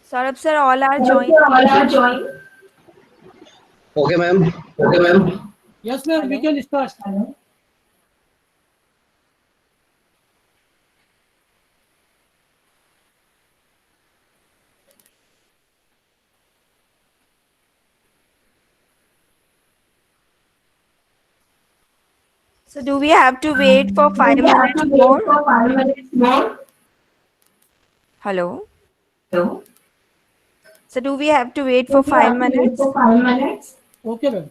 Saurabh sir, all are Okay, joined. all are joined. Okay, ma'am. Okay, ma'am. Yes, ma'am, we Hello. can start. Hello. So do we have to wait for Do five we have minutes to more? wait for 5 minutes more? Hello. No. So do we have to wait Do for we five have to wait minutes? for 5 minutes? Okay, ma'am.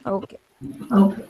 Okay. Okay.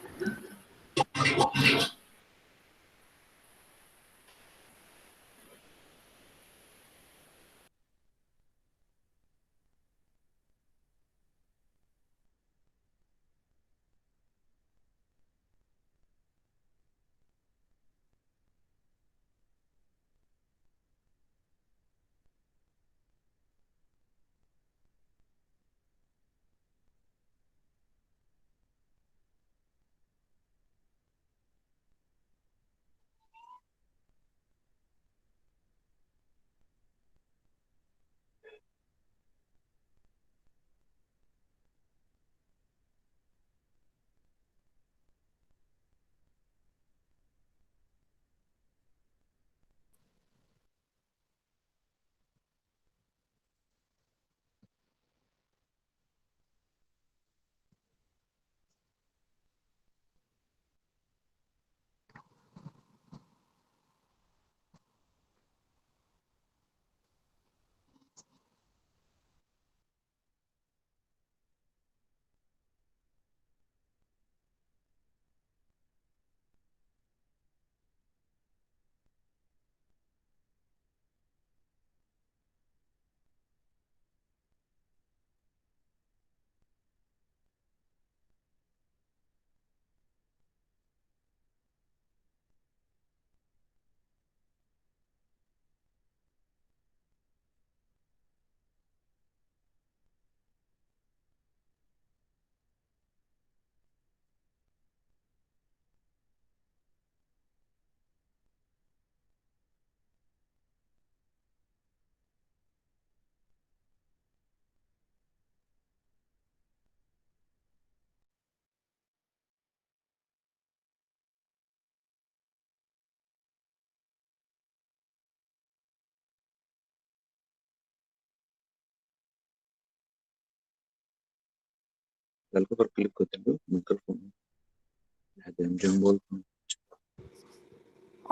गलती पर click करते हैं microphone जम बोलते हैं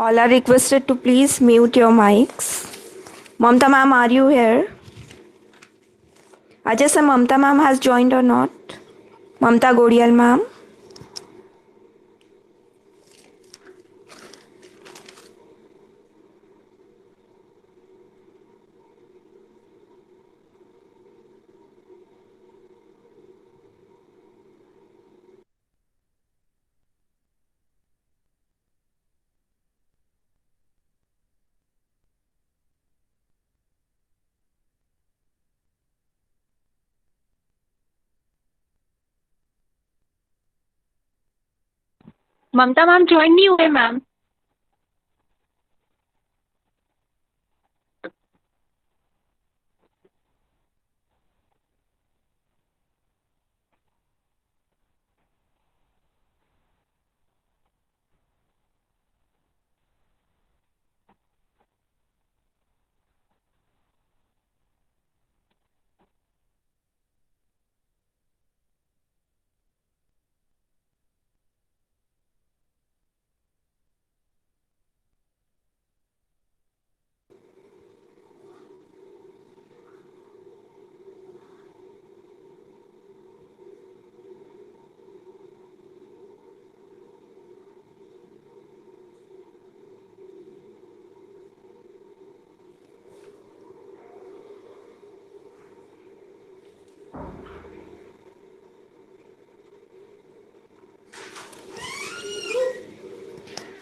All are requested to please mute your mics. Mamta ma'am, are you here? Ajay sir, Mamta ma'am has joined or not? Mamta Godial ma'am. Mamta ma'am join नहीं हुए ma'am.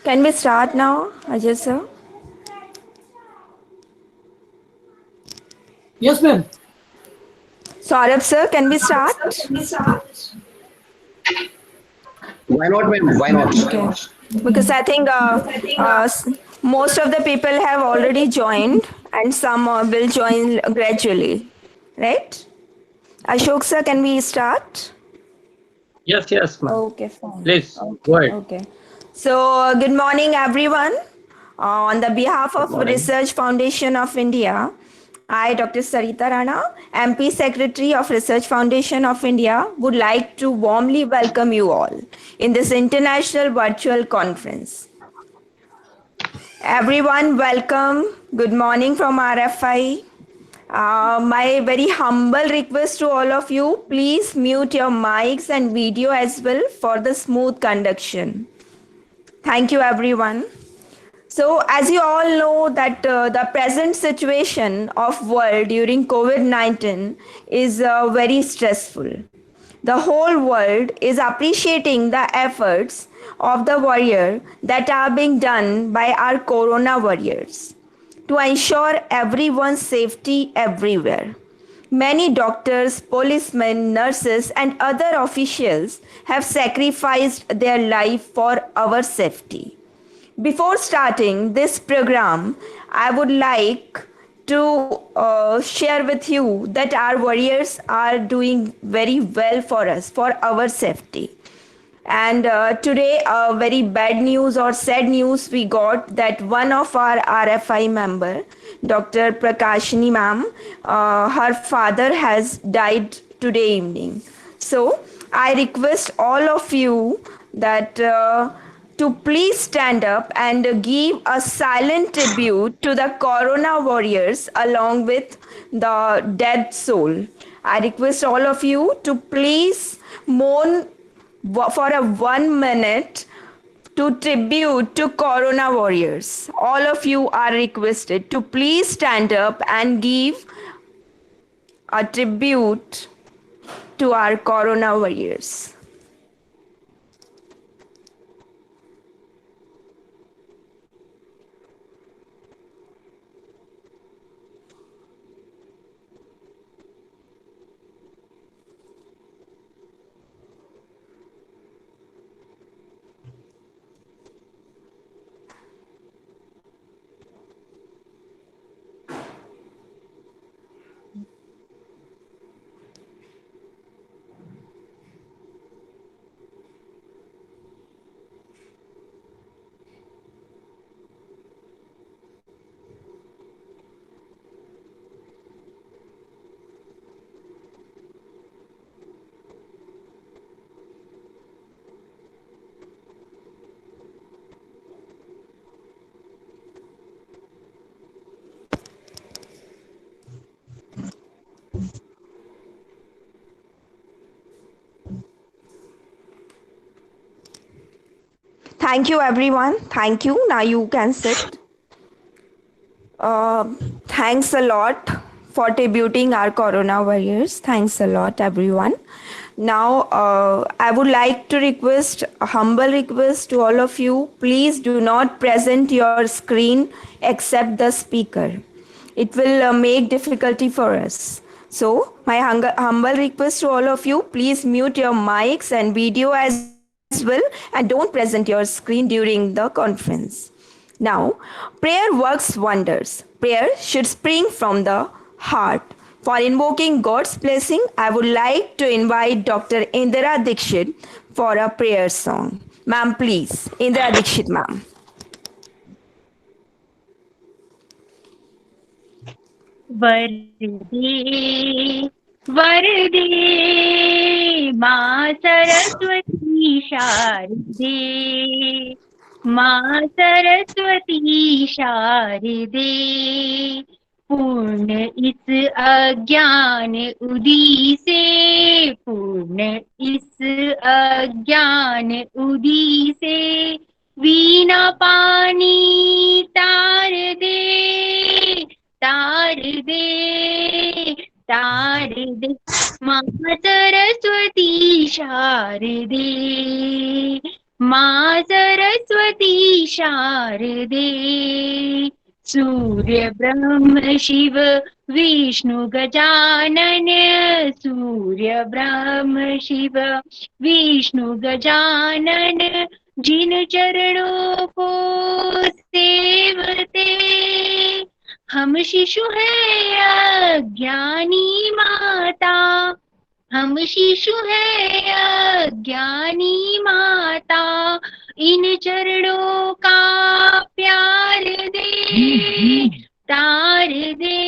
Can we start now, Ajay sir? Yes, ma'am. Saurabh sir, can we start? Can we start? why not ma'am why not Okay. Because I think most of the people have already joined and some will join gradually, right? Ashok sir, can we start? Yes, yes, ma'am. Okay, fine. Please go Okay, ahead. okay. So, good morning, everyone. On the behalf Good of morning. Research Foundation of India, I, Dr. Sarita Rana, MP Secretary of Research Foundation of India, would like to warmly welcome you all in this international virtual conference. Everyone, welcome. Good morning from RFI. My very humble request to all of you, please mute your mics and video as well for the smooth conduction. Thank you, everyone. So, as you all know, that the present situation of world during COVID-19 is very stressful. The whole world is appreciating the efforts of the warrior that are being done by our corona warriors to ensure everyone's safety everywhere. Many doctors, policemen, nurses, and other officials have sacrificed their life for our safety. Before starting this program, I would like to share with you that our warriors are doing very well for us, for our safety. And today, very bad news or sad news we got that one of our RFI member, Dr. Prakashini ma'am, her father has died today evening. So I request all of you that to please stand up and give a silent tribute to the Corona warriors along with the dead soul. I request all of you to please mourn for a 1 minute to tribute to Corona warriors. All of you are requested to please stand up and give a tribute to our Corona warriors. Thank you, everyone. Thank you. Now you can sit. Thanks a lot for tributing our Corona warriors. Thanks a lot, everyone. Now, I would like to request a humble request to all of you. Please do not present your screen except the speaker. It will make difficulty for us. So, my humble request to all of you, please mute your mics and video as well, and don't present your screen during the conference. Now, prayer works wonders. Prayer should spring from the heart. For invoking God's blessing, I would like to invite Dr. Indira Dixit for a prayer song. Ma'am, please. Indira Dixit, ma'am. वरदे वरदे माँ सरस्वती शारदे माँ सरस्वती शारदे पूर्ण इस अज्ञान उदी से पूर्ण इस अज्ञान उदी से वीणा पानी तार दे तार दे तार दे माँ सरस्वती शारदे माँ सरस्वती शारदे सूर्य ब्रह्म शिव विष्णु गजानन सूर्य ब्रह्म शिव विष्णु गजानन जिन चरणों को सेवते हम शिशु हैं अज्ञानी माता, हम शिशु हैं अज्ञानी माता, इन चरणों का प्यार दे, तार दे,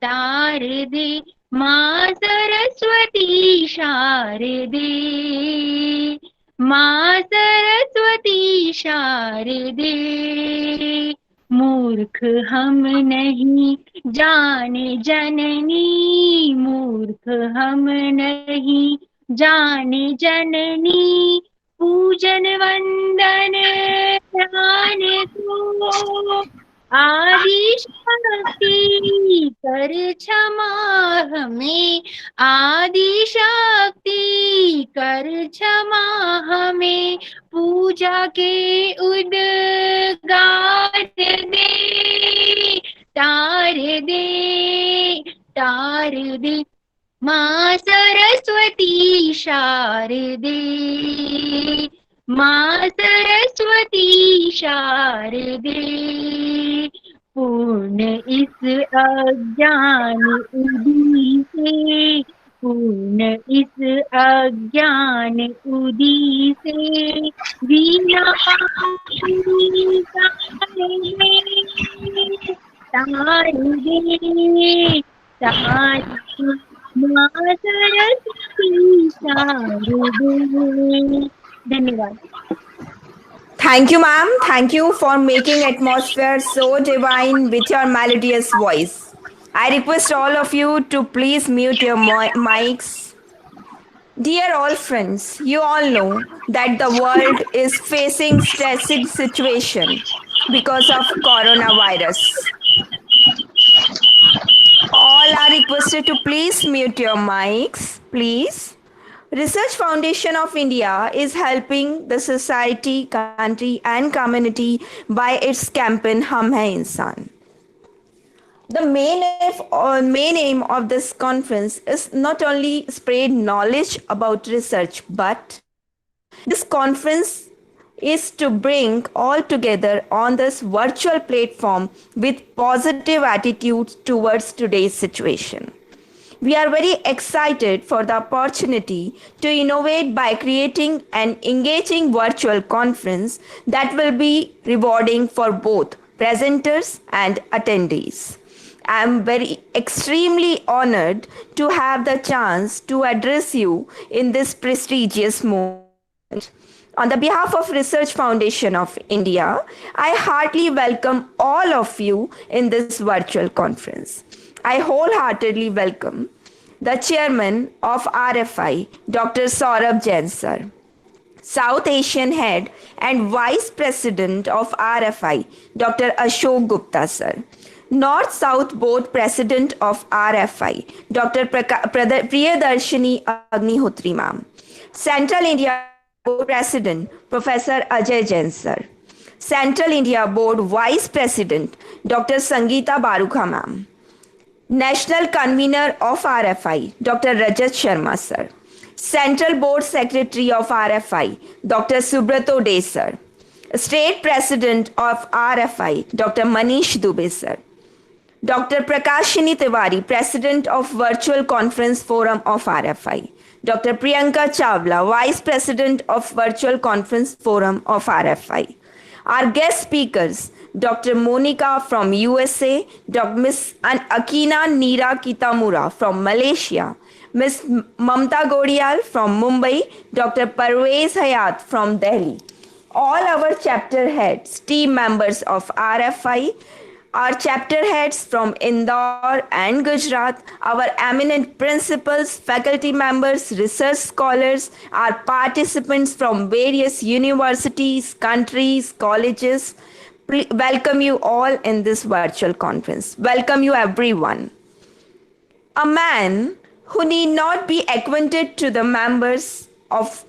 तार दे, माँ सरस्वती शारदे, माँ सरस्वती शारदे। मूर्ख हम नहीं जाने जननी, मूर्ख हम नहीं जाने जननी, पूजन वंदन ध्यान को, आदि शक्ति कर क्षमा हमें, आदि शक्ति कर क्षमा हमें, पूजा के उद्गार दे, तार दे, तार दे, माँ सरस्वती शारदे, माँ सरस्वती शारदे। पूर्ण इस अज्ञान उदी से, पूर्ण इस अज्ञान उदी से, वीणा पाणी तार दे, तार दे, माँ सरस्वती शारदे। धन्यवाद। Thank you, ma'am. Thank you for making atmosphere so divine with your melodious voice. I request all of you to please mute your mics. Dear all friends, you all know that the world is facing stressing situation because of coronavirus. All are requested to please mute your mics, please. Research Foundation of India is helping the society, country and community by its campaign Hum Hai Insan. The main aim of this conference is not only spread knowledge about research, but this conference is to bring all together on this virtual platform with positive attitudes towards today's situation. We are very excited for the opportunity to innovate by creating an engaging virtual conference that will be rewarding for both presenters and attendees. I am very extremely honored to have the chance to address you in this prestigious moment. On the behalf of Research Foundation of India, I heartily welcome all of you in this virtual conference. I wholeheartedly welcome the Chairman of RFI, Dr. Saurabh Jain sir, South Asian Head and Vice President of RFI, Dr. Ashok Gupta sir, North-South Board President of RFI, Dr. Priyadarshini Agnihotri ma'am, Central India Board President, Professor Ajay Jain sir, Central India Board Vice President, Dr. Sangeeta Barukha ma'am, National Convener of RFI, Dr. Rajat Sharma sir, Central Board Secretary of RFI, Dr. Subrato De sir, State President of RFI, Dr. Manish Dubey sir, Dr. Prakashini Tiwari, President of Virtual Conference Forum of RFI, Dr. Priyanka Chawla, Vice President of Virtual Conference Forum of RFI. Our guest speakers, Dr. Monica from USA, Dr. Ms. Akina Neera Kitamura from Malaysia, Ms. Mamta Godial from Mumbai, Dr. Parvez Hayat from Delhi. All our chapter heads, team members of RFI, our chapter heads from Indore and Gujarat, our eminent principals, faculty members, research scholars, our participants from various universities, countries, colleges, welcome you all in this virtual conference. Welcome you everyone. A man who need not be acquainted to the members of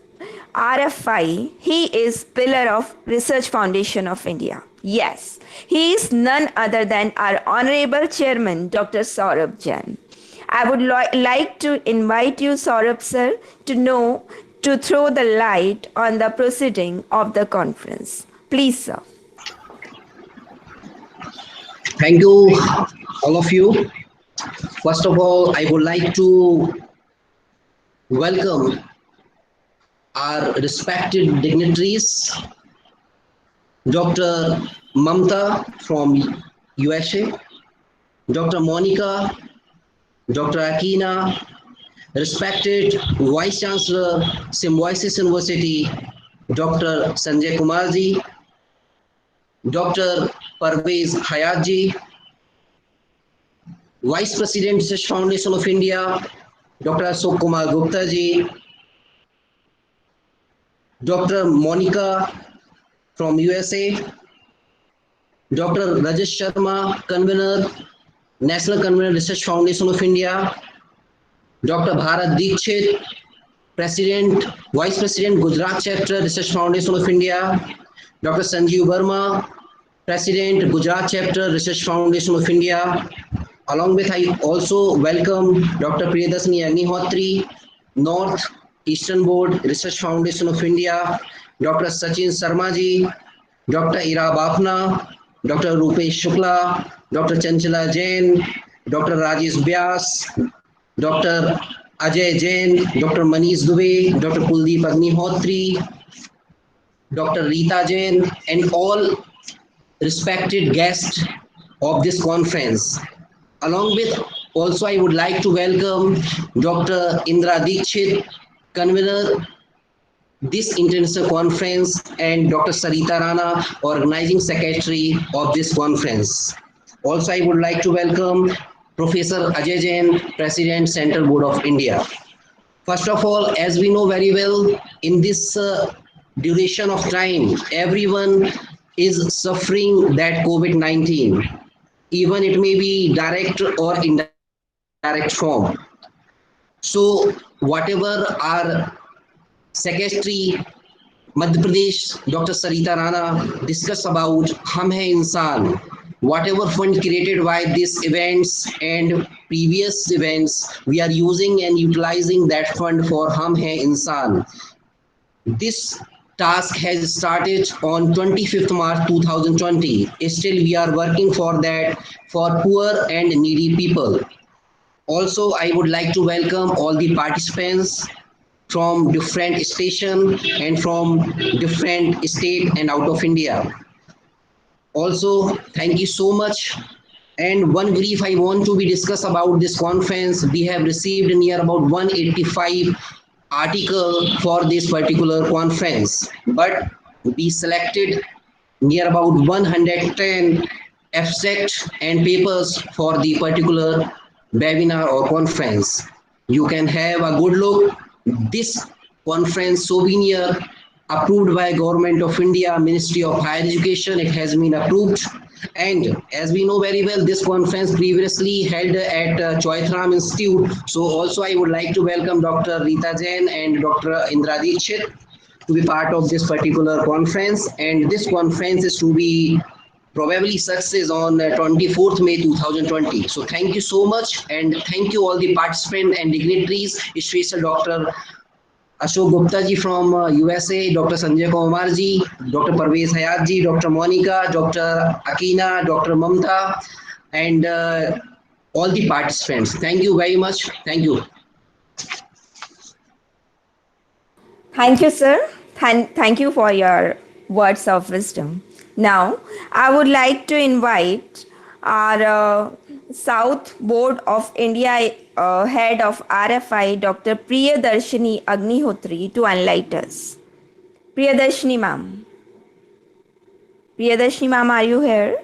RFI, he is pillar of Research Foundation of India. Yes, he is none other than our Honorable Chairman, Dr. Saurabh Jain. I would like to invite you, Saurabh sir, to throw the light on the proceeding of the conference. Please, sir. Thank you, all of you. First of all, I would like to welcome our respected dignitaries, Dr. Mamta from USA, Dr. Monica, Dr. Akina, respected Vice Chancellor, Symbiosis University, Dr. Sanjay Kumarji, Dr. Parvez Hayatji, Vice President, Research Foundation of India, Dr. Ashok Kumar Gupta ji, Dr. Monica from USA, Dr. Rajesh Sharma, Convener, National Convener, Research Foundation of India, Dr. Bharat Dikshit, President, Vice President, Gujarat Chapter, Research Foundation of India, Dr. Sanjeev Verma, President, Gujarat Chapter, Research Foundation of India. Along with, I also welcome Dr. Priyadashini Agnihotri, North Eastern Board, Research Foundation of India, Dr. Sachin Sharma ji, Dr. Ira Bafna, Dr. Rupesh Shukla, Dr. Chanchala Jain, Dr. Rajesh Vyas, Dr. Ajay Jain, Dr. Manish Dubey, Dr. Kuldeep Agnihotri, Dr. Rita Jain, and all respected guests of this conference. Along with, also I would like to welcome Dr. Indra Dikshit, convener this international conference, and Dr. Sarita Rana, organizing secretary of this conference. Also, I would like to welcome Professor Ajay Jain, President, Central Board of India. First of all, as we know very well, in this duration of time, everyone is suffering that COVID-19. Even it may be direct or indirect form. So, whatever our Secretary Madhya Pradesh, Dr. Sarita Rana, discuss about Hum Hai Insan, whatever fund created by these events and previous events, we are using and utilizing that fund for Hum Hai Insan. This task has started on 25th March 2020. Still, we are working for that for poor and needy people. Also, I would like to welcome all the participants from different station and from different state and out of India. Also, thank you so much. And one brief I want to be discuss about this conference. We have received near about 185 article for this particular conference, but we selected near about 110 abstracts and papers for the particular webinar or conference. You can have a good look. This conference souvenir approved by Government of India, Ministry of Higher Education. It has been approved. And as we know very well, this conference previously held at Choithram Institute. So also I would like to welcome Dr. Rita Jain and Dr. Indra Dikshit to be part of this particular conference. And this conference is to be probably success on 24th May 2020. So thank you so much, and thank you all the participants and dignitaries, especially Dr. Ashok Gupta ji from USA, Dr. Sanjay Kumar ji, Dr. Parvez Hayat ji, Dr. Monica, Dr. Akina, Dr. Mamta, and all the participants. Thank you very much. Thank you. Thank you, sir. Thank you for your words of wisdom. Now, I would like to invite our South Board of India head of RFI, Dr. Priyadashini Agnihotri, to enlighten us. Priyadashini ma'am. Priyadashini ma'am, are you here?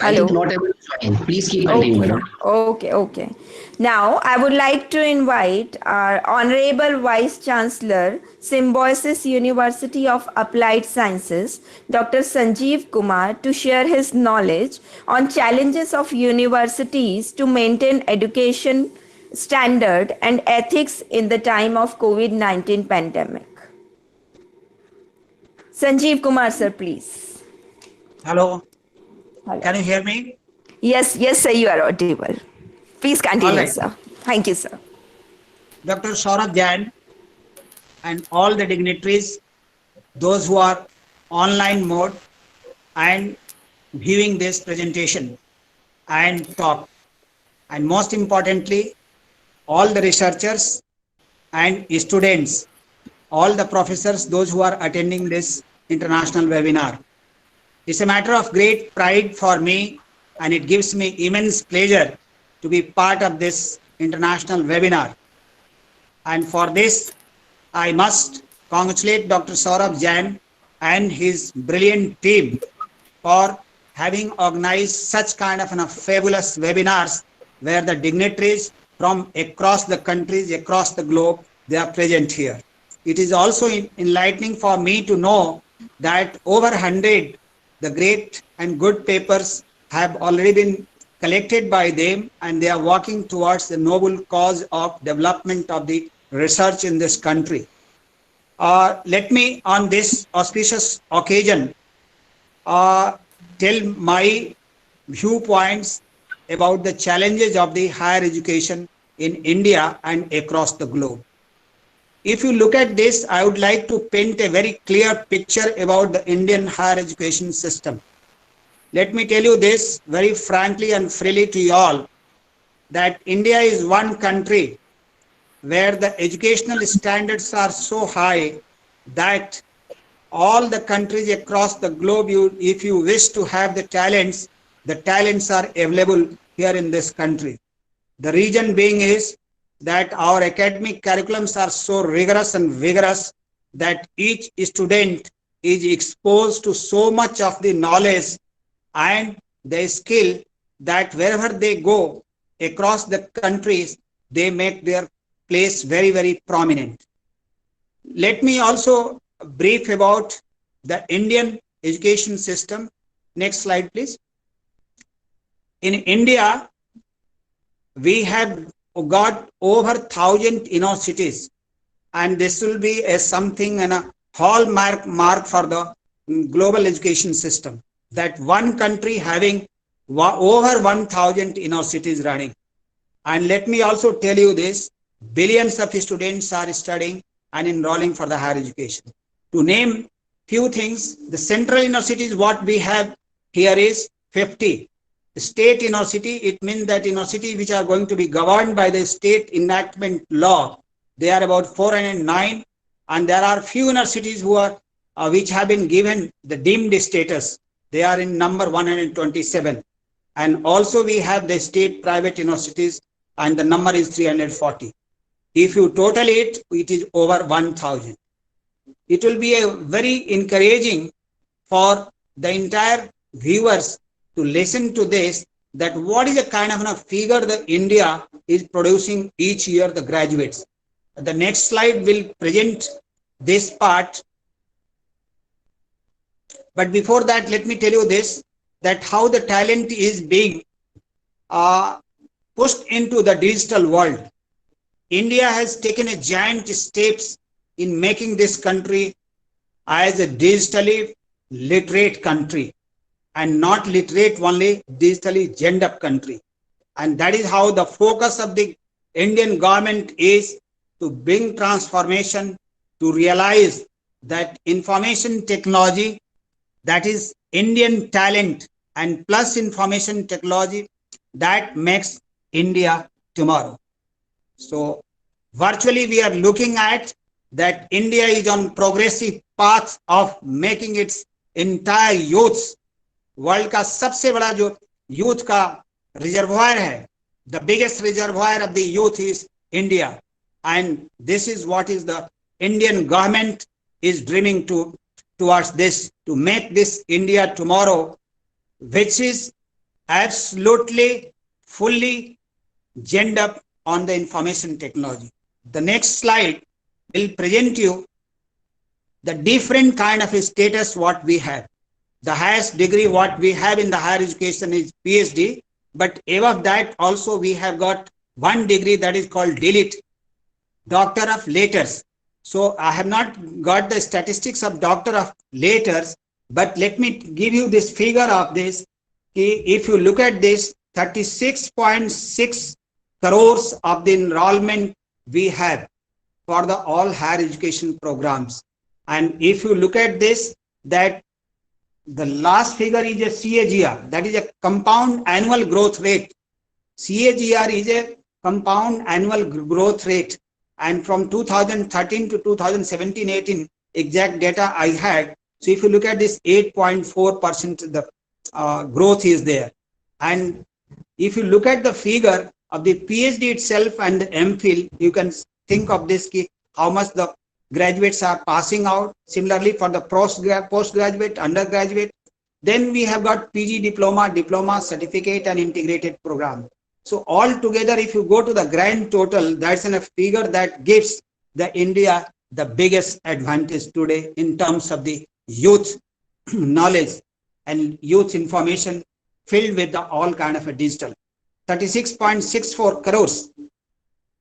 I think not able to join. Please keep continuing. Okay. Now, I would like to invite our Honorable Vice Chancellor, Symbiosis University of Applied Sciences, Dr. Sanjeev Kumar, to share his knowledge on challenges of universities to maintain education standard and ethics in the time of COVID-19 pandemic. Sanjeev Kumar, sir, please. Hello. Hello. Can you hear me? Yes, sir, you are audible. Please continue, right. sir. Thank you, sir. Dr. Saurabh Jain and all the dignitaries, those who are online mode, and viewing this presentation and talk. And most importantly, all the researchers and students, all the professors, those who are attending this international webinar. It's a matter of great pride for me, and it gives me immense pleasure to be part of this international webinar. And for this, I must congratulate Dr. Saurabh Jain and his brilliant team for having organized such kind of fabulous webinars where the dignitaries from across the countries, across the globe, they are present here. It is also enlightening for me to know that over 100 the great and good papers have already been collected by them, and they are working towards the noble cause of development of the research in this country. Let me, on this auspicious occasion, tell my viewpoints about the challenges of the higher education in India and across the globe. If you look at this, I would like to paint a very clear picture about the Indian higher education system. Let me tell you this very frankly and freely to you all, that India is one country where the educational standards are so high that all the countries across the globe, if you wish to have the talents are available here in this country. The reason being is that our academic curriculums are so rigorous and vigorous that each student is exposed to so much of the knowledge and the skill that wherever they go across the countries, they make their place very, very prominent. Let me also brief about the Indian education system. Next slide, please. In India, we have got over 1,000 universities, and this will be a something and a hallmark for the global education system, that one country having over 1,000 universities running. And let me also tell you this, billions of students are studying and enrolling for the higher education. To name few things, the central universities, what we have here is 50. State university, it means that universities which are going to be governed by the state enactment law, they are about 409, and there are few universities who are which have been given the deemed status. They are in number 127, and also we have the state private universities, and the number is 340. If you total it, it is over 1,000. It will be a very encouraging for the entire viewers to listen to this, that what is the kind of a figure that India is producing each year the graduates. The next slide will present this part. But before that, let me tell you this, that how the talent is being pushed into the digital world. India has taken a giant steps in making this country as a digitally literate country, and not literate only, digitally geared up country. And that is how the focus of the Indian government is to bring transformation, to realize that information technology, that is Indian talent, and plus information technology, that makes India tomorrow. So virtually we are looking at that India is on progressive path of making its entire youth, world का सबसे बड़ा जो youth का reservoir है, the biggest reservoir of the youth is India, and this is what is the Indian government is dreaming towards this, to make this India tomorrow, which is absolutely fully geared up on the information technology. The next slide will present you the different kind of status what we have. The highest degree what we have in the higher education is PhD, but above that also we have got one degree that is called DLIT, Doctor of Letters. So I have not got the statistics of Doctor of Letters, but let me give you this figure of this. If you look at this, 36.6 crores of the enrollment we have for the all higher education programs. And if you look at this, that the last figure is a CAGR, that is a compound annual growth rate. CAGR is a compound annual growth rate, and from 2013 to 2017-18 exact data I had. So if you look at this, 8.4% the growth is there. And if you look at the figure of the PhD itself and the MPhil, you can think of this key, how much the graduates are passing out. Similarly for the postgraduate, undergraduate, then we have got PG diploma, certificate and integrated program. So all together, if you go to the grand total, that's a figure that gives the India the biggest advantage today in terms of the youth knowledge and youth information filled with the all kind of a digital. 36.64 crores.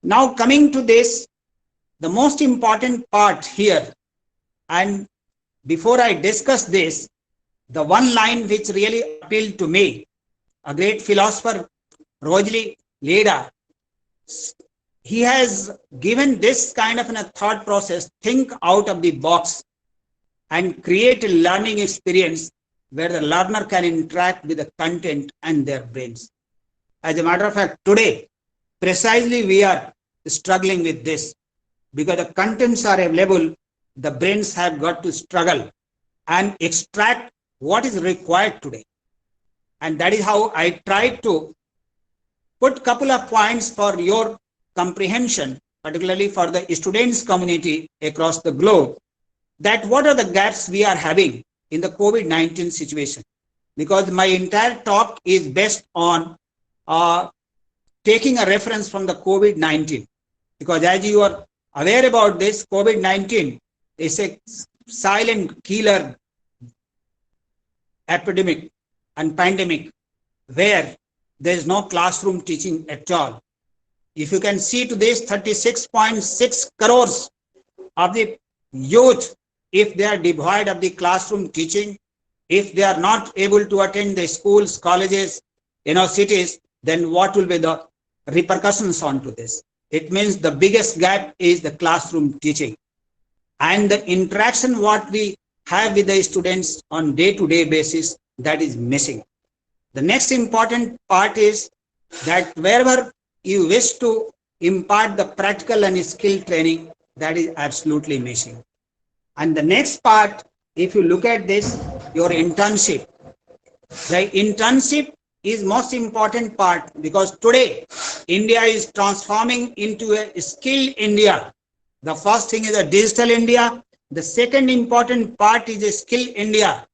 Now coming to this, the most important part here, and before I discuss this, the one line which really appealed to me, a great philosopher, Rosalie Leda, he has given this kind of a thought process, think out of the box and create a learning experience where the learner can interact with the content and their brains. As a matter of fact, today, precisely we are struggling with this because the contents are available, the brains have got to struggle and extract what is required today. And that is how I tried to put a couple of points for your comprehension, particularly for the students community across the globe, that what are the gaps we are having in the COVID-19 situation. Because my entire talk is based on taking a reference from the COVID-19. Because as you are aware about this, COVID-19 is a silent killer epidemic and pandemic where there is no classroom teaching at all. If you can see to this, 36.6 crores of the youth, if they are devoid of the classroom teaching, if they are not able to attend the schools, colleges, cities, then what will be the repercussions onto this? It means the biggest gap is the classroom teaching. And the interaction what we have with the students on day-to-day basis, that is missing. The next important part is that wherever you wish to impart the practical and skill training, that is absolutely missing. And the next part, if you look at this, your internship. The internship is most important part because today India is transforming into a skilled India. The first thing is a digital India. The second important part is a skilled India.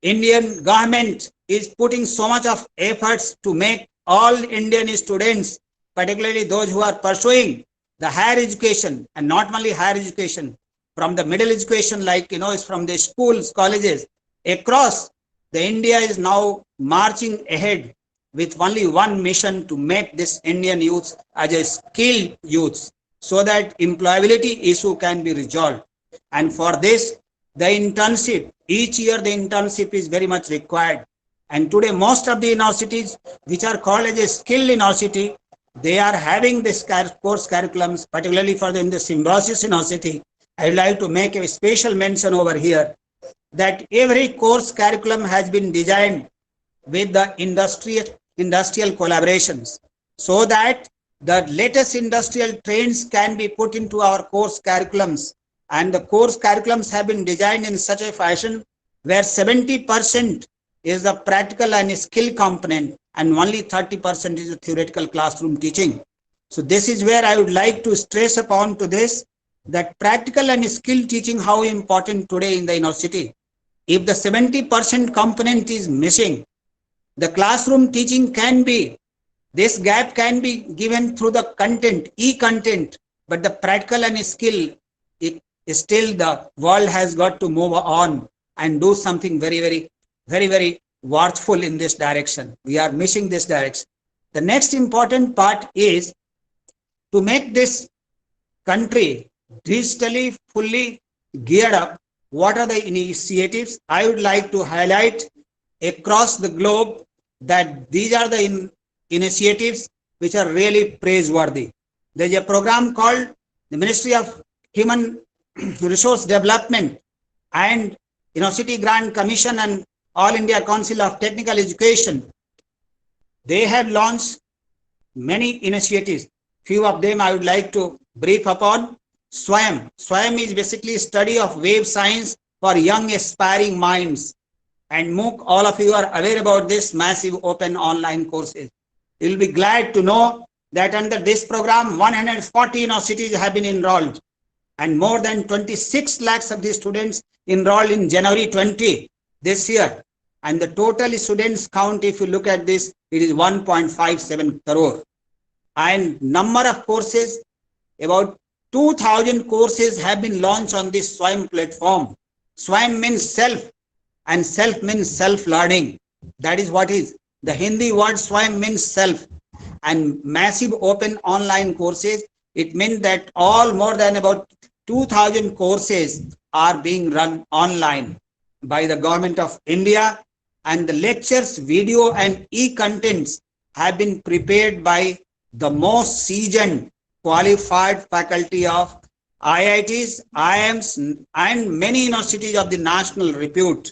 Indian government is putting so much of efforts to make all Indian students, particularly those who are pursuing the higher education, and not only higher education, from the middle education, like is from the schools, colleges, across the India is now marching ahead with only one mission to make this Indian youth as a skilled youth so that employability issue can be resolved. And for this, the internship, each year the internship is very much required. And today most of the universities which are called as a skilled university, they are having this course curriculums, particularly for the Symbiosis University. I would like to make a special mention over here that every course curriculum has been designed with the industrial collaborations so that the latest industrial trends can be put into our course curriculums. And the course curriculums have been designed in such a fashion where 70% is the practical and skill component and only 30% is the theoretical classroom teaching. So this is where I would like to stress upon to this, that practical and skill teaching, how important today in the university. If the 70% component is missing, the classroom teaching can be, this gap can be given through the content, e-content, but the practical and skill, still the world has got to move on and do something very worthful in this direction. We are missing this direction. The next important part is to make this country digitally fully geared up. What are the initiatives? I would like to highlight across the globe that these are the initiatives which are really praiseworthy. There is a program called the Ministry of Human Resource Development and University Grant Commission and All India Council of Technical Education, they have launched many initiatives. Few of them I would like to brief upon. SWAYAM. SWAYAM is basically study of wave science for young aspiring minds. And MOOC, all of you are aware about this massive open online courses. You'll be glad to know that under this program, 140 universities have been enrolled, and more than 26 lakhs of the students enrolled in January 20 this year. And the total students count, if you look at this, it is 1.57 crore. And number of courses, about 2,000 courses have been launched on this SWAYAM platform. SWAYAM means self, and self means self-learning. That is what is. The Hindi word SWAYAM means self. And massive open online courses, it means that all more than about 2,000 courses are being run online by the government of India, and the lectures, video and e-contents have been prepared by the most seasoned, qualified faculty of IITs, IIMs and many universities of the national repute.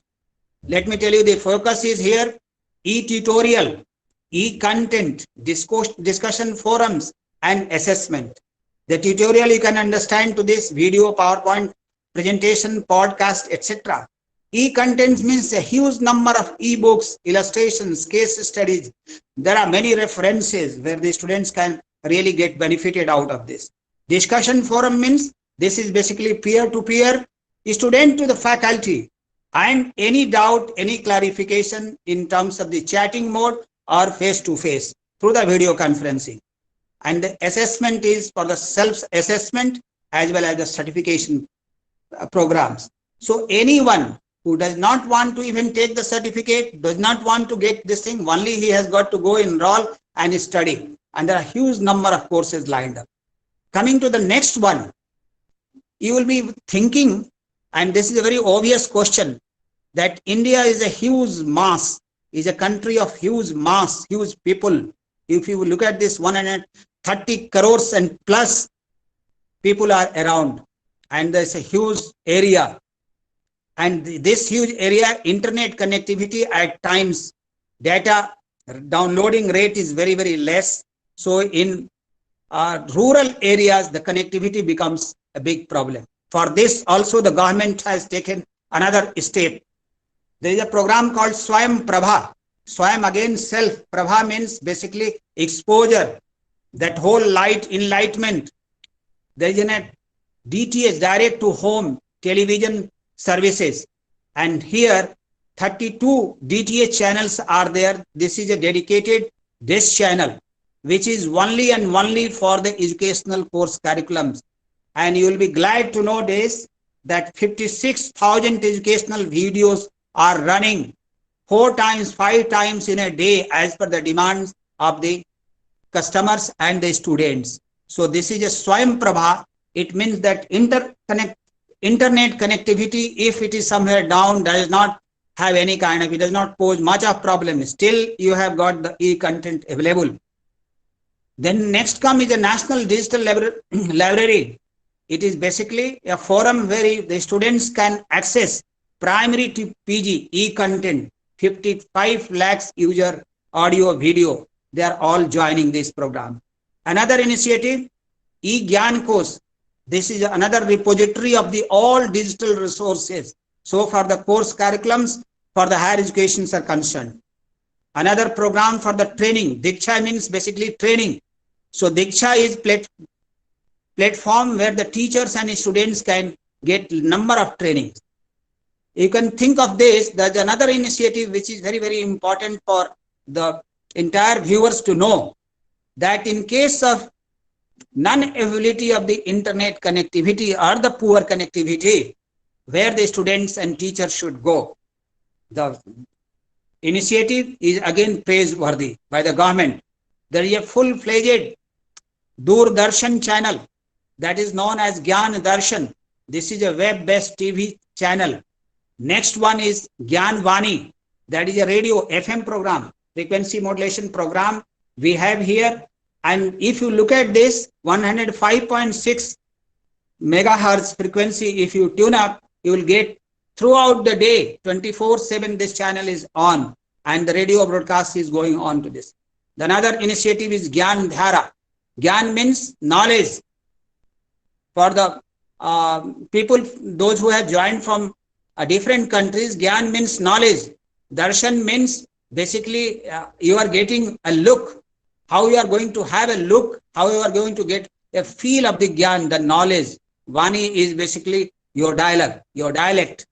Let me tell you, the focus is here, e-tutorial, e-content, discussion forums and assessment. The tutorial you can understand to this video, PowerPoint presentation, podcast, etc. E-content means a huge number of e-books, illustrations, case studies. There are many references where the students can really get benefited out of this. Discussion forum means this is basically peer-to-peer, student to the faculty, and any doubt, any clarification in terms of the chatting mode or face-to-face through the video conferencing. And the assessment is for the self-assessment as well as the certification programs. So anyone who does not want to even take the certificate, does not want to get this thing, only he has got to go enroll and study. And there are a huge number of courses lined up. Coming to the next one, you will be thinking, and this is a very obvious question, that India is a huge mass, is a country of huge mass, huge people. If you look at this, 130 crores and plus people are around, and there's a huge area. And this huge area, internet connectivity at times, data downloading rate is very, very less. So in rural areas, the connectivity becomes a big problem. For this also, the government has taken another step. There is a program called SWAYAM Prabha. SWAYAM again self. Prabha means basically exposure, that whole light enlightenment. There is a DTH, direct to home television services. And here 32 DTH channels are there. This is a dedicated dish channel, which is only and only for the educational course curriculums. And you will be glad to know this, that 56,000 educational videos are running 4 times, 5 times in a day as per the demands of the customers and the students. So this is a SWAYAM Prabha. It means that internet connectivity, if it is somewhere down, does not have any kind of, it does not pose much of problem. Still, you have got the e-content available. Then next come is a National Digital Library. It is basically a forum where the students can access primary to PG e-content, 55 lakhs user audio, video. They are all joining this program. Another initiative, e-Gyan course. This is another repository of the all digital resources. So for the course curriculums for the higher educations are concerned. Another program for the training. Diksha means basically training. So Diksha is platform where the teachers and students can get number of trainings. You can think of this. There's another initiative which is very, very important for the entire viewers to know, that in case of non-availability of the internet connectivity or the poor connectivity, where the students and teachers should go. The initiative is again praiseworthy by the government. There is a full-fledged Doordarshan channel that is known as Gyan Darshan. This is a web-based TV channel. Next one is Gyan Vani. That is a radio FM program, frequency modulation program we have here. And if you look at this 105.6 megahertz frequency, if you tune up, you will get throughout the day, 24/7, this channel is on and the radio broadcast is going on to this. The another initiative is Gyan Dhara. Gyan means knowledge. For the people, those who have joined from different countries, Gyan means knowledge. Darshan means basically you are getting a look, how you are going to have a look, how you are going to get a feel of the Gyan, the knowledge. Vani is basically your dialogue, your dialect,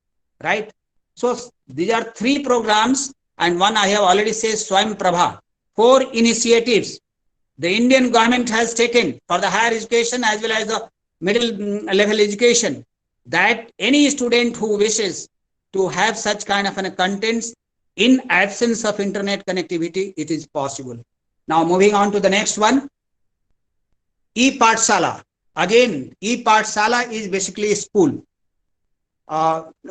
right? So these are 3 programs, and one I have already said, Swayam Prabha. 4 initiatives the Indian government has taken for the higher education as well as the middle level education, that any student who wishes to have such kind of a contents in absence of internet connectivity, it is possible. Now moving on to the next one, e-Pathshala. Again, e-Pathshala is basically a school.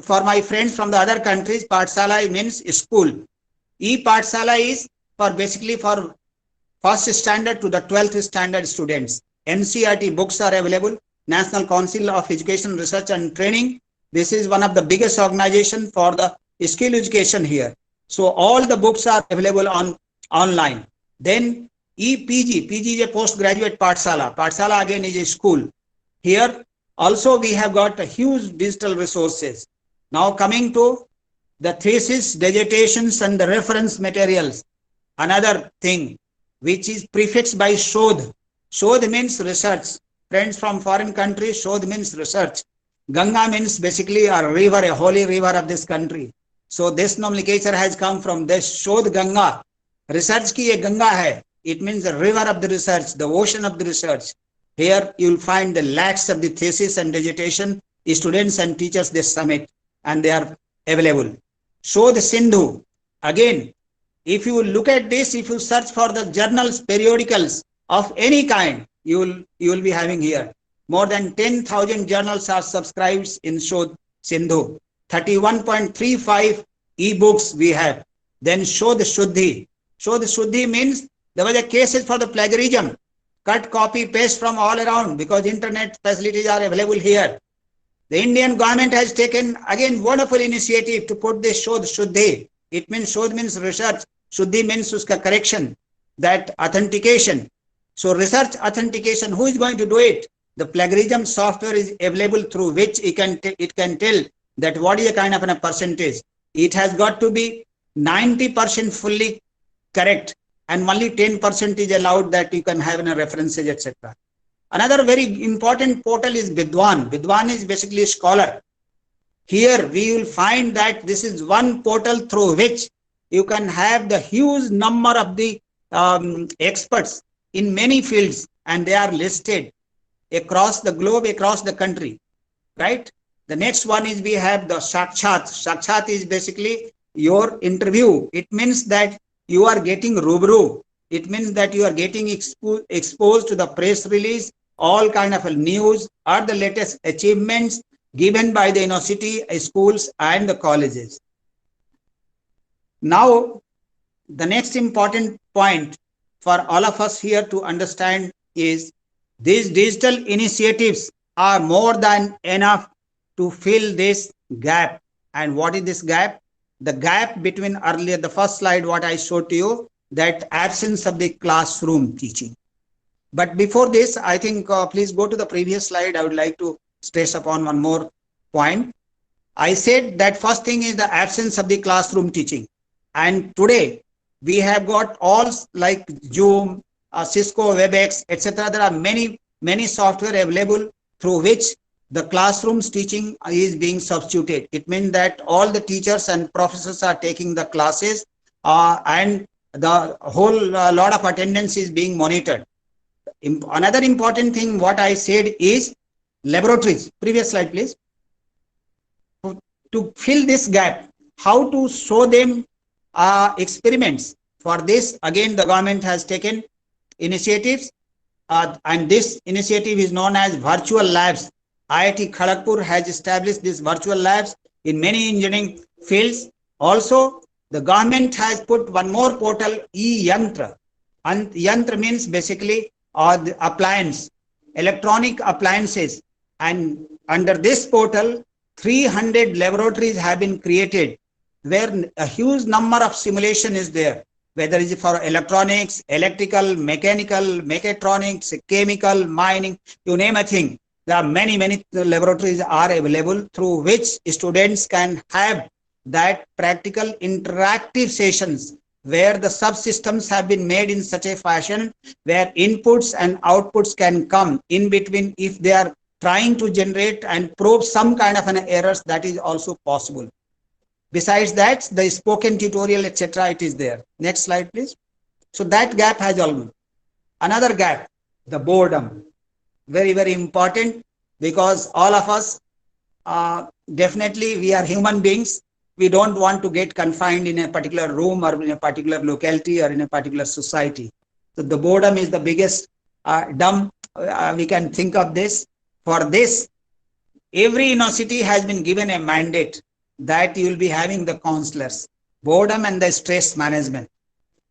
For my friends from the other countries, Pathshala means school. E-Pathshala is for basically for first standard to the 12th standard students. NCERT books are available. National Council of Education Research and Training. This is one of the biggest organization for the skill education here. So all the books are available online. Then EPG, PG is a postgraduate Pathshala. Pathshala again is a school. Here also we have got a huge digital resources. Now coming to the thesis, dissertations and the reference materials. Another thing which is prefixed by Shodh. Shodh means research. Friends from foreign countries, Shodh means research. Ganga means basically a river, a holy river of this country. So this nomenclature has come from this Shodh Ganga. Research ki ye Ganga hai. It means the river of the research, the ocean of the research. Here you will find the lakhs of the thesis and dissertation. Students and teachers they submit and they are available. Shodh Sindhu. Again, if you look at this, if you search for the journals, periodicals of any kind, you will be having here. More than 10,000 journals are subscribed in Shodh Sindhu. 31.35 e-books we have. Then Shodh Shuddhi. Shodh Shuddhi means there was a cases for the plagiarism. Cut, copy, paste from all around because internet facilities are available here. The Indian government has taken again wonderful initiative to put this Shodh Shuddhi. It means Shodh means research. Shuddhi means uska correction, that authentication. So research authentication, who is going to do it? The plagiarism software is available through which it can tell that what is a kind of a percentage. It has got to be 90% fully correct and only 10% is allowed that you can have in a references, etc. Another very important portal is Vidwan. Vidwan is basically a scholar. Here we will find that this is one portal through which you can have the huge number of the experts in many fields and they are listed across the globe, across the country, right? The next one is we have the Sakshat. Sakshat is basically your interview. It means that you are getting rubru. It means that you are getting exposed to the press release, all kind of news or the latest achievements given by the university, schools and the colleges. Now, the next important point for all of us here to understand is these digital initiatives are more than enough to fill this gap. And what is this gap? The gap between earlier, the first slide, what I showed to you, that absence of the classroom teaching. But before this, I think, please go to the previous slide. I would like to stress upon one more point. I said that first thing is the absence of the classroom teaching. And today, we have got all like Zoom, Cisco, WebEx, etc. There are many software available through which the classroom's teaching is being substituted. It means that all the teachers and professors are taking the classes and the whole lot of attendance is being monitored. Another important thing what I said is laboratories. Previous slide, please. To fill this gap, how to show them experiments. For this, again, the government has taken initiatives and this initiative is known as virtual labs. IIT Kharagpur has established these virtual labs in many engineering fields. Also, the government has put one more portal, e-Yantra. And Yantra means basically the appliance, electronic appliances. And under this portal, 300 laboratories have been created where a huge number of simulation is there, whether it is for electronics, electrical, mechanical, mechatronics, chemical, mining, you name a thing. There are many laboratories are available through which students can have that practical interactive sessions where the subsystems have been made in such a fashion where inputs and outputs can come in between if they are trying to generate and probe some kind of an errors, that is also possible. Besides that, the spoken tutorial, etc., it is there. Next slide, please. So that gap has almost. Another gap, the boredom. Very important, because all of us, definitely we are human beings. We don't want to get confined in a particular room or in a particular locality or in a particular society. So the boredom is the biggest we can think of this. For this, every university has been given a mandate that you will be having the counselors, boredom and the stress management.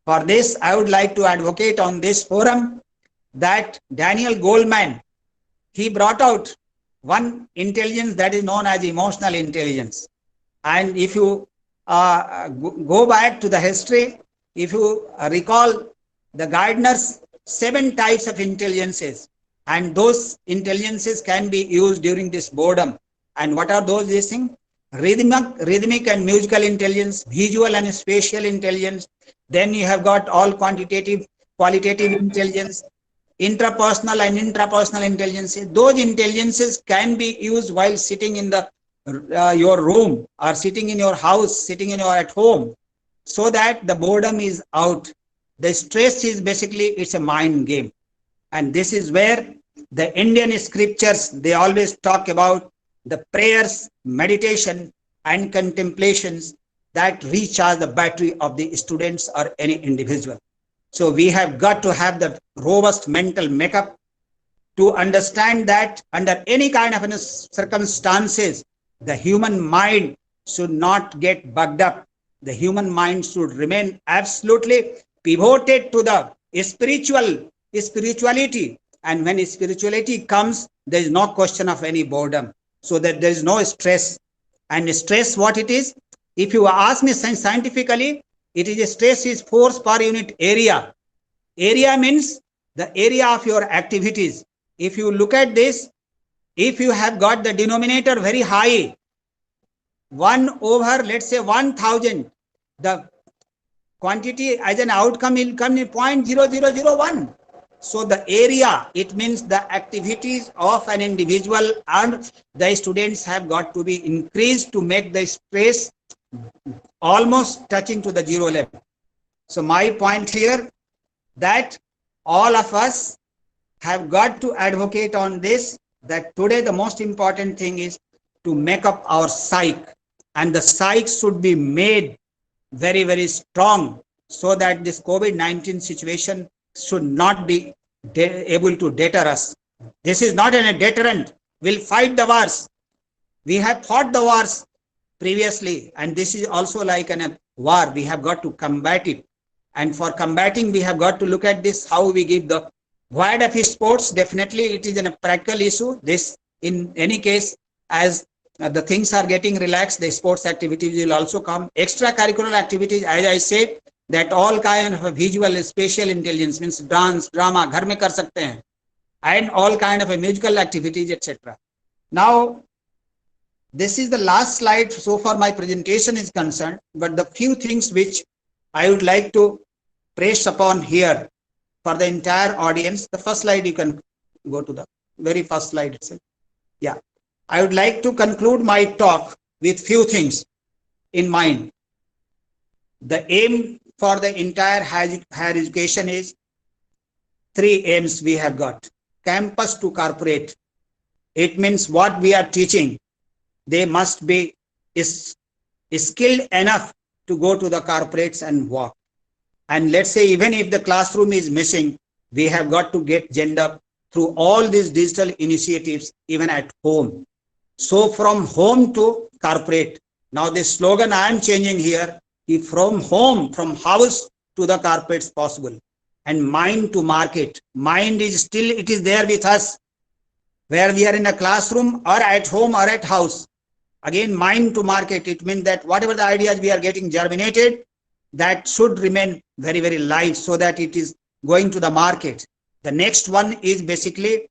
For this, I would like to advocate on this forum that Daniel Goleman, he brought out one intelligence that is known as emotional intelligence. And if you go back to the history, if you recall the Gardner's 7 types of intelligences, and those intelligences can be used during this boredom. And what are those things? Rhythmic and musical intelligence, visual and spatial intelligence. Then you have got all qualitative intelligence, interpersonal and intrapersonal intelligence. Those intelligences can be used while sitting in the your room or sitting in your house, sitting in your at home, so that the boredom is out. The stress is basically, it's a mind game. And this is where the Indian scriptures, they always talk about the prayers, meditation and contemplations that recharge the battery of the students or any individual. So we have got to have the robust mental makeup to understand that under any kind of circumstances, the human mind should not get bugged up. The human mind should remain absolutely pivoted to the spirituality. And when spirituality comes, there is no question of any boredom. So that there is no stress. And stress, what it is? If you ask me scientifically, it is stress is force per unit area. Area means the area of your activities. If you look at this, if you have got the denominator very high, 1 over, let's say 1000, the quantity as an outcome will come in 0.0001. So the area, it means the activities of an individual and the students have got to be increased to make the stress almost touching to the 0 level. So my point here, that all of us have got to advocate on this, that today the most important thing is to make up our psyche, and the psyche should be made very strong, so that this COVID-19 situation should not be able to deter us. This is not a deterrent. We'll fight the wars. We have fought the wars previously, and this is also like a war. We have got to combat it. And for combating, we have got to look at this, how we give the word of sports. Definitely, it is a practical issue. This, in any case, as the things are getting relaxed, the sports activities will also come. Extracurricular activities, as I said, that all kind of visual, spatial intelligence, means dance, drama, ghar mein kar sakte hain, and all kind of musical activities, etc. Now, this is the last slide so far my presentation is concerned, but the few things which I would like to press upon here for the entire audience. The first slide, you can go to the very first slide itself. Yeah, I would like to conclude my talk with few things in mind. The aim for the entire higher education is 3 aims we have got. Campus to corporate. It means what we are teaching, they must be skilled enough to go to the corporates and work. And let's say even if the classroom is missing, we have got to get gender through all these digital initiatives even at home. So from home to corporate. Now this slogan I am changing here, from home, from house to the corporates possible. And mind to market. Mind is still, it is there with us, where we are in a classroom or at home or at house. again mind to market. It means that whatever the ideas we are getting germinated, that should remain very, very live so that it is going to the market. The next one is basically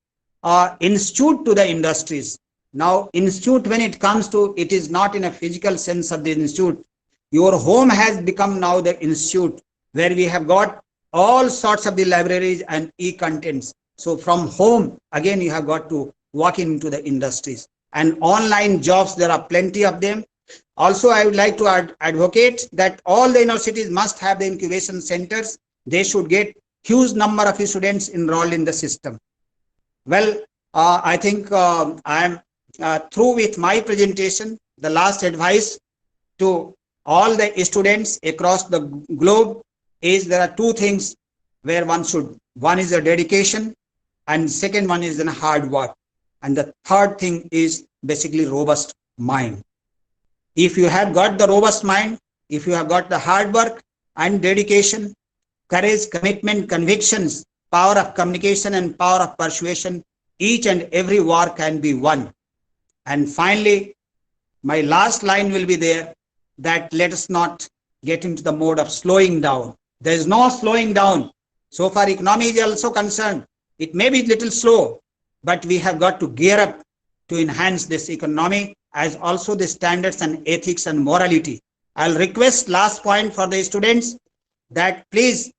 institute to the industries. Now, institute, when it comes to, it is not in a physical sense of the institute. Your home has become now the institute, where we have got all sorts of the libraries and e-contents. So from home, again, you have got to walk into the industries. And online jobs, there are plenty of them. Also, I would like to advocate that all the universities must have the incubation centers. They should get huge number of students enrolled in the system. Well, I think I am through with my presentation. The last advice to all the students across the globe is there are two things where one should. One is a dedication, and second one is a hard work. And the third thing is basically robust mind. If you have got the robust mind, if you have got the hard work and dedication, courage, commitment, convictions, power of communication and power of persuasion, each and every war can be won. And finally, my last line will be there, that let us not get into the mode of slowing down. There is no slowing down. So far, economy is also concerned. It may be a little slow, but we have got to gear up to enhance this economy, as also the standards and ethics and morality. I'll request last point for the students that please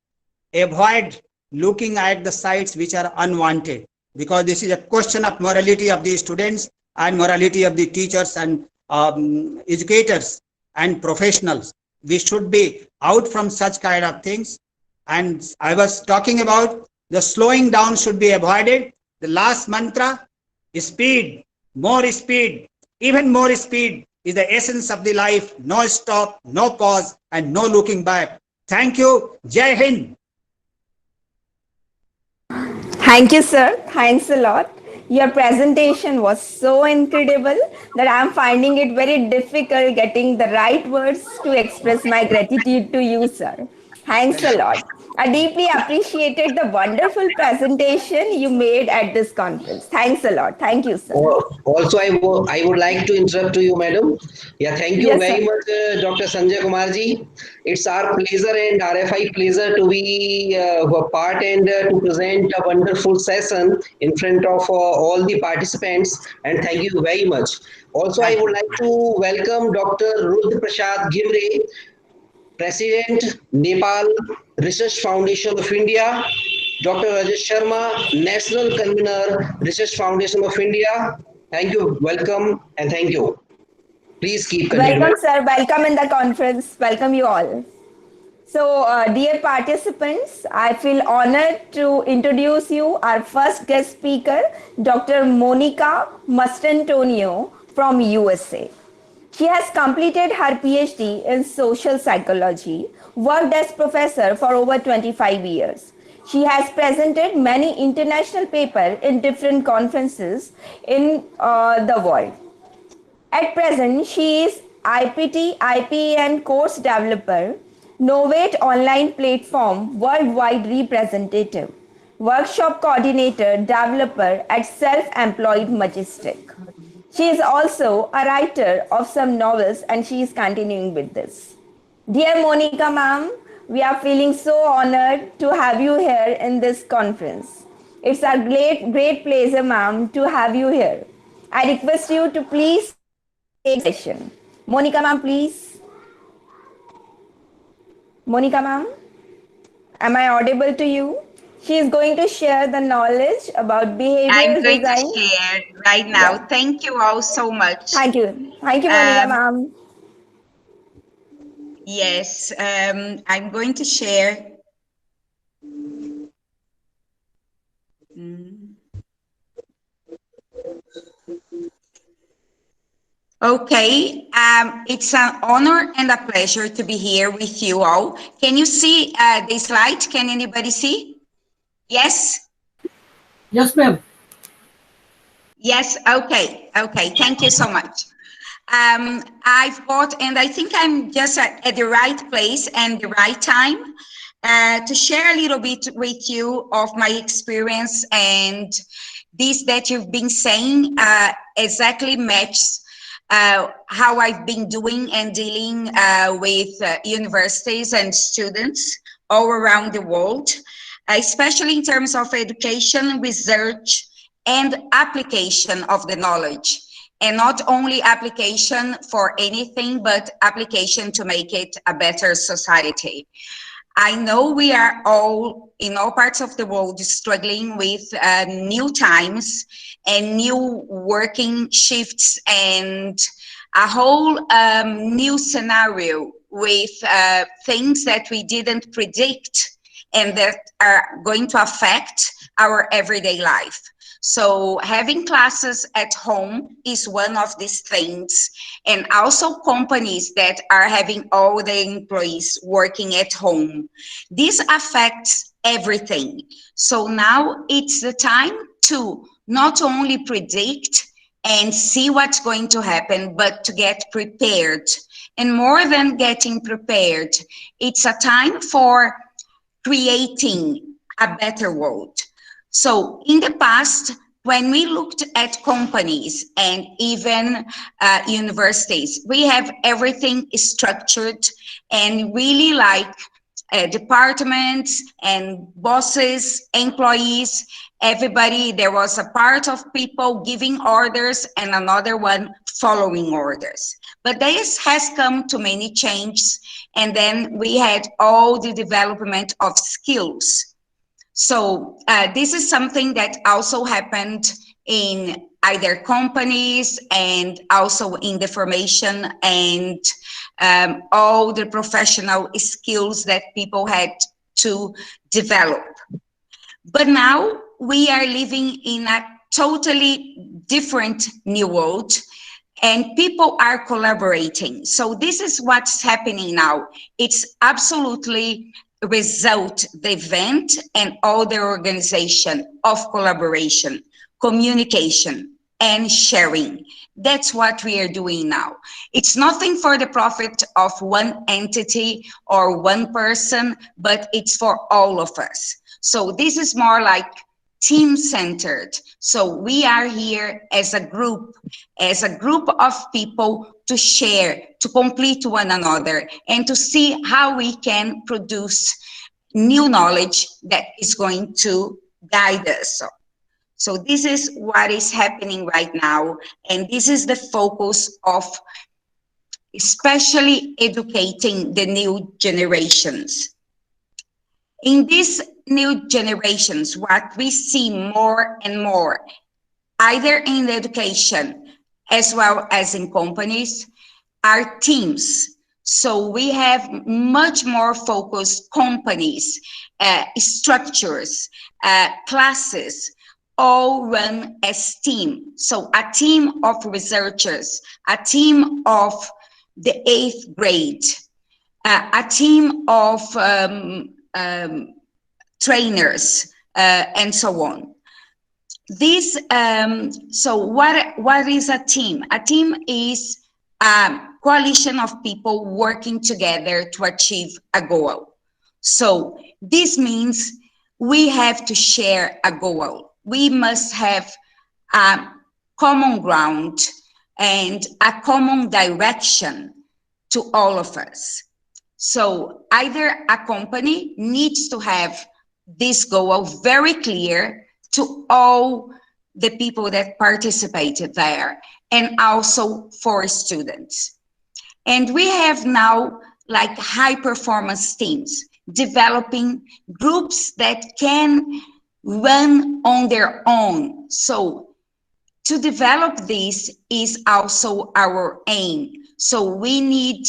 avoid looking at the sites which are unwanted, because this is a question of morality of the students and morality of the teachers and educators and professionals. We should be out from such kind of things. And I was talking about the slowing down should be avoided. The last mantra is speed, more speed, even more speed is the essence of the life. No stop, no pause, and no looking back. Thank you. Jai Hind. Thank you, sir. Thanks a lot. Your presentation was so incredible that I'm finding it very difficult getting the right words to express my gratitude to you, sir. Thanks a lot. I deeply appreciated the wonderful presentation you made at this conference. Thanks a lot. Thank you, sir. Also, I would like to interrupt to you, madam. Yeah, thank you Yes, very sir. much, Dr. Sanjay Kumarji. It's our pleasure and RFI pleasure to be a part and to present a wonderful session in front of all the participants. And thank you very much. Also, I would like to welcome Dr. Rudra Prasad Gimre, President, Nepal Research Foundation of India, Dr. Rajesh Sharma, National Convener, Research Foundation of India. Thank you, welcome, and thank you. Please keep continuing. Welcome, sir. Welcome in the conference. Welcome you all. So, dear participants, I feel honored to introduce you our first guest speaker, Dr. Monica Mastantonio from USA. She has completed her PhD in social psychology, worked as professor for over 25 years. She has presented many international papers in different conferences in the world. At present, she is IPT, IPN course developer, Novate online platform worldwide representative, workshop coordinator, developer at Self-Employed Majestic. She is also a writer of some novels and she is continuing with this. Dear Monica ma'am, we are feeling so honored to have you here in this conference. It's a great pleasure ma'am to have you here. I request you to please take session. Monica ma'am, please. Monica ma'am, am I audible to you? She is going to share the knowledge about behavior I'm going design. to share right now. Yeah. Thank you all so much. Thank you. Thank you, Monica ma'am. Yes, I'm going to share. Okay, it's an honor and a pleasure to be here with you all. Can you see the slide? Can anybody see? Yes? Yes, ma'am. Yes, okay, thank you so much. I've got, and I think I'm just at the right place and the right time to share a little bit with you of my experience, and this that you've been saying exactly matches how I've been doing and dealing with universities and students all around the world, especially in terms of education, research, and application of the knowledge. And not only application for anything, but application to make it a better society. I know we are all, in all parts of the world, struggling with new times and new working shifts and a whole new scenario with things that we didn't predict and that are going to affect our everyday life. So having classes at home is one of these things, and also companies that are having all the employees working at home. This affects everything. So now it's the time to not only predict and see what's going to happen, but to get prepared. And more than getting prepared, it's a time for creating a better world. So in the past, when we looked at companies and even universities, we have everything structured and really like departments and bosses, employees, everybody. There was a part of people giving orders and another one following orders. But this has come to many changes, and then we had all the development of skills. So this is something that also happened in either companies and also in the formation and all the professional skills that people had to develop. But now we are living in a totally different new world, and people are collaborating. So this is what's happening now. It's absolutely result, the event and all the organization of collaboration, communication, and sharing. That's what we are doing now. It's nothing for the profit of one entity or one person, but it's for all of us. So this is more like team-centered. So we are here as a group of people to share, to complete one another, and to see how we can produce new knowledge that is going to guide us. So this is what is happening right now, and this is the focus of especially educating the new generations. In these new generations, what we see more and more, either in education as well as in companies, are teams. So we have much more focused companies, structures, classes, all run as team. So a team of researchers, a team of the 8th grade, a team of trainers, and so on. This, so what is a team? A team is a coalition of people working together to achieve a goal. So this means we have to share a goal. We must have a common ground and a common direction to all of us. So either a company needs to have this goal very clear to all the people that participated there, and also for students. And we have now like high performance teams, developing groups that can run on their own. So to develop this is also our aim. So we need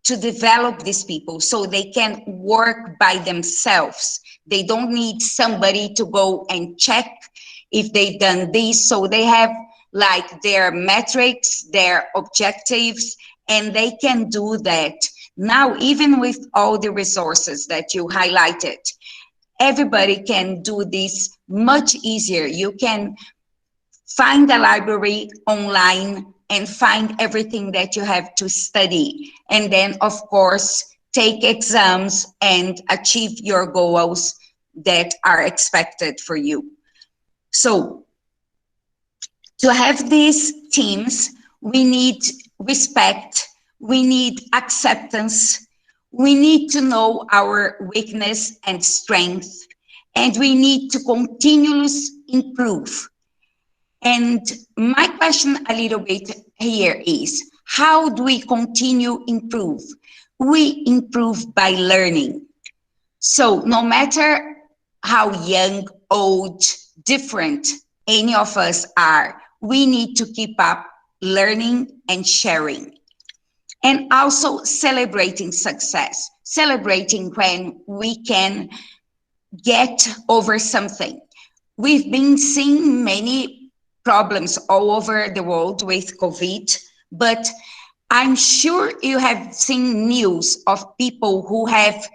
to develop these people so they can work by themselves. They don't need somebody to go and check if they've done this. So they have like their metrics, their objectives, and they can do that. Now, even with all the resources that you highlighted, everybody can do this much easier. You can find a library online and find everything that you have to study. And then, of course, take exams and achieve your goals that are expected for you. So to have these teams, we need respect, we need acceptance, we need to know our weakness and strength, and we need to continuously improve. And my question a little bit here is, how do we continue improve? We improve by learning. So no matter how young, old, different any of us are, we need to keep up learning and sharing. And also celebrating success, celebrating when we can get over something. We've been seeing many problems all over the world with COVID, but I'm sure you have seen news of people who have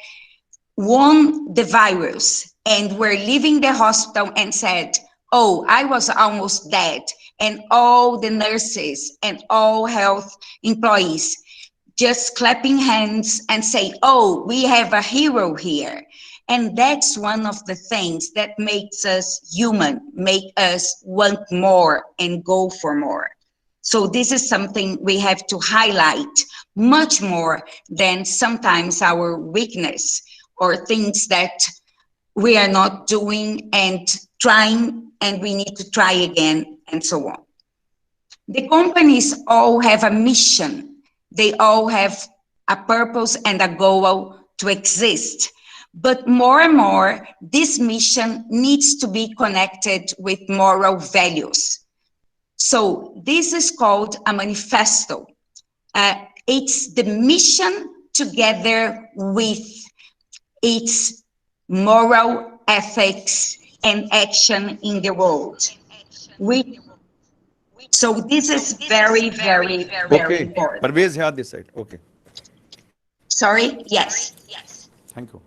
won the virus and were leaving the hospital and said, oh, I was almost dead. And all the nurses and all health employees just clapping hands and say, oh, we have a hero here. And that's one of the things that makes us human, make us want more and go for more. So this is something we have to highlight much more than sometimes our weakness or things that we are not doing and trying and we need to try again and so on. The companies all have a mission. They all have a purpose and a goal to exist. But more and more, this mission needs to be connected with moral values. So this is called a manifesto. It's the mission together with its moral ethics and action in the world. So this is very, very, very important. Parvez here this side. Okay. Sorry? Yes. Thank you.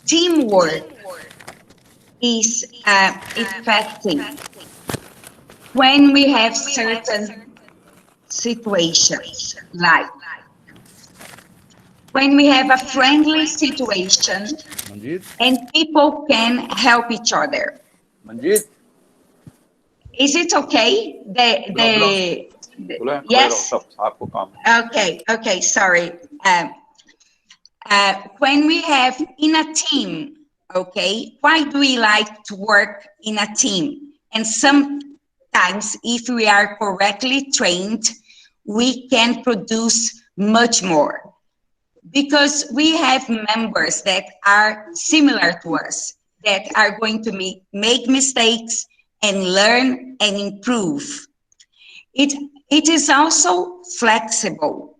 Teamwork is effective when we have certain situations, like when we have a friendly situation Manjeet. and people can help each other. Manjeet. Is it okay? Yes? Okay, sorry. When we have in a team, okay, why do we like to work in a team? And sometimes if we are correctly trained, we can produce much more. Because we have members that are similar to us, that are going to make mistakes and learn and improve. It is also flexible.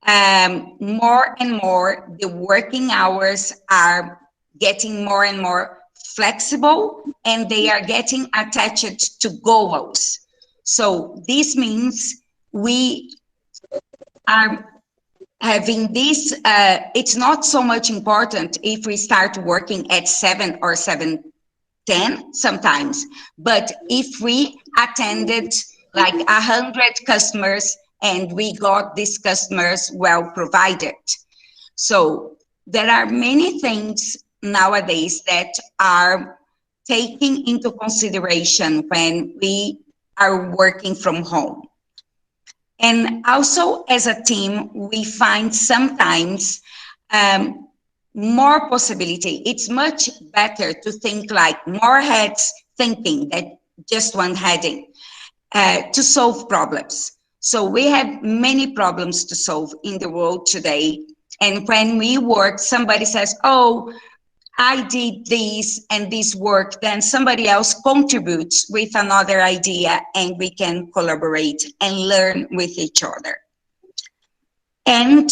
More and more, the working hours are getting more and more flexible, and they are getting attached to goals. So this means we are having this, it's not so much important if we start working at 7 or 7:10 sometimes, but if we attended like 100 customers and we got these customers well provided. So there are many things nowadays that are taken into consideration when we are working from home. And also as a team, we find sometimes more possibility. It's much better to think like more heads thinking than just one heading to solve problems. So we have many problems to solve in the world today. And when we work, somebody says, oh, I did this and this work, then somebody else contributes with another idea and we can collaborate and learn with each other. And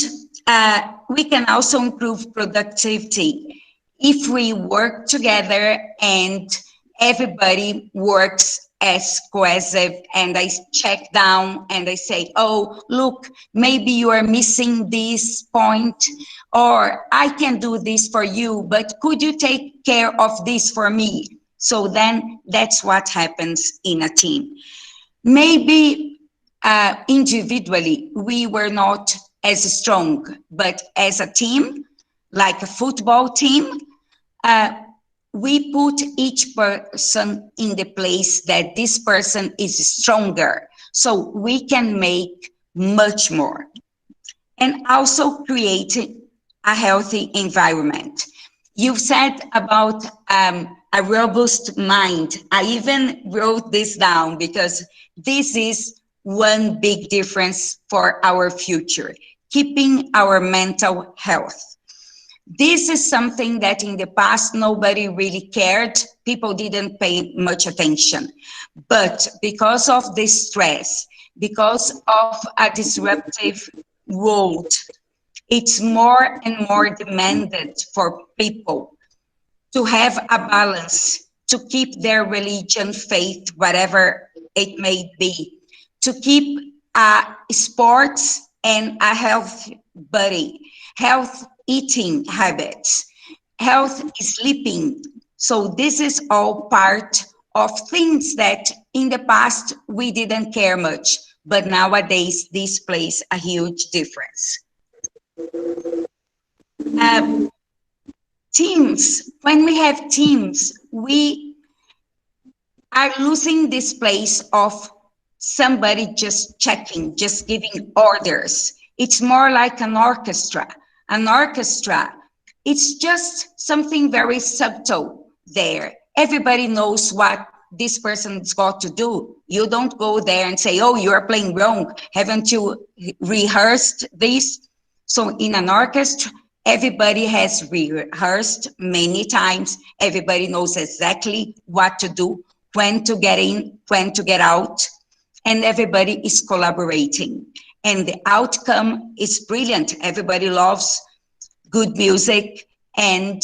we can also improve productivity if we work together and everybody works as cohesive, and I check down and I say, oh, look, maybe you are missing this point, or I can do this for you, but could you take care of this for me? So then that's what happens in a team. Maybe individually we were not as strong, but as a team, like a football team, we put each person in the place that this person is stronger. So we can make much more. And also creating a healthy environment. You've said about a robust mind. I even wrote this down because this is one big difference for our future, keeping our mental health. This is something that in the past nobody really cared. People didn't pay much attention. But because of the stress, because of a disruptive world, it's more and more demanded for people to have a balance, to keep their religion, faith, whatever it may be, to keep sports and a healthy body, health eating habits, health sleeping. So this is all part of things that in the past we didn't care much, but nowadays this plays a huge difference. Teams, when we have teams, we are losing this place of somebody just checking, just giving orders. It's more like an orchestra. An orchestra, it's just something very subtle there. Everybody knows what this person's got to do. You don't go there and say, oh, you're playing wrong. Haven't you rehearsed this? So in an orchestra, everybody has rehearsed many times. Everybody knows exactly what to do, when to get in, when to get out, and everybody is collaborating. And the outcome is brilliant. Everybody loves good music, and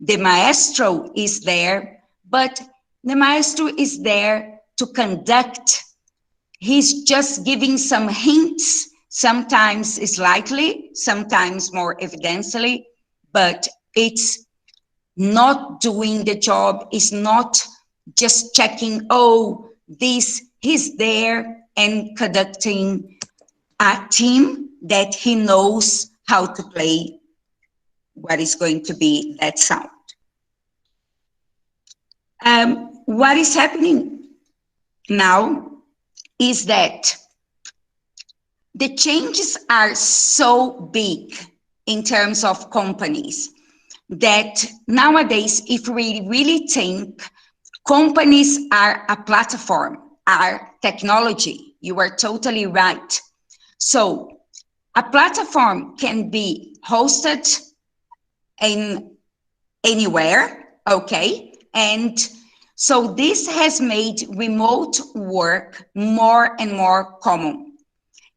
the maestro is there, but the maestro is there to conduct. He's just giving some hints, sometimes slightly, sometimes more evidently, but it's not doing the job. It's not just checking, oh, he's there and conducting a team that he knows how to play what is going to be that sound. What is happening now is that the changes are so big in terms of companies that nowadays, if we really think companies are a platform, are technology, you are totally right. So a platform can be hosted in anywhere, okay? And so this has made remote work more and more common.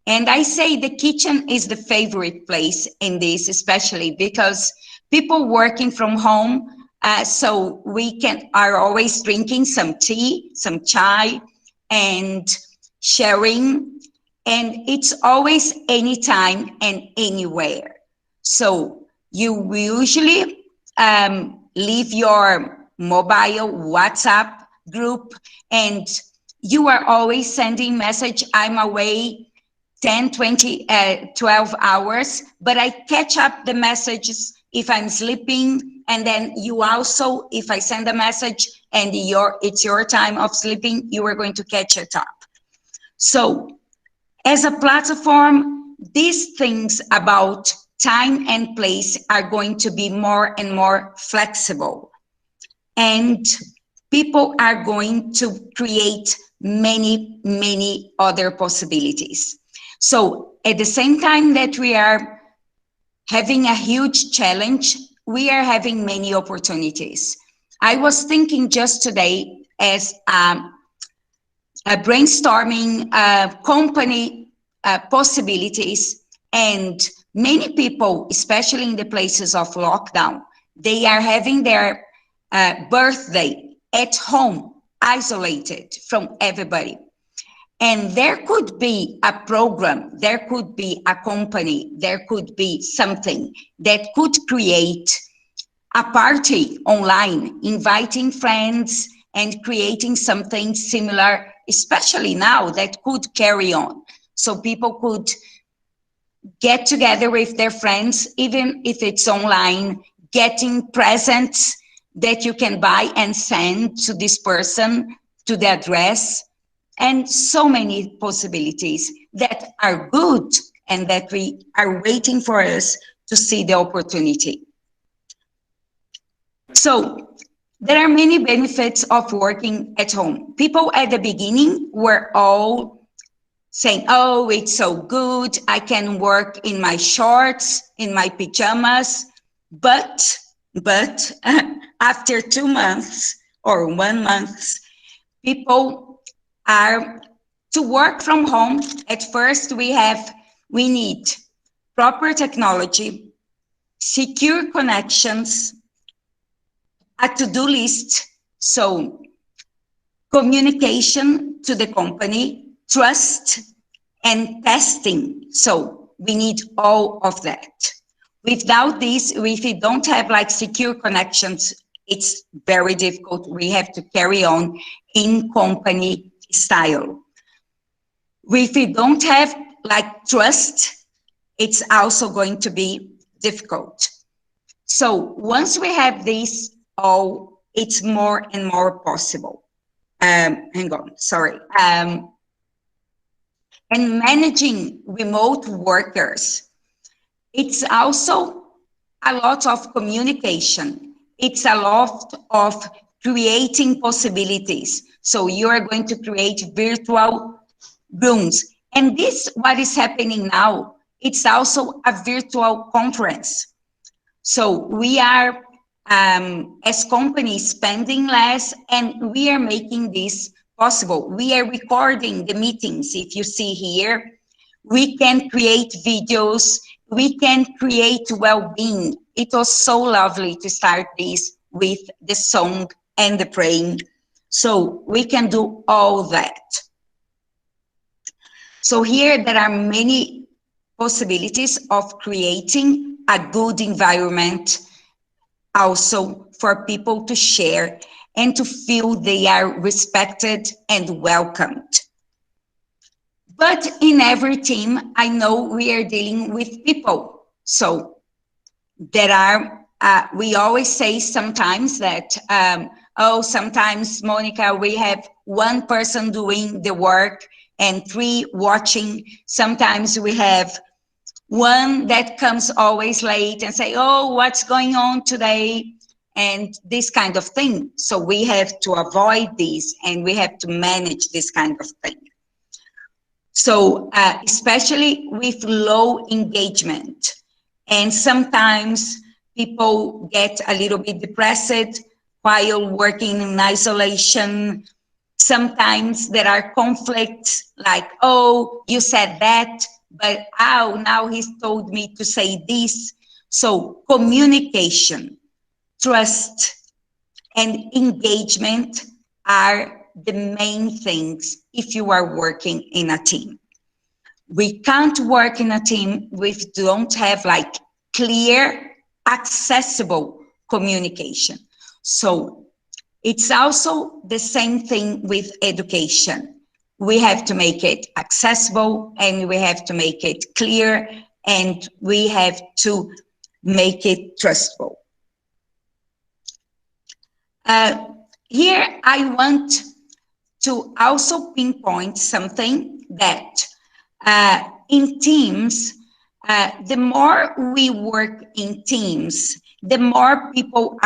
And I say the kitchen is the favorite place in this, especially because people working from home, so we are always drinking some tea, some chai, and sharing. And it's always anytime and anywhere. So you usually leave your mobile WhatsApp group and you are always sending message, I'm away 10, 20, 12 hours, but I catch up the messages if I'm sleeping. And then you also, if I send a message and it's your time of sleeping, you are going to catch it up. So as a platform, these things about time and place are going to be more and more flexible. And people are going to create many, many other possibilities. So at the same time that we are having a huge challenge, we are having many opportunities. I was thinking just today as a brainstorming company possibilities, and many people, especially in the places of lockdown, they are having their birthday at home, isolated from everybody. And there could be a program, there could be a company, there could be something that could create a party online, inviting friends and creating something similar, especially now, that could carry on. So people could get together with their friends, even if it's online, getting presents that you can buy and send to this person, to the address, and so many possibilities that are good and that we are waiting for us to see the opportunity. So there are many benefits of working at home. People at the beginning were all saying, oh, it's so good, I can work in my shorts, in my pajamas, but after 2 months or 1 month, people are to work from home. At first we need proper technology, secure connections, a to-do list, so communication to the company, trust, and testing. So we need all of that. Without this, if we don't have like secure connections, it's very difficult. We have to carry on in company style. If we don't have like trust, it's also going to be difficult. So once we have this all, it's more and more possible. Hang on, sorry. And managing remote workers, it's also a lot of communication. It's a lot of creating possibilities. So you are going to create virtual rooms. And this, what is happening now, it's also a virtual conference. So we are, as companies, spending less, and we are making this possible. We are recording the meetings. If you see here, we can create videos, we can create well-being. It was so lovely to start this with the song and the praying. So we can do all that. So here there are many possibilities of creating a good environment also for people to share and to feel they are respected and welcomed. But in every team, I know we are dealing with people. So there are, we always say sometimes that, oh, sometimes, Monica, we have one person doing the work and 3 watching. Sometimes we have one that comes always late and say, oh, what's going on today? And this kind of thing. So we have to avoid this, and we have to manage this kind of thing. So especially with low engagement. And sometimes people get a little bit depressed while working in isolation. Sometimes there are conflicts like, oh, you said that, but oh, now he's told me to say this. So communication, trust, and engagement are the main things if you are working in a team. We can't work in a team if we don't have like clear, accessible communication. So it's also the same thing with education. We have to make it accessible, and we have to make it clear, and we have to make it trustful. Here I want to also pinpoint something that in teams, the more we work in teams, the more people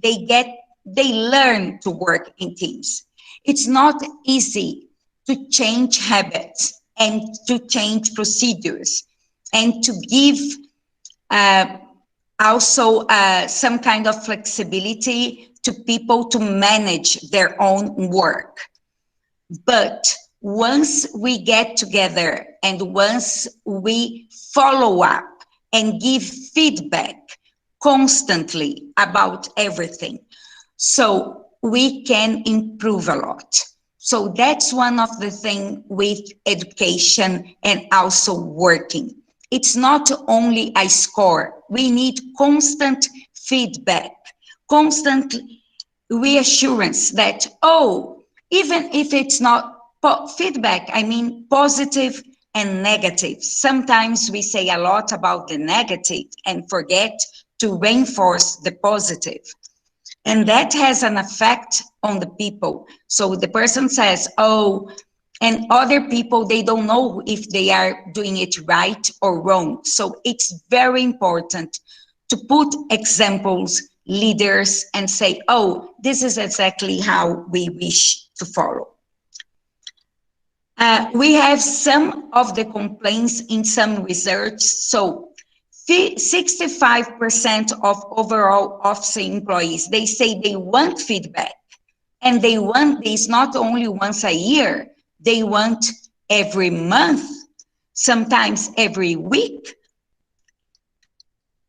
they learn to work in teams. It's not easy to change habits and to change procedures and to give also some kind of flexibility to people to manage their own work. But once we get together and once we follow up and give feedback constantly about everything, so we can improve a lot. So that's one of the things with education and also working. It's not only a score. We need constant feedback, constant reassurance that, oh, even if it's not feedback, I mean positive and negative. Sometimes we say a lot about the negative and forget to reinforce the positive. And that has an effect on the people. So the person says, oh, And other people, they don't know if they are doing it right or wrong. So it's very important to put examples, leaders, and say, oh, this is exactly how we wish to follow. We have some of the complaints in some research. So 65% of overall office employees, they say they want feedback. And they want this not only once a year, they want every month, sometimes every week.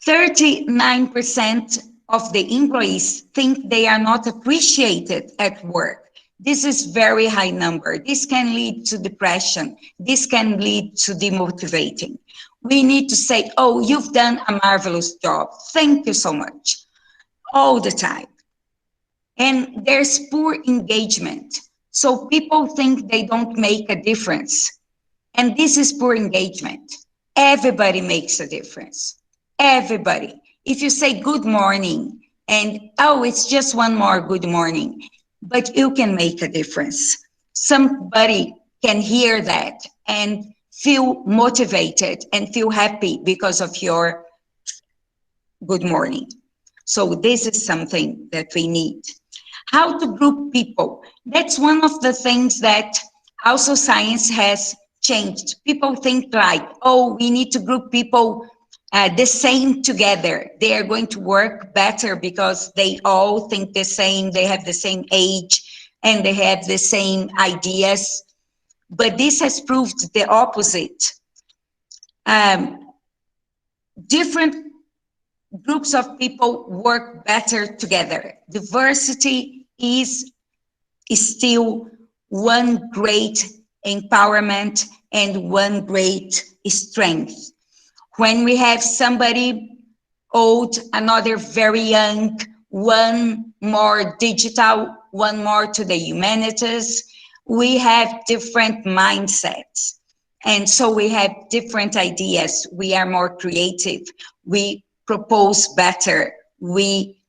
39% of the employees think they are not appreciated at work. This is very high number. This can lead to depression. This can lead to demotivating. We need to say, oh, you've done a marvelous job. Thank you so much. All the time. And there's poor engagement. So people think they don't make a difference. And this is poor engagement. Everybody makes a difference. Everybody. If you say good morning and, oh, it's just one more good morning, but you can make a difference. Somebody can hear that and feel motivated and feel happy because of your good morning. So this is something that we need. How to group people. That's one of the things that also science has changed. People think like, oh, we need to group people the same together. They are going to work better because they all think the same, they have the same age, and they have the same ideas. But this has proved the opposite. Different groups of people work better together. Diversity is still one great empowerment and one great strength. When we have somebody old, another very young, one more digital, one more to the humanities, we have different mindsets. And so we have different ideas. We are more creative. We propose better. We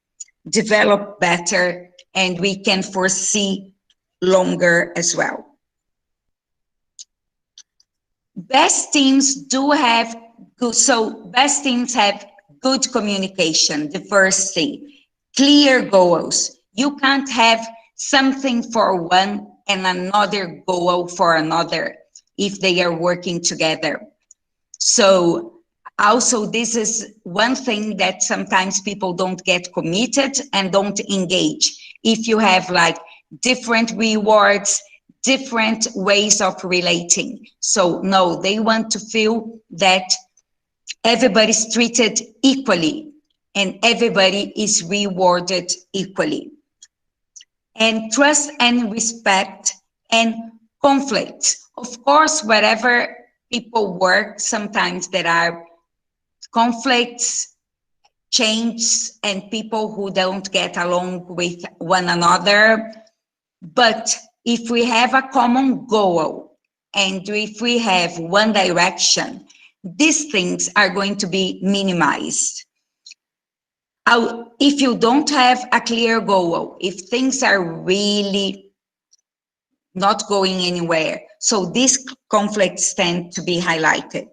develop better, and we can foresee longer as well. Best teams do have good, so best teams have good communication, diversity, clear goals. You can't have something for one and another goal for another if they are working together. So also, this is one thing that sometimes people don't get committed and don't engage. If you have like different rewards, different ways of relating. So no, they want to feel that everybody's treated equally and everybody is rewarded equally. And trust and respect and conflict. Of course, wherever people work, sometimes there are conflicts, change, and people who don't get along with one another. But if we have a common goal and if we have one direction, these things are going to be minimized. If you don't have a clear goal, if things are really not going anywhere, so these conflicts tend to be highlighted.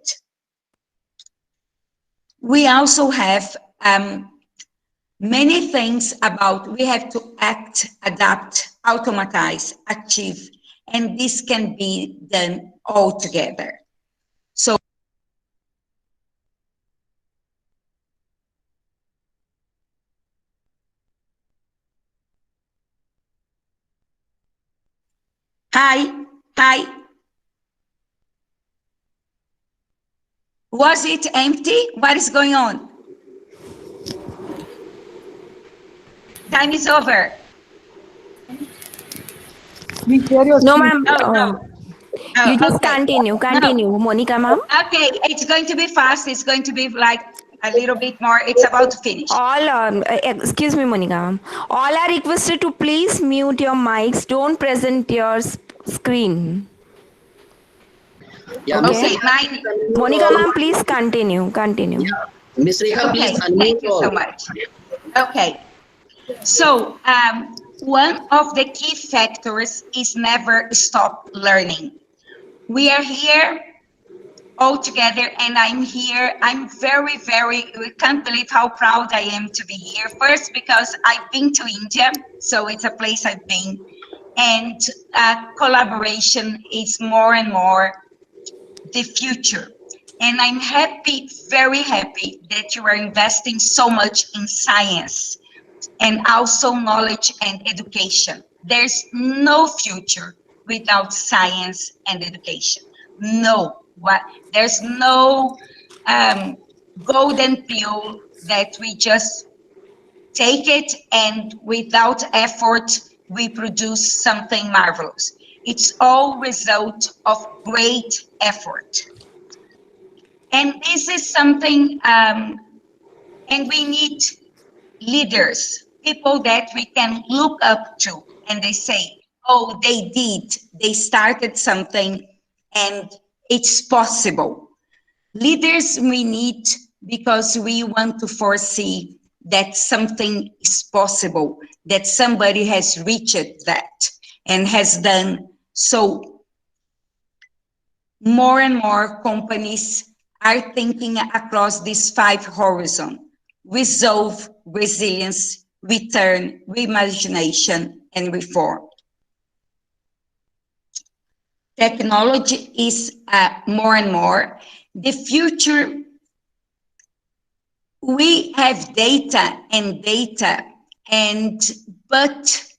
We also have many things about we have to act, adapt, automatize, achieve, and this can be done all together. So hi. Was it empty? What is going on? Time is over. No, ma'am. Oh, no. Oh, You just okay. continue, No. Monica, ma'am. Okay, it's going to be fast. It's going to be like a little bit more. It's about to finish. Excuse me, Monica, ma'am. All are requested to please mute your mics. Don't present your screen. Yeah, Okay, Monica, ma'am, please continue. Miss Rekha, okay, please unmute thank you so much. Okay, so one of the key factors is never stop learning. We are here all together, and I'm here. I'm very, we can't believe how proud I am to be here. First, because I've been to India, so it's a place I've been, and collaboration is more and more the future. And I'm happy, very happy that you are investing so much in science and also knowledge and education. There's no future without science and education. No, there's no golden pill that we just take it and without effort we produce something marvelous. It's all result of great effort. And this is something, and we need leaders, people that we can look up to, and they say, oh, they started something and it's possible. Leaders we need because we want to foresee that something is possible, that somebody has reached that and has done so. More and more companies are thinking across these 5 horizons: resolve, resilience, return, reimagination, and reform. Technology is more and more. The future, we have data, but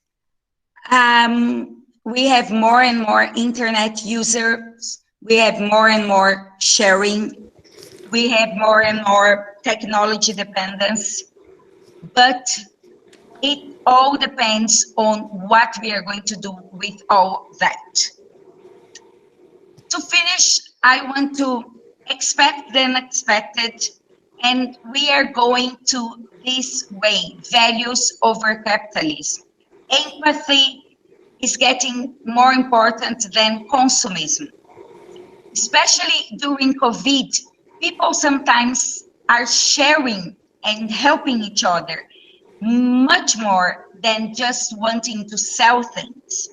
we have more and more internet users, we have more and more sharing, we have more and more technology dependence, but it all depends on what we are going to do with all that. To finish, I want to expect the unexpected, and we are going to this way: values over capitalism. Empathy is getting more important than consumism. Especially during COVID, people sometimes are sharing and helping each other much more than just wanting to sell things.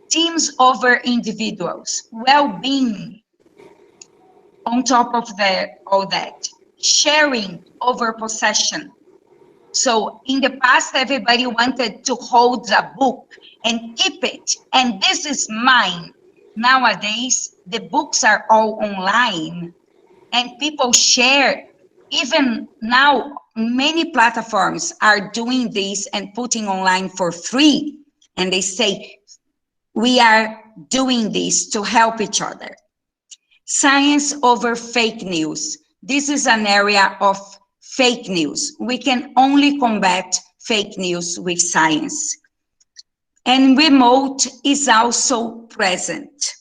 Teams over individuals, well-being on top of all that, sharing over possession. So in the past, everybody wanted to hold a book and keep it, and this is mine. Nowadays, the books are all online and people share. Even now, many platforms are doing this and putting online for free. And they say, we are doing this to help each other. Science over fake news. This is an area of fake news. We can only combat fake news with science. And remote is also present.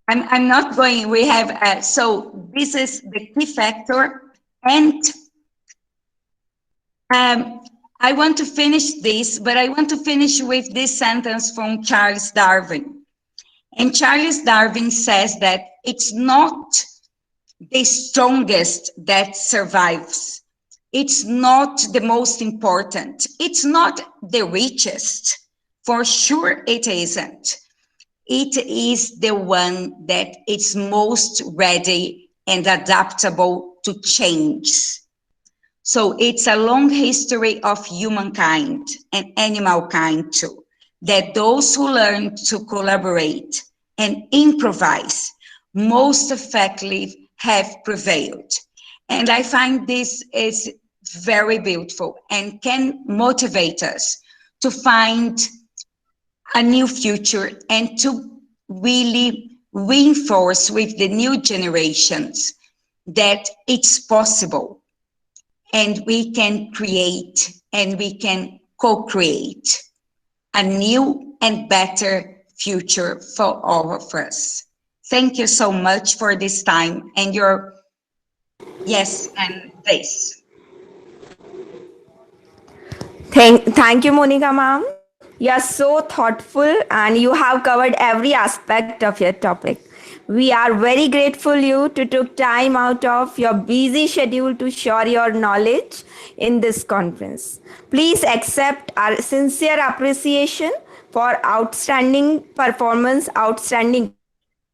I'm not going, we have, so this is the key factor. And I want to finish this, but I want to finish with this sentence from Charles Darwin. And Charles Darwin says that it's not the strongest that survives. It's not the most important. It's not the richest. For sure it isn't. It is the one that is most ready and adaptable to change. So it's a long history of humankind and animal kind too, that those who learn to collaborate and improvise most effectively have prevailed. And I find this is very beautiful and can motivate us to find a new future and to really reinforce with the new generations that it's possible and we can create and we can co-create a new and better future for all of us. Thank you so much for this time and your yes and this. Thank you, Monica ma'am. You are so thoughtful and you have covered every aspect of your topic. We are very grateful you to took time out of your busy schedule to share your knowledge in this conference. Please accept our sincere appreciation for outstanding performance, outstanding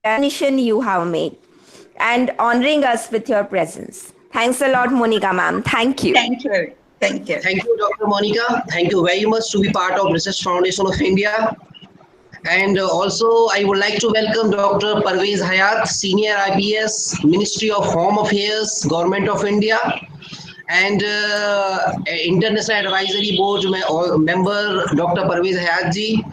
recognition you have made, and honoring us with your presence. Thanks a lot, Monica ma'am. Thank you. Thank you. Thank you. Thank you, Dr. Monica. Thank you very much to be part of Research Foundation of India. And also, I would like to welcome Dr. Parvez Hayat, Senior IPS, Ministry of Home Affairs, Government of India, and International Advisory Board member Dr. Parvez Hayat ji,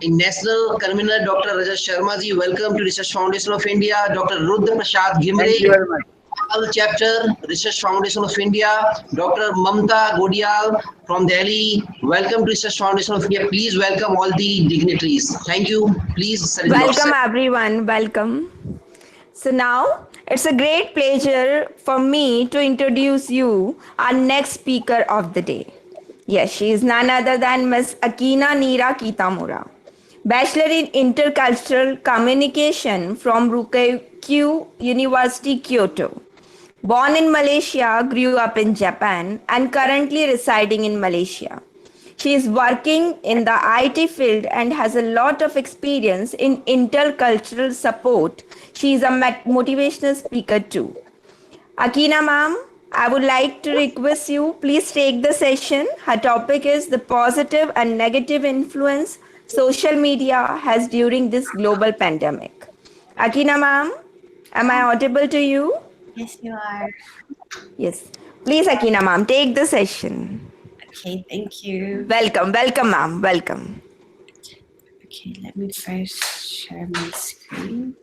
National Convener Dr. Rajesh Sharma ji. Welcome to Research Foundation of India. Dr. Rudra Prasad Gimre. Thank you very much. Chapter Research Foundation of India, Dr. Mamta Godial from Delhi. Welcome to Research Foundation of India. Please welcome all the dignitaries. Thank you. Please. Welcome everyone. Welcome. So now it's a great pleasure for me to introduce you our next speaker of the day. Yes, she is none other than Ms. Akina Neera Kitamura, Bachelor in Intercultural Communication from Ryukyu University, Kyoto. Born in Malaysia, grew up in Japan, and currently residing in Malaysia. She is working in the IT field and has a lot of experience in intercultural support. She is a motivational speaker too. Akina ma'am, I would like to request you, please take the session. Her topic is the positive and negative influence social media has during this global pandemic. Akina ma'am, am I audible to you? Yes, you are. Yes. Please, Akina ma'am, take the session. Okay, thank you. Welcome, welcome ma'am, welcome. Okay, let me first share my screen.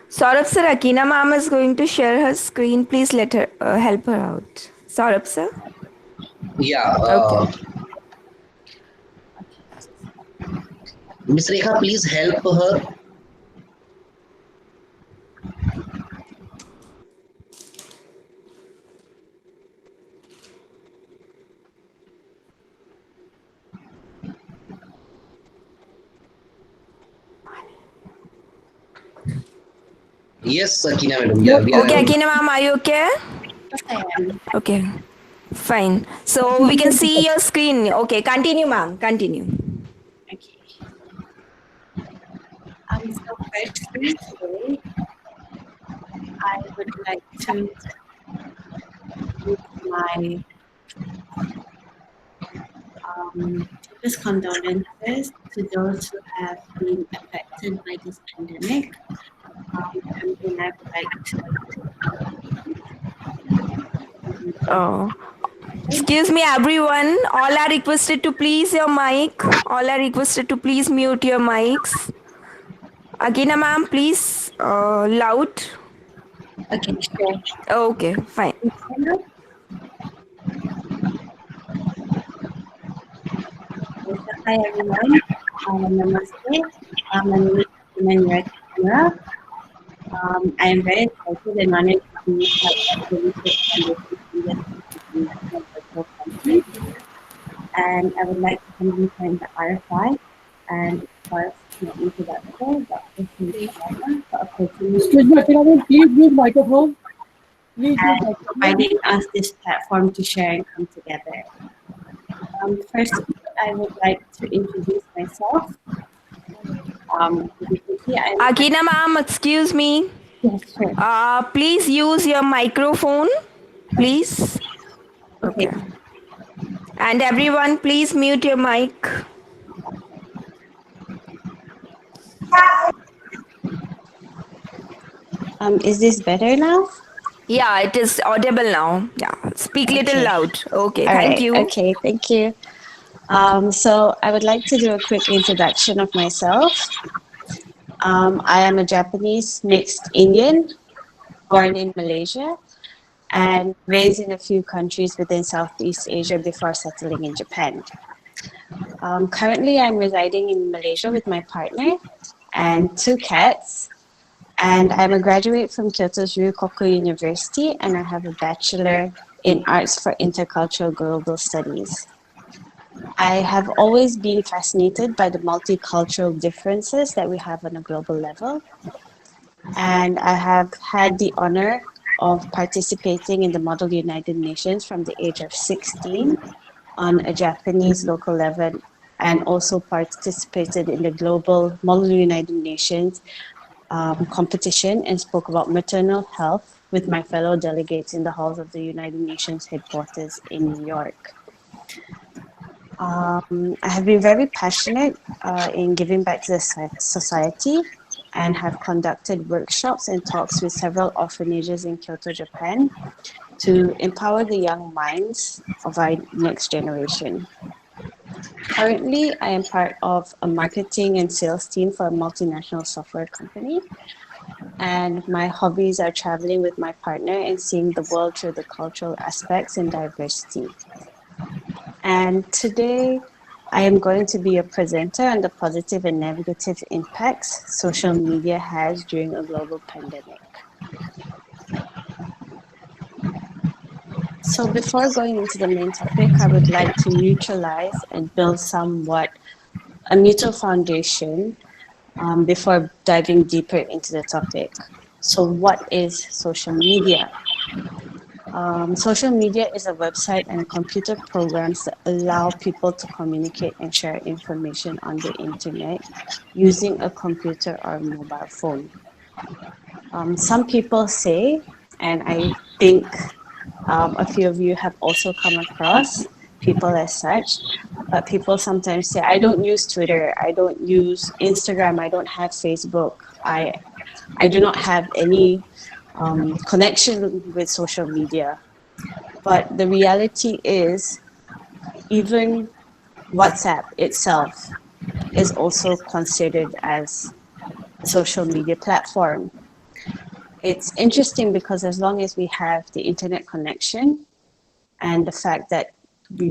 Saurabh sir, Akina ma'am is going to share her screen. Please let her help her out. Saurabh sir? Yeah. Okay. Ms. Rekha, please help her. Yes, Akina madam. Yeah, Okay, Akina ma'am, are you okay? Yes, I am. Okay, fine. So we can see your screen. Okay, continue ma'am, continue. Okay. So firstly today, I would like to give my deepest condolences to those who have been affected by this pandemic. And then I would like to Oh. Excuse me everyone, all are requested to please your mic. All are requested to please mute your mics. Akina ma'am, please loud. Okay, sure. Okay, fine. Hi everyone. Namaste. My name is Neera Kitamura. I am very excited and honored to be part of the Research Foundation International Virtual Conference. And I would like to humbly thank the RFI and, of course, my introductor, Dr. Sharma, for opportunity. Excuse me, Akina, please use microphone. Please use And microphone. providing us this platform to share and come together. First, I would like to introduce myself. Akina ma'am, excuse me. Yes, sure. Please use your microphone, please. Okay. And everyone, please mute your mic. Is this better now? Yeah, it is audible now. Yeah, speak little loud. Okay, thank you. Okay, thank you. So I would like to do a quick introduction of myself. I am a Japanese mixed Indian, born in Malaysia, and raised in a few countries within Southeast Asia before settling in Japan. Currently, I'm residing in Malaysia with my partner and 2 cats. And I'm a graduate from Kyoto's Ryukoku University, and I have a bachelor in arts for intercultural global studies. I have always been fascinated by the multicultural differences that we have on a global level. And I have had the honor of participating in the Model United Nations from the age of 16 on a Japanese local level, and also participated in the Global Model United Nations competition and spoke about maternal health with my fellow delegates in the halls of the United Nations headquarters in New York. I have been very passionate in giving back to the society and have conducted workshops and talks with several orphanages in Kyoto, Japan, to empower the young minds of our next generation. Currently, I am part of a marketing and sales team for a multinational software company. And my hobbies are traveling with my partner and seeing the world through the cultural aspects and diversity. And today, I am going to be a presenter on the positive and negative impacts social media has during a global pandemic. So before going into the main topic, I would like to neutralize and build somewhat a mutual foundation before diving deeper into the topic. So what is social media? Social media is a website and computer programs that allow people to communicate and share information on the internet using a computer or mobile phone. Some people say, and I think a few of you have also come across people as such, but people sometimes say, I don't use Twitter, I don't use Instagram, I don't have Facebook, I do not have any connection with social media. But the reality is, even WhatsApp itself is also considered as a social media platform. It's interesting because as long as we have the internet connection and the fact that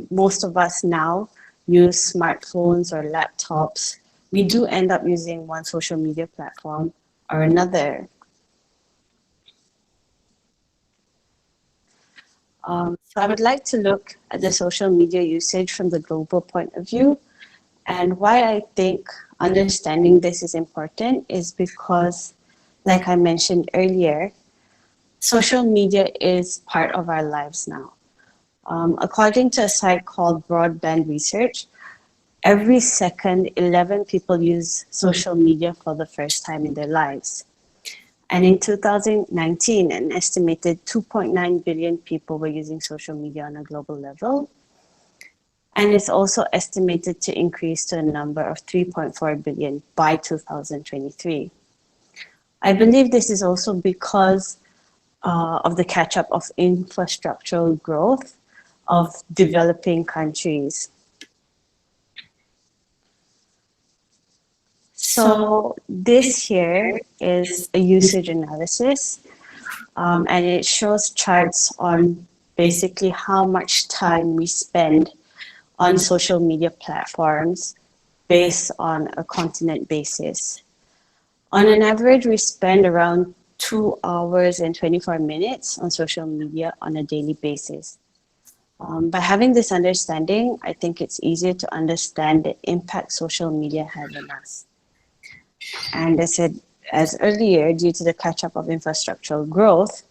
most of us now use smartphones or laptops, we do end up using one social media platform or another. So I would like to look at the social media usage from the global point of view. And why I think understanding this is important is because, like I mentioned earlier, social media is part of our lives now. According to a site called Broadband Research, every second, 11 people use social media for the first time in their lives. And in 2019, an estimated 2.9 billion people were using social media on a global level. And it's also estimated to increase to a number of 3.4 billion by 2023. I believe this is also because of the catch-up of infrastructural growth of developing countries. So this here is a usage analysis, and it shows charts on basically how much time we spend on social media platforms based on a continent basis. On an average, we spend around 2 hours and 24 minutes on social media on a daily basis. By having this understanding, I think it's easier to understand the impact social media has on us. And I said, as earlier, due to the catch-up of infrastructural growth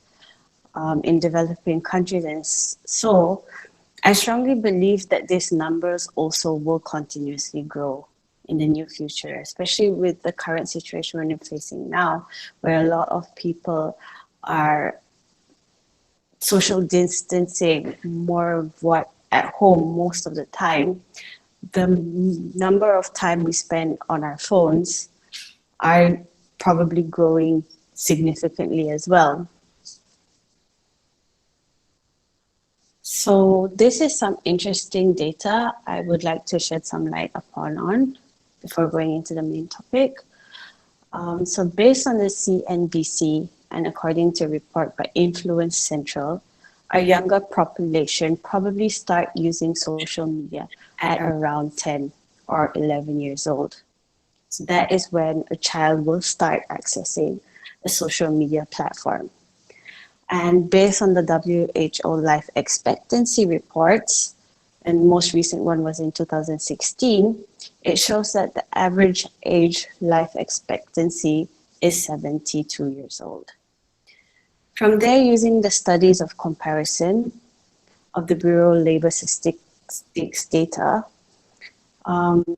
in developing countries, and so I strongly believe that these numbers also will continuously grow in the near future, especially with the current situation we're facing now, where a lot of people are social distancing more of what at home most of the time. The number of time we spend on our phones are probably growing significantly as well. So this is some interesting data I would like to shed some light upon before going into the main topic. So based on the CNBC and according to a report by Influence Central, our younger population probably start using social media at around 10 or 11 years old. So that is when a child will start accessing a social media platform. And based on the WHO life expectancy reports, and most recent one was in 2016, it shows that the average age life expectancy is 72 years old. From there, using the studies of comparison of the Bureau of Labor Statistics data,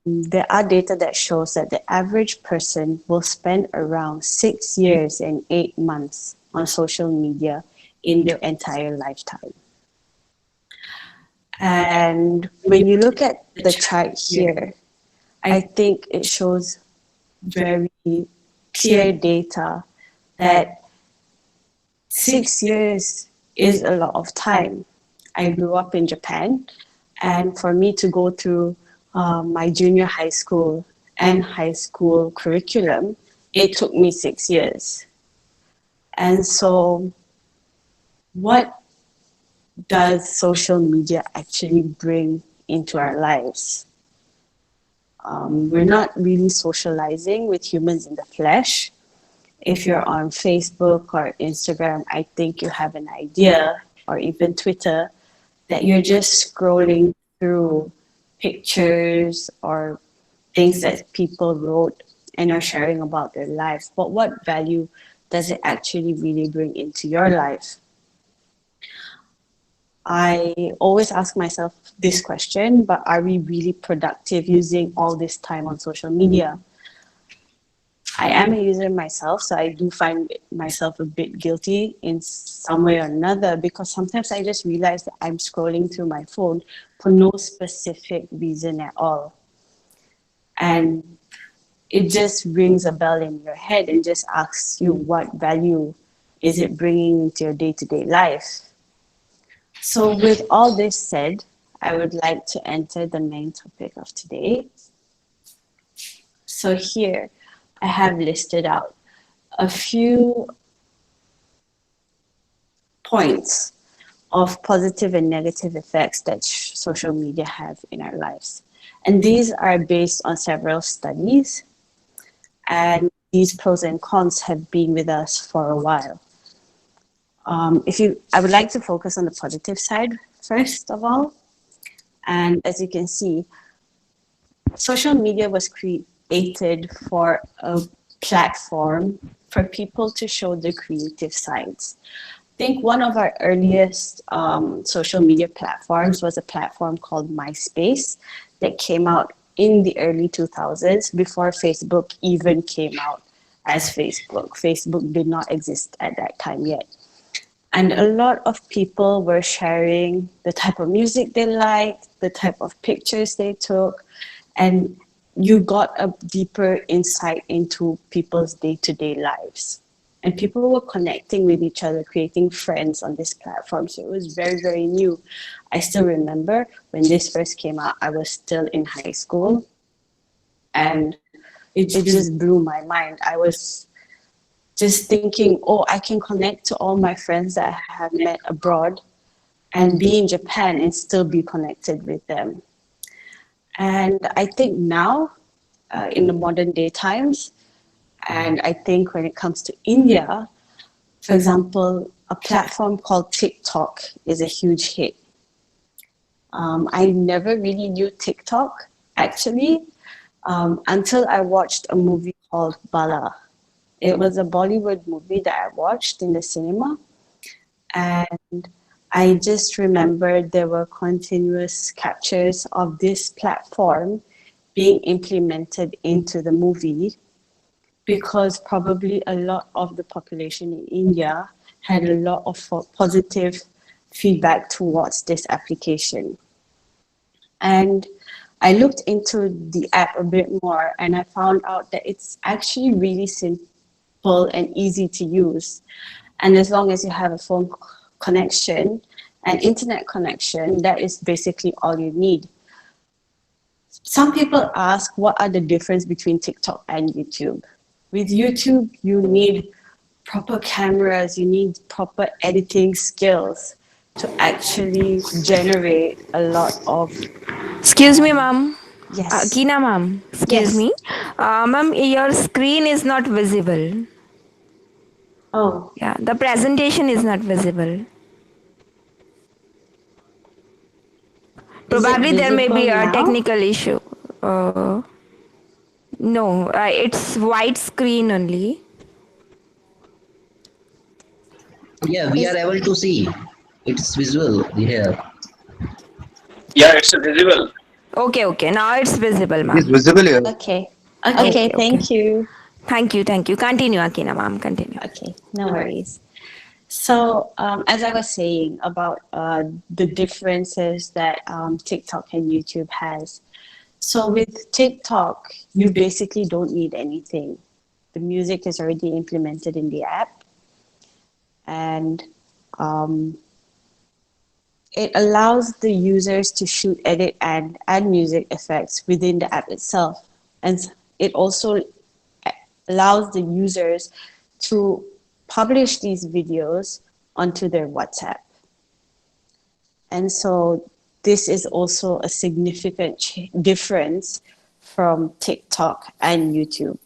there are data that shows that the average person will spend around 6 years and 8 months on social media in their entire lifetime. And when you look at the chart here, I think it shows very clear data that 6 years is a lot of time. I grew up in Japan, and for me to go through my junior high school and high school curriculum, it took me 6 years. And so, what does social media actually bring into our lives? We're not really socializing with humans in the flesh. If you're on Facebook or Instagram, I think you have an idea, or even Twitter, that you're just scrolling through pictures or things that people wrote and are sharing about their lives. But what value does it actually really bring into your life? I always ask myself this question, but are we really productive using all this time on social media? I am a user myself, so I do find myself a bit guilty in some way or another, because sometimes I just realize that I'm scrolling through my phone for no specific reason at all. And it just rings a bell in your head and just asks you, what value is it bringing into your day-to-day life? So with all this said, I would like to enter the main topic of today. So here, I have listed out a few points of positive and negative effects that social media have in our lives. And these are based on several studies, and these pros and cons have been with us for a while. I would like to focus on the positive side first of all. And as you can see, social media was created for a platform for people to show their creative sides. I think one of our earliest social media platforms was a platform called MySpace that came out in the early 2000s, before Facebook even came out as Facebook. Facebook did not exist at that time yet. And a lot of people were sharing the type of music they liked, the type of pictures they took, and you got a deeper insight into people's day-to-day lives. And people were connecting with each other, creating friends on this platform. So it was very, very new. I still remember when this first came out, I was still in high school. And it just blew my mind. I was just thinking, oh, I can connect to all my friends that I have met abroad and be in Japan and still be connected with them. And I think now, in the modern day times, and I think when it comes to India, for example, a platform called TikTok is a huge hit. I never really knew TikTok, actually, until I watched a movie called Bala. It was a Bollywood movie that I watched in the cinema. And I just remember there were continuous captures of this platform being implemented into the movie, because probably a lot of the population in India had a lot of positive feedback towards this application. And I looked into the app a bit more, and I found out that it's actually really simple and easy to use. And as long as you have a phone connection and internet connection, that is basically all you need. Some people ask, what are the difference between TikTok and YouTube? With YouTube, you need proper cameras, you need proper editing skills to actually generate a lot of... Excuse me, ma'am. Yes. Kina, ma'am. Excuse Yes. me. Ma'am, your screen is not visible. Oh, Yeah, the presentation is not visible. is it Probably there may visible be a now? technical issue. No, it's white screen only. Yeah, we are able to see. It's visual here. Yeah, it's visible. Okay, now it's visible, It is ma'am. visible here. Okay. Okay. Okay, thank you. Thank you. Continue, Akina, ma'am. Continue. Okay, no worries. So, as I was saying about the differences that TikTok and YouTube has. So with TikTok, you basically don't need anything. The music is already implemented in the app, and um, it allows the users to shoot, edit, and add music effects within the app itself. And it also allows the users to publish these videos onto their WhatsApp. And so this is also a significant difference from TikTok and YouTube.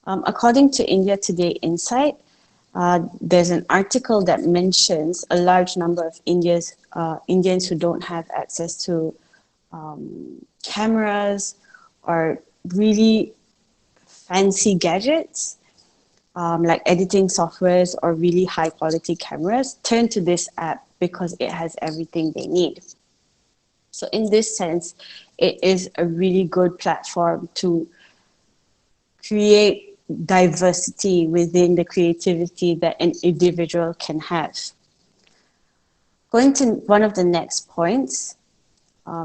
According to India Today Insight, there's an article that mentions a large number of Indians who don't have access to cameras or really fancy gadgets, like editing softwares or really high quality cameras, turn to this app because it has everything they need. So in this sense, it is a really good platform to create diversity within the creativity that an individual can have. Going to one of the next points,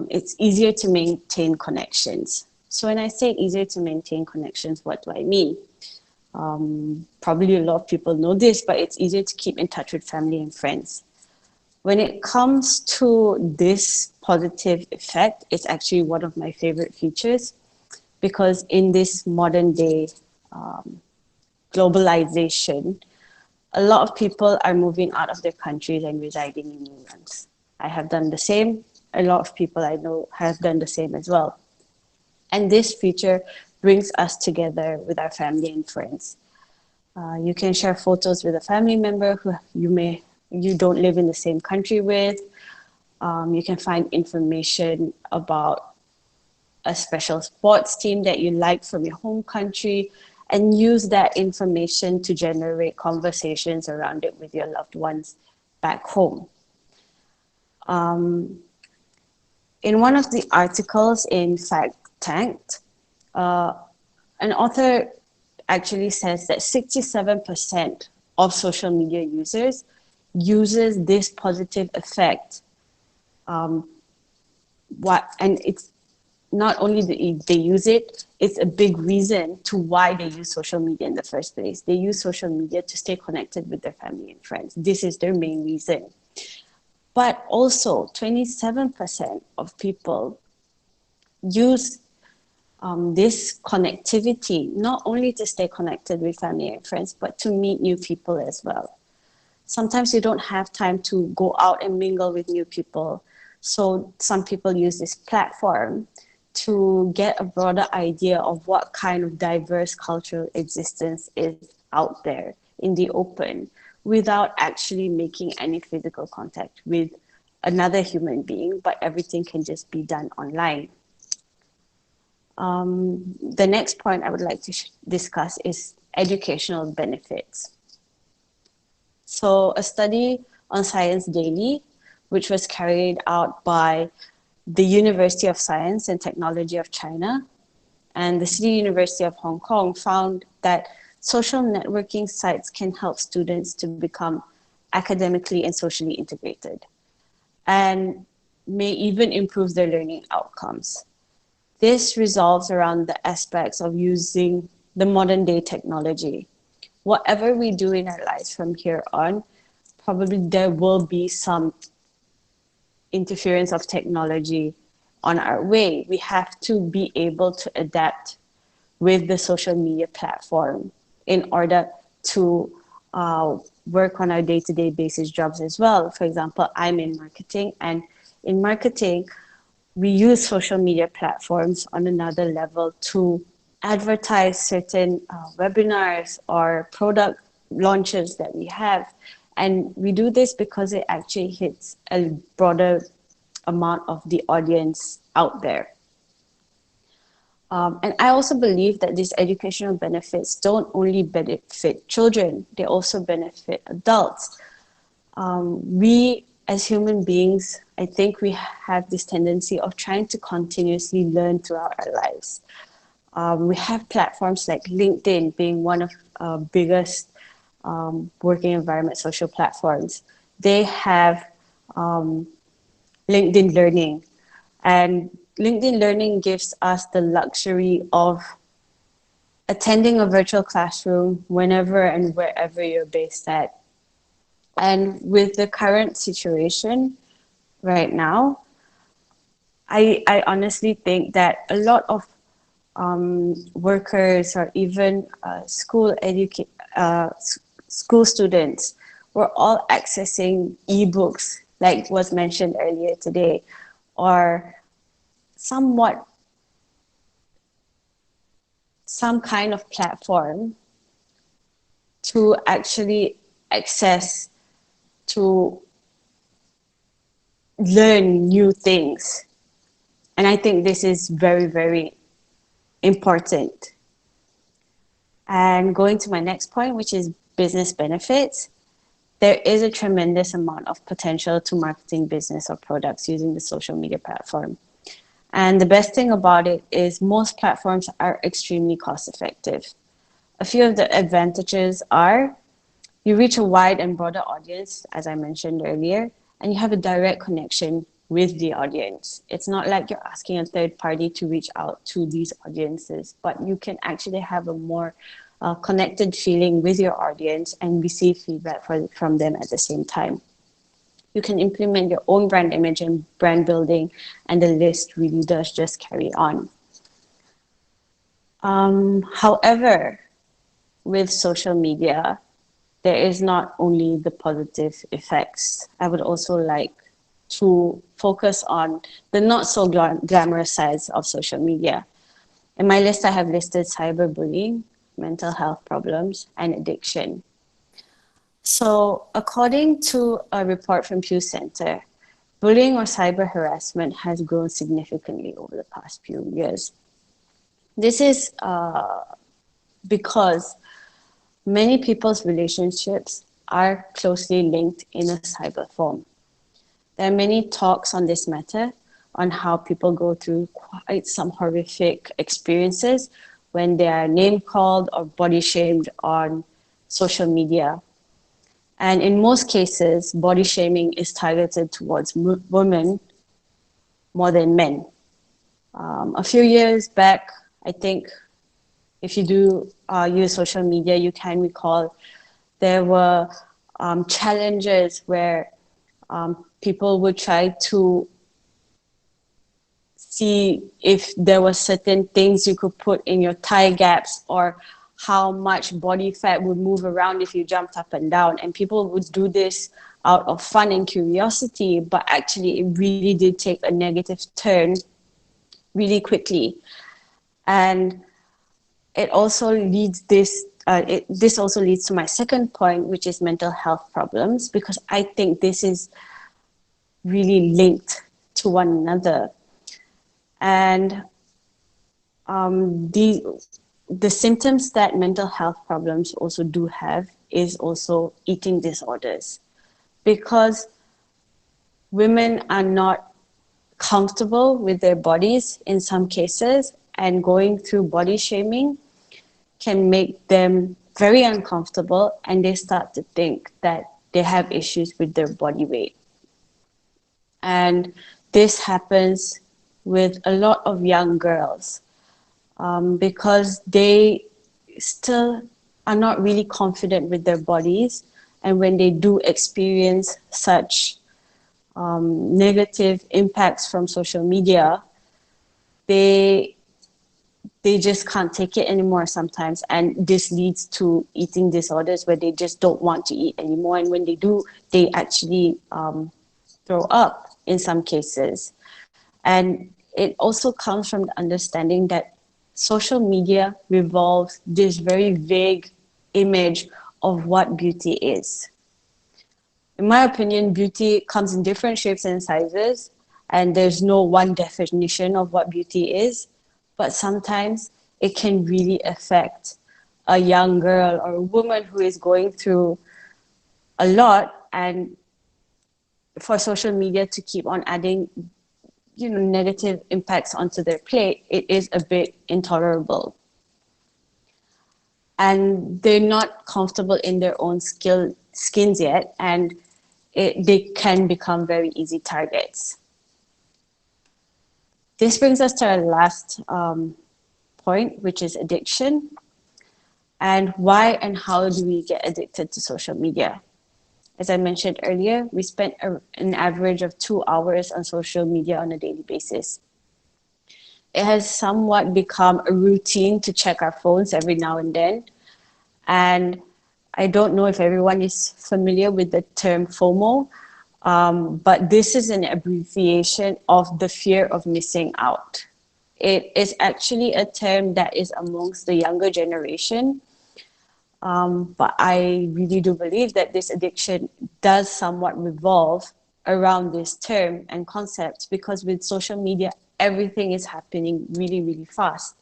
it's easier to maintain connections. So when I say easier to maintain connections, what do I mean? Probably a lot of people know this, but it's easier to keep in touch with family and friends. When it comes to this positive effect, it's actually one of my favorite features, because in this modern day globalization, a lot of people are moving out of their countries and residing in new ones. I have done the same. A lot of people I know have done the same as well. And this feature brings us together with our family and friends. You can share photos with a family member who you don't live in the same country with. You can find information about a special sports team that you like from your home country, and use that information to generate conversations around it with your loved ones back home. In one of the articles in Fact Tanked, an author actually says that 67% of social media users uses this positive effect. And it's not only they use it, it's a big reason to why they use social media in the first place. They use social media to stay connected with their family and friends. This is their main reason. But also 27% of people use this connectivity not only to stay connected with family and friends, but to meet new people as well. Sometimes you don't have time to go out and mingle with new people. So some people use this platform to get a broader idea of what kind of diverse cultural existence is out there in the open, without actually making any physical contact with another human being, but everything can just be done online. The next point I would like to discuss is educational benefits. So a study on Science Daily, which was carried out by the University of Science and Technology of China and the City University of Hong Kong, found that social networking sites can help students to become academically and socially integrated, and may even improve their learning outcomes. This revolves around the aspects of using the modern day technology. Whatever we do in our lives from here on, probably there will be some interference of technology on our way. We have to be able to adapt with the social media platform in order to work on our day-to-day basis jobs as well. For example, I'm in marketing, and in marketing, we use social media platforms on another level to advertise certain webinars or product launches that we have. And we do this because it actually hits a broader amount of the audience out there. And I also believe that these educational benefits don't only benefit children, they also benefit adults. We as human beings, I think we have this tendency of trying to continuously learn throughout our lives. We have platforms like LinkedIn being one of our biggest working environment social platforms. They have LinkedIn Learning, and LinkedIn Learning gives us the luxury of attending a virtual classroom whenever and wherever you're based at. And with the current situation right now, I honestly think that a lot of workers or even school students were all accessing ebooks, like was mentioned earlier today, or some kind of platform to actually access to learn new things. And I think this is very, very important. And going to my next point, which is business benefits, there is a tremendous amount of potential to marketing business or products using the social media platform. And the best thing about it is most platforms are extremely cost effective. A few of the advantages are you reach a wide and broader audience, as I mentioned earlier, and you have a direct connection with the audience. It's not like you're asking a third party to reach out to these audiences, but you can actually have a more connected feeling with your audience and receive feedback from them at the same time. You can implement your own brand image and brand building, and the list really does just carry on. However, with social media, there is not only the positive effects. I would also like to focus on the not so glamorous sides of social media. In my list, I have listed cyberbullying, mental health problems, and addiction. So according to a report from Pew Center, bullying or cyber harassment has grown significantly over the past few years. This is because many people's relationships are closely linked in a cyber form. There are many talks on this matter, on how people go through quite some horrific experiences when they are name called or body shamed on social media. And in most cases, body shaming is targeted towards women more than men. A few years back, I think if you do use social media, you can recall there were challenges where people would try to see if there were certain things you could put in your thigh gaps, or how much body fat would move around if you jumped up and down. And people would do this out of fun and curiosity, but actually it really did take a negative turn really quickly. And it also leads this also leads to my second point, which is mental health problems, because I think this is really linked to one another. And the symptoms that mental health problems also do have is also eating disorders, because women are not comfortable with their bodies in some cases, and going through body shaming can make them very uncomfortable, and they start to think that they have issues with their body weight. And this happens with a lot of young girls because they still are not really confident with their bodies. And when they do experience such negative impacts from social media, they just can't take it anymore sometimes. And this leads to eating disorders where they just don't want to eat anymore. And when they do, they actually throw up in some cases. And it also comes from the understanding that social media revolves this very vague image of what beauty is. In my opinion, beauty comes in different shapes and sizes, and there's no one definition of what beauty is, but sometimes it can really affect a young girl or a woman who is going through a lot, and for social media to keep on adding negative impacts onto their plate, it is a bit intolerable. And they're not comfortable in their own skins yet, and they can become very easy targets. This brings us to our last point, which is addiction. And why and how do we get addicted to social media? As I mentioned earlier, we spend an average of 2 hours on social media on a daily basis. It has somewhat become a routine to check our phones every now and then. And I don't know if everyone is familiar with the term FOMO, but this is an abbreviation of the fear of missing out. It is actually a term that is amongst the younger generation. But I really do believe that this addiction does somewhat revolve around this term and concept, because with social media, everything is happening really, really fast.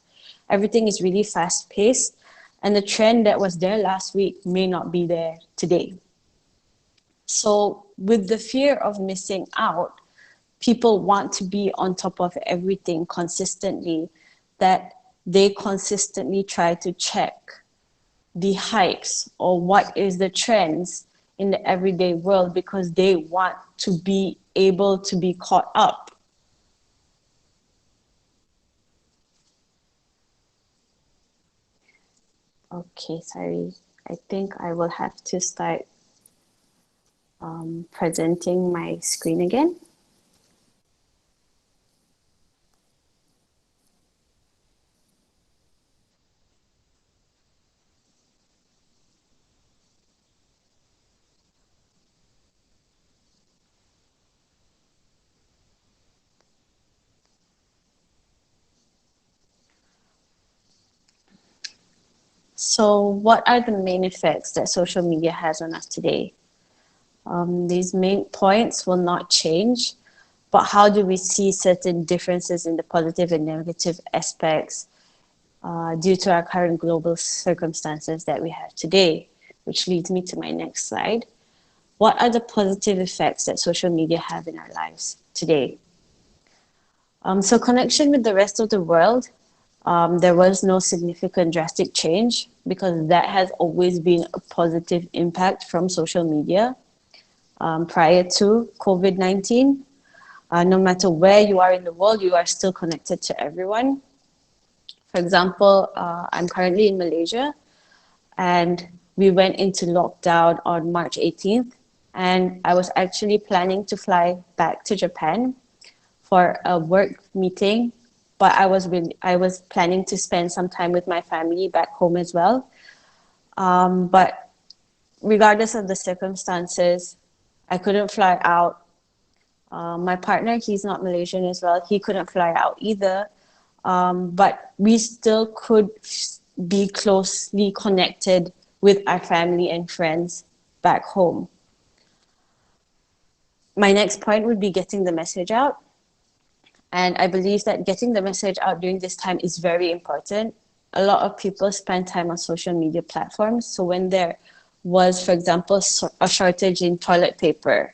Everything is really fast paced, and the trend that was there last week may not be there today. So with the fear of missing out, people want to be on top of everything consistently, that they consistently try to check the hypes or what is the trends in the everyday world, because they want to be able to be caught up. Okay, sorry. I think I will have to start presenting my screen again. So what are the main effects that social media has on us today? These main points will not change, but how do we see certain differences in the positive and negative aspects due to our current global circumstances that we have today? Which leads me to my next slide. What are the positive effects that social media have in our lives today? So connection with the rest of the world, there was no significant drastic change, because that has always been a positive impact from social media prior to COVID-19. No matter where you are in the world, you are still connected to everyone. For example, I'm currently in Malaysia, and we went into lockdown on March 18th, and I was actually planning to fly back to Japan for a work meeting, but I was planning to spend some time with my family back home as well. But regardless of the circumstances, I couldn't fly out. My partner, he's not Malaysian as well. He couldn't fly out either. But we still could be closely connected with our family and friends back home. My next point would be getting the message out. And I believe that getting the message out during this time is very important. A lot of people spend time on social media platforms. So when there was, for example, a shortage in toilet paper,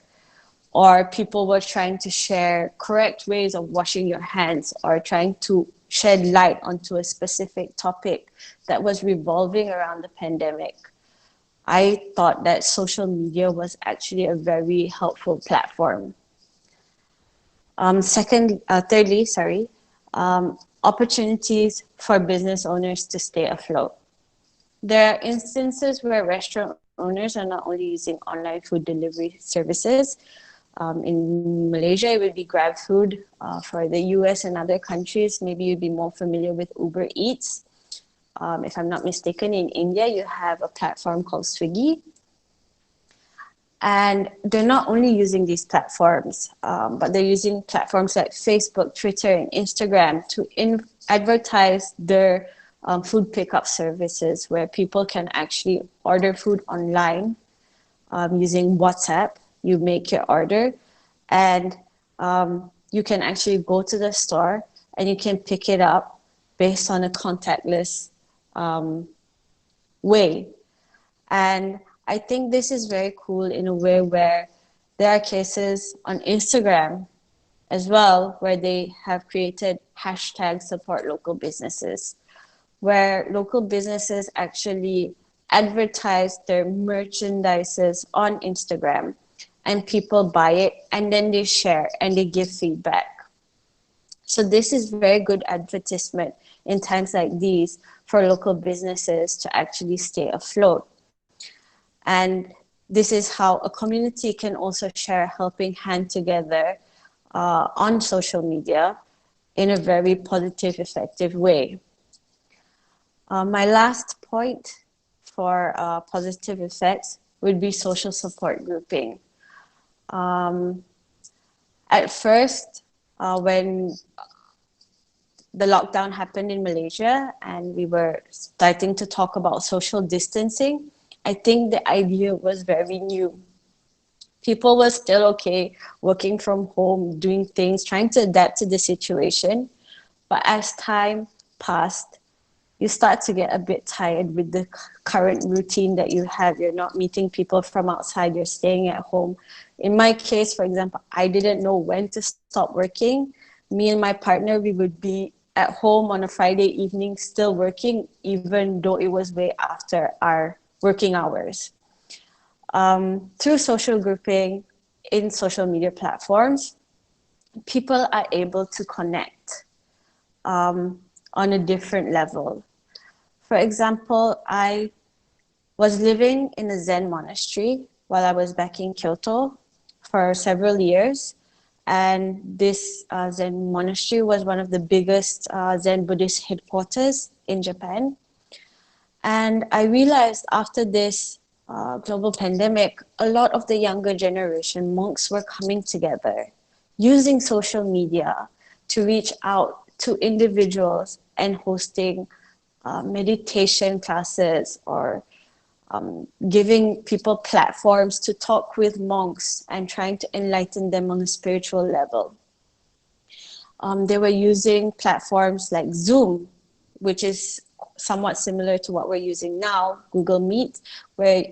or people were trying to share correct ways of washing your hands, or trying to shed light onto a specific topic that was revolving around the pandemic, I thought that social media was actually a very helpful platform. Thirdly, opportunities for business owners to stay afloat. There are instances where restaurant owners are not only using online food delivery services. In Malaysia, it would be Grab Food. For the US and other countries, maybe you'd be more familiar with Uber Eats. If I'm not mistaken, in India, you have a platform called Swiggy. And they're not only using these platforms, but they're using platforms like Facebook, Twitter, and Instagram to advertise their food pickup services where people can actually order food online using WhatsApp. You make your order and you can actually go to the store and you can pick it up based on a contactless way. And I think this is very cool in a way where there are cases on Instagram as well where they have created hashtag support local businesses, where local businesses actually advertise their merchandises on Instagram and people buy it and then they share and they give feedback. So this is very good advertisement in times like these for local businesses to actually stay afloat. And this is how a community can also share a helping hand together on social media in a very positive, effective way. My last point for positive effects would be social support grouping. At first, when the lockdown happened in Malaysia and we were starting to talk about social distancing, I think the idea was very new. People were still okay working from home, doing things, trying to adapt to the situation. But as time passed, you start to get a bit tired with the current routine that you have. You're not meeting people from outside, you're staying at home. In my case, for example, I didn't know when to stop working. Me and my partner, we would be at home on a Friday evening still working, even though it was way after our working hours. Through social grouping in social media platforms, people are able to connect on a different level. For example, I was living in a Zen monastery while I was back in Kyoto for several years. And this Zen monastery was one of the biggest Zen Buddhist headquarters in Japan. And I realized after this global pandemic, a lot of the younger generation monks were coming together using social media to reach out to individuals and hosting meditation classes or giving people platforms to talk with monks and trying to enlighten them on a spiritual level. They were using platforms like Zoom, which is somewhat similar to what we're using now, Google Meet, where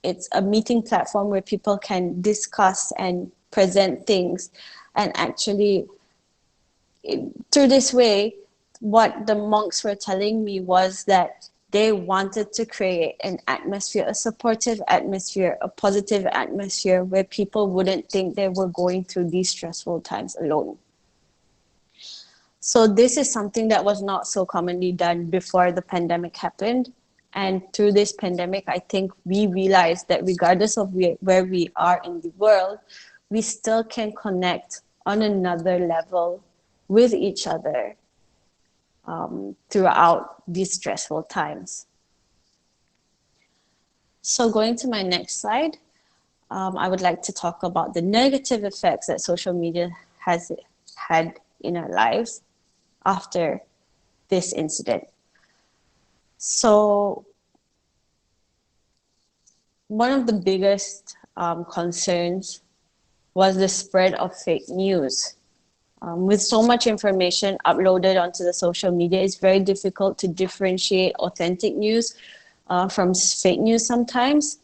it's a meeting platform where people can discuss and present things. And actually, through this way, what the monks were telling me was that they wanted to create an atmosphere, a supportive atmosphere, a positive atmosphere where people wouldn't think they were going through these stressful times alone. So this is something that was not so commonly done before the pandemic happened. And through this pandemic, I think we realized that regardless of where we are in the world, we still can connect on another level with each other throughout these stressful times. So going to my next slide, I would like to talk about the negative effects that social media has had in our lives after this incident. So one of the biggest concerns was the spread of fake news. With so much information uploaded onto the social media, it's very difficult to differentiate authentic news from fake news sometimes.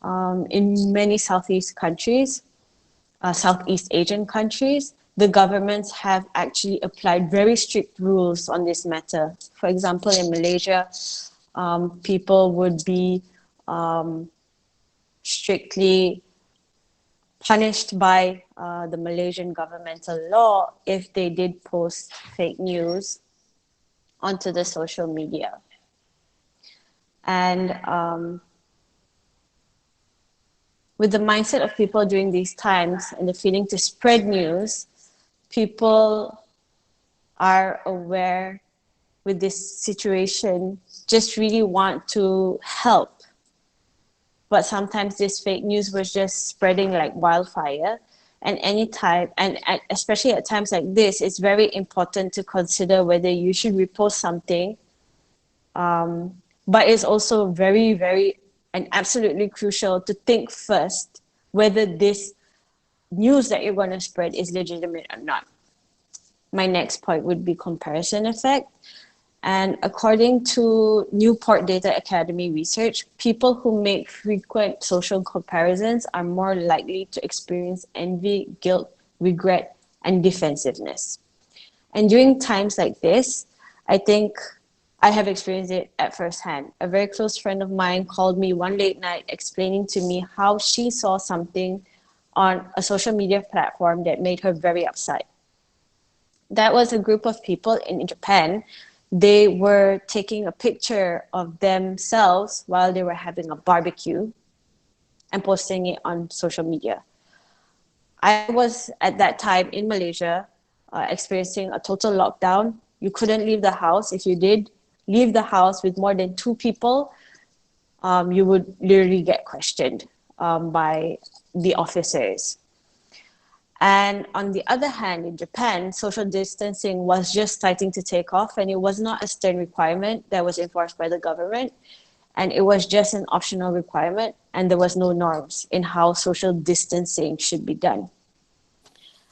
In many Southeast countries, Southeast Asian countries, the governments have actually applied very strict rules on this matter. For example, in Malaysia, people would be strictly punished by the Malaysian governmental law if they did post fake news onto the social media. And with the mindset of people during these times and the feeling to spread news, people are aware with this situation, just really want to help. But sometimes this fake news was just spreading like wildfire. And anytime, and especially at times like this, it's very important to consider whether you should repost something But it's also very, very and absolutely crucial to think first whether this news that you're going to spread is legitimate or not. My next point would be comparison effect. And according to Newport Data Academy research, people who make frequent social comparisons are more likely to experience envy, guilt, regret, and defensiveness. And during times like this, I think I have experienced it at first hand. A very close friend of mine called me one late night explaining to me how she saw something on a social media platform that made her very upset. That was a group of people in Japan. They were taking a picture of themselves while they were having a barbecue and posting it on social media. I was at that time in Malaysia experiencing a total lockdown. You couldn't leave the house. If you did leave the house with more than 2 people, you would literally get questioned by the officers. And on the other hand, in Japan, social distancing was just starting to take off, and it was not a stern requirement that was enforced by the government. And it was just an optional requirement, and there was no norms in how social distancing should be done.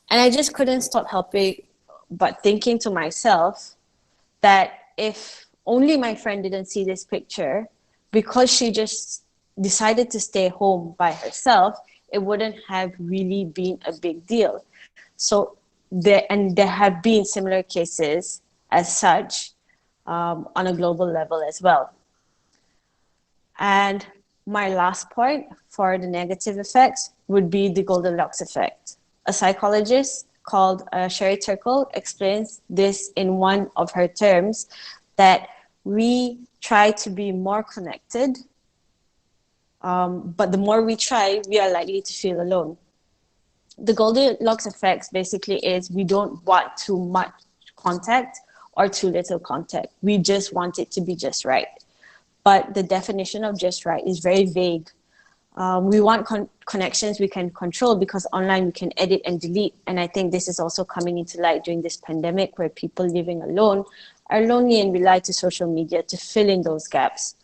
And I just couldn't stop helping but thinking to myself that if only my friend didn't see this picture, because she just decided to stay home by herself, it wouldn't have really been a big deal. So there have been similar cases as such on a global level as well. And my last point for the negative effects would be the Goldilocks effect. A psychologist called Sherry Turkle explains this in one of her terms, that we try to be more connected, but the more we try, we are likely to feel alone. The Goldilocks effect basically is we don't want too much contact or too little contact. We just want it to be just right. But the definition of just right is very vague. We want connections we can control, because online we can edit and delete. And I think this is also coming into light during this pandemic, where people living alone are lonely and rely to social media to fill in those gaps.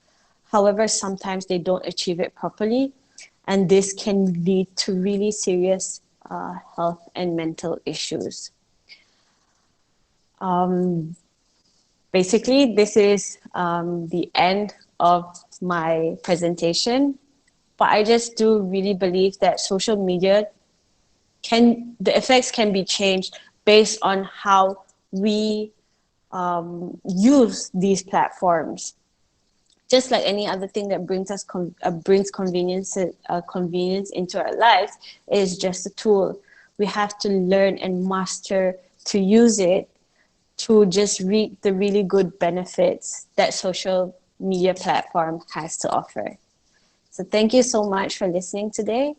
However, sometimes they don't achieve it properly, and this can lead to really serious health and mental issues. Basically, this is the end of my presentation, but I just do really believe that social media the effects can be changed based on how we use these platforms. Just like any other thing that brings convenience into our lives, is just a tool. We have to learn and master to use it to just reap the really good benefits that social media platform has to offer. So thank you so much for listening today,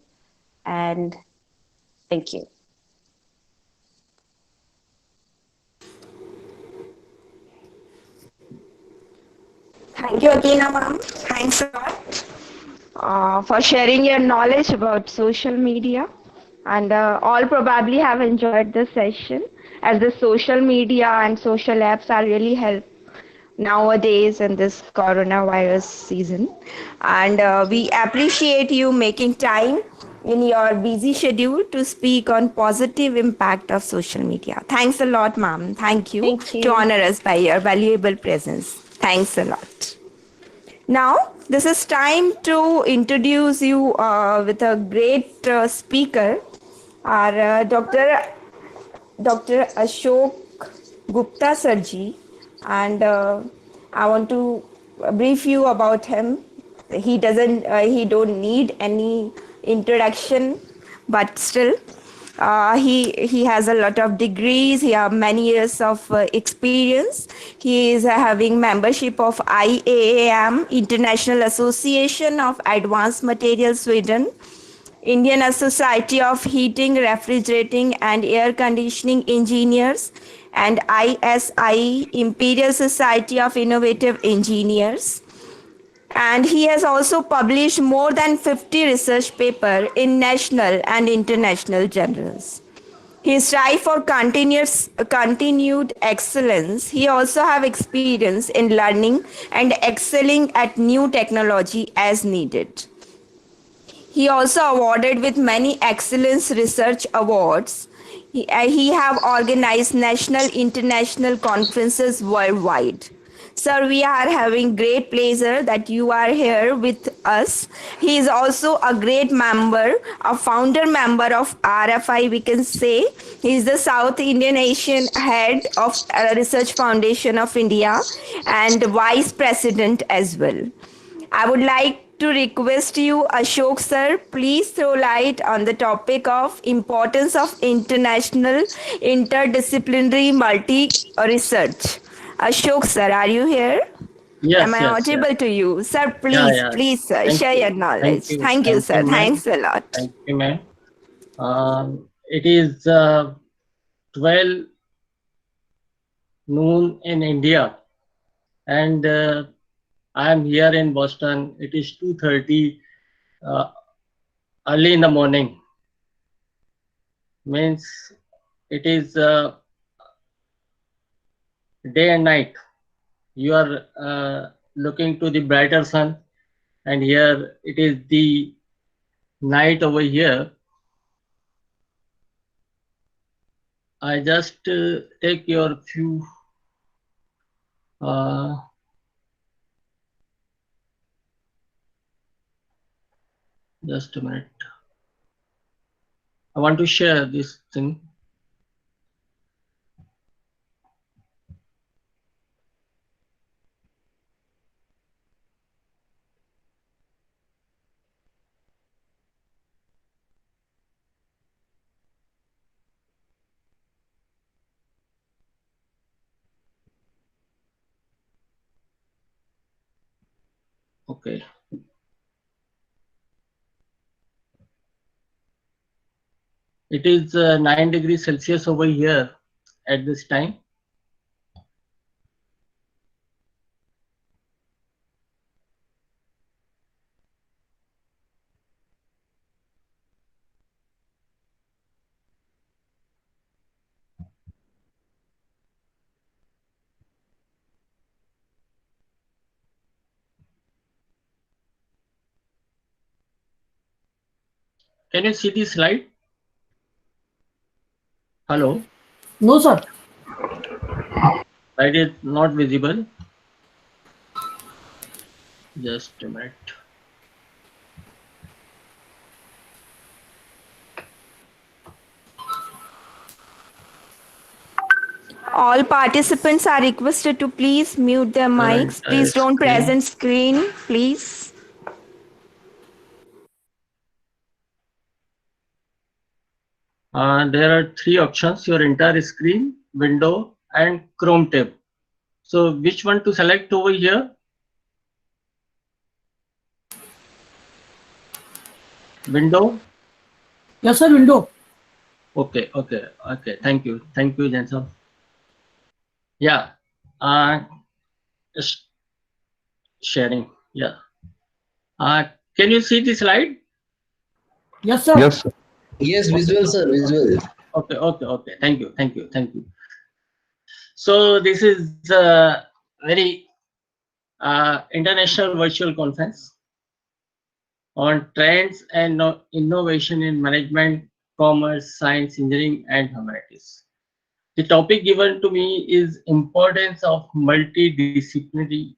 and thank you. Thank you again, ma'am. Thanks a lot for sharing your knowledge about social media. And all probably have enjoyed this session, as the social media and social apps are really help nowadays in this coronavirus season. And we appreciate you making time in your busy schedule to speak on positive impact of social media. Thanks a lot, ma'am. Thank you to honor us by your valuable presence. Thanks a lot. Now, this is time to introduce you with a great speaker, our Dr. Ashok Gupta Sarji, and I want to brief you about him. He don't need any introduction, but still, he has a lot of degrees. He has many years of experience. He is having membership of IAAM, International Association of Advanced Materials Sweden, Indian Society of Heating, Refrigerating and Air Conditioning Engineers, and ISI, Imperial Society of Innovative Engineers. And he has also published more than 50 research papers in national and international journals. He strive for continued excellence. He also have experience in learning and excelling at new technology as needed. He also awarded with many excellence research awards. He have organized national international conferences worldwide. Sir, we are having great pleasure that you are here with us. He is also a great member, a founder member of RFI, we can say. He is the South Indian Asian head of Research Foundation of India and vice president as well. I would like to request you, Ashok sir, please throw light on the topic of importance of international interdisciplinary multi research. Ashok sir, are you here? Yes, Am I yes, yes. audible to you? Sir, Yeah, please, yeah. please, sir, Thank share you. your knowledge. Thank you, sir. Ma'am. Thanks a lot. Thank you, ma'am. It is 12 noon in India, and I am here in Boston. It is 2:30 early in the morning. Means it is day and night. You are looking to the brighter sun, and here it is the night over here. I just take your few just a minute. I want to share this thing. Okay. It is 9 degrees Celsius over here at this time. Can you see the slide? Hello? No, sir. Slide is not visible. Just a minute. All participants are requested to please mute their mics. Please don't present screen, please. There are 3 options: your entire screen, window, and Chrome tab. So which one to select over here? Window? Yes, sir, window. Okay. Thank you, Jensen. Yeah. Just sharing. Yeah. Can you see the slide? Yes, sir. Yes, sir. Yes, visual, sir, visual. Okay. Thank you. So this is very international virtual conference on trends and innovation in management, commerce, science, engineering, and humanities. The topic given to me is importance of multidisciplinary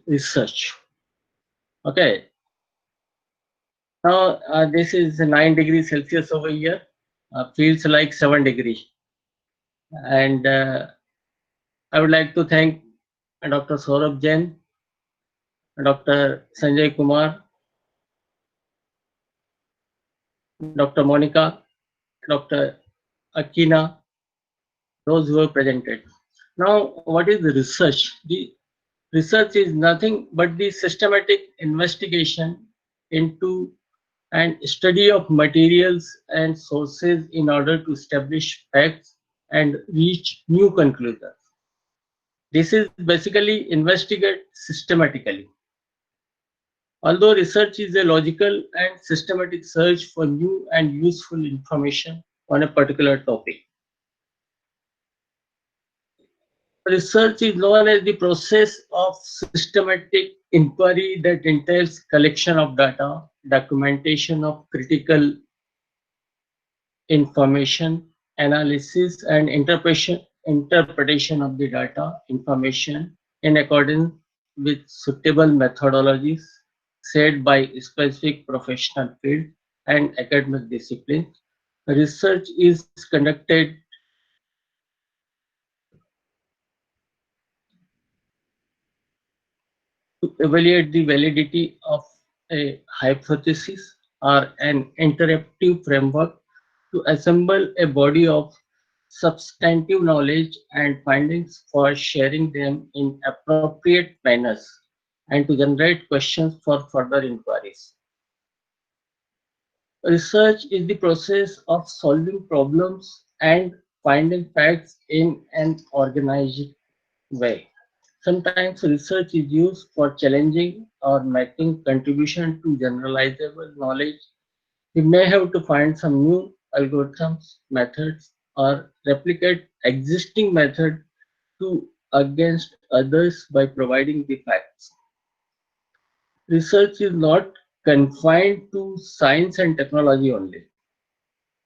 research. Okay. Now this is 9 degrees Celsius over here. Feels like 7 degrees. And I would like to thank Dr. Saurabh Jain, Dr. Sanjay Kumar, Dr. Monica, Dr. Akina, those who have presented. Now, what is the research? The research is nothing but the systematic investigation into and study of materials and sources in order to establish facts and reach new conclusions. This is basically investigate systematically. Although research is a logical and systematic search for new and useful information on a particular topic. Research is known as the process of systematic inquiry that entails collection of data, documentation of critical information, analysis and interpretation of the data information in accordance with suitable methodologies set by specific professional field and academic disciplines. Research is conducted to evaluate the validity of a hypothesis or an interactive framework to assemble a body of substantive knowledge and findings for sharing them in appropriate manners and to generate questions for further inquiries. Research is the process of solving problems and finding facts in an organized way. Sometimes research is used for challenging or making contribution to generalizable knowledge. We may have to find some new algorithms, methods, or replicate existing method to against others by providing the facts. Research is not confined to science and technology only.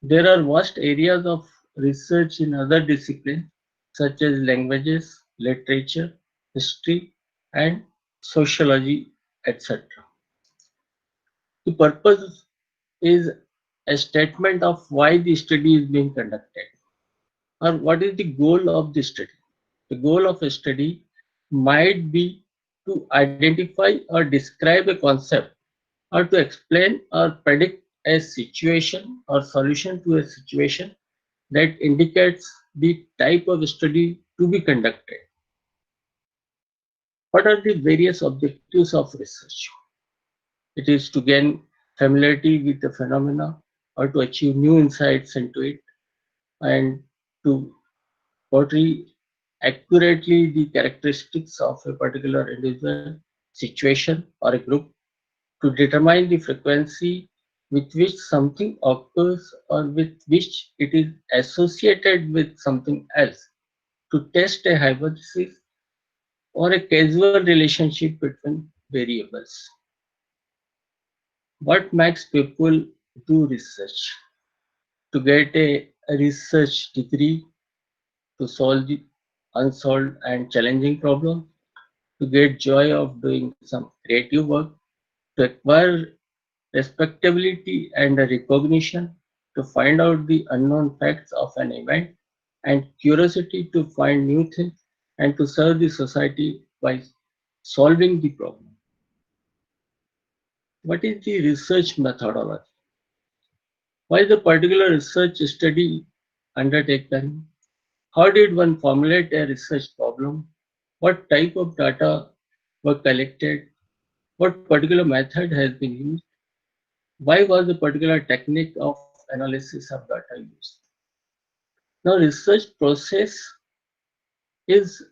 There are vast areas of research in other disciplines such as languages, literature, history, and sociology, etc. The purpose is a statement of why the study is being conducted or what is the goal of the study. The goal of a study might be to identify or describe a concept or to explain or predict a situation or solution to a situation that indicates the type of study to be conducted. What are the various objectives of research? It is to gain familiarity with the phenomena or to achieve new insights into it and to portray accurately the characteristics of a particular individual, situation, or a group, to determine the frequency with which something occurs or with which it is associated with something else, to test a hypothesis or a causal relationship between variables. What makes people do research? To get a research degree, to solve the unsolved and challenging problems, to get joy of doing some creative work, to acquire respectability and recognition, to find out the unknown facts of an event, and curiosity to find new things, and to serve the society by solving the problem. What is the research methodology? Why is the particular research study undertaken? How did one formulate a research problem? What type of data were collected? What particular method has been used? Why was a particular technique of analysis of data used? Now, research process is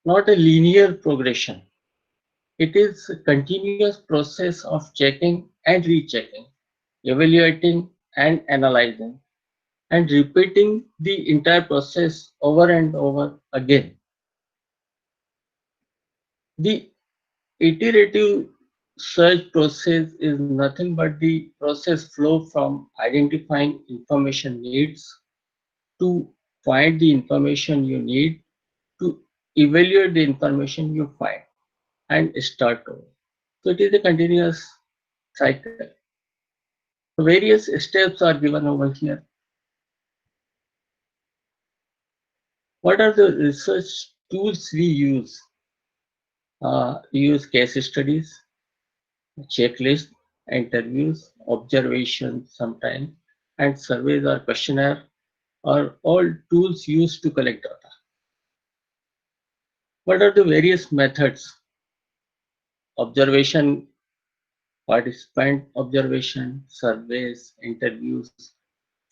not a linear progression. It is a continuous process of checking and rechecking, evaluating and analyzing, and repeating the entire process over and over again. The iterative search process is nothing but the process flow from identifying information needs to find the information you need to evaluate the information you find and start over. So it is a continuous cycle. Various steps are given over here. What are the research tools we use? We use case studies, checklists, interviews, observations sometimes, and surveys or questionnaire are all tools used to collect data. What are the various methods? Observation, participant observation, surveys, interviews,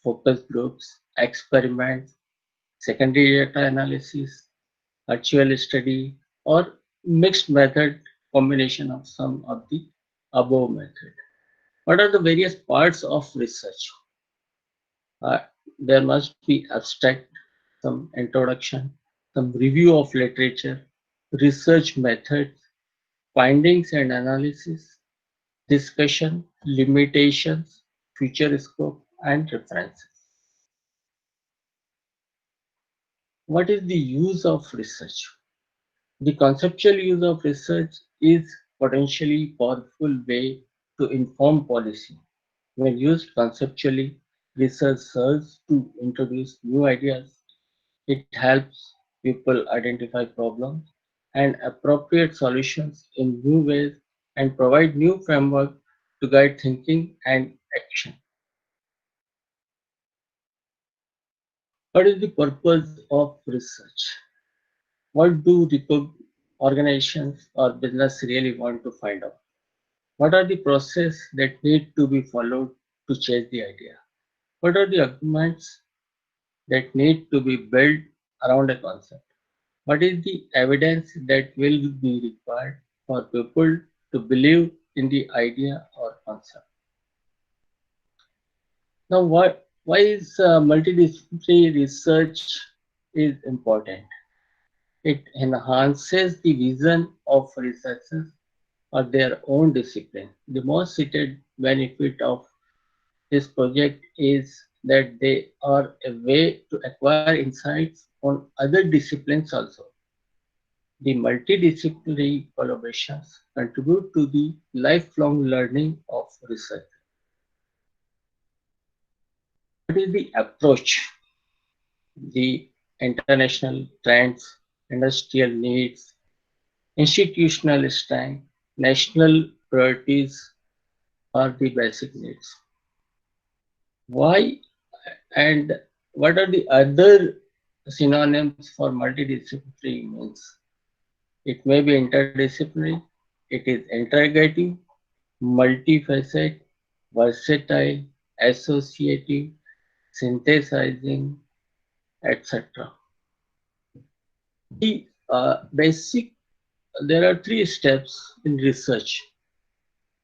focus groups, experiments, secondary data analysis, actual study, or mixed method combination of some of the above method. What are the various parts of research? Uh, there must be abstract, some introduction, some review of literature, research methods, findings and analysis, discussion, limitations, future scope, and references. What is the use of research? The conceptual use of research is potentially powerful way to inform policy. When used conceptually, research serves to introduce new ideas. It helps people identify problems and appropriate solutions in new ways and provide new framework to guide thinking and action. What is the purpose of research? What do organizations or business really want to find out? What are the process that need to be followed to change the idea? What are the arguments that need to be built around a concept? What is the evidence that will be required for people to believe in the idea or concept? Now, why is multidisciplinary research is important? It enhances the vision of researchers or their own discipline. The most cited benefit of this project is that they are a way to acquire insights on other disciplines also. The multidisciplinary collaborations contribute to the lifelong learning of research. What is the approach? The international trends, industrial needs, institutional strength, national priorities are the basic needs. Why and what are the other synonyms for multidisciplinary means? It may be interdisciplinary, it is integrative, multifaceted, versatile, associative, synthesizing, etc. The basic, there are three steps in research.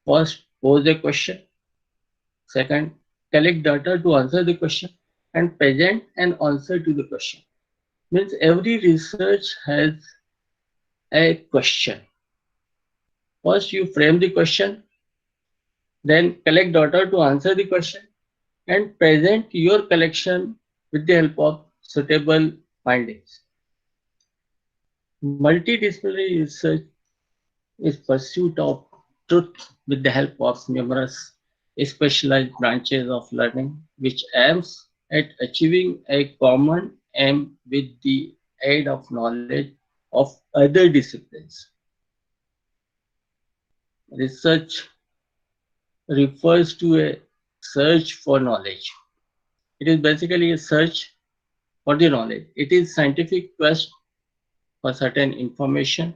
First, pose a question. Second, collect data to answer the question, and present an answer to the question. Means every research has a question. First, you frame the question, then collect data to answer the question, and present your collection with the help of suitable findings. Multidisciplinary research is pursuit of truth with the help of numerous specialized branches of learning, which aims at achieving a common aim with the aid of knowledge of other disciplines. Research refers to a search for knowledge. It is basically a search for the knowledge. It is scientific quest for certain information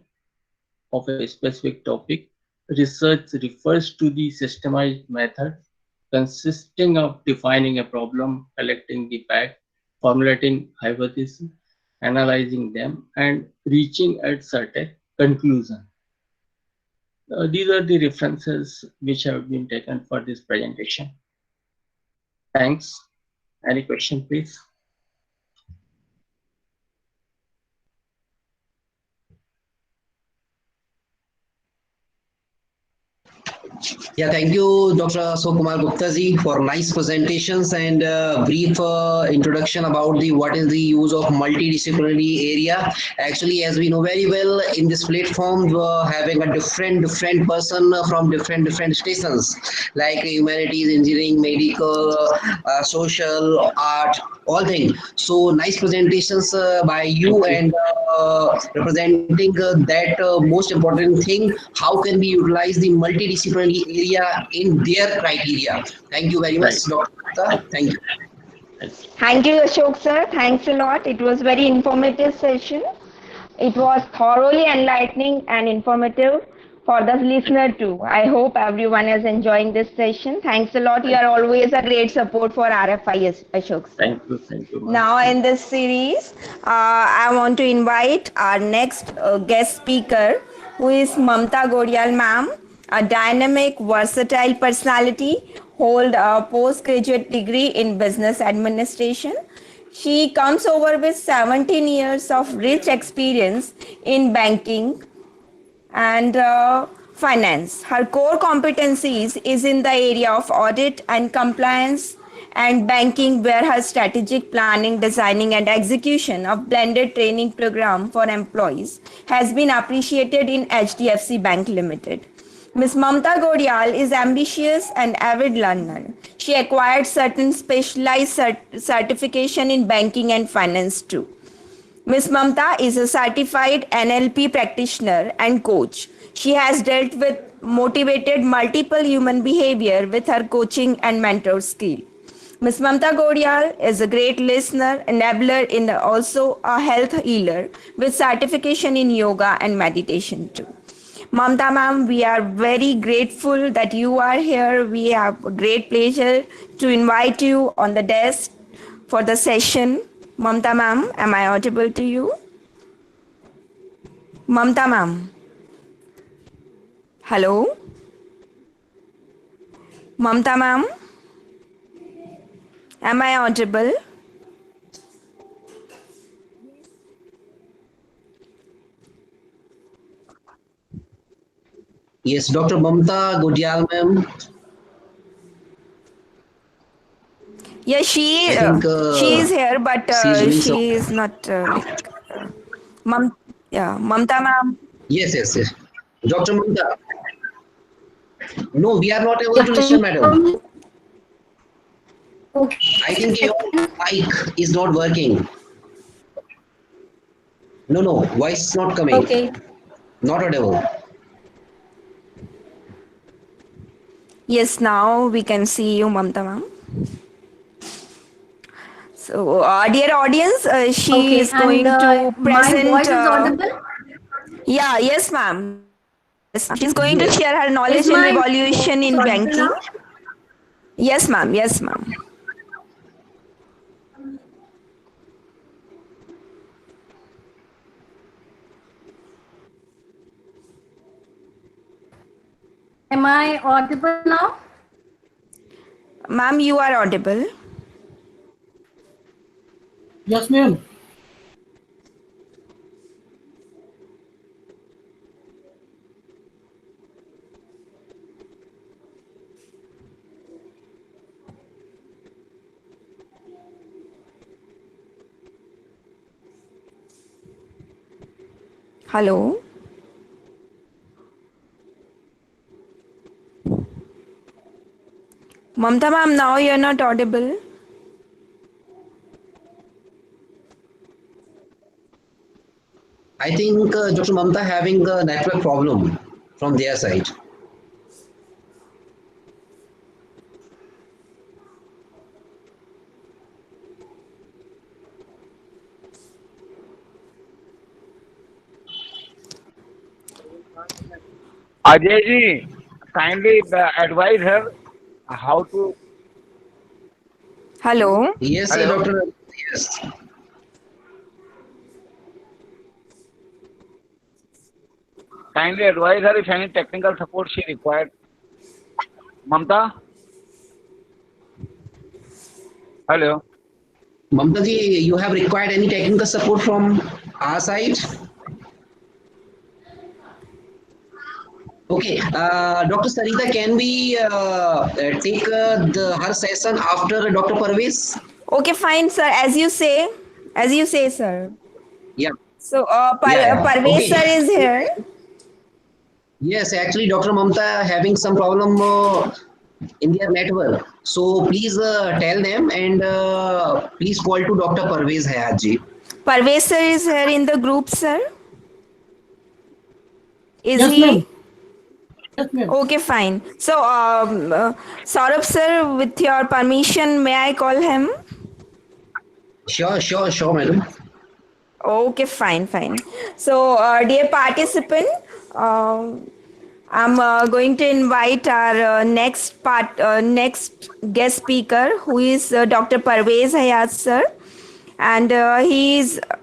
of a specific topic. Research refers to the systemized method consisting of defining a problem, collecting the facts, formulating hypotheses, analyzing them, and reaching at certain conclusion. These are the references which have been taken for this presentation. Thanks. Any question, please? Yeah, thank you, Dr. Ashok Kumar Gupta ji, for nice presentations and brief introduction about the what is the use of multidisciplinary area. Actually, as we know very well, in this platform, having a different person from different stations, like humanities, engineering, medical, social, art, all things. So nice presentations by you and representing that most important thing. How can we utilize the multidisciplinary area in their criteria? Thank you very much, Dr. Gupta. Thank you. Thank you, Ashok sir. Thanks a lot. It was very informative session. It was thoroughly enlightening and informative for the listener too. I hope everyone is enjoying this session. Thanks a lot. You are always a great support for RFI, Ashok. Thank you, ma'am. Now, in this series, I want to invite our next guest speaker, who is Mamta Godial ma'am, a dynamic, versatile personality, hold a postgraduate degree in business administration. She comes over with 17 years of rich experience in banking, and finance. Her core competencies is in the area of audit and compliance and banking, where her strategic planning, designing and execution of blended training program for employees has been appreciated in HDFC Bank Limited. Ms. Mamta Godial is ambitious and avid learner. She acquired certain specialized certification in banking and finance too. Ms. Mamta is a certified NLP practitioner and coach. She has dealt with motivated multiple human behavior with her coaching and mentor skill. Ms. Mamta Godial is a great listener, enabler, and also a health healer with certification in yoga and meditation too. Mamta ma'am, we are very grateful that you are here. We have a great pleasure to invite you on the desk for the session. Mamta ma'am, am I audible to you? Mamta ma'am. Hello? Mamta ma'am? Am I audible? Yes, Dr. Mamta Godial, ma'am. Yeah, she is here, but she is not Mamta ma'am. Yes. Dr. Mamta. No, we are not able to listen, madam. I think your mic is not working. No, voice is not coming. Okay. Not audible. Yes, now we can see you, Mamta ma'am. So, dear audience, she is going to present. My voice is audible? Yeah, yes, ma'am. She's going to share her knowledge in revolution in banking. Yes, ma'am. Yes, ma'am. Am I audible now? Ma'am, you are audible. Yes, ma'am. Hello. Mamta ma'am, now you're not audible. I think Dr. Mamta having a network problem from their side. Ajay ji, kindly advise her how to. Hello. Yes, Hello. Doctor. Yes. Kindly advise her if any technical support she required. Mamta? Hello. Mamta ji, you have required any technical support from our side? Okay, Dr. Sarita, can we take her session after Dr. Parvez? Okay, fine, sir. As you say, sir. Yeah. So, Yeah. Parvez Okay. sir is here. Yes, actually, Dr. Mamta having some problem in their network. So please tell them and please call to Dr. Parvez Hayat ji. Parvez sir is here in the group, sir. Is Yes, he? ma'am. Yes, ma'am. Okay, fine. So, Saurabh sir, with your permission, may I call him? Sure, madam. Okay, fine. So, dear participant, I'm going to invite our next guest speaker, who is Dr. Parvez Hayat, sir, and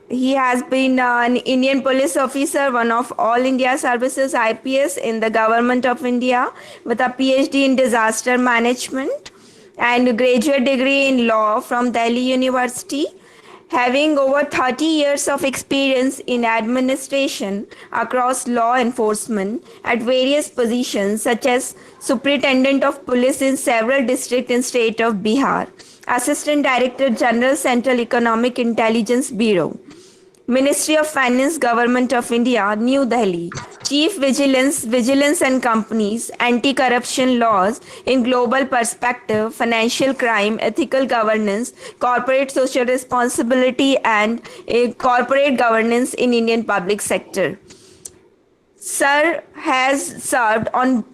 he has been an Indian police officer, one of all India services IPS in the government of India, with a PhD in disaster management and graduate degree in law from Delhi University. Having over 30 years of experience in administration across law enforcement at various positions such as Superintendent of Police in several districts in state of Bihar, Assistant Director General Central Economic Intelligence Bureau, Ministry of Finance, Government of India, New Delhi. Chief Vigilance and Companies, Anti-Corruption Laws in Global Perspective, Financial Crime, Ethical Governance, Corporate Social Responsibility and Corporate Governance in Indian Public Sector. Sir has served on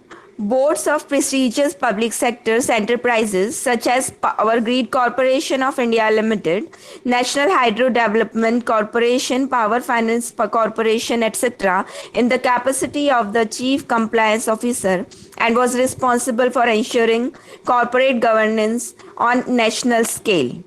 boards of prestigious public sectors enterprises such as Power Grid Corporation of India Limited, National Hydro Development Corporation, Power Finance Corporation, etc., in the capacity of the Chief Compliance Officer, and was responsible for ensuring corporate governance on national scale.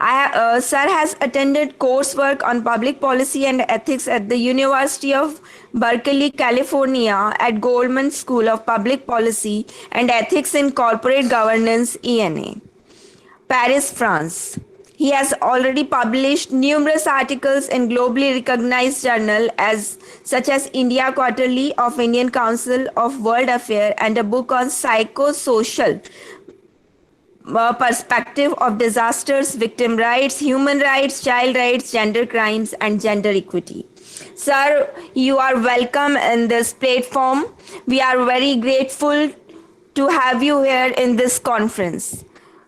Sir has attended coursework on public policy and ethics at the University of Berkeley, California, at Goldman School of Public Policy and Ethics in Corporate Governance, ENA, Paris, France. He has already published numerous articles in globally recognized journals such as India Quarterly of Indian Council of World Affairs and a book on psychosocial perspective of disasters, victim rights, human rights, child rights, gender crimes, and gender equity. Sir, you are welcome in this platform. We are very grateful to have you here in this conference.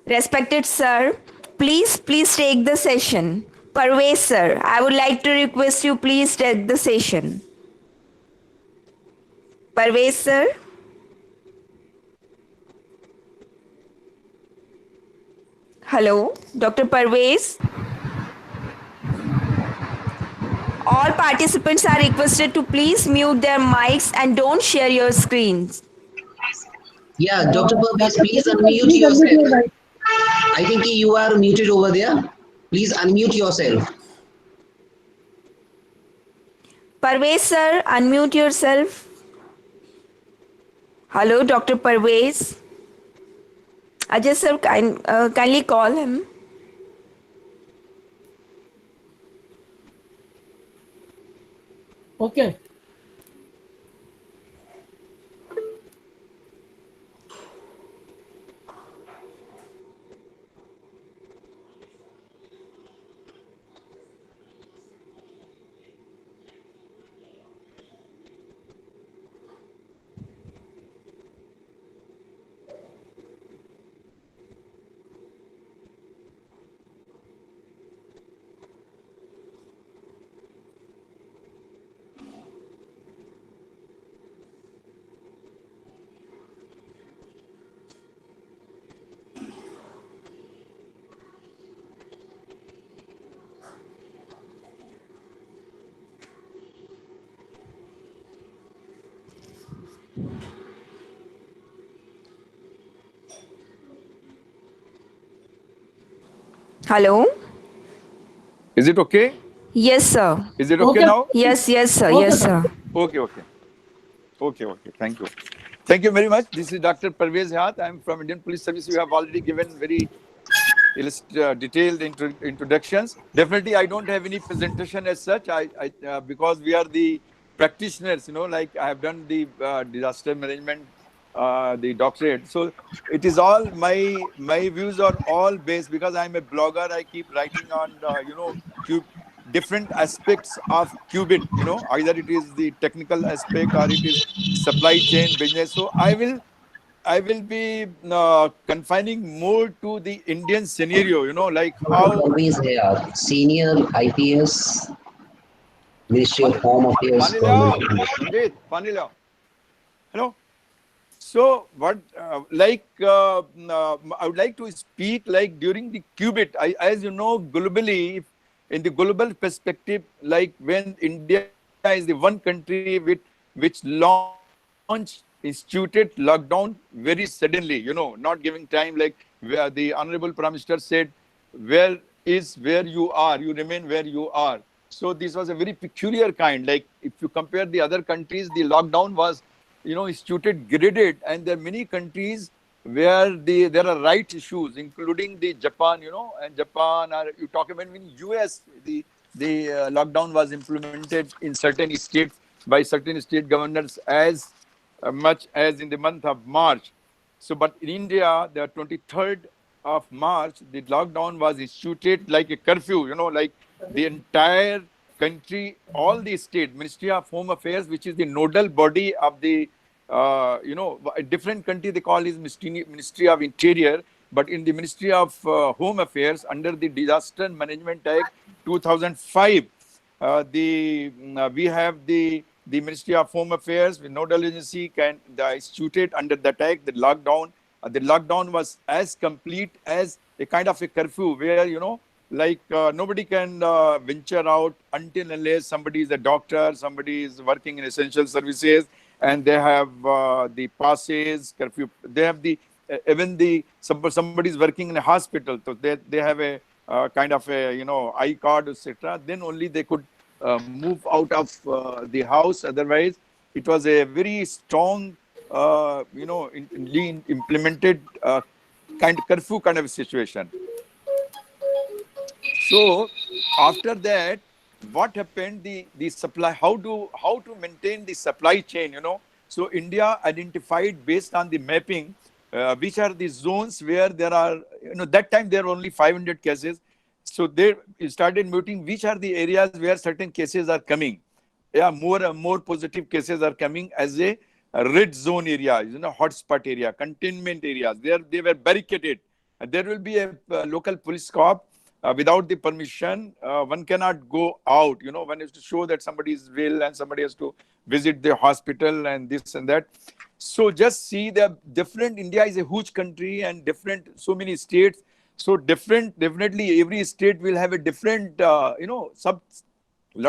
Respected sir, please take the session. Parvez sir, I would like to request you please take the session. Parvez sir. Hello, Dr. Parvez. All participants are requested to please mute their mics and don't share your screens. Yeah, Dr. Purvis, please unmute yourself. I think you are muted over there. Please unmute yourself. Parvez sir, unmute yourself. Hello, Dr. Parvez. Ajay sir, kindly call him. Okay. Hello. Is it okay? Yes, sir. Is it okay now? Yes, sir. Okay, Yes, sir. Okay. Thank you. Thank you very much. This is Dr. Parvez Hayat. I am from Indian Police Service. You have already given very detailed introductions. Definitely, I don't have any presentation as such. Because we are the practitioners, like I have done the disaster management, the doctorate. So it is all my views are all based because I'm a blogger. I keep writing on different aspects of qubit. Either it is the technical aspect or it is supply chain business. So I will be confining more to the Indian scenario, like how. Always here, senior IPS, Ministry of Home Affairs, Government of India. Panila. Hello. So what, I would like to speak like during the qubit. As you know, globally, in the global perspective, like when India is the one country which launched instituted lockdown very suddenly, not giving time, like where the Honorable Prime Minister said, where you are, you remain where you are. So this was a very peculiar kind. Like if you compare the other countries, the lockdown was, instituted graded, and there are many countries where there are right issues, including the Japan, and Japan, or you talk about in US, the lockdown was implemented in certain states by certain state governors as much as in the month of March. So, but in India, the 23rd of March, the lockdown was instituted like a curfew, like the entire country, all the state, Ministry of Home Affairs, which is the nodal body of the, a different country they call is Ministry of Interior, but in the Ministry of Home Affairs, under the Disaster Management Act 2005, we have the Ministry of Home Affairs, the nodal agency can instituted under that act the lockdown. The lockdown was as complete as a kind of a curfew where, like nobody can venture out until unless somebody is a doctor, somebody is working in essential services, and they have the passes, curfew. They have the, even the, somebody is working in a hospital, so they have a kind of a, I card, etc. Then only they could move out of the house. Otherwise, it was a very strong, implemented kind of curfew kind of situation. So after that, what happened? The supply. How to maintain the supply chain? So India identified based on the mapping, which are the zones where there are. That time there were only 500 cases. So they started noting which are the areas where certain cases are coming. Yeah, more positive cases are coming as a red zone area, hotspot area, containment areas. They were barricaded. There will be a local police cop. Without the permission, one cannot go out. One has to show that somebody is ill and somebody has to visit the hospital and this and that. So just see the different. India is a huge country and different, so many states. So definitely every state will have a different, lot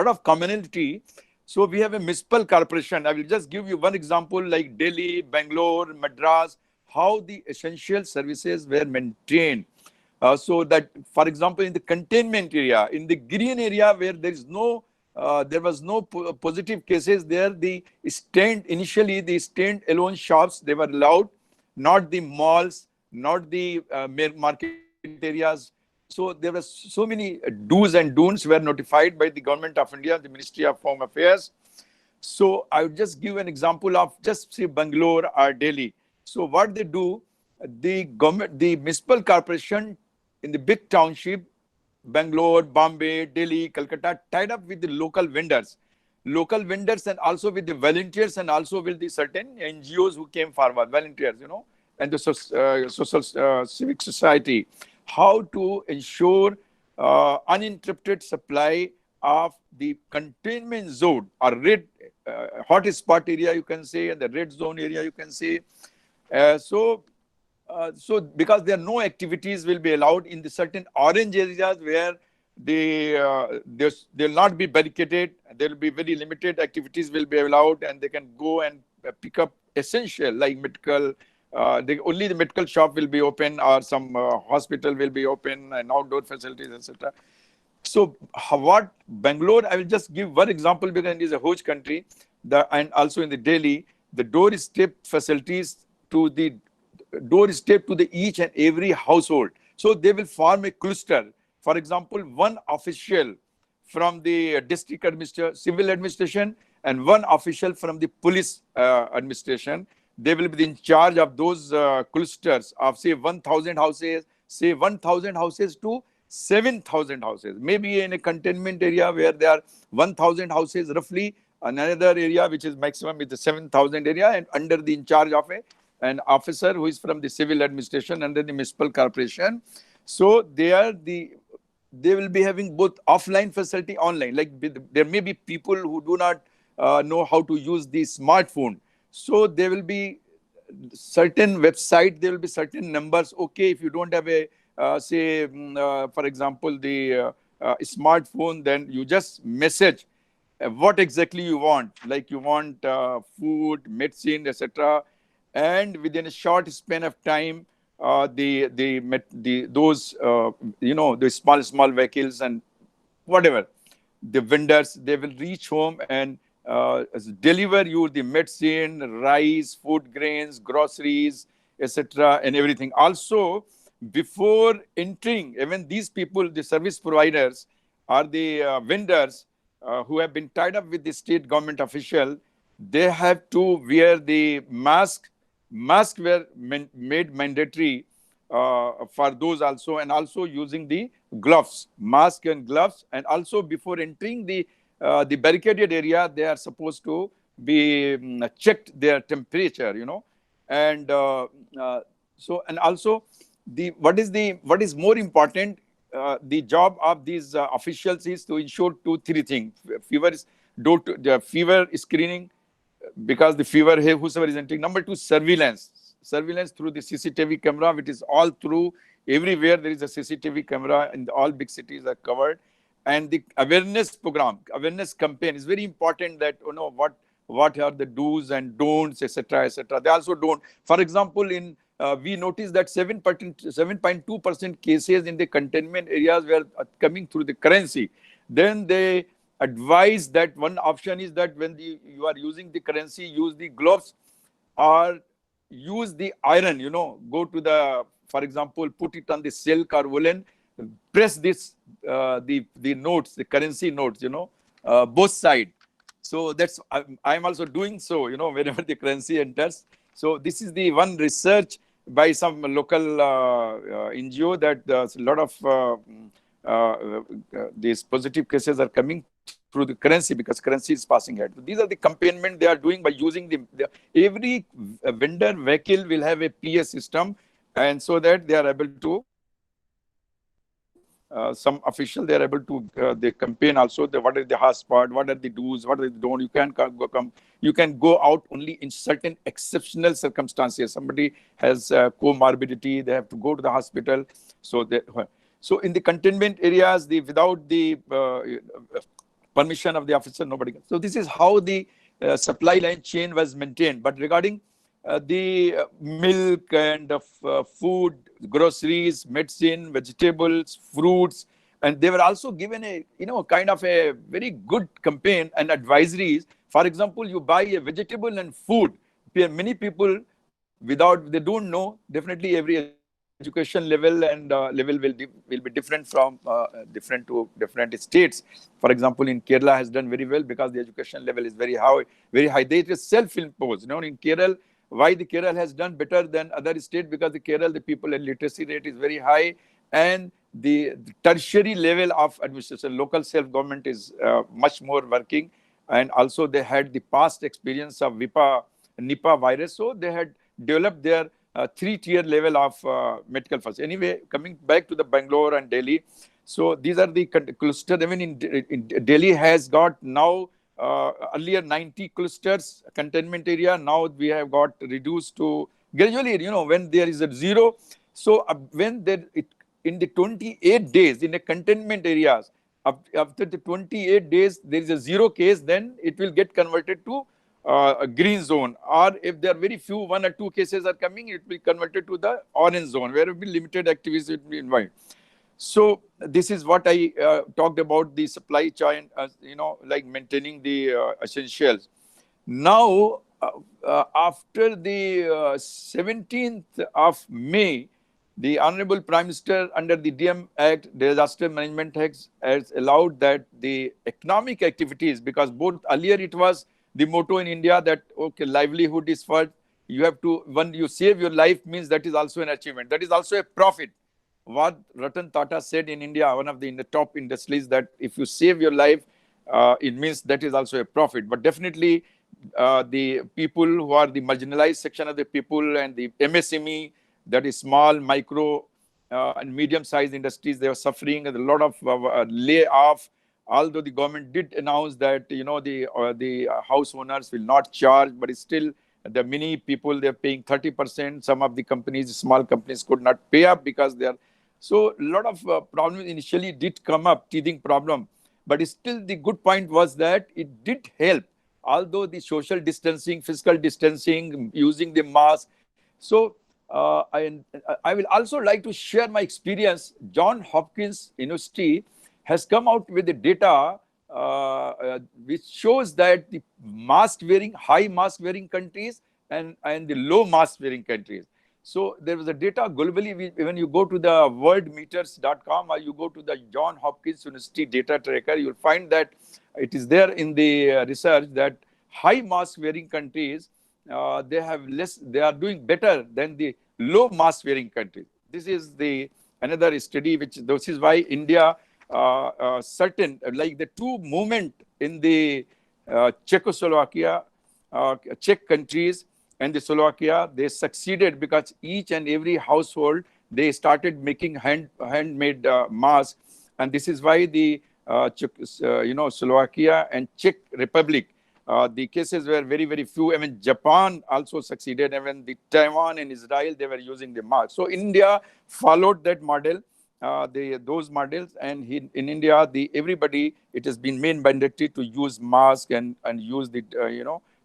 of commonality. So we have a municipal corporation. I will just give you one example, like Delhi, Bangalore, Madras, how the essential services were maintained. So that, for example, in the containment area, in the green area where there was no positive cases there, initially the stand alone shops, they were allowed, not the malls, not the market areas. So there were so many do's and don'ts were notified by the government of India, the Ministry of Home Affairs. So I would just give an example of just say Bangalore or Delhi. So what they do, the government, the municipal corporation in the big township, Bangalore, Bombay, Delhi, Calcutta, tied up with the local vendors and also with the volunteers and also with the certain NGOs who came forward, volunteers, and the social civic society, how to ensure uninterrupted supply of the containment zone or red hot spot area, you can say, and the red zone area, you can say. So because there are no activities will be allowed in the certain orange areas where they'll not be barricaded. There will be very limited activities will be allowed, and they can go and pick up essential like medical. Only the medical shop will be open, or some hospital will be open, and outdoor facilities, etc. So what Bangalore, I will just give one example because it is a huge country. And also in the Delhi, the doorstep facilities to the doorstep to the each and every household. So they will form a cluster. For example, one official from the district civil administration and one official from the police administration. They will be in charge of those clusters of say 1,000 houses, say 1,000 houses to 7,000 houses. Maybe in a containment area where there are 1,000 houses roughly, another area which is maximum is the 7,000 area, and under the in charge of an officer who is from the civil administration under the municipal corporation. So they will be having both offline facility, online. Like there may be people who do not know how to use the smartphone. So there will be certain website, there will be certain numbers. Okay, if you don't have a for example, the smartphone, then you just message what exactly you want. Like you want food, medicine, etc. And within a short span of time, those the small vehicles and whatever, the vendors, they will reach home and deliver you the medicine, rice, food grains, groceries, etc. and everything. Also, before entering, even these people, the service providers or the vendors who have been tied up with the state government official, they have to wear the mask. Masks were made mandatory for those also, and also using the gloves, mask and gloves. And also before entering the barricaded area, they are supposed to be checked their temperature, and and also what is more important, the job of these officials is to ensure two three things. Fever is the fever screening, because the fever, hey, whosoever is entering. Number two, surveillance through the CCTV camera, which is all through everywhere. There is a CCTV camera, and all big cities are covered. And the awareness program, awareness campaign is very important, that what are the do's and don'ts, etc., etc. They also don't. For example, in we noticed that 7.2% cases in the containment areas were coming through the currency. Then they advise that one option is that when you are using the currency, use the gloves or use the iron, go to for example, put it on the silk or woolen, press this, the notes, the currency notes, both sides. So I'm also doing so, whenever the currency enters. So this is the one research by some local NGO, that a lot of these positive cases are coming through the currency, because currency is passing ahead. These are the campaign they are doing by using every vendor vehicle will have a PS system, and so that they are able to some official, they are able to they campaign also what are the hotspot, what are the do's, what are the don't. You can go out only in certain exceptional circumstances. Somebody has comorbidity, they have to go to the hospital. So in the containment areas, without the permission of the officer, nobody can. So this is how the supply line chain was maintained. But regarding the milk and food, groceries, medicine, vegetables, fruits, and they were also given a kind of a very good campaign and advisories. For example, you buy a vegetable and food. Many people they don't know. Definitely, every education level and level will be different from different to different states. For example, in Kerala has done very well because the education level is very high, very high. They is self-imposed. In Kerala, why the Kerala has done better than other states? Because the Kerala, the people literacy rate is very high, and the tertiary level of administration, local self-government is much more working. And also they had the past experience of Nipah virus, so they had developed their three-tier level of medical first. Anyway, coming back to the Bangalore and Delhi, so these are the clusters. Even in Delhi has got now earlier 90 clusters containment area. Now we have got reduced to gradually. When there is a zero, so when there in the 28 days in the containment areas, after the 28 days there is a zero case, then it will get converted to a green zone, or if there are very few, 1 or 2 cases are coming, it will be converted to the orange zone, where it will be limited activities will be invited. So this is what I talked about, the supply chain, like maintaining the essentials. Now, after the 17th of May, the Honorable Prime Minister, under the DM Act, Disaster Management Act, has allowed that the economic activities, because both earlier it was the motto in India that, okay, livelihood is first. You have to, when you save your life, means that is also an achievement. That is also a profit. What Ratan Tata said in India, one of the in the top industries, that if you save your life, it means that is also a profit. But definitely, the people who are the marginalized section of the people and the MSME, that is small, micro, and medium-sized industries, they are suffering a lot of layoff. Although the government did announce that the house owners will not charge, but it's still the many people, they're paying 30%. Some of the companies, small companies, could not pay up because they are. So a lot of problems initially did come up, teething problem. but still the good point was that it did help, although the social distancing, physical distancing, using the mask. So I will also like to share my experience. John Hopkins University has come out with the data which shows that the high mask wearing countries and the low mask wearing countries. So there was a data globally. When you go to the worldmeters.com or you go to the John Hopkins University data tracker, you'll find that it is there in the research that high mask wearing countries, they are doing better than the low mask wearing countries. This is the another study, this is why India, certain, like the two movement in the Czechoslovakia, Czech countries and the Slovakia, they succeeded because each and every household, they started making handmade masks. And this is why the Slovakia and Czech Republic, the cases were very, very few. I mean, Japan also succeeded. Even the Taiwan and Israel, they were using the mask. So India followed that model, those models, and in India, everybody, it has been made mandatory to use mask and use the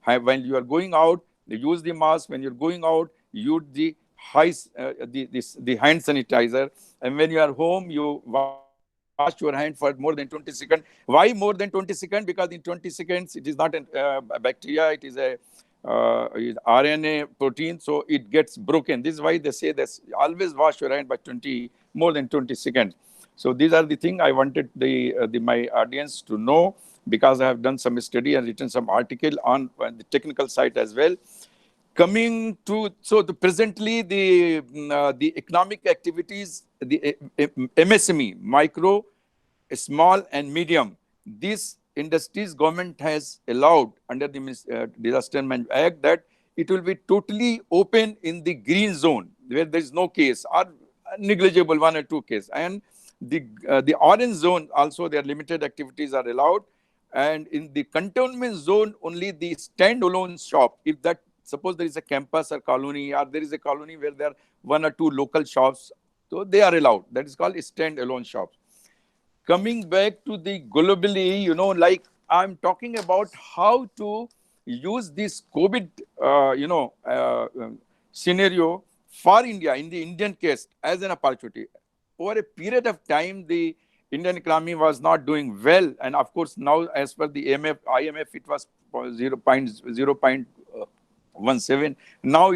when you are going out, use the mask. When you're going out, use the hand sanitizer, and when you are home, you wash your hand for more than 20 seconds. Why more than 20 seconds? Because in 20 seconds, it is not a bacteria, it is a RNA protein, so it gets broken. This is why they say that always wash your hand by more than 20 seconds. So these are the things I wanted my audience to know, because I have done some study and written some article on the technical side as well. Coming to, presently the economic activities, the MSME, micro, small and medium, these industries government has allowed under the Disaster Management Act that it will be totally open in the green zone where there is no case or negligible 1 or 2 cases, and the orange zone also their limited activities are allowed, and in the cantonment zone only the standalone shop, if that suppose there is a campus or colony, or there is a colony where there are 1 or 2 local shops, so they are allowed. That is called standalone shops. Coming back to the globally, like I'm talking about how to use this COVID, scenario for India, in the Indian case, as an opportunity. Over a period of time, the Indian economy was not doing well. And of course, now as per the IMF, it was 0.17. Now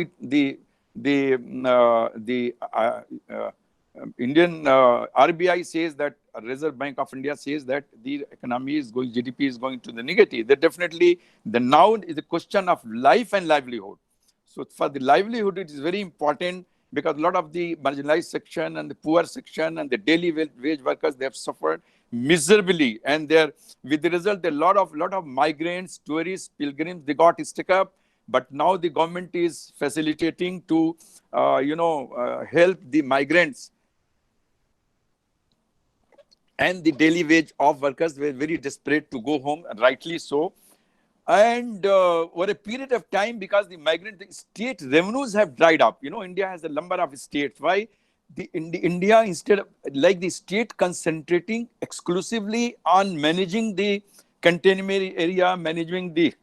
Indian RBI says that Reserve Bank of India says that the economy is going, GDP is going to the negative. That definitely, now is the question of life and livelihood. So for the livelihood, it is very important, because a lot of the marginalized section and the poor section and the daily wage workers, they have suffered miserably, and with the result, a lot of migrants, tourists, pilgrims, they got stuck up. But now the government is facilitating to help the migrants, and the daily wage of workers were very desperate to go home, rightly so. And over a period of time, because the migrant state revenues have dried up, India has a number of states. Why? India, instead of like the state concentrating exclusively on managing the containment area, managing the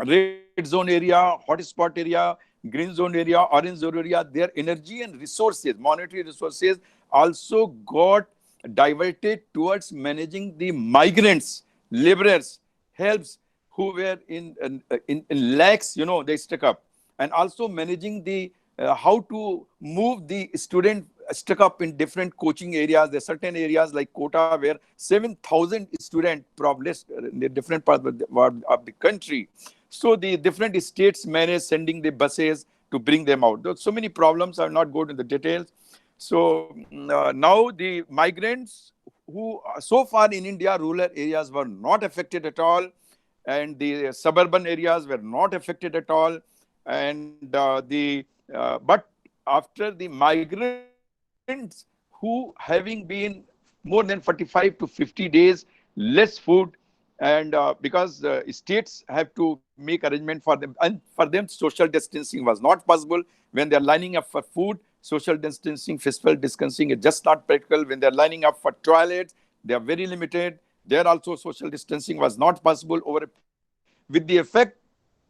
red zone area, hotspot area, green zone area, orange zone area, their energy and resources, monetary resources, also got diverted towards managing the migrants, laborers, helps who were in lakhs, they stuck up, and also managing the how to move the student stuck up in different coaching areas. There are certain areas like Kota where 7,000 students probably in the different parts of the country. So the different states manage sending the buses to bring them out. There are so many problems. I will not go into the details. So now the migrants who so far in India, rural areas were not affected at all, and the suburban areas were not affected at all. And but after the migrants who having been more than 45 to 50 days, less food, and because states have to make arrangement for them, and for them social distancing was not possible. When they are lining up for food, social distancing, physical distancing is just not practical. When they are lining up for toilets, they are very limited. There also social distancing was not possible with the effect,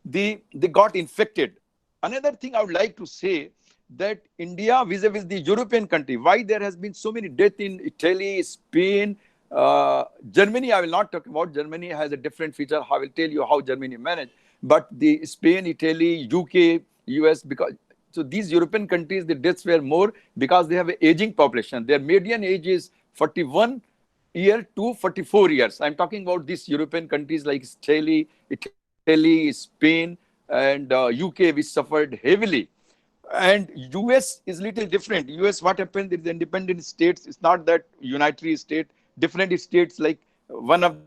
they got infected. Another thing I would like to say that India vis-a-vis the European country, why there has been so many deaths in Italy, Spain, Germany. I will not talk about Germany, has a different feature. I will tell you how Germany managed. But the Spain, Italy, UK, US, because so these European countries, the deaths were more because they have an aging population. Their median age is 41 year to 44 years. I'm talking about these European countries like Italy, Spain, and UK, which suffered heavily. And US is little different. US, what happened is the independent states. It's not that unitary state. Different states, like one of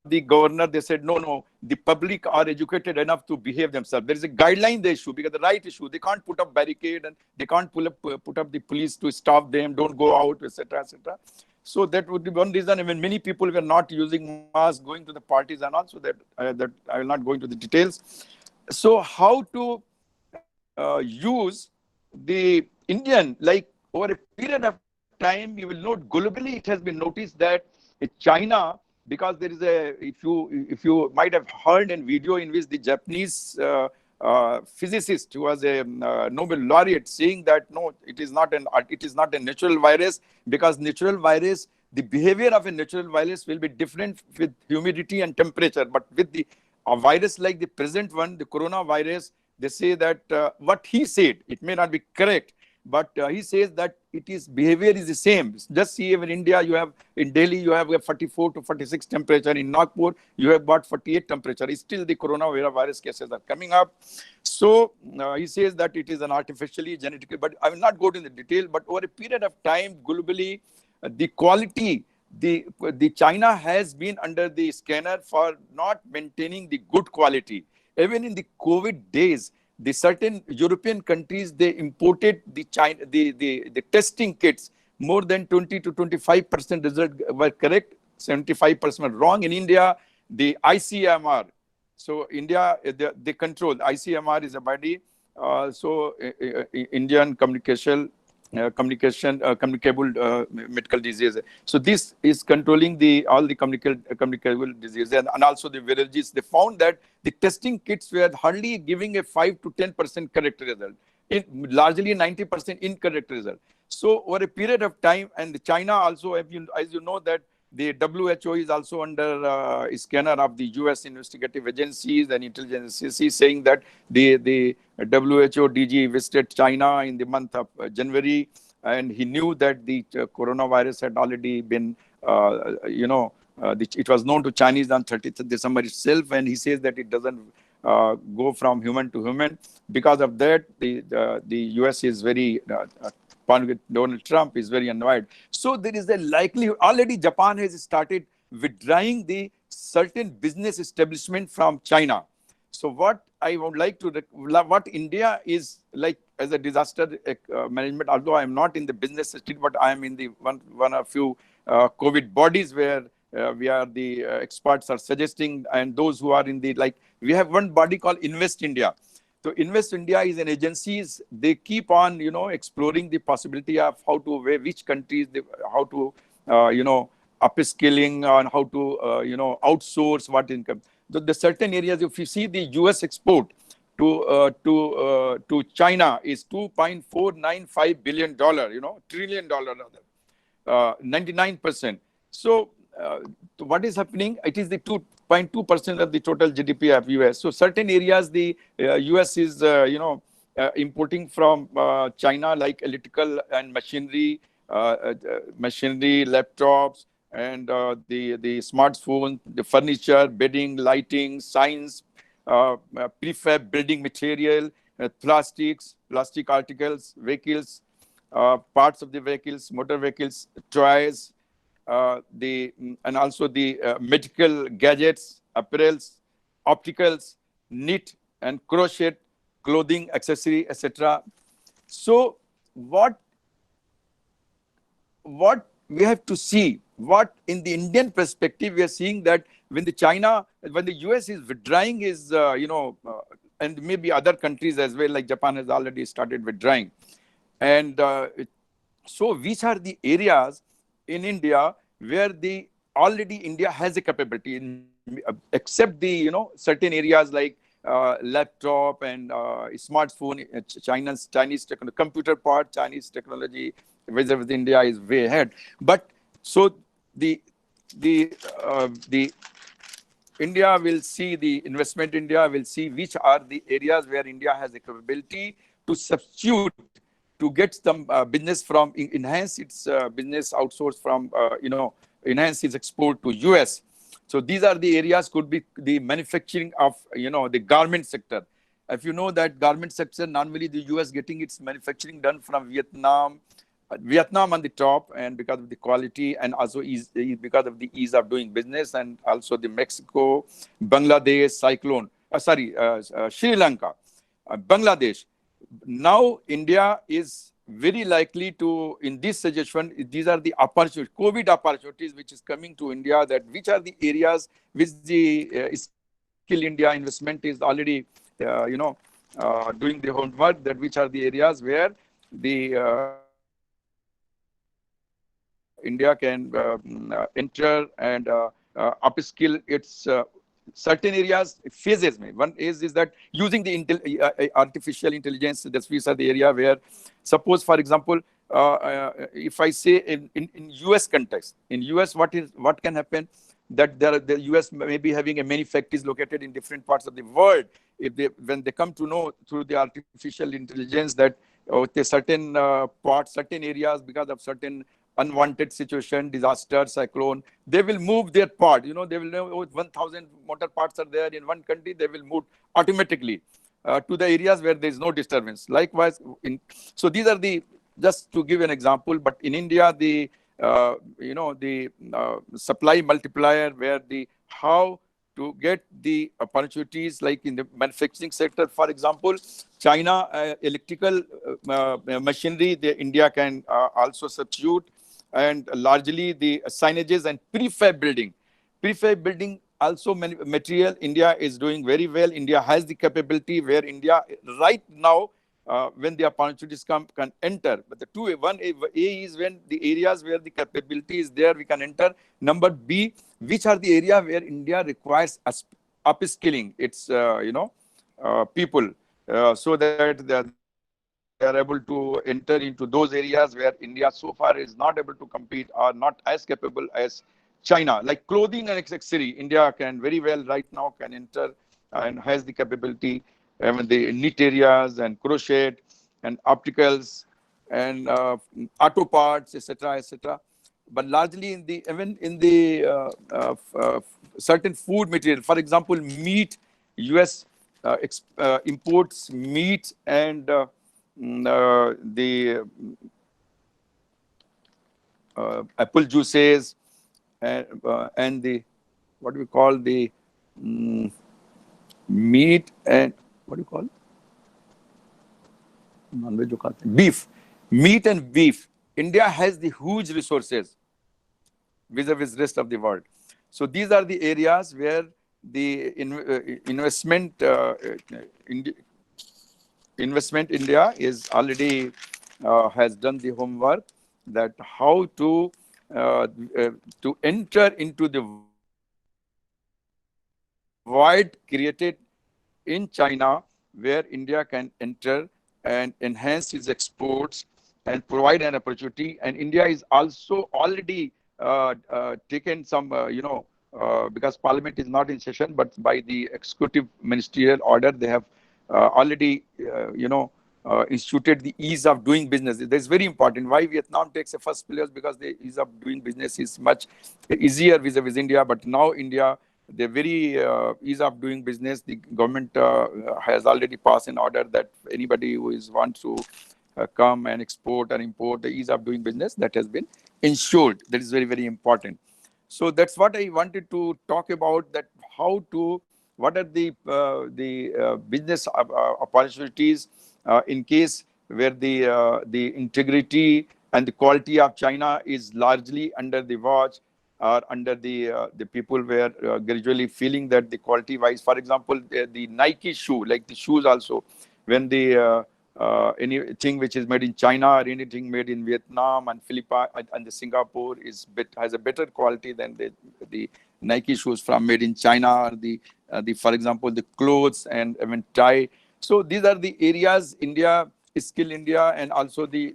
the governor, they said no, the public are educated enough to behave themselves. There is a guideline they issue because the right issue. They can't put up barricade and they can't put up the police to stop them. Don't go out, etc., etc. So that would be one reason. I mean, many people were not using masks, going to the parties, and also that I will not go into the details. So how to use the Indian, like over a period of time, you will note globally it has been noticed that China, because there is if you might have heard a video in which the Japanese physicist who was a Nobel laureate saying that no, it is not a natural virus, because natural virus, the behavior of a natural virus will be different with humidity and temperature, but with a virus like the present one, the coronavirus, they say that what he said, it may not be correct, but he says that behavior is the same. Just see, in India, in Delhi, you have a 44 to 46 temperature. In Nagpur, you have about 48 temperature. Still, the coronavirus cases are coming up. So he says that it is an artificially genetically, but I will not go into the detail. But over a period of time, globally, the quality, the China has been under the scanner for not maintaining the good quality. Even in the COVID days, the certain European countries, they imported the testing kits. More than 20 to 25% result were correct, 75% were wrong. In India, the ICMR. So India, they control. ICMR is a body. Indian communicable medical disease. So this is controlling all the communicable disease, and also the virologists. They found that the testing kits were hardly giving a 5 to 10% correct result, largely 90% incorrect result. So over a period of time, and China also, as you know, that the WHO is also under a scanner of the US investigative agencies and intelligence agencies, saying that the WHO DG visited China in the month of January, and he knew that the coronavirus had already been, it was known to Chinese on 30th December itself, and he says that it doesn't go from human to human. Because of that, the US is very with Donald Trump is very annoyed. So there is a likelihood, already Japan has started withdrawing the certain business establishment from China. So what I would like to, what India is like as a disaster management, although I am not in the business street, but I am in the one of few COVID bodies where we are the experts are suggesting, and those who are in the, like, we have one body called Invest India. So Invest India is an agency. They keep on, exploring the possibility of how to, which countries, how to, upskilling on how to, outsource what income. The certain areas, if you see the US export to China is $2.495 billion, trillion dollar, 99%. So what is happening? It is the 2.2% of the total GDP of US. So certain areas the US is importing from China, like electrical and machinery, laptops, and the smartphone, the furniture, bedding, lighting, science, prefab building material, plastic articles, vehicles, parts of the vehicles, motor vehicles, toys, and also the medical gadgets, apparels, opticals, knit and crochet, clothing, accessory, etc. So what we have to see, what in the Indian perspective, we are seeing that when the US is withdrawing his, and maybe other countries as well, like Japan has already started withdrawing. And so which are the areas in India where already India has a capability in, except the certain areas like laptop and smartphone. Chinese computer part, Chinese technology with India is way ahead. But so the the India will see, the investment India will see which are the areas where India has the capability to substitute, to get some business from, enhance its business outsource from, enhance its export to US. So these are the areas, could be the manufacturing of, the garment sector. If you know that garment sector, normally the US getting its manufacturing done from Vietnam on the top, and because of the quality, and also because of the ease of doing business, and also the Mexico, Bangladesh, Sri Lanka, Bangladesh. Now India is very likely to, in this suggestion, these are the opportunities, COVID opportunities, which is coming to India, that which are the areas which the Skill India investment is already, doing the homework, that which are the areas where the India can enter and upskill its certain areas, phases. One is that using the artificial intelligence. That's these are the area where, suppose for example, if I say in US context, in US, what can happen, that the US may be having a many factories located in different parts of the world. If they, when they come to know through the artificial intelligence that the certain parts, certain areas, because of certain unwanted situation, disaster, cyclone, they will move their part. They will know, 1,000 motor parts are there in one country. They will move automatically to the areas where there is no disturbance. Likewise, so these are the, just to give an example. But in India, the supply multiplier, where the how to get the opportunities, like in the manufacturing sector, for example, China electrical machinery, the India can also substitute, and largely the signages and prefab building. Prefab building also material, India is doing very well. India has the capability where India right now, when the opportunities come, can enter. But the one A is when the areas where the capability is there, we can enter. Number B, which are the area where India requires upskilling its people, so that they are able to enter into those areas where India so far is not able to compete, or not as capable as China. Like clothing and accessory, India can very well right now can enter and has the capability, the knit areas and crochet and opticals and auto parts, etc., etc. But largely in the, even in the certain food material, for example, meat, US imports meat and the apple juices, and the, what do we call, the meat and, what do you call, non-veg jo khate hain, beef, meat and beef. India has the huge resources vis-a-vis rest of the world. So these are the areas where the investment India is already has done the homework, that how to enter into the void created in China, where India can enter and enhance its exports and provide an opportunity. And India is also already taken some, because Parliament is not in session, but by the executive ministerial order, they have already, instituted the ease of doing business. That's very important. Why Vietnam takes the first place? Because the ease of doing business is much easier vis-a-vis India. But now India, the very ease of doing business, the government has already passed an order that anybody who wants to come and export and import, the ease of doing business, that has been ensured. That is very, very important. So that's what I wanted to talk about, that how to, what are the business opportunities in case where the integrity and the quality of China is largely under the watch, or under the people were gradually feeling that the quality wise, for example, the Nike shoe, like the shoes also, when the anything which is made in China or anything made in Vietnam and Philippines and the Singapore has a better quality than the Nike shoes from made in China, or the for example the clothes and even tie. So these are the areas India, Skill India, and also the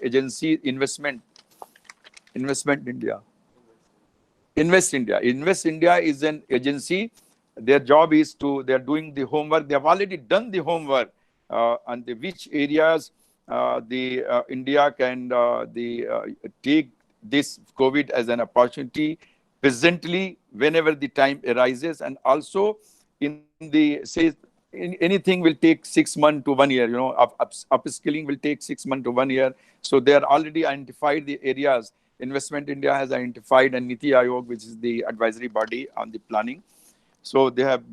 agency Invest India. Invest India. Invest India is an agency. Their job is they are doing the homework. They have already done the homework on which areas India can take this COVID as an opportunity presently, whenever the time arises, and also in the anything will take 6 months to 1 year. Upskilling will take 6 months to 1 year. So they are already identified the areas. Investment India has identified, and Niti Aayog, which is the advisory body on the planning. So they have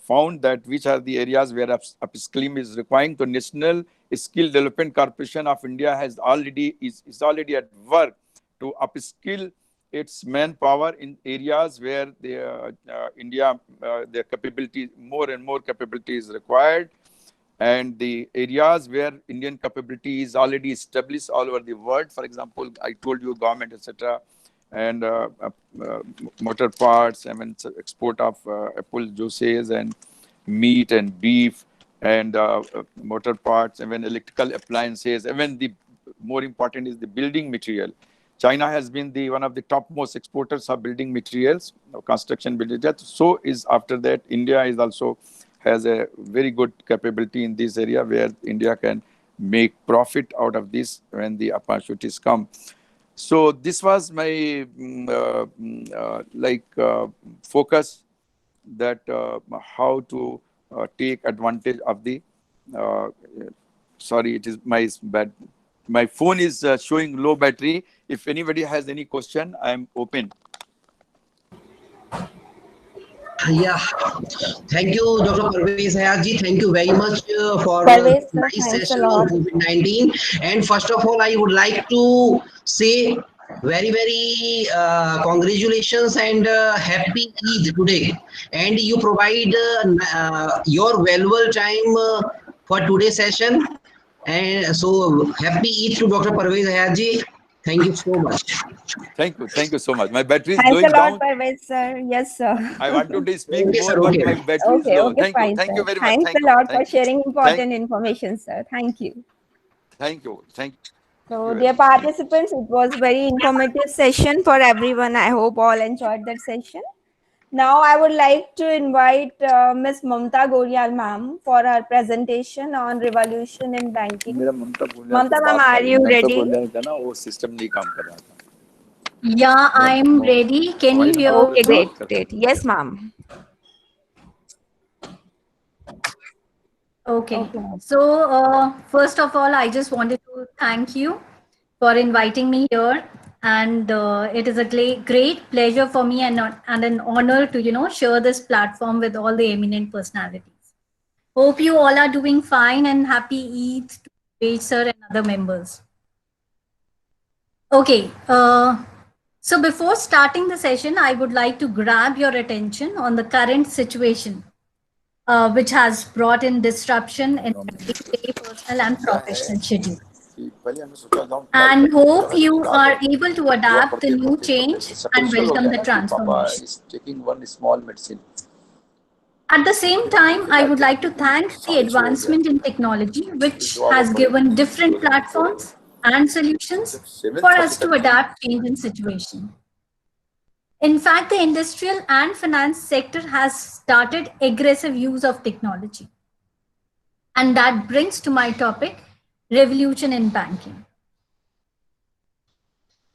found that which are the areas where upskilling is requiring. So National Skill Development Corporation of India is already at work to upskill its manpower in areas where their capability, more and more capability is required, and the areas where Indian capability is already established all over the world. For example, I told you government, etc., and motor parts, I mean, export of apple juices and meat and beef and motor parts, even electrical appliances, even the more important is the building material. China has been one of the topmost exporters of building materials, construction building. So is after that, India is also has a very good capability in this area where India can make profit out of this when the opportunities come. So this was my focus, that how to take advantage of the sorry, it is my bad. My phone is showing low battery. If anybody has any question, I am open. Yeah, thank you, Dr. Parvez Hayatji. Thank you very much for Parvez, sir, nice thanks a session on lot. COVID-19. And first of all, I would like to say very, very congratulations and happy Eid today. And you provide your valuable time for today's session. And so happy Eid to Dr. Parvez Hayatji. Thank you so much. Thank you so much. My battery is Thanks a going lot, down. Parvez, sir. Yes, sir. I wanted to speak Okay, more, sir, but okay. my battery is low. Okay, fine, Thank you sir. very much. Thanks Thank a you. lot for Thank you. sharing important information, sir. Thank you. Thank you. Thank you. So, Very dear much. participants, it was very informative session for everyone. I hope all enjoyed that session. Now, I would like to invite Ms. Mamta Gorial ma'am for her presentation on revolution in banking. मेरा ममता बोलिया Mamta से ma'am, बात are कर you Mamata ready? बोलिया का ना वो system नहीं काम कर रहा था Yeah, मेरा I'm ready. Can you mobile hear number Okay, से me? great, बात कर great. Yes, ma'am. Okay. Okay, ma'am. So, first of all, I just wanted to thank you for inviting me here. And it is a great pleasure for me and an honor to, share this platform with all the eminent personalities. Hope you all are doing fine and happy Eid to Vej sir and other members. Okay. So before starting the session, I would like to grab your attention on the current situation, which has brought in disruption in everyday personal and professional schedule. पहले हमने सोचा long call And करके hope पता you नहीं क्या are करें able to दुआ adapt the पढ़ते new पढ़ते पढ़ते change and सफेशियल हो welcome गया the ना कि पापा transformation. Is taking one small medicine At the same time, फिर I would light like to बिल्कुल thank the साढ़े छः हो गया advancement in technology, फिर which दुआ वो has पढ़े given दो different जन छोड़े platforms and solutions जब seven for thirty us to तक adapt change in situation. In fact, the industrial and finance sector has started aggressive use of technology. And that brings to my topic, revolution in banking.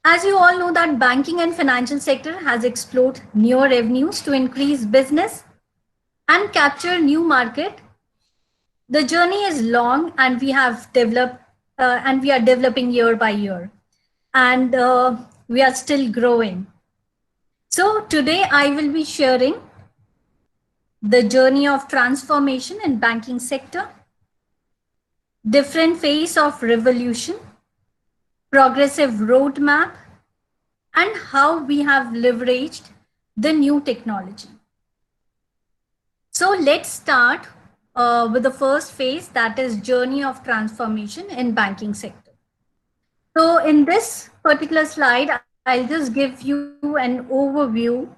As you all know that banking and financial sector has explored new revenues to increase business and capture new market. The journey is long and we have developed and we are developing year by year and we are still growing. So today I will be sharing the journey of transformation in banking sector, different phase of revolution, progressive roadmap, and how we have leveraged the new technology. So let's start with the first phase, that is journey of transformation in banking sector. So in this particular slide, I'll just give you an overview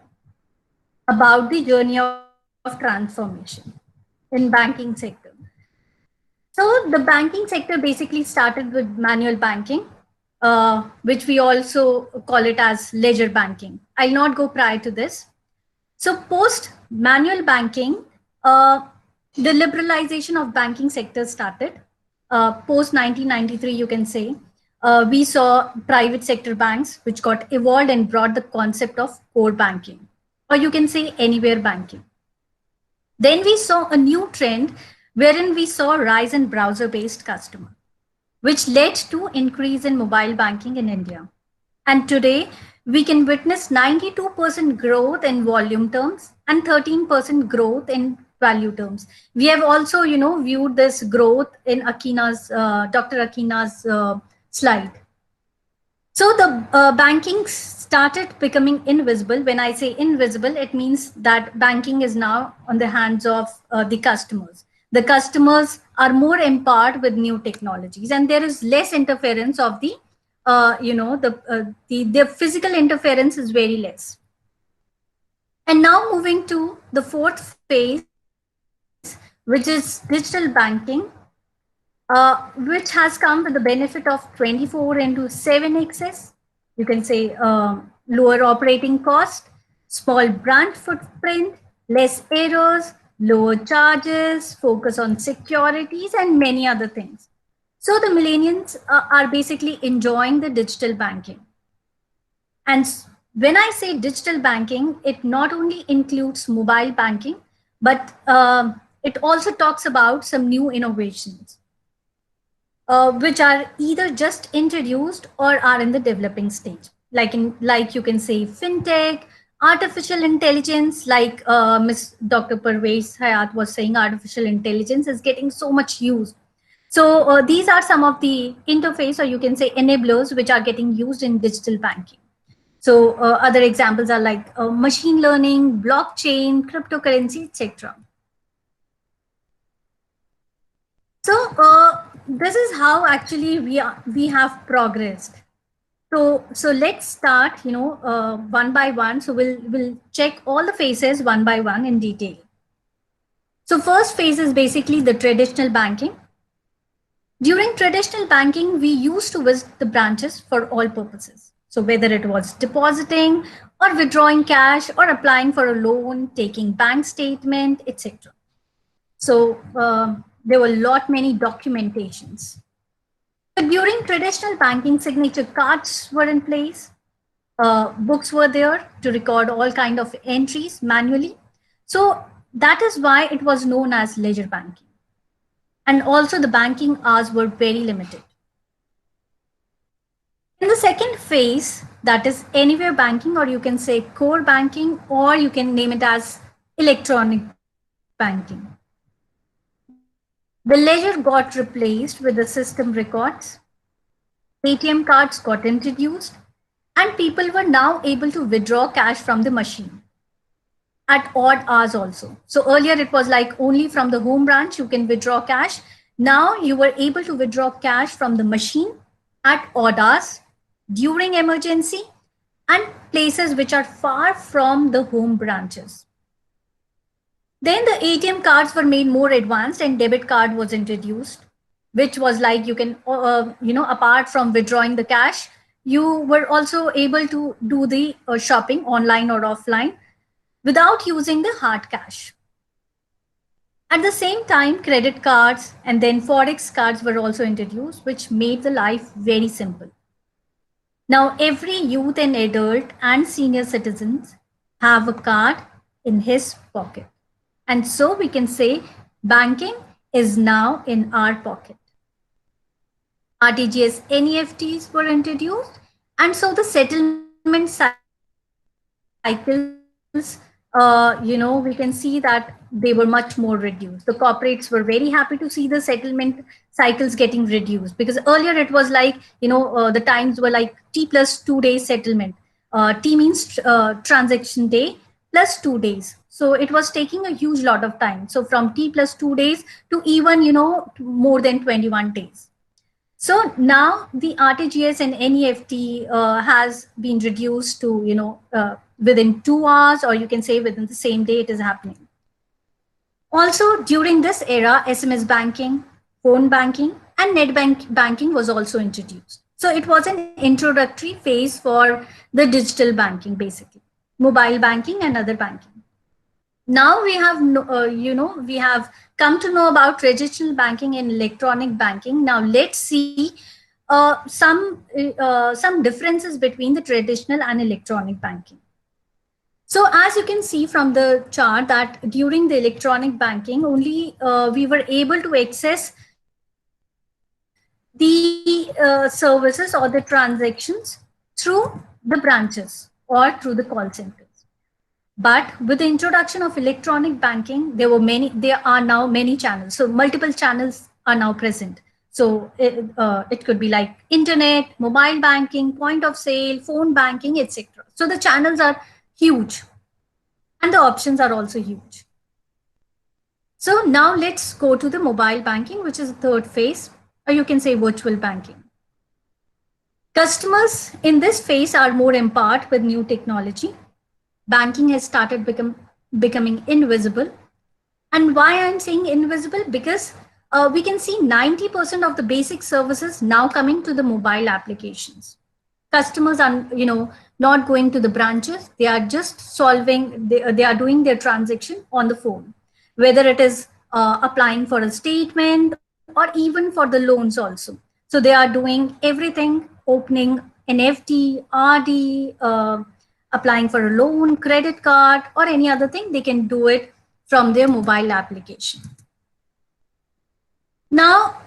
about the journey of transformation in banking sector. So the banking sector basically started with manual banking, which we also call it as ledger banking. I'll not go prior to this. So post manual banking, the liberalization of banking sector started. Post 1993, you can say, we saw private sector banks, which got evolved and brought the concept of core banking, or you can say anywhere banking. Then we saw a new trend wherein we saw rise in browser-based customer, which led to increase in mobile banking in India. And today we can witness 92% growth in volume terms and 13% growth in value terms. We have also, viewed this growth in Dr. Akina's slide. So the banking started becoming invisible. When I say invisible, it means that banking is now on the hands of the customers. The customers are more empowered with new technologies, and there is less interference of the physical interference is very less. And now moving to the fourth phase, which is digital banking, which has come with the benefit of 24/7 access. You can say lower operating cost, small brand footprint, less errors, lower charges, focus on securities, and many other things. So the millennials are basically enjoying the digital banking. And when I say digital banking, it not only includes mobile banking, but it also talks about some new innovations, which are either just introduced or are in the developing stage. Like you can say fintech, artificial intelligence, like Ms. Dr. Parvez Hayat was saying, artificial intelligence is getting so much use. So these are some of the interface, or you can say enablers, which are getting used in digital banking. So other examples are like machine learning, blockchain, cryptocurrency, etc. So this is how actually we have progressed. So let's start, one by one. So we'll check all the phases one by one in detail. So first phase is basically the traditional banking. During traditional banking, we used to visit the branches for all purposes. So whether it was depositing or withdrawing cash or applying for a loan, taking bank statement, etc. So there were many documentations. But during traditional banking, signature cards were in place. Books were there to record all kind of entries manually. So that is why it was known as ledger banking. And also the banking hours were very limited. In the second phase, that is anywhere banking, or you can say core banking, or you can name it as electronic banking. The ledger got replaced with the system records. ATM cards got introduced, and people were now able to withdraw cash from the machine at odd hours also. So earlier it was like only from the home branch you can withdraw cash. Now you were able to withdraw cash from the machine at odd hours, during emergency, and places which are far from the home branches. Then the ATM cards were made more advanced and debit card was introduced, which was like you can, apart from withdrawing the cash, you were also able to do the shopping online or offline without using the hard cash. At the same time, credit cards and then Forex cards were also introduced, which made the life very simple. Now, every youth and adult and senior citizens have a card in his pocket. And so we can say banking is now in our pocket. RTGS NEFTs were introduced, and so the settlement cycles, we can see that they were much more reduced. The corporates were very happy to see the settlement cycles getting reduced, because earlier it was like, the times were like T plus 2 days settlement. T means transaction day plus 2 days. So it was taking a huge lot of time. So from T plus 2 days to even, more than 21 days. So now the RTGS and NEFT has been reduced to, within 2 hours, or you can say within the same day it is happening. Also, during this era, SMS banking, phone banking, and net banking was also introduced. So it was an introductory phase for the digital banking, basically, mobile banking and other banking. Now we have, we have come to know about traditional banking and electronic banking. Now let's see some differences between the traditional and electronic banking. So as you can see from the chart that during the electronic banking, only we were able to access the services or the transactions through the branches or through the call centers. But with the introduction of electronic banking, there are now many channels. So multiple channels are now present. So it could be like internet, mobile banking, point of sale, phone banking, etc. So the channels are huge and the options are also huge. So now let's go to the mobile banking, which is the third phase, or you can say virtual banking. Customers in this phase are more empowered with new technology. Banking has started becoming invisible. And why I'm saying invisible? Because we can see 90% of the basic services now coming to the mobile applications. Customers are, not going to the branches. They are just they are doing their transaction on the phone, whether it is applying for a statement or even for the loans also. So they are doing everything, opening an FD, RD, applying for a loan, credit card, or any other thing. They can do it from their mobile application. Now,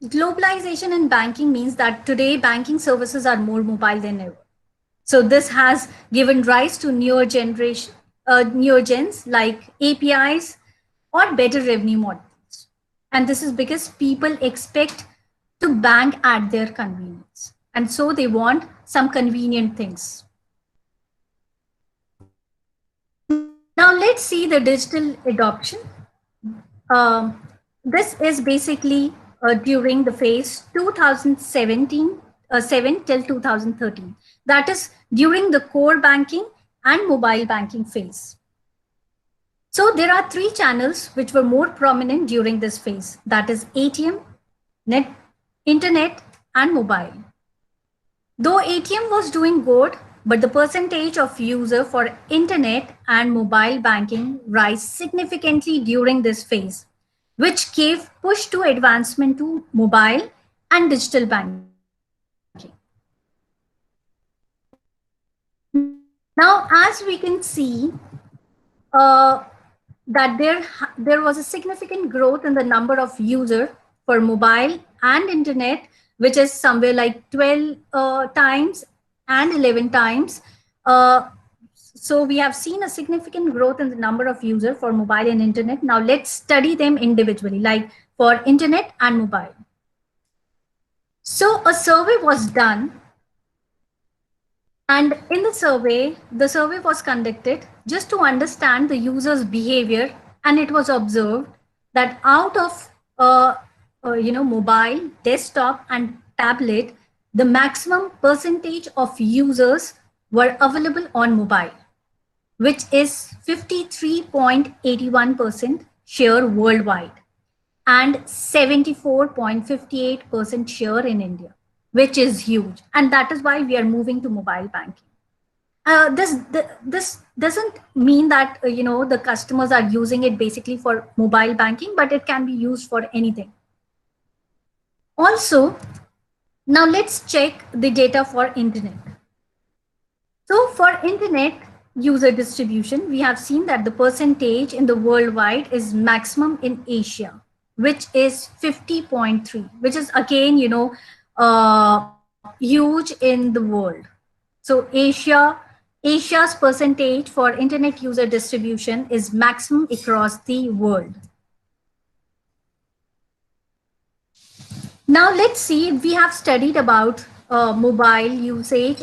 globalization in banking means that today banking services are more mobile than ever. So this has given rise to newer gens like APIs or better revenue models. And this is because people expect to bank at their convenience. And so they want some convenient things. Now let's see the digital adoption. This is basically during the phase 7 till 2013. That is during the core banking and mobile banking phase. So there are three channels which were more prominent during this phase. That is ATM, internet, and mobile. Though ATM was doing good, but the percentage of user for internet and mobile banking rise significantly during this phase, which gave push to advancement to mobile and digital banking. Now, as we can see, that there was a significant growth in the number of users for mobile and internet, which is somewhere like 12 times and 11 times. So we have seen a significant growth in the number of users for mobile and internet. Now let's study them individually, like for internet and mobile. So a survey was done, and in the survey was conducted just to understand the user's behavior, and it was observed that out of mobile, desktop, and tablet, the maximum percentage of users were available on mobile, which is 53.81% share worldwide and 74.58% share in India, which is huge. And that is why we are moving to mobile banking. This doesn't mean that, the customers are using it basically for mobile banking, but it can be used for anything. Also, now let's check the data for internet. So for internet user distribution, we have seen that the percentage in the worldwide is maximum in Asia, which is 50.3, which is again, huge in the world. So Asia's percentage for internet user distribution is maximum across the world. Now let's see, we have studied about mobile usage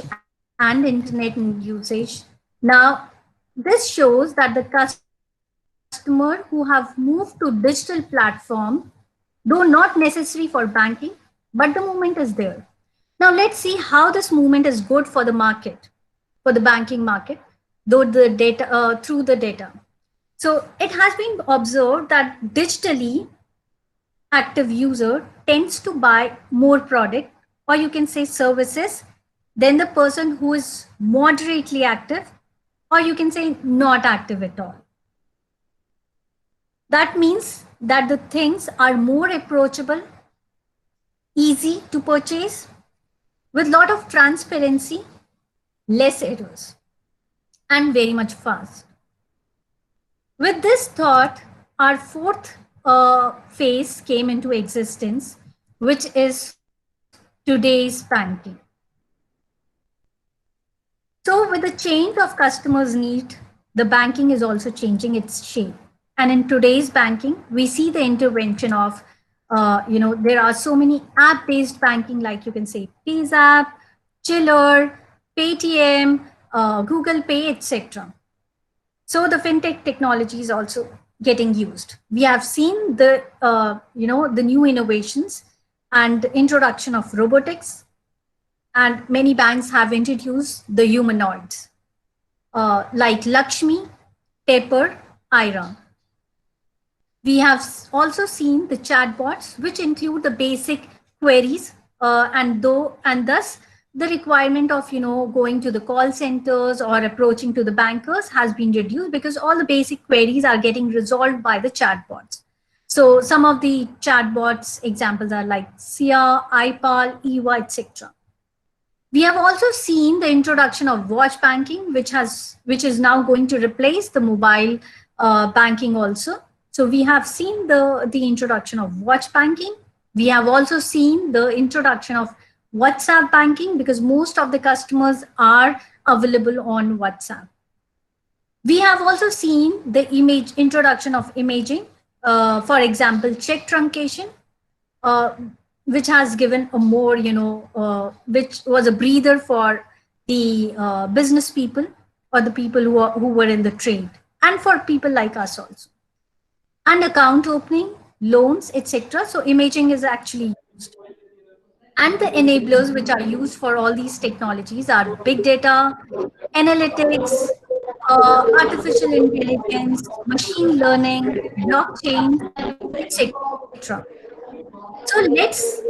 and internet usage. Now This shows that the customer who have moved to digital platform, though not necessary for banking, but the movement is there. Now let's see how this movement is good for the market, for the banking market, though the data through the data. So it has been observed that digitally active user tends to buy more product, or you can say services, than the person who is moderately active, or you can say not active at all. That means that the things are more approachable, easy to purchase, with lot of transparency, less errors, and very much fast. With this thought, our fourth phase came into existence, which is today's banking. So with the change of customers' need, the banking is also changing its shape. And in today's banking, we see the intervention of, there are so many app-based banking, like you can say PayZapp, Chiller, Paytm, Google Pay, etc. So the fintech technology is also getting used. We have seen the, the new innovations and introduction of robotics, and many banks have introduced the humanoids like Lakshmi, Pepper, Ira. We have also seen the chatbots, which include the basic queries, and thus the requirement of going to the call centers or approaching to the bankers has been reduced, because all the basic queries are getting resolved by the chatbots. So some of the chatbots examples are like Sia, iPal, Eva, etc. We have also seen the introduction of watch banking, which is now going to replace the mobile banking also. So we have seen the introduction of watch banking. We have also seen the introduction of WhatsApp banking, because most of the customers are available on WhatsApp. We have also seen the introduction of imaging, for example, check truncation, which has given a more, which was a breather for the business people, or the people who were in the trade, and for people like us also. And account opening, loans, etc. So imaging is actually used. And the enablers which are used for all these technologies are big data, analytics, artificial intelligence, machine learning, blockchain, etc. So let's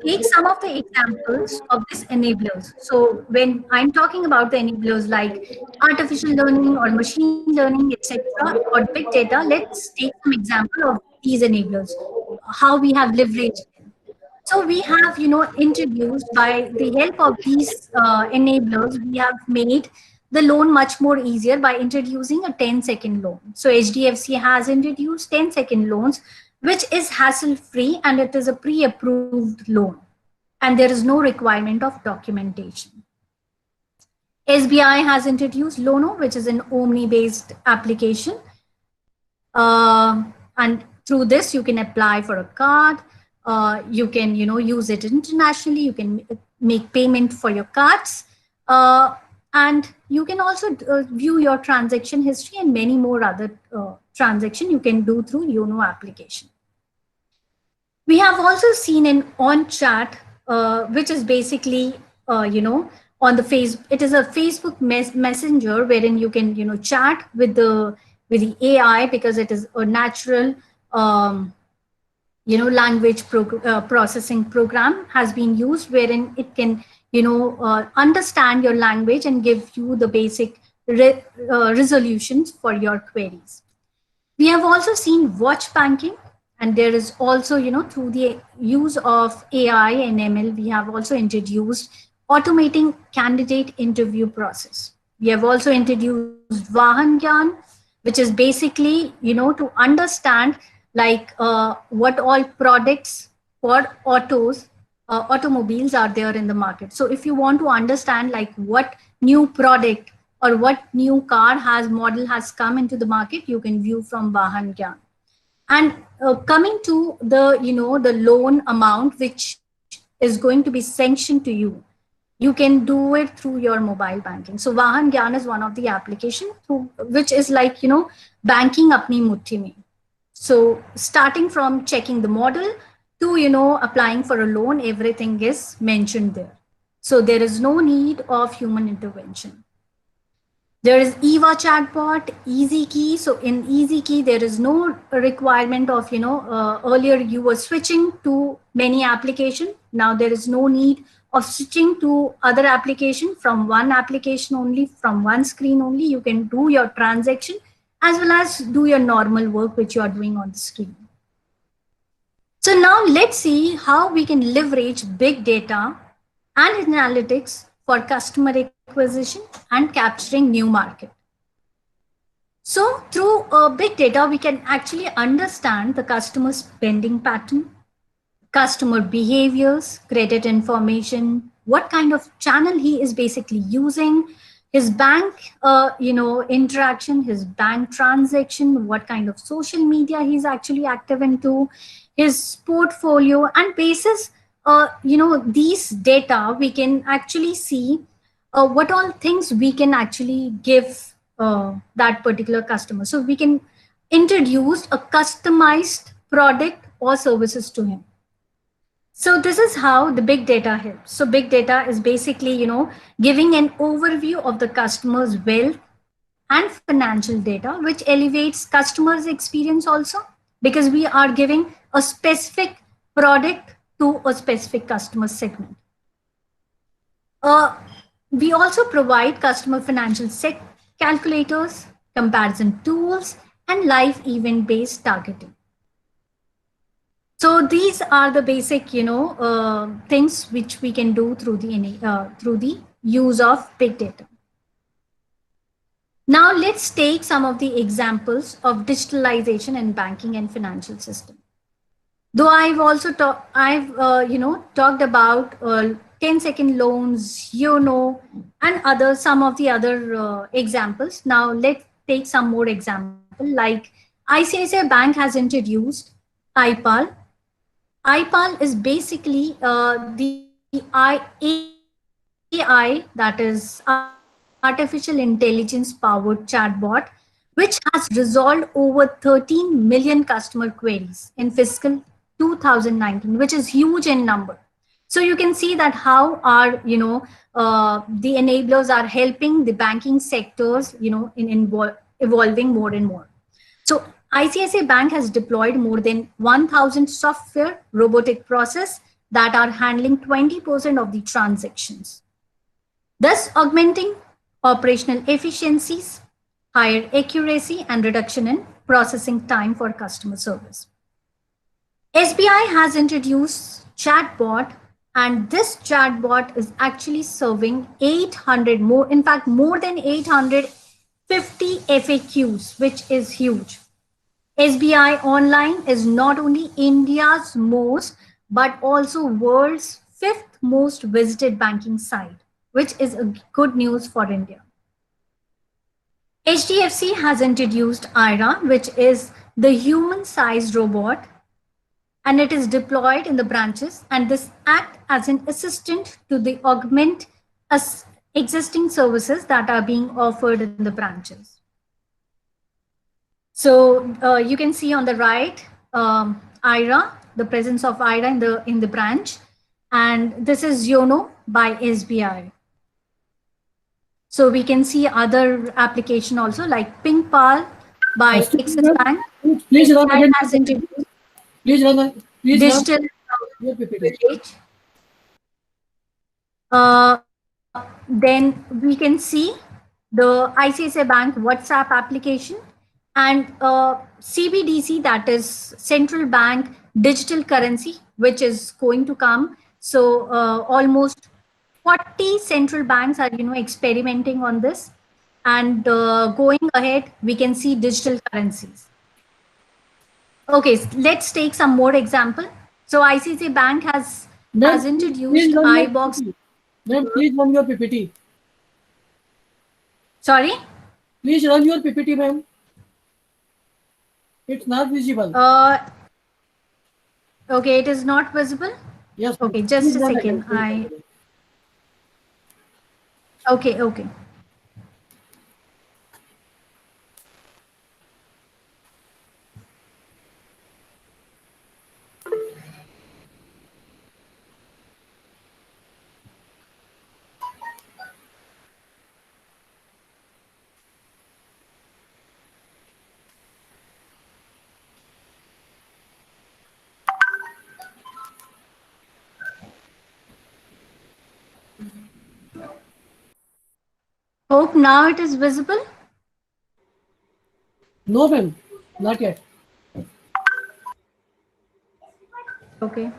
take some of the examples of these enablers. So when I'm talking about the enablers like artificial learning or machine learning, etc., or big data, let's take some example of these enablers, how we have leveraged them. So we have, introduced, by the help of these enablers, we have made the loan much more easier by introducing a 10-second loan. So HDFC has introduced 10-second loans, which is hassle-free, and it is a pre-approved loan. And there is no requirement of documentation. SBI has introduced Lono, which is an Omni-based application. And through this, you can apply for a card. You can, use it internationally. You can make payment for your cards. And you can also view your transaction history and many more other transactions you can do through Yono application. We have also seen an on-chat, which is basically, on the it is a Facebook messenger wherein you can, chat with the AI, because it is a natural, language processing program has been used, wherein it can, understand your language and give you the basic resolutions for your queries. We have also seen watch banking, and there is also, through the use of AI and ML, we have also introduced automating candidate interview process. We have also introduced Vahan Gyan, which is basically, to understand like what all products for automobiles are there in the market. So if you want to understand like what new product or what new model has come into the market, you can view from Vahan Gyan. And coming to the, the loan amount, which is going to be sanctioned to you. You can do it through your mobile banking. So Vahan Gyan is one of the application through which is like, banking apni muthi mein. So starting from checking the model to, applying for a loan, everything is mentioned there. So there is no need of human intervention. There is EVA chatbot, Easy Key. So in Easy Key, there is no requirement of, earlier you were switching to many application. Now there is no need of switching to other application from one application only, from one screen only. You can do your transaction as well as do your normal work, which you are doing on the screen. So now let's see how we can leverage big data and analytics for customer acquisition and capturing new market. So through big data, we can actually understand the customer spending pattern, customer behaviors, credit information, what kind of channel he is basically using, his bank, interaction, his bank transaction, what kind of social media he's actually active into, his portfolio, and basis, these data, we can actually see what all things we can actually give that particular customer. So we can introduce a customized product or services to him. So this is how the big data helps. So big data is basically, giving an overview of the customer's wealth and financial data, which elevates customers' experience also, because we are giving a specific product to a specific customer segment. We also provide customer financial calculators, comparison tools, and live event-based targeting. So these are the basic, things which we can do through the use of big data. Now let's take some of the examples of digitalization in banking and financial system. Though I've also talked about 10-second loans, and some of the other examples. Now let's take some more example. Like ICICI Bank has introduced iPal. iPal is basically the AI, that is artificial intelligence powered chatbot, which has resolved over 13 million customer queries in fiscal 2019, which is huge in number. So you can see that how our, the enablers are helping the banking sectors, in evolving more and more. So ICICI Bank has deployed more than 1,000 software robotic process that are handling 20% of the transactions, thus augmenting operational efficiencies, higher accuracy, and reduction in processing time for customer service. SBI has introduced chatbot, and this chatbot is actually serving 800 more, in fact, more than 850 FAQs, which is huge. SBI Online is not only India's most, but also world's 5th most visited banking site, which is a good news for India. HDFC has introduced IRA, which is the human-sized robot, and it is deployed in the branches, and this acts as an assistant to the augment existing services that are being offered in the branches. So you can see on the right, IRA, the presence of IRA in the branch, and this is YONO by SBI. So we can see other application also like PinkPal by Axis Bank. Please run again. Has introduced Please run. Please digital run. village. Then we can see the ICICI Bank WhatsApp application and CBDC, that is central bank digital currency, which is going to come. So almost 40 central banks are experimenting on this, and going ahead we can see digital currencies. Okay, let's take some more example. So ICICI Bank has introduced iBox. Ma'am, please run your PPT. Sorry? Please run your PPT, ma'am. It's not visible. Okay, it is not visible? Yes. Okay, just a second. Okay, okay. Hope now it is visible. No, ma'am, not yet. Okay.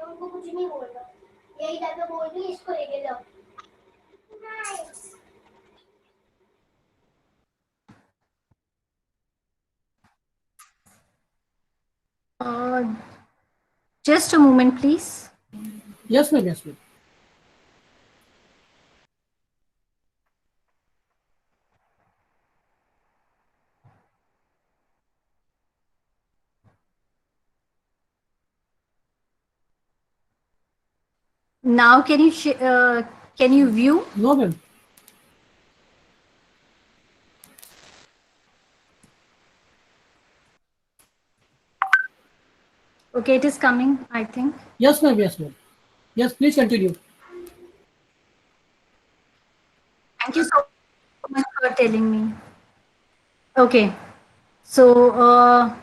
हमको कुछ नहीं बोलना यही जाके बोल रही इसको लेके जाओ Uh, just a moment, please. Yes, ma'am, yes, ma'am. Now, can you view? No, ma'am. Okay, it is coming, I think. Yes, ma'am, yes, ma'am. Yes, please continue. Thank you so much for telling me. Okay, so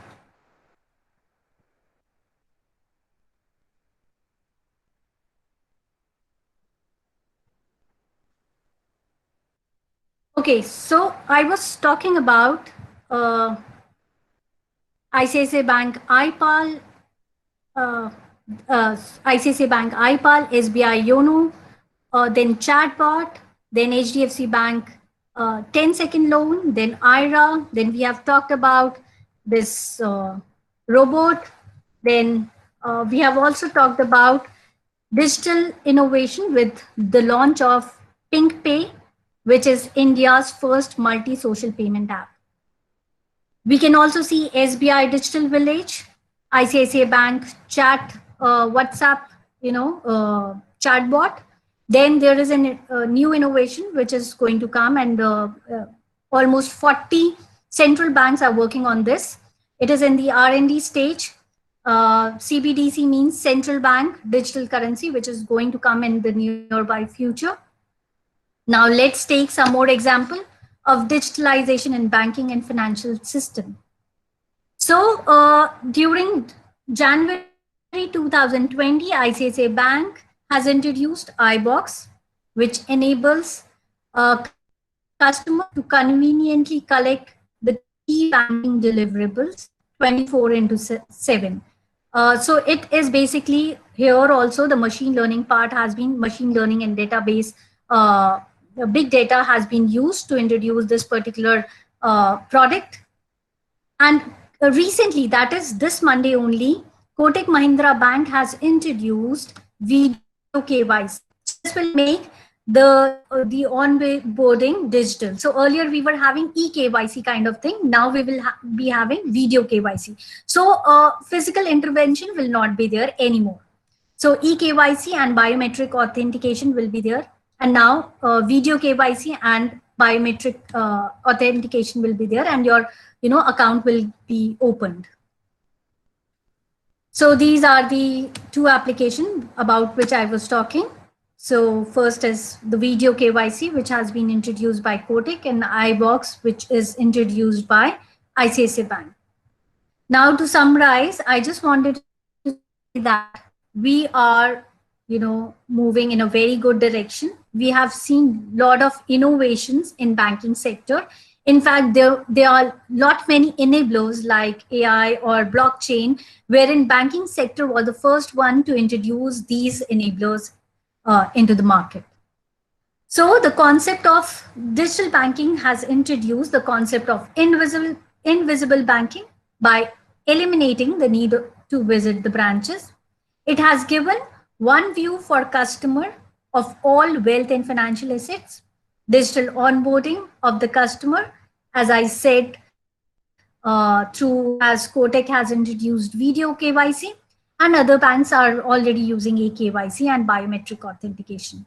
okay, so I was talking about ICICI Bank iPal, uh, ICICI Bank iPal, SBI Yono, then chatbot, then HDFC Bank 10-second loan, then IRA, then we have talked about this robot, then we have also talked about digital innovation with the launch of Pink Pay, which is India's first multi-social payment app. We can also see SBI Digital Village, ICICI Bank chat, WhatsApp, chatbot. Then there is a new innovation which is going to come, and almost 40 central banks are working on this. It is in the R&D stage. CBDC means central bank digital currency, which is going to come in the nearby future. Now let's take some more example of digitalization in banking and financial system. So during January 2020, ICICI Bank has introduced iBox, which enables customers to conveniently collect the key banking deliverables 24/7. So it is basically here also the machine learning part has been machine learning and database. Big data has been used to introduce this particular product. And recently, that is this Monday only, Kotak Mahindra Bank has introduced video KYC. So this will make the onboarding digital. So earlier we were having eKYC kind of thing. Now we will be having video KYC. So physical intervention will not be there anymore. So eKYC and biometric authentication will be there. And now video KYC and biometric authentication will be there, and your account will be opened. So these are the two applications about which I was talking. So first is the video KYC, which has been introduced by Kotak, and iBox, which is introduced by ICICI Bank. Now to summarize, I just wanted to say that we are moving in a very good direction. We have seen a lot of innovations in banking sector. In fact, there are lot many enablers like AI or blockchain, wherein banking sector was the first one to introduce these enablers into the market. So the concept of digital banking has introduced the concept of invisible banking by eliminating the need to visit the branches. It has given one view for customer of all wealth and financial assets, digital onboarding of the customer. As I said, through as Kotak has introduced video KYC, and other banks are already using eKYC and biometric authentication.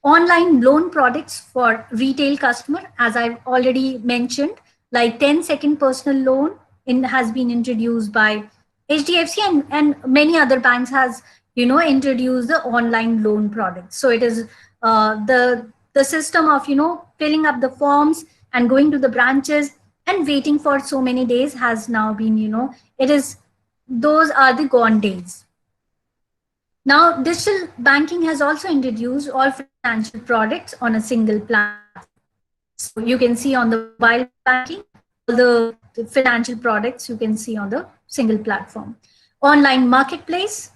Online loan products for retail customer, as I've already mentioned, like 10-second personal loan has been introduced by HDFC, and many other banks has introduced the online loan product. So it is the system of filling up the forms and going to the branches and waiting for so many days has now been those are the gone days. Now, digital banking has also introduced all financial products on a single platform. So you can see on the mobile banking, all the financial products you can see on the single platform. Online marketplace,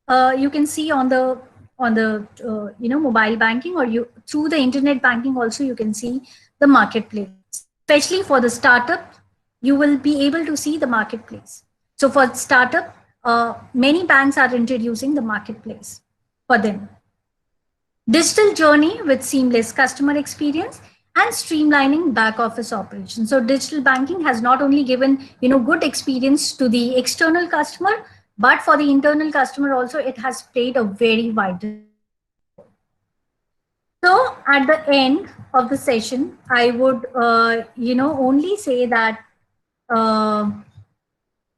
you can see on the mobile banking, or you through the internet banking also you can see the marketplace. Especially for the startup, you will be able to see the marketplace. So for startup, many banks are introducing the marketplace for them. Digital journey with seamless customer experience and streamlining back office operations. So digital banking has not only given good experience to the external customer, but for the internal customer also, it has played a very vital. So at the end of the session, I would only say that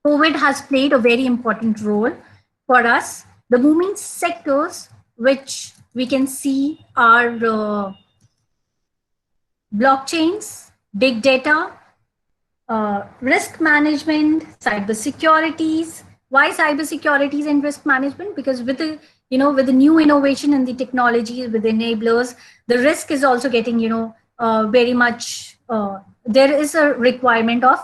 COVID has played a very important role for us. The booming sectors which we can see are blockchains, big data, risk management, cyber securities. Why cyber securities and risk management? Because with the with the new innovation in the technology, with the enablers, the risk is also getting very much. There is a requirement of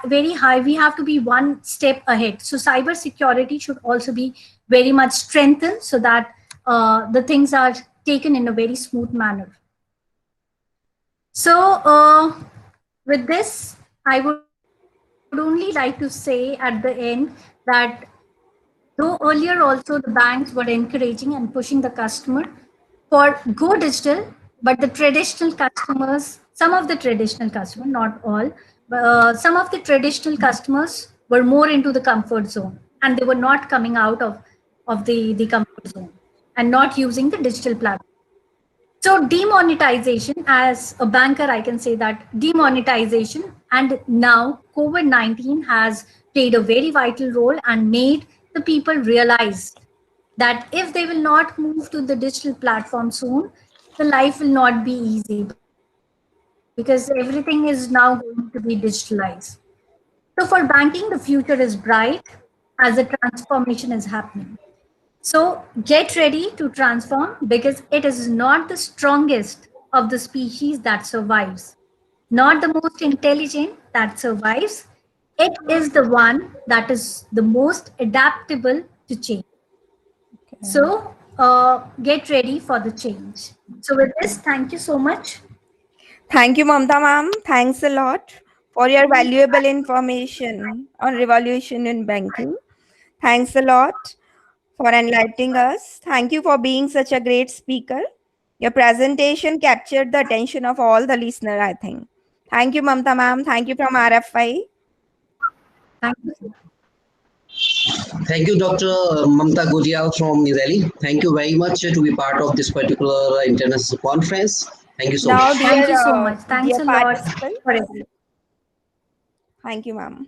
very high. We have to be one step ahead. So cyber security should also be very much strengthened so that the things are taken in a very smooth manner. So with this, I would only like to say at the end that though earlier also the banks were encouraging and pushing the customer for go digital, but the traditional customers, some of the traditional customers, not all, but some of the traditional customers were more into the comfort zone, and they were not coming out of the comfort zone and not using the digital platform. So demonetization, as a banker, I can say that demonetization and now COVID-19 has played a very vital role and made the people realize that if they will not move to the digital platform soon, the life will not be easy because everything is now going to be digitalized. So for banking, the future is bright as the transformation is happening. So get ready to transform because it is not the strongest of the species that survives, not the most intelligent that survives. It is the one that is the most adaptable to change. So get ready for the change. So with this, thank you so much. Thank you, Mamta ma'am. Thanks a lot for your valuable information on revolution in banking. Thanks a lot for enlightening us. Thank you for being such a great speaker. Your presentation captured the attention of all the listener, I think. Thank you, Mamta ma'am. Thank you from RFI. Thank you. Thank you, Dr. Mamta Gujiyal from New Delhi. Thank you very much to be part of this particular international conference. Thank you so Now, much. Thank you so much. Thanks dear a lot participants. for everything. Thank you, ma'am.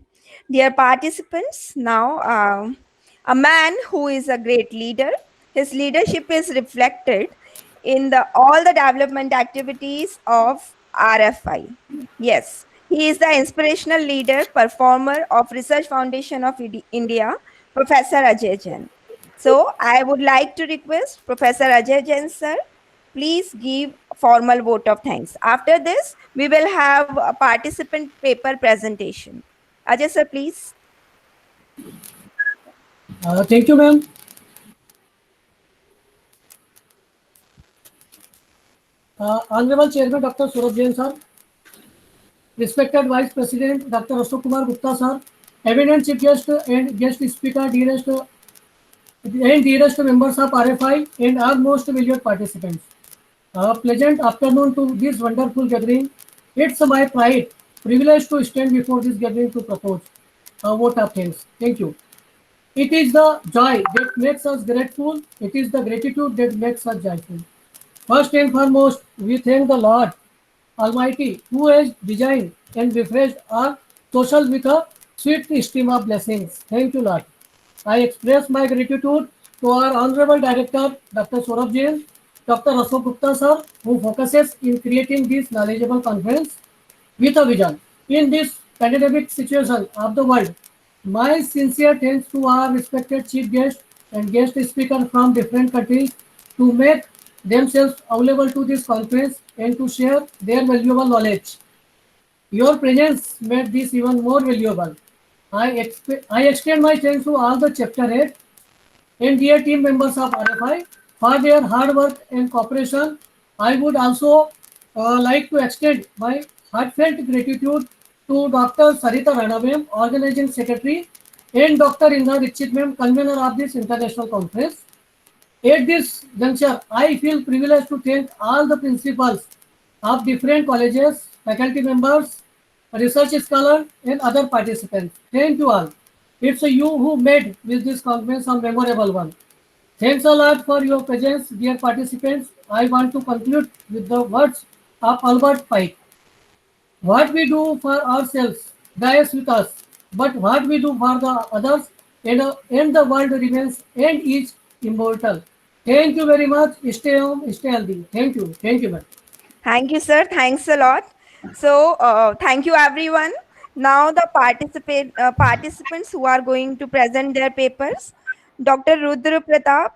Dear participants, now a man who is a great leader, his leadership is reflected in all the development activities of RFI. Yes, he is the inspirational leader, performer of Research Foundation of India, Professor Ajay Jain. So I would like to request Professor Ajay Jain, sir, please give formal vote of thanks. After this, we will have a participant paper presentation. Ajay sir, please. Thank you, ma'am. Honorable Chairman Dr. Saurabh Jain sir, respected Vice President Dr. Ashok Kumar Gupta sir, eminent chief guest and guest speaker, dearest members of RFI and our most valued participants. Pleasant afternoon to this wonderful gathering. It's my pride privileged to stand before this gathering to propose a vote of thanks. Thank you. It is the joy that makes us grateful. It is the gratitude that makes us joyful. First and foremost, we thank the Lord Almighty who has designed and refreshed our social with a sweet stream of blessings. Thank you, Lord. I express my gratitude to our Honorable Director, Dr. Saurabh Jain, Dr. Ashok Gupta, sir, who focuses in creating this knowledgeable conference with a vision. In this pandemic situation of the world, my sincere thanks to our respected chief guest and guest speaker from different countries to make themselves available to this conference and to share their valuable knowledge. Your presence made this even more valuable. I extend my thanks to all the chapter heads and dear team members of RFI for their hard work and cooperation. I would also like to extend my heartfelt gratitude to Dr. Sarita Rana ma'am, Organizing Secretary, and Dr. Indra Dikshit ma'am, Convener of this international conference. At this juncture, I feel privileged to thank all the principals of different colleges, faculty members, research scholars, and other participants. Thank you all. It's you who made with this conference a memorable one. Thanks a lot for your presence, dear participants. I want to conclude with the words of Albert Pike. What we do for ourselves dies with us, but what we do for the others and the world remains and is immortal. Thank you very much. Stay home, stay healthy. Thank you. Thank you, ma'am. Thank you, sir. Thanks a lot. So, thank you, everyone. Now, the participants who are going to present their papers: Dr. Rudra Pratap,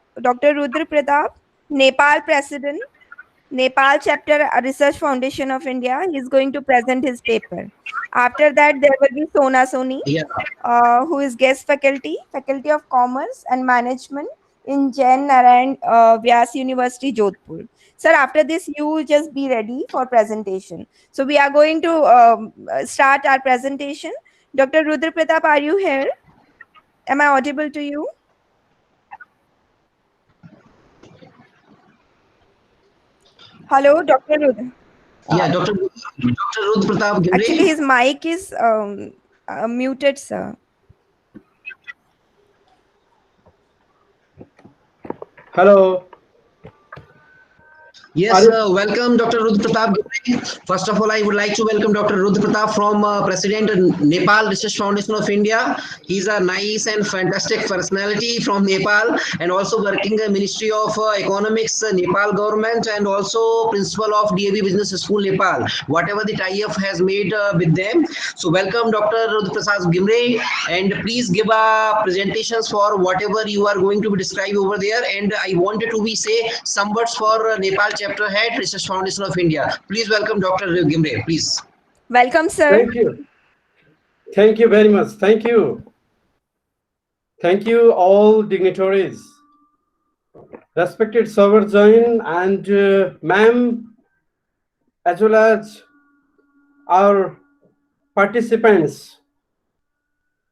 Nepal President, Nepal Chapter Research Foundation of India. He is going to present his paper. After that, there will be Sona Soni, Yeah. who is guest faculty, Faculty of Commerce and Management in Jain Narayan Vyas University, Jodhpur. Sir, after this, you just be ready for presentation. So we are going to start our presentation. Dr. Rudra Pratap, are you here? Am I audible to you? Hello, Dr. Rudra. Yeah, Dr. Rudh Pratap Actually, Gimre. his mic is muted, sir. Hello. Yes, welcome Dr. Rudh Pratap Gimre. First of all, I would like to welcome Dr. Rudh Pratap from President Nepal Research Foundation of India. He's a nice and fantastic personality from Nepal and also working in Ministry of Economics, Nepal government, and also principal of DAV Business School, Nepal. Whatever the tie-up has made with them. So welcome Dr. Rudh Pratap Gimre, and please give presentations for whatever you are going to be described over there. And I wanted to be say some words for Nepal Chapter Head, Research Foundation of India. Please welcome Dr. Gimre, please. Welcome, sir. Thank you. Thank you very much. Thank you. Thank you, all dignitaries. Respected Sovereign and ma'am, as well as our participants.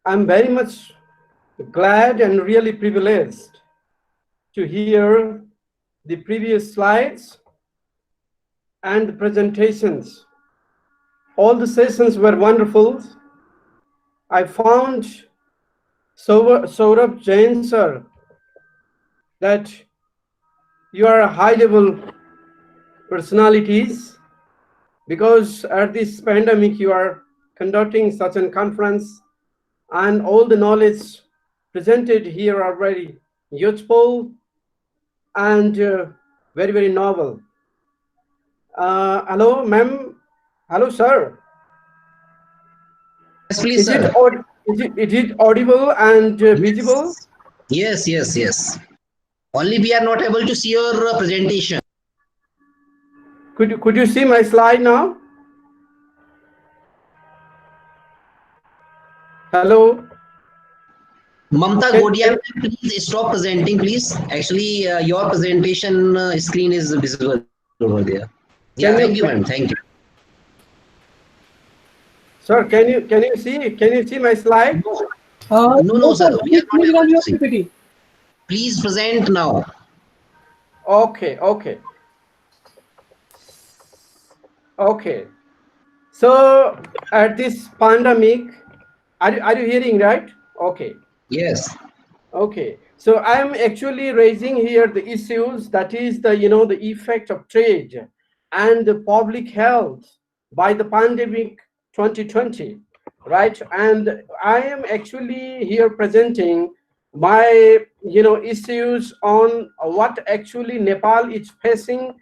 I'm very much glad and really privileged to hear the previous slides and the presentations. All the sessions were wonderful. I found Saurabh Jain, sir, that you are high-level personalities because at this pandemic you are conducting such a conference and all the knowledge presented here are very useful and very, very novel. Hello, ma'am. Hello, sir. Yes, please, sir. Is it audible and visible? Yes, yes, yes. Only we are not able to see your presentation. Could you see my slide now? Hello. Mamta Godia, please stop presenting, please. Actually, your presentation screen is visible over there. Yeah, thank you, ma'am. Thank you. Sir, can you see my slide? No, sir. We are not able to see. Please present now. Okay. So at this pandemic, are you hearing right? Okay. Yes. Okay. So I'm actually raising here the issues that is the the effect of trade and the public health by the pandemic 2020, right? And I am actually here presenting my issues on what actually Nepal is facing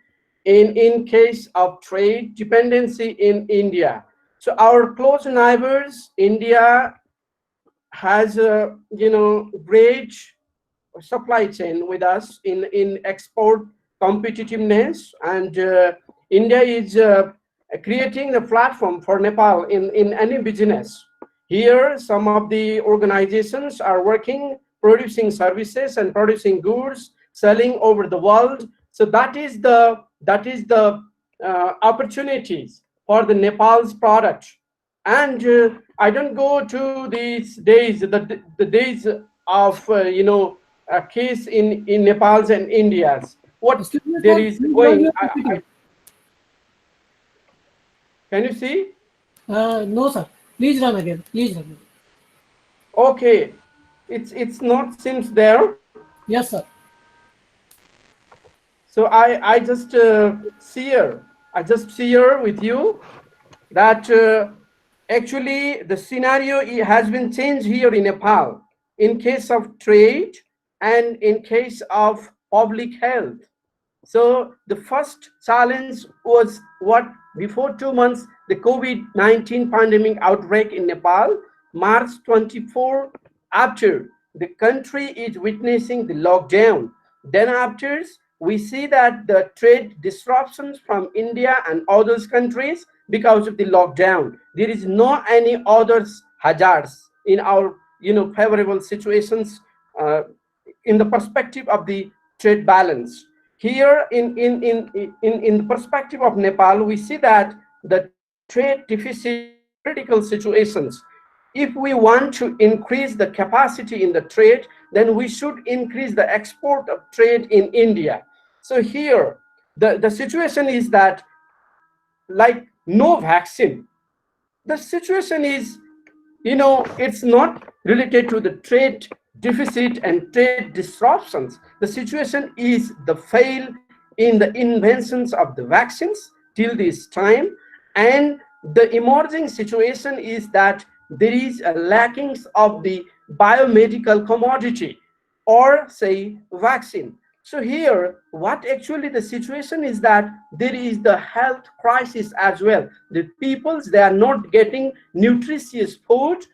in case of trade dependency in India. So our close neighbors, India has a great supply chain with us in export competitiveness, and India is creating a platform for Nepal in any business. Here some of the organizations are working, producing services and producing goods, selling over the world. So that is the opportunities for the Nepal's product. And I don't go to these days, the days of a case in Nepal's and India's. What Excuse me, there sir. is Please join going. your PPT. Can you see? No, sir. Please run again. Please run again. Okay, it's not seems there. Yes, sir. So I just share with you that actually the scenario has been changed here in Nepal in case of trade and in case of public health. So the first challenge was what before 2 months, the COVID-19 pandemic outbreak in Nepal, March 24, after the country is witnessing the lockdown. Then after, we see that the trade disruptions from India and other countries because of the lockdown. There is no any other hazards in our favorable situations in the perspective of the trade balance. Here in the perspective of Nepal, we see that the trade deficit is critical situations. If we want to increase the capacity in the trade, then we should increase the export of trade in India. So here, the situation is that like no vaccine. The situation is, it's not related to the trade deficit and trade disruptions. The situation is the fail in the inventions of the vaccines till this time, and the emerging situation is that there is a lacking of the biomedical commodity, or say vaccine. So here, what actually the situation is that there is the health crisis as well. The peoples, they are not getting nutritious food,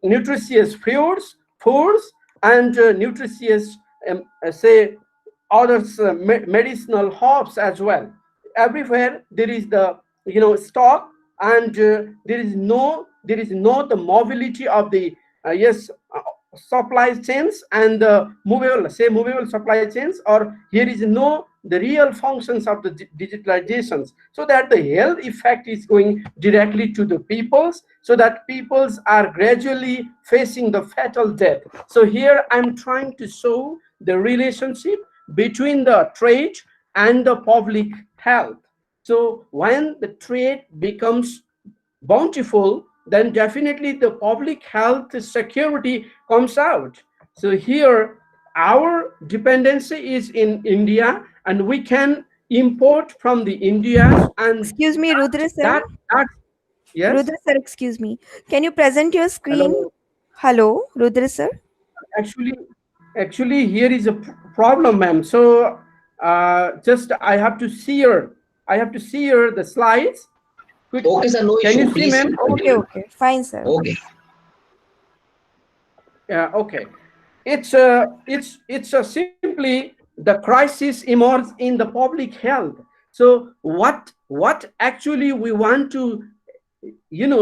nutritious foods, and nutritious, say, others medicinal herbs as well. Everywhere there is the stock, and there is no the mobility of the yes supply chains and the movable supply chains, or here is no the real functions of the digitalizations, so that the health effect is going directly to the peoples, so that peoples are gradually facing the fatal death. So here I'm trying to show the relationship between the trade and the public health. So when the trade becomes bountiful, then definitely the public health security comes out. So here, our dependency is in India, and we can import from the Indias, and Excuse me, Rudra sir. that yes. Rudra sir, excuse me. Can you present your screen? Hello. Hello, Rudra sir. Actually, here is a problem, ma'am. So just I have to share the slides. Okay, sir, no Can issue. you see, Please ma'am? continue. Okay, fine, sir. Okay. Yeah, okay. It's simply the crisis emerged in the public health. So what actually we want to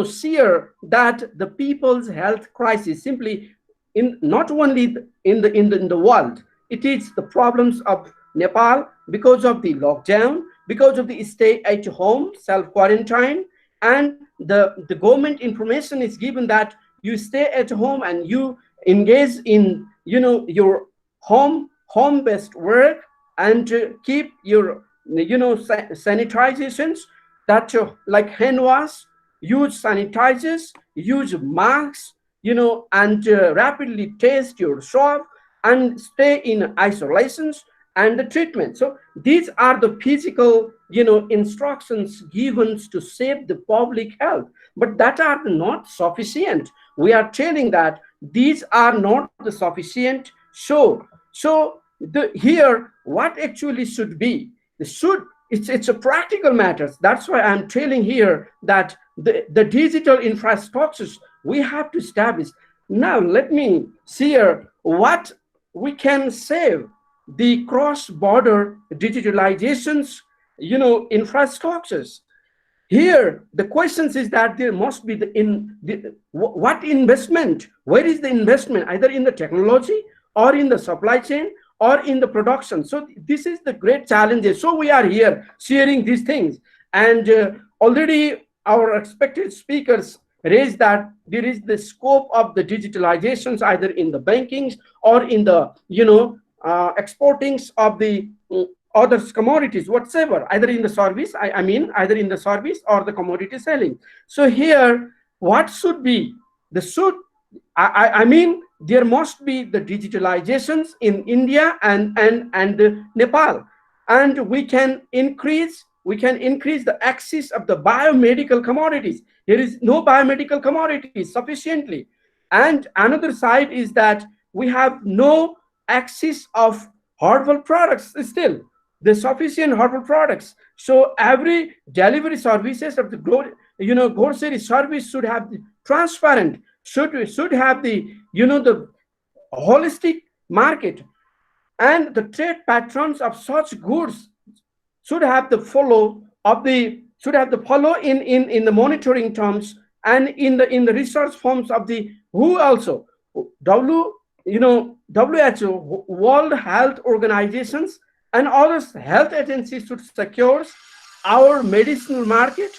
share that the people's health crisis simply in not only in the world, it is the problems of Nepal because of the lockdown, because of the stay at home self quarantine, and the government information is given that you stay at home and you engage in your home based work, and keep your sanitizations, that like hand wash, use sanitizers, use masks, and rapidly test your swab and stay in isolations and the treatment. So these are the physical, instructions given to save the public health, but that are not sufficient. We are telling that these are not the sufficient. Here, what actually should be? It's a practical matter. That's why I'm telling here that the digital infrastructures we have to establish. Now, let me see here what we can save the cross-border digitalizations, infrastructures. Here, the questions is that there must be what investment? Where is the investment? Either in the technology or in the supply chain or in the production. So this is the great challenges. So we are here sharing these things, and already our expected speakers raised that there is the scope of the digitalizations either in the bankings or in the exportings of the other commodities whatsoever, either in the service, I mean either in the service or the commodity selling. So here what should be the I mean there must be the digitalizations in India and Nepal, and we can increase the access of the biomedical commodities. There is no biomedical commodities sufficiently, and another side is that we have no access of herbal products still, the sufficient herbal products. So every delivery services of the grocery service should have the transparent, should have the the holistic market, and the trade patrons of such goods should have the follow in the monitoring terms and in the research forms of the WHO also. WHO, World Health Organizations, and other health agencies should secure our medicinal market.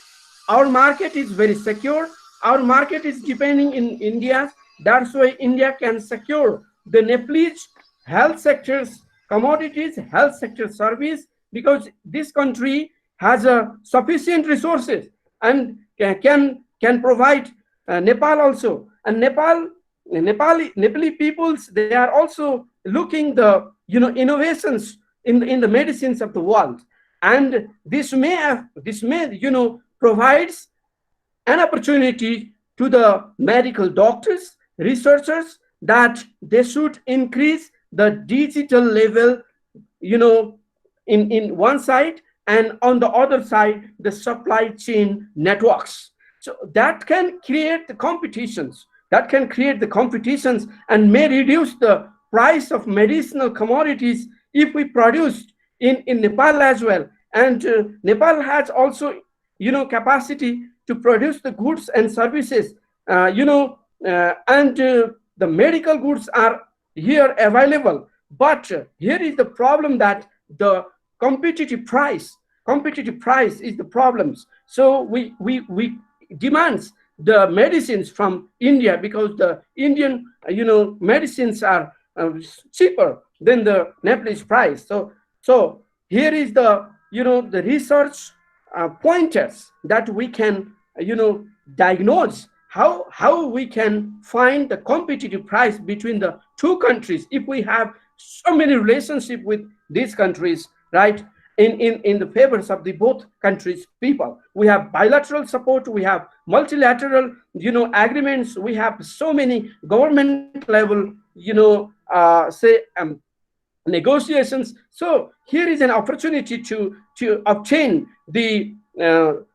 Our market is very secure. Our market is depending in India. That's why India can secure the Nepalese health sector's commodities, health sector service, because this country has sufficient resources and can provide Nepal also. And Nepali peoples, they are also looking the innovations in the medicines of the world, and this may provides an opportunity to the medical doctors, researchers, that they should increase the digital level, in one side, and on the other side the supply chain networks. So that can create the competitions, and may reduce the price of medicinal commodities if we produce in Nepal as well. And Nepal has also capacity to produce the goods and services, and the medical goods are here available. But here is the problem, that the competitive price is the problems. So we demands the medicines from India, because the Indian medicines are cheaper than the Nepalese price. So here is the the research pointers that we can diagnose how we can find the competitive price between the two countries if we have so many relationship with these countries, right? In the favors of the both countries people. We have bilateral support, we have multilateral agreements, we have so many government level negotiations. So here is an opportunity to obtain the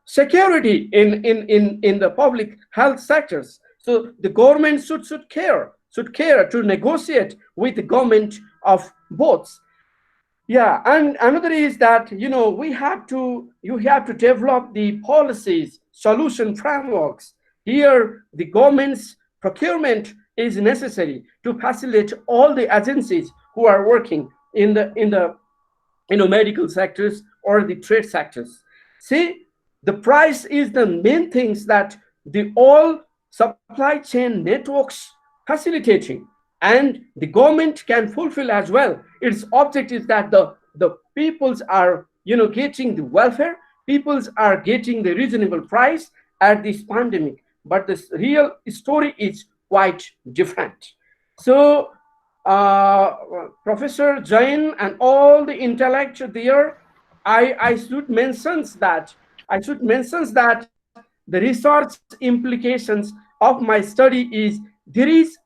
security in the public health sectors. So the government should care to negotiate with the government of both. Yeah, and another is that you have to develop the policies, solution frameworks. Here, the government's procurement is necessary to facilitate all the agencies who are working in the medical sectors or the trade sectors. See, the price is the main things that the all supply chain networks facilitating, and the government can fulfill as well. Its objective is that the peoples are getting the welfare, peoples are getting the reasonable price, at this pandemic, but the real story is quite different. So, Professor Jain and all the intellect there, I should mention that the research implications of my study is there is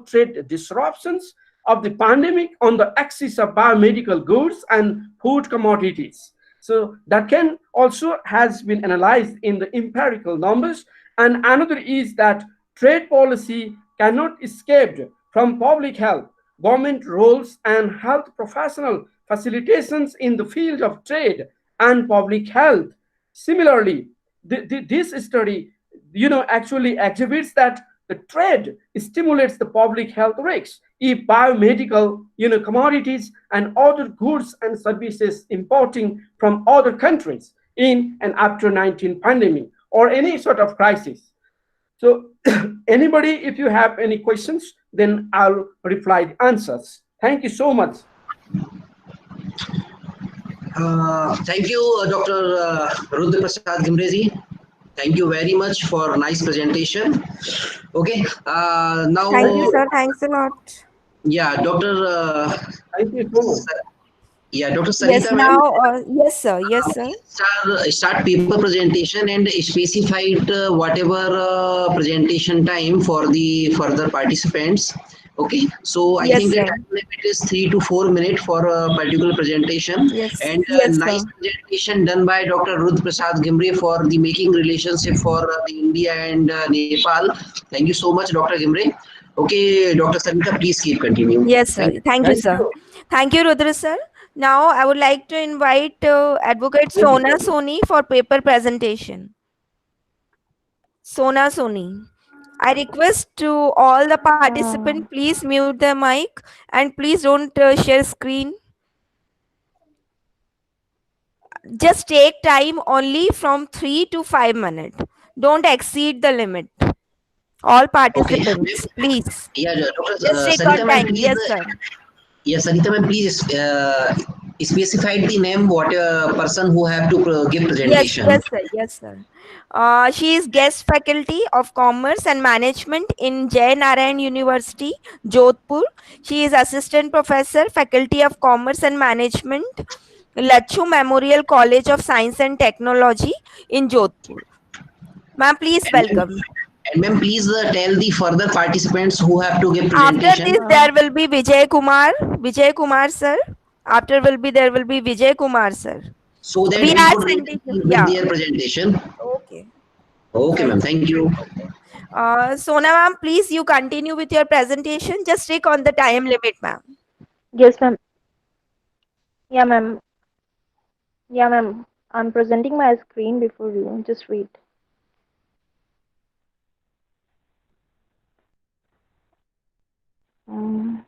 trade disruptions of the pandemic on the axis of biomedical goods and food commodities. So that can also has been analyzed in the empirical numbers. And another is that trade policy cannot escape from public health, government roles, and health professional facilitations in the field of trade and public health. Similarly, this study, actually exhibits that the trade stimulates the public health risks if biomedical, commodities and other goods and services importing from other countries in and after 19 pandemic or any sort of crisis. So anybody, if you have any questions, then I'll reply the answers. Thank you so much. Thank you, Dr. Rudra Prasad Gimrezi. Thank you very much for nice presentation. Okay, now. Thank you, sir. Thanks a lot. Yeah, Dr. Thank you so much. Yeah, Dr. Yes, Sarita ma'am. now, yes, sir. Yes, sir. Start paper presentation and specified whatever presentation time for the further participants. Okay, so I Yes, think the sir. time limit is 3 to 4 minutes for a particular presentation. Yes, And yes, nice sir. presentation done by Dr. Rudra Prasad Gimre for the making relationship for the India and Nepal. Thank you so much, Dr. Gimre. Okay, Dr. Sarita, please keep continuing. Yes, sir. Thank you, sir. Thank you, Rudra, sir. Now, I would like to invite Advocate Sona Soni for paper presentation. Sona Soni. I request to all the participants, please mute the mic and please don't share screen. Just take time only from 3 to 5 minutes. Don't exceed the limit. All participants, please. Yeah, Dr. Just take Sarita on ma'am, time. please. Yes, sir. Yes, Sarita ma'am, please specify the name what person who have to give Yes, presentation. yes, sir. Yes, sir. She is guest faculty of commerce and management in Jai Narayan University, Jodhpur. She is assistant professor, faculty of commerce and management, Lachu Memorial College of Science and Technology in Jodhpur. Ma'am, please welcome. And ma'am, please tell the further participants who have to give After presentation. this, there will be Vijay Kumar sir. After there will be Vijay Kumar sir. So that We we are could sending him. with Yeah. their presentation. Okay. Okay, ma'am. Thank you. Sona ma'am, please you continue with your presentation. Just stick on the time limit, ma'am. Yes, ma'am. Yeah, ma'am. Yeah, ma'am. I'm presenting my screen before you. Just wait. Um,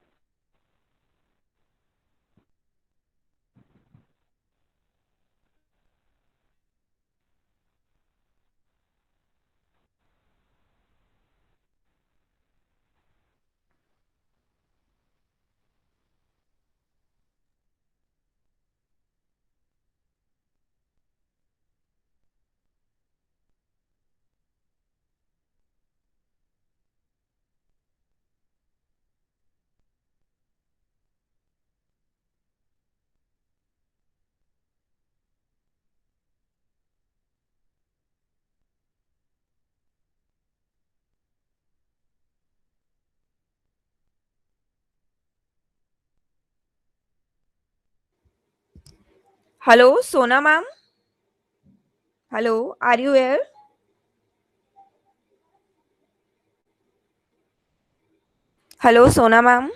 Hello, Sona ma'am. Hello, are you here? Hello, Sona ma'am.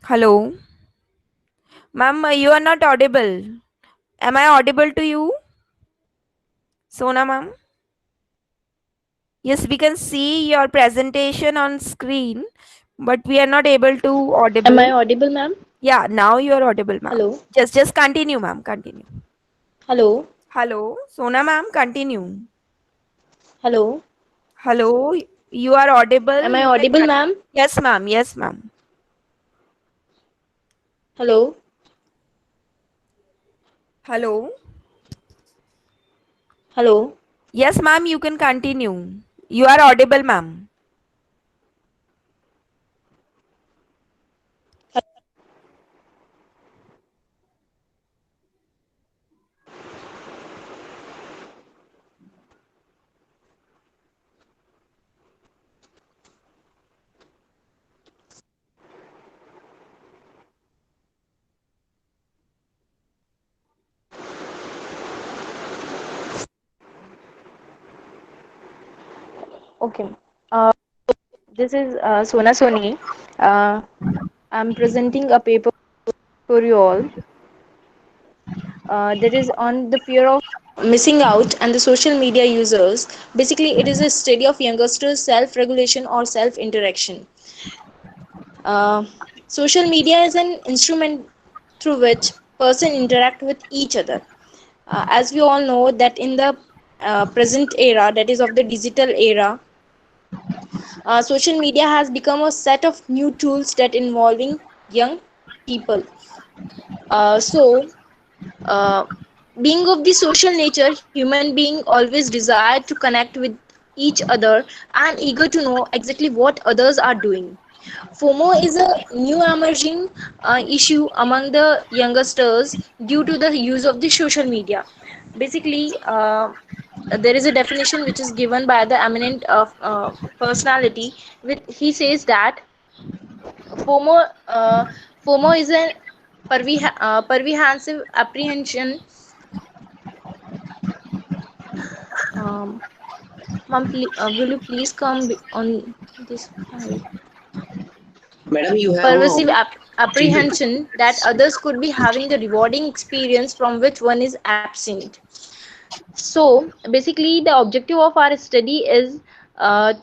Hello. Ma'am, you are not audible. Am I audible to you? Sona ma'am? Yes, we can see your presentation on screen, but we are not able to audible. Am I audible, ma'am? Yeah, now you are audible, ma'am. Hello. Just continue, ma'am. Continue. Hello. Hello, Sona ma'am. Continue. Hello. Hello, you are audible. Am I You can audible, ma'am? Yes, ma'am. Yes, ma'am. Hello. Hello. Hello. Yes, ma'am, you can continue. You are audible, ma'am. Okay. Uh, this is Sona Soni. Uh, I'm presenting a paper for you all that is on the fear of missing out and the social media users. Basically, it is a study of youngsters' self-regulation or self-interaction. Uh, Social media is an instrument through which person interact with each other. As we all know that in the present era, that is of the digital era, social media has become a set of new tools that involving young people. So, being of the social nature, human being always desire to connect with each other and eager to know exactly what others are doing. FOMO is a new emerging issue among the youngsters due to the use of the social media. Basically, there is a definition which is given by the eminent personality. With he says that FOMO FOMO is a pervasive apprehension. Um, Ma'am, will you please come on this slide? Madam, you have Pervasive 3 to 2. apprehension that others could be having the rewarding experience from which one is absent. So basically, the objective of our study is uh,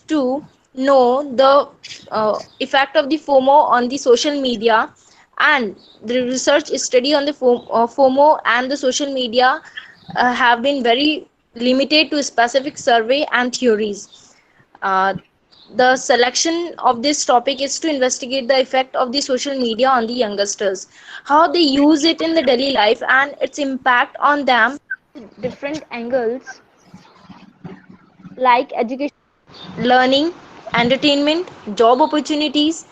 to know the effect of the FOMO on the social media, and the research study on the FOMO and the social media have been very limited to specific survey and theories. Uh, the selection of this topic is to investigate the effect of the social media on the youngsters, how they use it in the daily life, and its impact on them, different angles like education, learning, entertainment, job opportunities,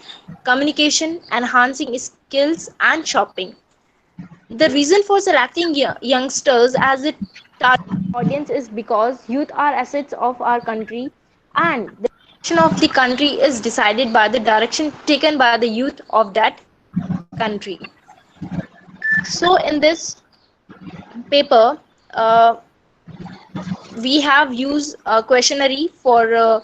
communication, enhancing skills, and shopping. The reason for selecting youngsters as a target audience is because youth are assets of our country, and the direction of the country is decided by the direction taken by the youth of that country. So, in this paper, uh, we have used a questionnaire for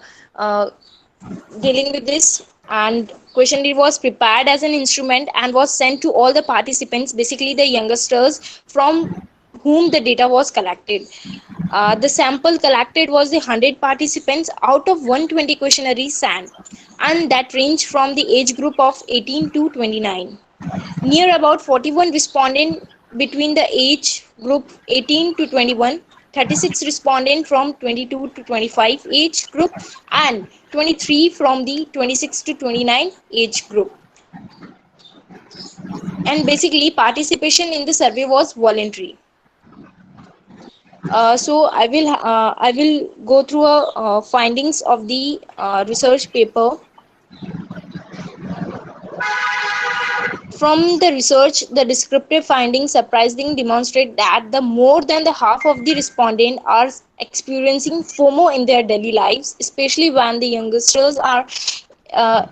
dealing with this, and questionnaire was prepared as an instrument and was sent to all the participants, basically the youngsters from whom the data was collected. The sample collected was the 100 participants out of 120 questionnaires sent, and that ranged from the age group of 18 to 29. Near about 41 respondents between the age group 18 to 21, 36 respondents from 22 to 25 age group, and 23 from the 26 to 29 age group. And basically, participation in the survey was voluntary. So I will go through findings of the research paper. From the research, the descriptive findings surprisingly demonstrate that the more than the half of the respondents are experiencing FOMO in their daily lives, especially when the youngsters are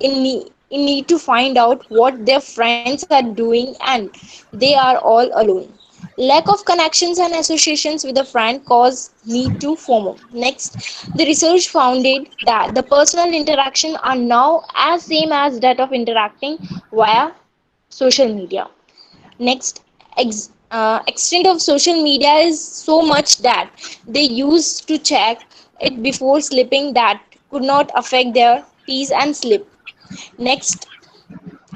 in need to find out what their friends are doing and they are all alone. Lack of connections and associations with a friend cause need to FOMO. Next, the research found that the personal interaction are now as same as that of interacting via social media. Next, extent of social media is so much that they used to check it before sleeping that could not affect their peace and sleep. Next,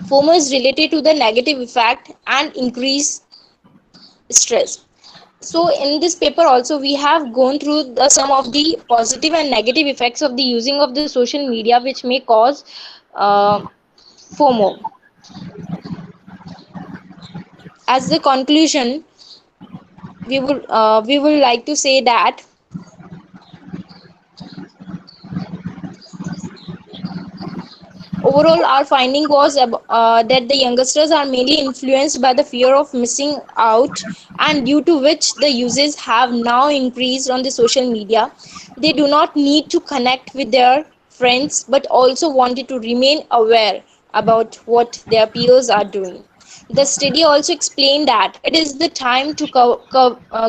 FOMO is related to the negative effect and increase stress. So in this paper also we have gone through some of the positive and negative effects of the using of the social media which may cause uh, FOMO. As the conclusion, we would like to say that overall, our finding was that the youngsters are mainly influenced by the fear of missing out, and due to which the uses have now increased on the social media. They do not need to connect with their friends, but also wanted to remain aware about what their peers are doing. The study also explained that it is the time to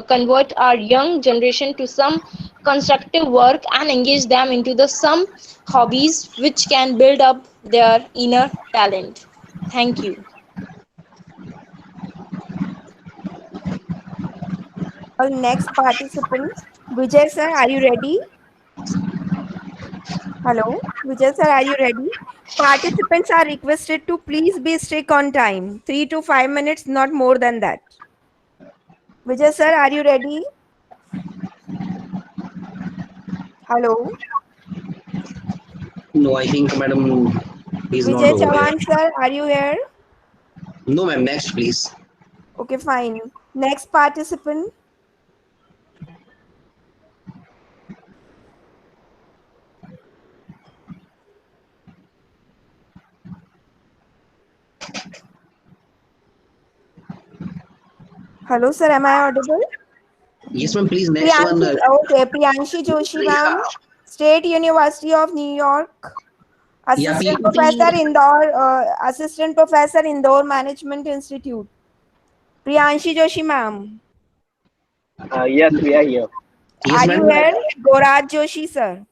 convert our young generation to some constructive work and engage them into the some hobbies which can build up their inner talent. Thank you. Our next participant, Vijay sir, are you ready? Hello, Vijay sir, are you ready? Participants are requested to please be strict on time, 3 to 5 minutes, not more than that. Vijay sir, are you ready? Hello, No, I think Madam is not Vijay over there. Chavan sir, are you here? No, ma'am. Next, please. Okay, fine. Next participant. Hello, sir. Am I audible? Yes, ma'am. Please, next one. Priyanshi, okay, Priyanshi Joshi, ma'am, State University of New York, Yeah, Assistant Professor PPT. Indore, Assistant Professor Indore Management Institute. Priyanshi Joshi, ma'am. Yes, we are here. Yes, Are you madam. here? Goraj Joshi, sir.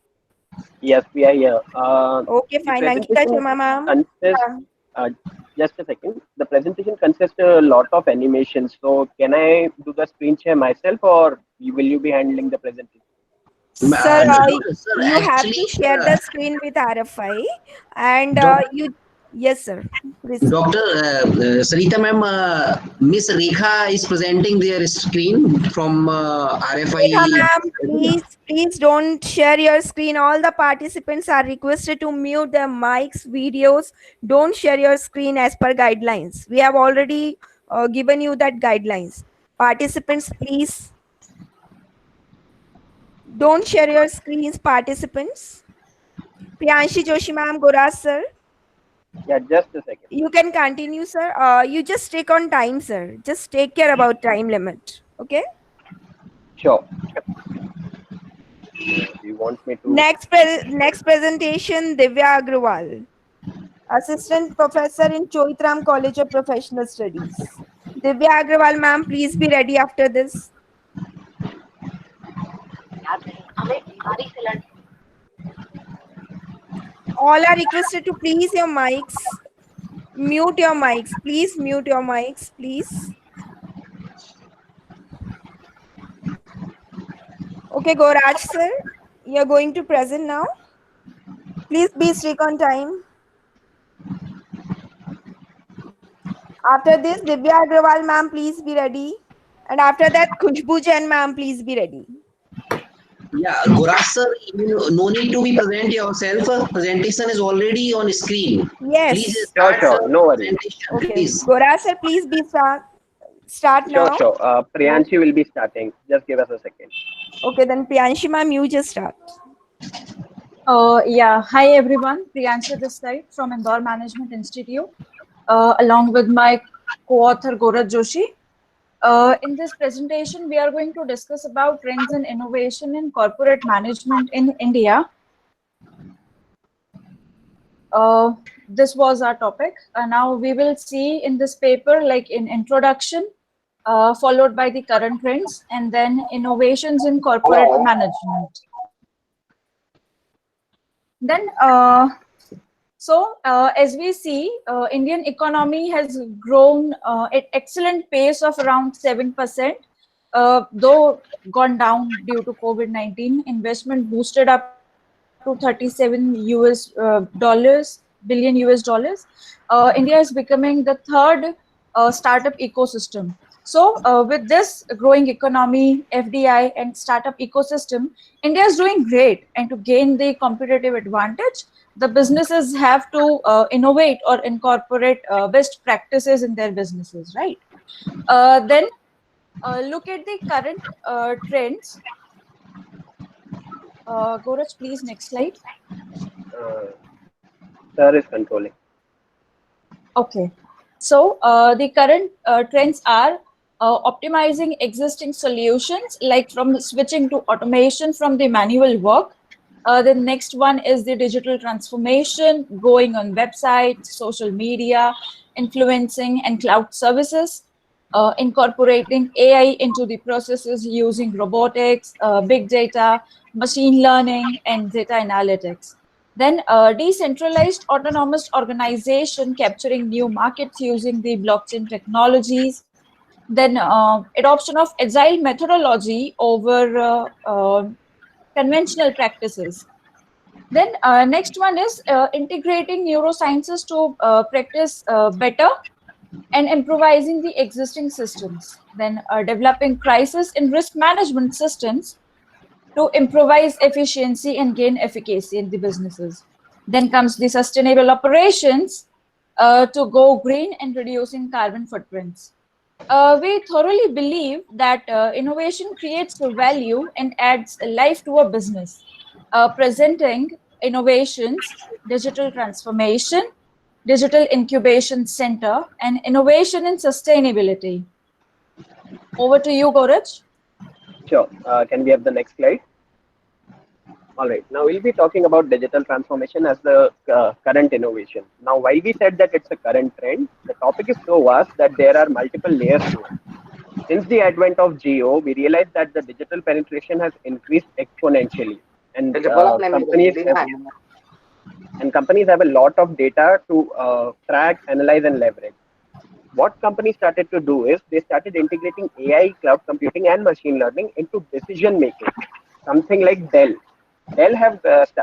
Yes, we are here. Okay, The fine. Ankita presentation Sharma, ma'am. consists, Yeah. uh, just a second. The presentation consists a lot of animations. So can I do the screen share myself, or will you be handling the presentation? Sir, Sir, you have actually, to share the screen with RFI, and yes, sir. Proceed. Dr. Sarita ma'am, Miss Rekha is presenting their screen from Rekha RFI. ma'am, please don't share your screen. All the participants are requested to mute their mics, videos. Don't share your screen as per guidelines. We have already given you that guidelines. Participants, please don't share your screens, participants. Priyanshi Joshi ma'am, Goras sir. Yeah, just a second. You can continue, sir. You just stick on time, sir. Just take care about time limit. Okay. Sure. You want me to? Next presentation, Divya Agrawal, Assistant Professor in Choitram College of Professional Studies. Divya Agrawal, ma'am, please be ready after this. All are requested to please your mics. Mute your mics. Please mute your mics, please. Okay, Goraj sir, you're going to present now. Please be strict on time. After this, Divya Agrawal, ma'am, please be ready. And after that, Khushbu Jain, ma'am, please be ready. Yeah, Goras sir, no need to be present yourself. Presentation is already on screen. Please Yes. Sure, start sure. No worries. presentation, Okay. please. Gora sir, please be start Sure, now. sure. Priyanshi will be starting. Just give us a second. Okay, then Priyanshi ma'am, you just start. Yeah, hi everyone. Priyansha this side from Indore Management Institute, along with my co-author Gaurav Joshi. In this presentation, we are going to discuss about trends and innovation in corporate management in India. This was our topic. Now we will see in this paper, like in introduction, followed by the current trends, and then innovations in corporate management. Then, as we see, Indian economy has grown at excellent pace of around 7%, though gone down due to COVID-19. Investment boosted up to 37 billion US dollars. India is becoming the third startup ecosystem. So with this growing economy, FDI and startup ecosystem, India is doing great. And to gain the competitive advantage, the businesses have to innovate or incorporate best practices in their businesses, right? Then look at the current trends. Goraj, please, next slide. Sir is controlling. Okay. So the current trends are optimizing existing solutions, like from switching to automation from the manual work. The next one is the digital transformation, going on websites, social media, influencing, and cloud services. Incorporating AI into the processes using robotics, big data, machine learning, and data analytics. Then decentralized autonomous organization capturing new markets using the blockchain technologies. Then adoption of agile methodology over conventional practices. Then next one is integrating neurosciences to practice better and improvising the existing systems. Then developing crisis and risk management systems to improvise efficiency and gain efficacy in the businesses. Then comes the sustainable operations to go green and reducing carbon footprints. We thoroughly believe that innovation creates value and adds life to a business. Presenting innovations, digital transformation, digital incubation center, and innovation and sustainability. Over to you, Goraj. Sure. Can we have the next slide? All right. Now we'll be talking about digital transformation as the current innovation. Now, while we said that it's a current trend, the topic is so vast that there are multiple layers to it. Since the advent of Geo, we realized that the digital penetration has increased exponentially, and companies have a lot of data to track, analyze, and leverage. What companies started to do is they started integrating AI, cloud computing, and machine learning into decision making. Something like Dell. Dell have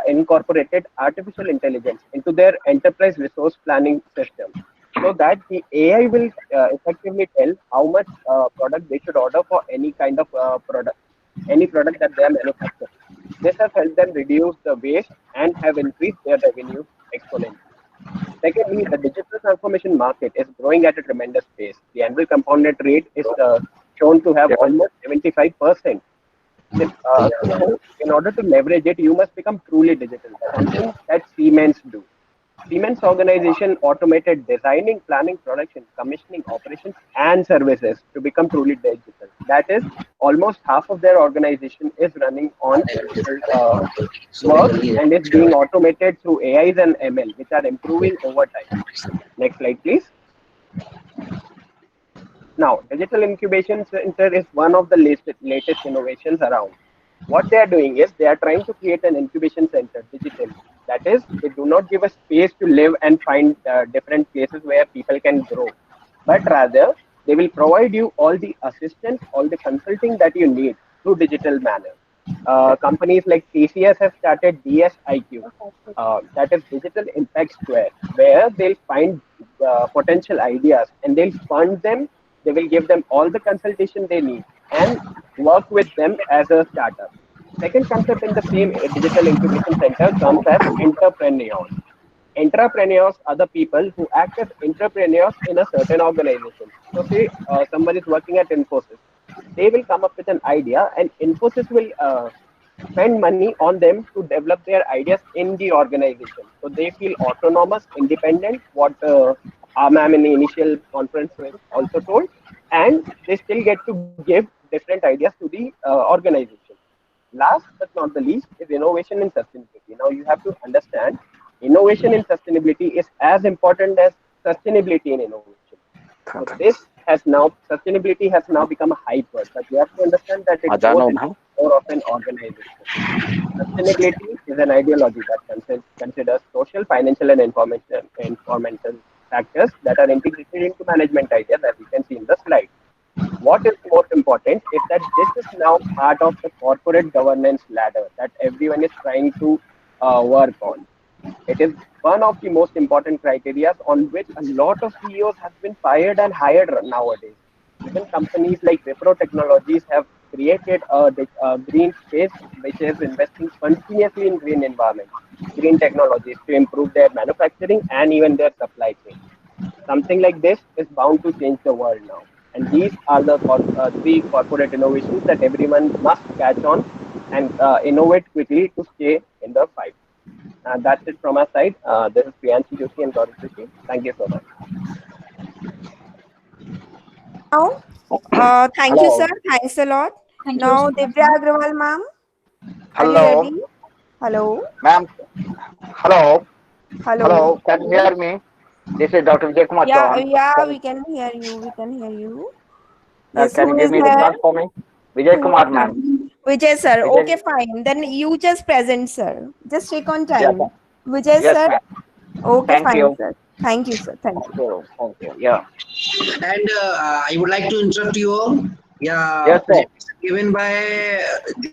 incorporated artificial intelligence into their enterprise resource planning system, so that the AI will effectively tell how much product they should order for any kind of product, any product that they are manufacturing. This has helped them reduce the waste and have increased their revenue exponentially. Secondly, the digital transformation market is growing at a tremendous pace. The annual compounded rate is shown to have almost 75%. So in order to leverage it, you must become truly digital, something that Siemens do. Siemens organization automated designing, planning, production, commissioning, operations, and services to become truly digital. That is, almost half of their organization is running on digital work and is being automated through AIs and ML, which are improving over time. Next slide, please. Now, digital incubation center is one of the latest innovations around. What they are doing is they are trying to create an incubation center digitally. That is, they do not give a space to live and find different places where people can grow, but rather they will provide you all the assistance, all the consulting that you need through digital manner. Companies like TCS have started DSIQ, that is Digital Impact Square, where they'll find potential ideas and they'll fund them. They will give them all the consultation they need and work with them as a startup. Second concept in the same digital incubation center comes as entrepreneurs. Entrepreneurs are the people who act as entrepreneurs in a certain organization. So say someone is working at Infosys. They will come up with an idea and Infosys will spend money on them to develop their ideas in the organization. So they feel autonomous, independent, what ma'am in the initial conference also told, and they still get to give different ideas to the organization. Last but not the least is innovation and sustainability. Now you have to understand innovation in sustainability is as important as sustainability in innovation. So this has now, sustainability has now become a hype word, but you have to understand that it goes more of an organization. Sustainability is an ideology that considers social, financial, and environmental factors that are integrated into management ideas, as you can see in the slide. What is most important is that this is now part of the corporate governance ladder that everyone is trying to work on. It is one of the most important criteria on which a lot of CEOs have been fired and hired nowadays. Even companies like Wipro Technologies have created a green space which is investing continuously in green environment, green technologies to improve their manufacturing and even their supply chain. Something like this is bound to change the world now. And these are the three corporate innovations that everyone must catch on and innovate quickly to stay in the fight. That's it from our side. This is Priyanshi Joshi and Gaurav Joshi. Thank you so much. Now, thank you, sir. Hello. Thanks a lot. Thank you Now, so much, Divya ma'am. Agrawal, ma'am, are you Hello, ready? Hello. ma'am. Hello. Hello. Hello. Can you hear me? This is Dr. Vijay Kumar Yeah, Chauhan. yeah, we can hear you. We can hear you. Yes, Can you who give is me the there? chance for me? Vijay Who is Kumar, there? ma'am. Vijay, sir. Vijay. Okay, fine. Then you just present, sir. Just take on Yes, time. ma'am. Vijay, Yes, sir. ma'am. Okay, Thank fine, you. sir. Thank you, sir. Thank you. Thank you. Thank you. Yeah. And I would like to interrupt you all. Yeah, Yes, sir. presentation given by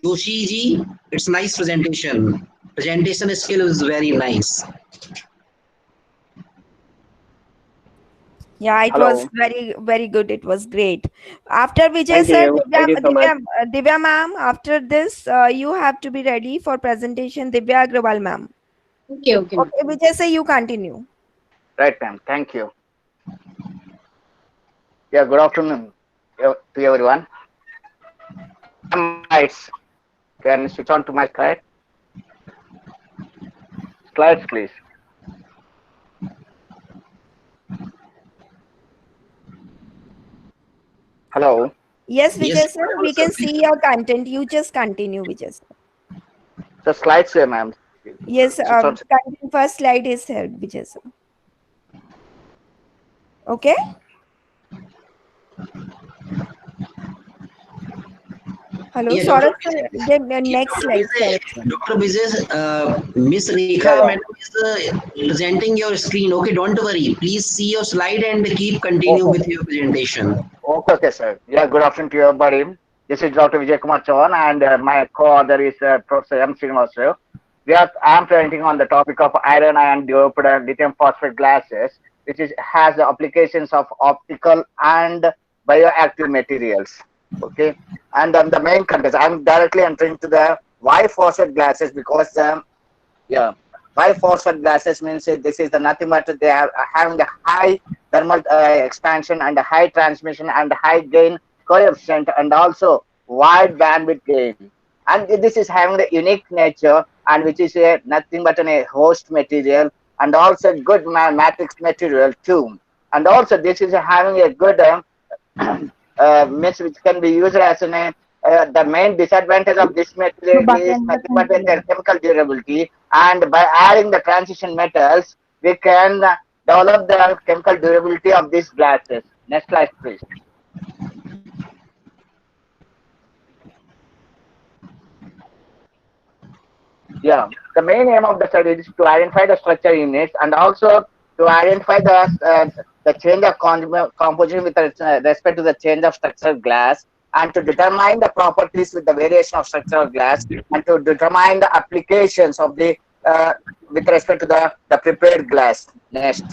Joshi ji. It's nice presentation. Presentation skill is very nice. Yeah, it was Hello. very, very good. It was great. After Vijay, Thank sir, you. Thank you so much. Divya ma'am, after this, you have to be ready for presentation. Divya Agrawal, ma'am. Okay, okay, ma'am. Okay, Vijay, sir, you continue. Right, ma'am. Thank you. Yeah, good afternoon to everyone. Slides. Can you switch on to my slide? Slides, please. Hello. Yes, Yes, Vijay, sir, we can see your content. You just continue, Vijay, sir. So slides, ma'am. Yes, Switch on. content first slide is here, Vijay, sir. Okay? Hello, Yeah, Dr. Saurabh, sir, the next slide, Saurabh, sir. Dr. Vijay, Miss Rekha Yeah, yeah. madam is presenting your screen. Okay, don't worry. Please see your slide and keep continue Okay. with your presentation. Okay, okay, sir. Yeah, good afternoon to everybody. This is Dr. Vijay Kumar Chauhan, and my co-author is Professor M. Srinivasa. I am presenting on the topic of iron doped lithium phosphate glasses, which has the applications of optical and bioactive materials. Okay, and the main content, I'm directly entering to the why phosphate glasses because yeah, biphosphate glasses means this is the nothing but they are having the high thermal expansion and a high transmission and high gain coefficient and also wide bandwidth gain. And this is having the unique nature and which is nothing but a host material and also good matrix material too. And also this is having a good means which can be used as the main disadvantage of this material is nothing but their chemical durability, and by adding the transition metals we can develop the chemical durability of these glasses. Next slide, please. Yeah, the main aim of the study is to identify the structure units and also to identify the change of composition with respect to the change of structural glass, and to determine the properties with the variation of structural glass, and to determine the applications of the with respect to the prepared glass. Next.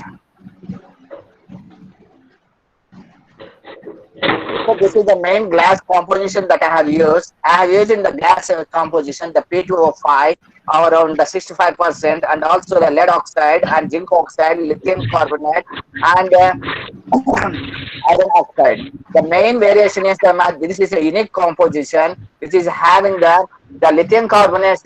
So this is the main glass composition that I have used. I have used in the glass composition the P2O5 around the 65%, and also the lead oxide and zinc oxide, lithium carbonate, and iron oxide. The main variation is this is a unique composition which is having the lithium carbonate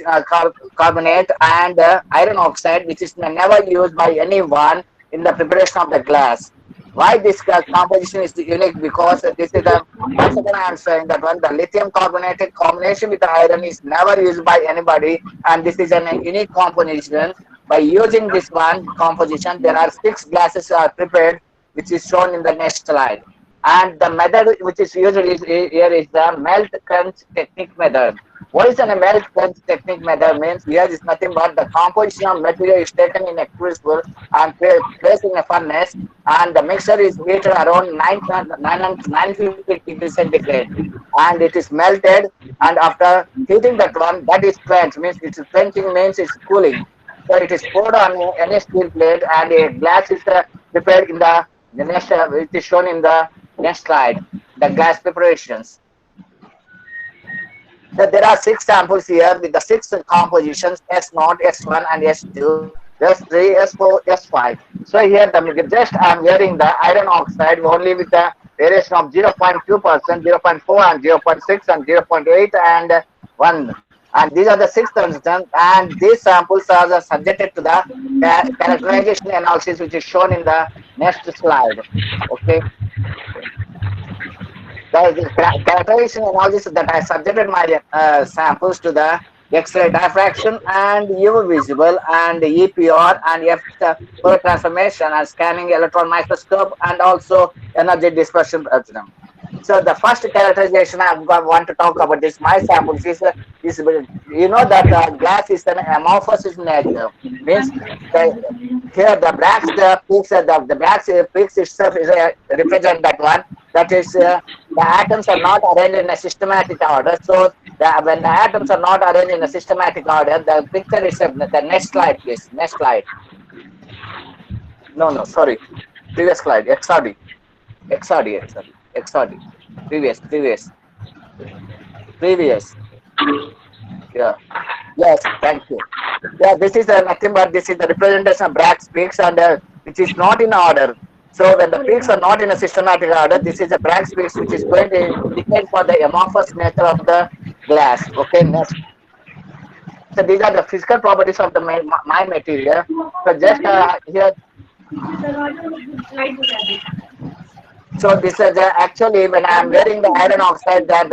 and iron oxide, which is never used by anyone in the preparation of the glass. Why this composition is unique? Because this is the once again I am saying that one, the lithium carbonated combination with the iron is never used by anybody, and this is a unique combination. By using this one composition, there are 6 glasses are prepared, which is shown in the next slide. And the method which is used here is the melt quench technique method. What is a melt quench technique method? Means here is nothing but the composition of material is taken in a crucible and placed in a furnace, and the mixture is heated around 950 degrees centigrade, and it is melted. And after heating that one, that is quench, means it's quenching means it's cooling. So it is poured on any steel plate, and a glass is prepared in the next. It is shown in the next slide. the glass preparations. There are 6 samples here with the 6 compositions S0, S1 and S2, S3, S4, S5. So here just I am wearing the iron oxide only with the variation of 0.2%, 0.4 and 0.6 and 0.8 and 1. And these are the 6 constants, and these samples are subjected to the characterization analysis, which is shown in the next slide. Okay. The characterization analysis that I subjected my samples to the X-ray diffraction and UV visible and EPR and F transformation and scanning electron microscope and also energy dispersion program. So the first characterization I want to talk about this my samples is you know that glass is an amorphous in nature, means here the blacks peaks the blacks peaks itself is represent that one, that is the atoms are not arranged in a systematic order. So when the atoms are not arranged in a systematic order, the picture is the next slide, please. Next slide. No, sorry. Previous slide. XRD. Previous. Yeah. Yes. Thank you. Yeah. This is nothing but this is the representation of Bragg's peaks and which is not in order. So when the peaks are not in a systematic order, this is a Bragg's peaks which is going to indicate for the amorphous nature of the glass. Okay. Next. So these are the physical properties of the my material. So just here. So this is actually when I am wearing the iron oxide, that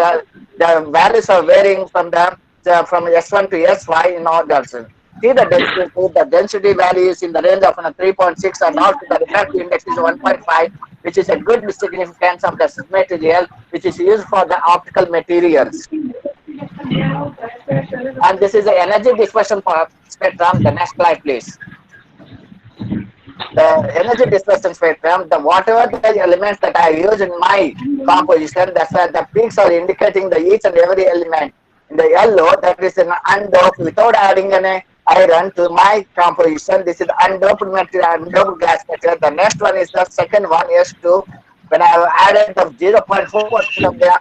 the values are varying from from S1 to S5 in order. See the density value is in the range of 3.6 and also the refractive index is 1.5, which is a good significance of the material which is used for the optical materials. And this is the energy dispersion spectrum. The next slide, please. The energy dispersion spectrum, whatever the elements that I use in my composition, that's why the peaks are indicating the each and every element. In the yellow, that is an undoped without adding any iron to my composition. This is undoped material, undoped gas material. The next one is the second one, S2. When I have added the 0.4% of the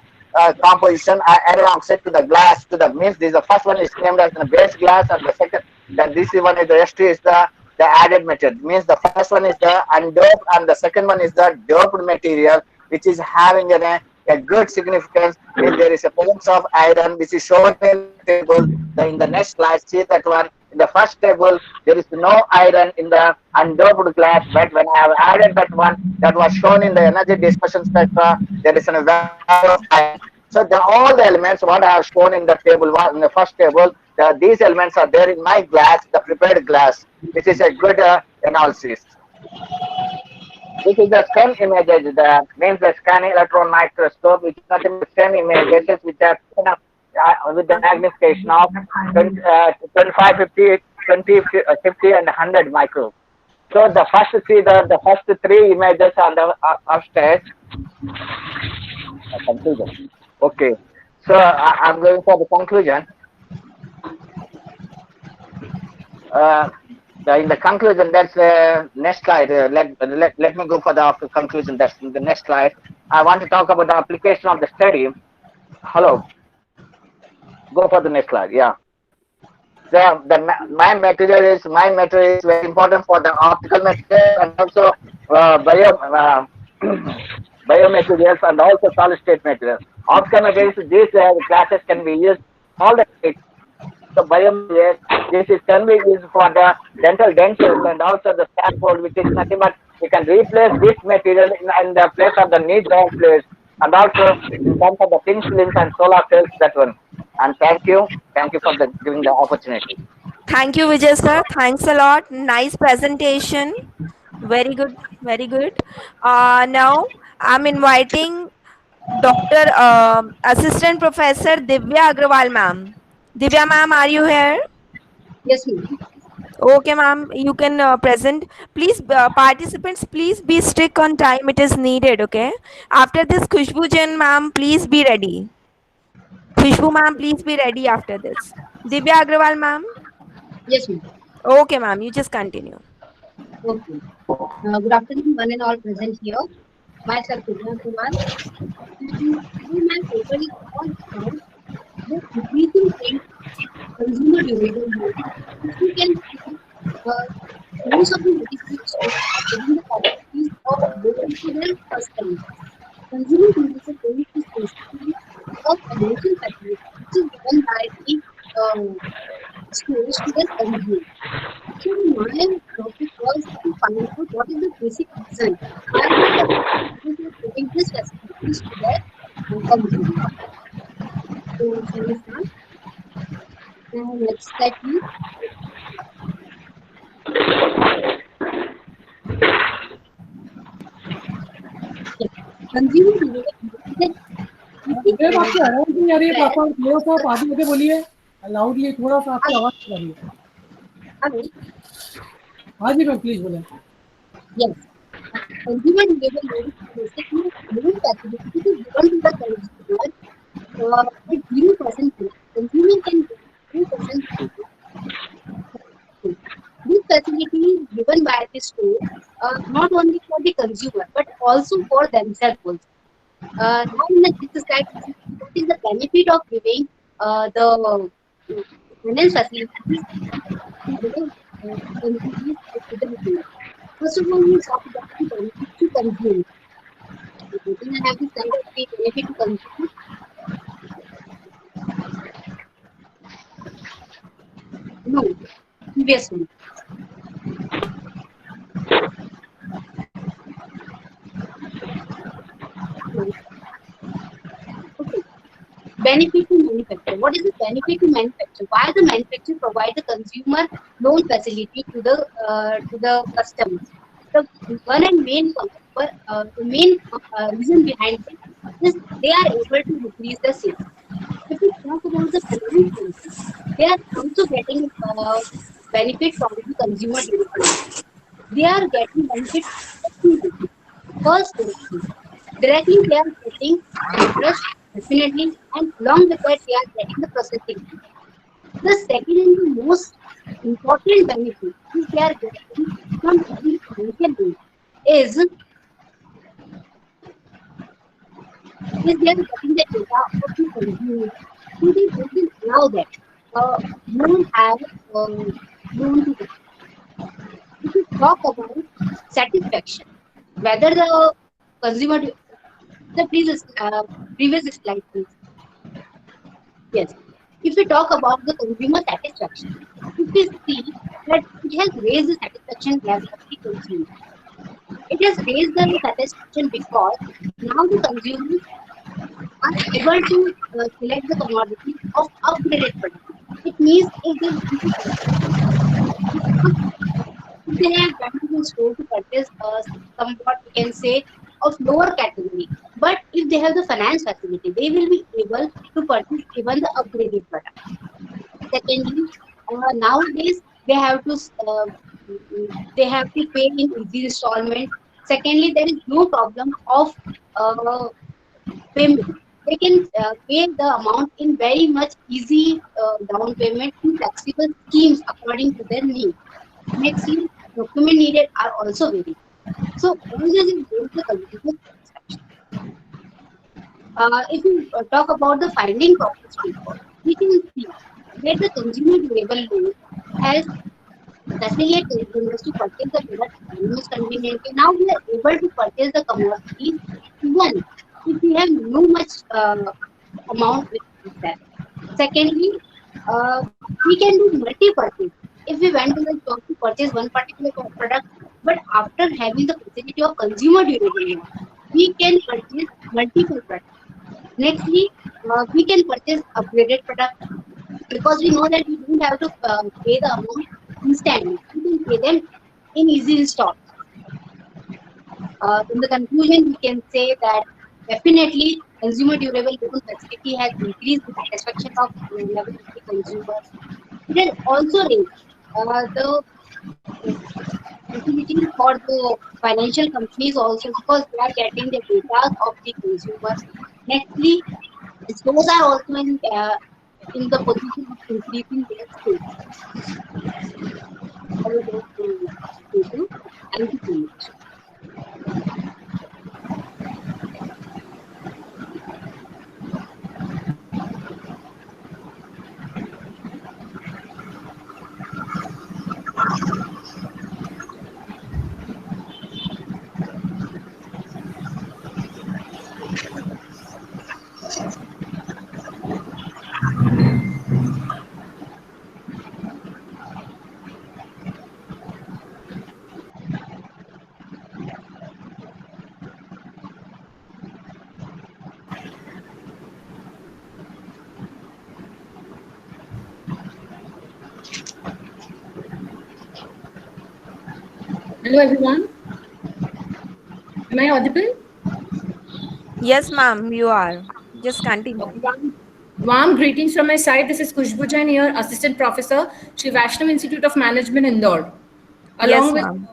composition, I added oxide to the glass, means this the first one is named as the base glass, and the second, this one is the S2 is the added material. Means the first one is the undoped and the second one is the doped material, which is having a good significance. If there is a presence of iron, which is shown in the table. In the next slide, see that one. In the first table, there is no iron in the undoped glass, but when I have added that one, that was shown in the energy dispersion spectra, there is a value of iron. So all the elements what I have shown in the table, in the first table, these elements are there in my glass, the prepared glass, which is a good analysis. This is the scan images, means the scanning electron microscope, which is nothing but scan images which are with the magnification of 25, 50, 20, 50 and 100 micro. So the first 3 images on the upstairs. Conclusion. Okay. So I'm going for the conclusion. In the conclusion, that's the next slide. Let me go for the conclusion. That's the next slide. I want to talk about the application of the study. Hello. Go for the next slide. Yeah. So my material is very important for the optical material and also biomaterials and also solid state materials. Optical materials, these classes can be used all the so biomaterials, can be used for the dental dentures and also the scaffold, which is nothing but we can replace this material in the place of the knee joint place, and also in terms of the thin films and solar cells, that one. And thank you for giving the opportunity. Thank you, Vijay sir. Thanks a lot. Nice presentation. Very good. Very good. Now I'm inviting Dr. Assistant Professor Divya Agrawal ma'am. Divya ma'am, are you here? Yes, ma'am. Okay, ma'am, you can present. Please, participants, please be strict on time. It is needed. Okay. After this, Khushbu Jain ma'am, please be ready. Khushbu ma'am, please be ready after this. Divya Agrawal ma'am. Yes, ma'am. Okay, ma'am, you just continue. Okay. Good afternoon, one and all present here. Myself, Divya Kumar. And my paper is all about the increasing trend consumer durable goods. If you can see, uh, most of the multi-level stores are giving the categories of goods to their customers. Consumer durable goods is basically a financial facility which is given by the stores to their consumers. So my topic was to find out what is the basic reason why the companies are giving these facilities to their consumers. So shall we start? Next slide, please. Yeah. Consumer durable is देव आपकी a आवाज नहीं आ रही है brand. पापा, थोड़ा सा आप आगे आगे बोलिए लाउडली, थोड़ा सा आपकी आवाज नहीं आ रही है। Hello. हाँ जी मैम, प्लीज बोले। Yes. Consumer durable loan is basically loan facility which is given to the consumer at 0% rate. Consumer can get 0% rate. This facility is given by the store not only for the consumer but also for themselves also. Now in the next slide, what is the benefit of giving the finance facilities to the consumers to the retail? First of all, we talk about the benefit to consumers. Can I have the slide of the benefit to consumers? No, previous one. No. Okay. Benefit to manufacturer. What is the benefit to manufacturer? Why the manufacturer provide the consumer loan facility to the customers? The one and main reason behind it is they are able to increase the sales. If we talk about the finance company, they are also getting benefit from the consumer durable. They are getting benefit directly. First, directly they are getting interest definitely, and along with that they are getting the processing. The second and the most important benefit which they are getting from the financial loan is they are getting the data of the consumer. So they can allow that loan have loan to them. If we talk about satisfaction, whether the consumer, the previous slide, please. Yes. If we talk about the consumer satisfaction, if we see that it has raised the satisfaction level of the consumer. It has raised the satisfaction because now the consumers are able to select the commodity of upgraded product. It means if they want to if they have gone to the store to purchase somewhat we can say of lower category, but if they have the finance facility, they will be able to purchase even the upgraded product. Secondly, nowadays they have to pay in easy installment. Secondly, there is no problem of uh, payment. They can pay the amount in very much easy down payment in flexible schemes according to their need. Nextly, document needed are also very. So all this is going to consumer satisfaction. If you talk about the finding process report, we can see that the consumer durable loan has facilitated consumers to purchase the product most conveniently. Now we are able to purchase the commodities even if we have no much amount with that. Secondly, we can do multi-purchase. If we went to the shop to purchase one particular product, but after having the facility of consumer durable loan, we can purchase multiple products. Nextly, we can purchase upgraded product because we know that we don't have to pay the amount instantly. We can pay them in easy installments. In the conclusion, we can say that definitely consumer durable loan facility has increased the satisfaction of level of the consumers. It has also raised the facilities for the financial companies also because they are getting the data of the consumers. Nextly, stores are also in the position of increasing their sales. I would like to thank you. Thank you so much. Hello, everyone. Am I audible? Yes, ma'am, you are. Just continue. Warm greetings from my side. This is Kushbu Jain here, Assistant Professor, Shri Vaishnav Institute of Management, Indore. Yes, Along with, ma'am.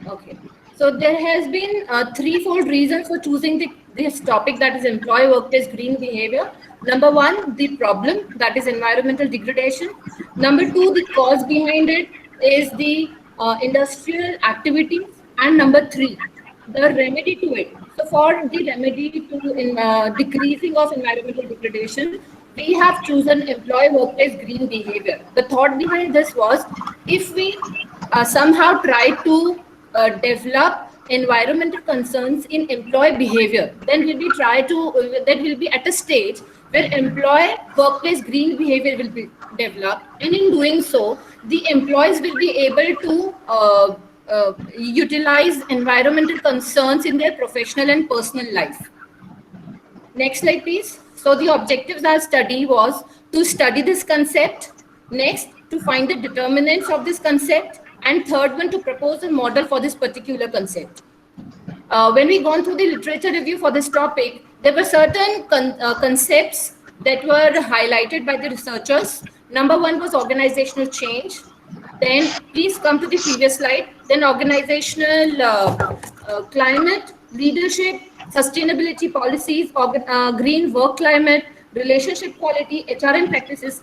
okay. So there has been threefold reasons for choosing this topic, that is employee workplace green behavior. Number one, the problem, that is environmental degradation. Number two, the cause behind it is the industrial activities. And number three, the remedy to it. So for the remedy to decreasing of environmental degradation, we have chosen employee workplace green behavior. The thought behind this was, if we somehow try to develop environmental concerns in employee behavior, then will be try to that will be at a stage where employee workplace green behavior will be developed, and in doing so, the employees will be able to utilize environmental concerns in their professional and personal life. Next slide, please. So the objectives of our study was to study this concept, next to find the determinants of this concept, and third one to propose a model for this particular concept. When we gone through the literature review for this topic, there were certain concepts that were highlighted by the researchers. Number one was organizational change. Then please come to the previous slide. Then organizational climate, leadership, sustainability policies, green work climate, relationship quality, HRM practices.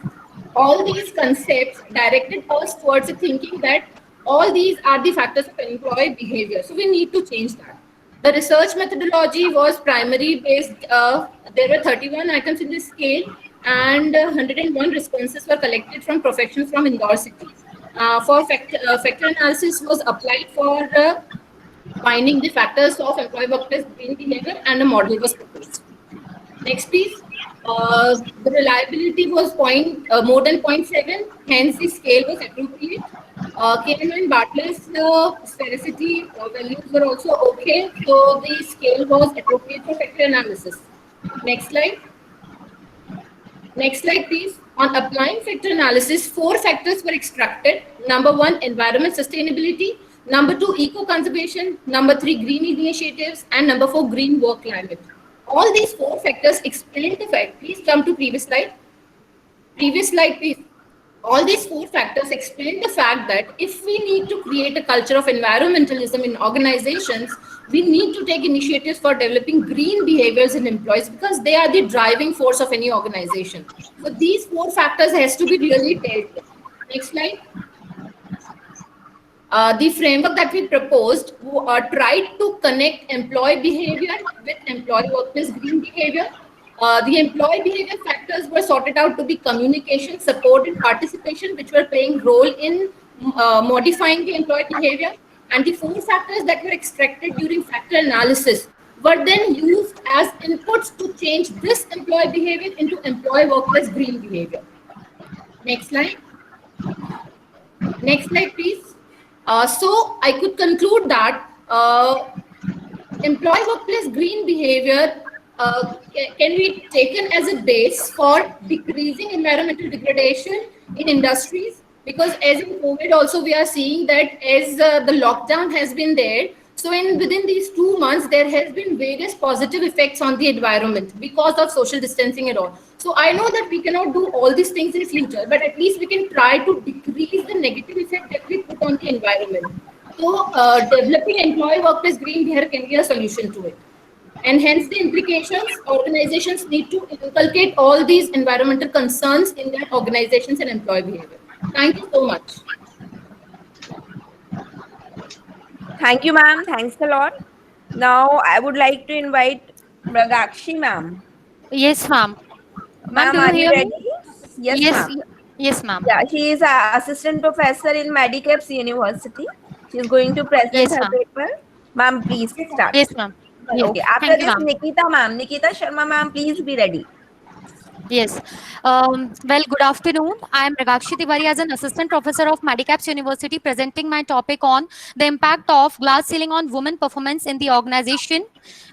All these concepts directed us towards the thinking that all these are the factors of employee behavior. So we need to change that. The research methodology was primary based. There were 31 items in this scale, and 101 responses were collected from professionals from Indore city. Factor analysis was applied for finding the factors of employee workplace green behavior, and a model was proposed. Next, please. The reliability was more than 0.7, hence the scale was appropriate. Kahneman and Bartlett's sphericity values were also okay, so the scale was appropriate for factor analysis. Next slide. Next slide, please. On applying factor analysis, 4 factors were extracted. Number 1, environment sustainability. Number 2, eco-conservation. Number 3, green initiatives. And number 4, green work climate. All these 4 factors explain the fact. Please come to previous slide. Previous slide, please. All these 4 factors explain the fact that if we need to create a culture of environmentalism in organizations, we need to take initiatives for developing green behaviors in employees, because they are the driving force of any organization. So these 4 factors has to be really dealt with. Next slide. The framework that we proposed tried to connect employee behavior with employee workplace green behavior. The employee behavior factors were sorted out to be communication, support, and participation, which were playing role in modifying the employee behavior. And the 4 factors that were extracted during factor analysis were then used as inputs to change this employee behavior into employee workplace green behavior. Next slide. Next slide, please. So I could conclude that employee workplace green behavior can be taken as a base for decreasing environmental degradation in industries, because as in COVID also we are seeing that as the lockdown has been there, so within these 2 months there has been various positive effects on the environment because of social distancing and all. So I know that we cannot do all these things in future, but at least we can try to decrease the negative effect that we put on the environment. So developing employee workplace green behavior can be a solution to it. And hence the implications, organizations need to inculcate all these environmental concerns in their organizations and employee behavior. Thank you so much. Thank you, ma'am. Thanks a lot. Now, I would like to invite Mragakshi, ma'am. Yes, ma'am. Ma'am, Ma'am, do you are you hear me? ready? Yes, Yes, ma'am. yes, ma'am. Yeah, she is an assistant professor in Medicaps University. She is going to present Yes, her ma'am. paper. Ma'am, please start. Yes, ma'am. Yes. Okay, after Thank you, this, ma'am. Nikita, ma'am. Nikita Sharma, ma'am, please be ready. Yes. Well, good afternoon. I am Ragakshi Tiwari as an assistant professor of Medicaps University, presenting my topic on the impact of glass ceiling on women performance in the organization.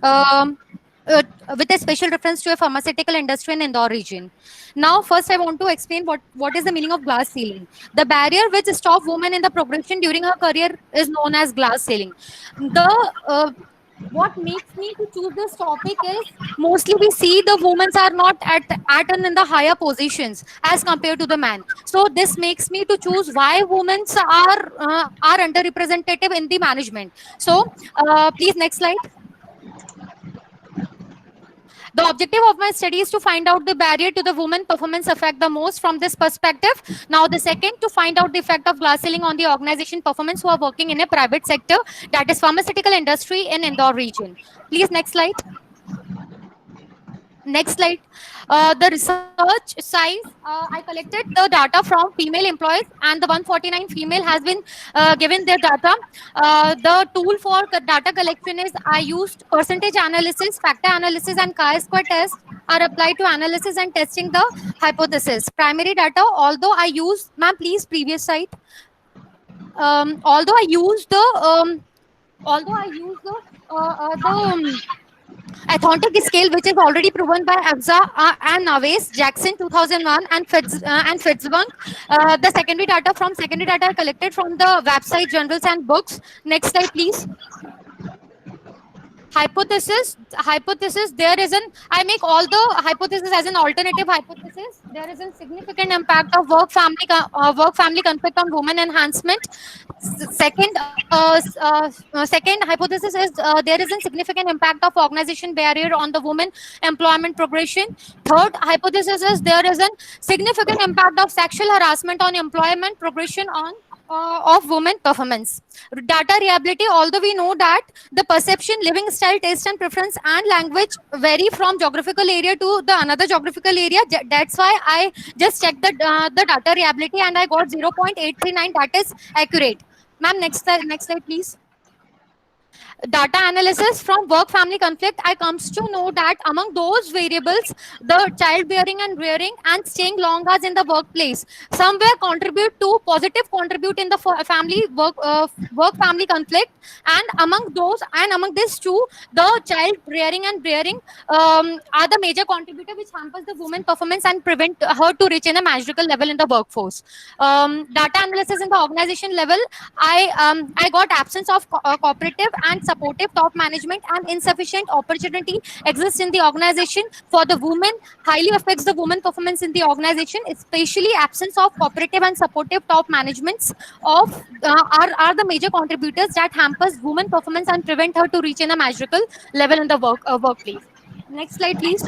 Um, uh, with a special reference to a pharmaceutical industry in Indore region. Now, first I want to explain what is the meaning of glass ceiling. The barrier which stops women in the progression during her career is known as glass ceiling. The what makes me to choose this topic is mostly we see the women are not at and in the higher positions as compared to the man. So this makes me to choose why women are underrepresented in the management. So please next slide. The objective of my study is to find out the barrier to the woman performance effect the most from this perspective. Now, the second, to find out the effect of glass ceiling on the organization performance who are working in a private sector, that is pharmaceutical industry in Indore region. Please, next slide. Next slide. The research size, I collected the data from female employees and the 149 female has been given their data. The tool for data collection is I used percentage analysis, factor analysis and chi-square test are applied to analysis and testing the hypothesis. Primary data, although I use, ma'am, please previous slide. Although I use the authentic scale, which is already proven by Abza and Naves, Jackson 2001 and Fitzbank. The secondary data are collected from the website, journals and books. Next slide, please. Hypothesis, there is an, I make all the hypothesis as an alternative hypothesis. There is a significant impact of work family conflict on women enhancement. Second hypothesis is there is a significant impact of organization barrier on the women employment progression. Third hypothesis is there is a significant impact of sexual harassment on employment progression on of women performance. Data reliability, although we know that the perception, living style, taste and preference and language vary from geographical area to the another geographical area. That's why I just checked the data reliability and I got 0.839. That is accurate. Ma'am, next slide, please. Data analysis from work family conflict, I comes to know that among those variables, the childbearing and rearing and staying long hours in the workplace somewhere contribute in the family work family conflict, and among these two, the child rearing and bearing are the major contributor which hampers the woman performance and prevent her to reach in a magical level in the workforce. Data analysis in the organization level, I got absence of cooperative and supportive top management and insufficient opportunity exists in the organization for the women, highly affects the woman performance in the organization, especially absence of cooperative and supportive top managements are the major contributors that hampers woman performance and prevent her to reach in a magical level in the workplace. Next slide, please.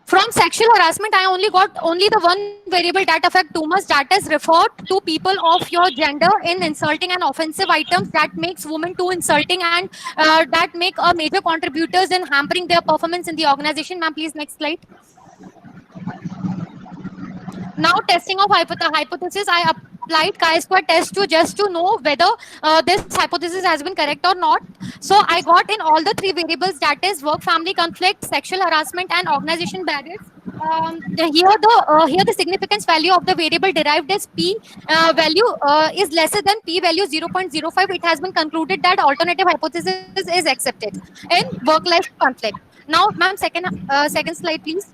From sexual harassment, I only got the one variable that affect too much, that is referred to people of your gender in insulting and offensive items that makes women too insulting and that make a major contributors in hampering their performance in the organization. Ma'am, please next slide. Now, testing of hypothesis, I applied chi-square test to just to know whether this hypothesis has been correct or not. So I got in all the three variables, that is work family conflict, sexual harassment and organization barriers. Here the significance value of the variable derived as p value is lesser than p value 0.05. It has been concluded that alternative hypothesis is accepted in work life conflict. Now, ma'am, second slide, please.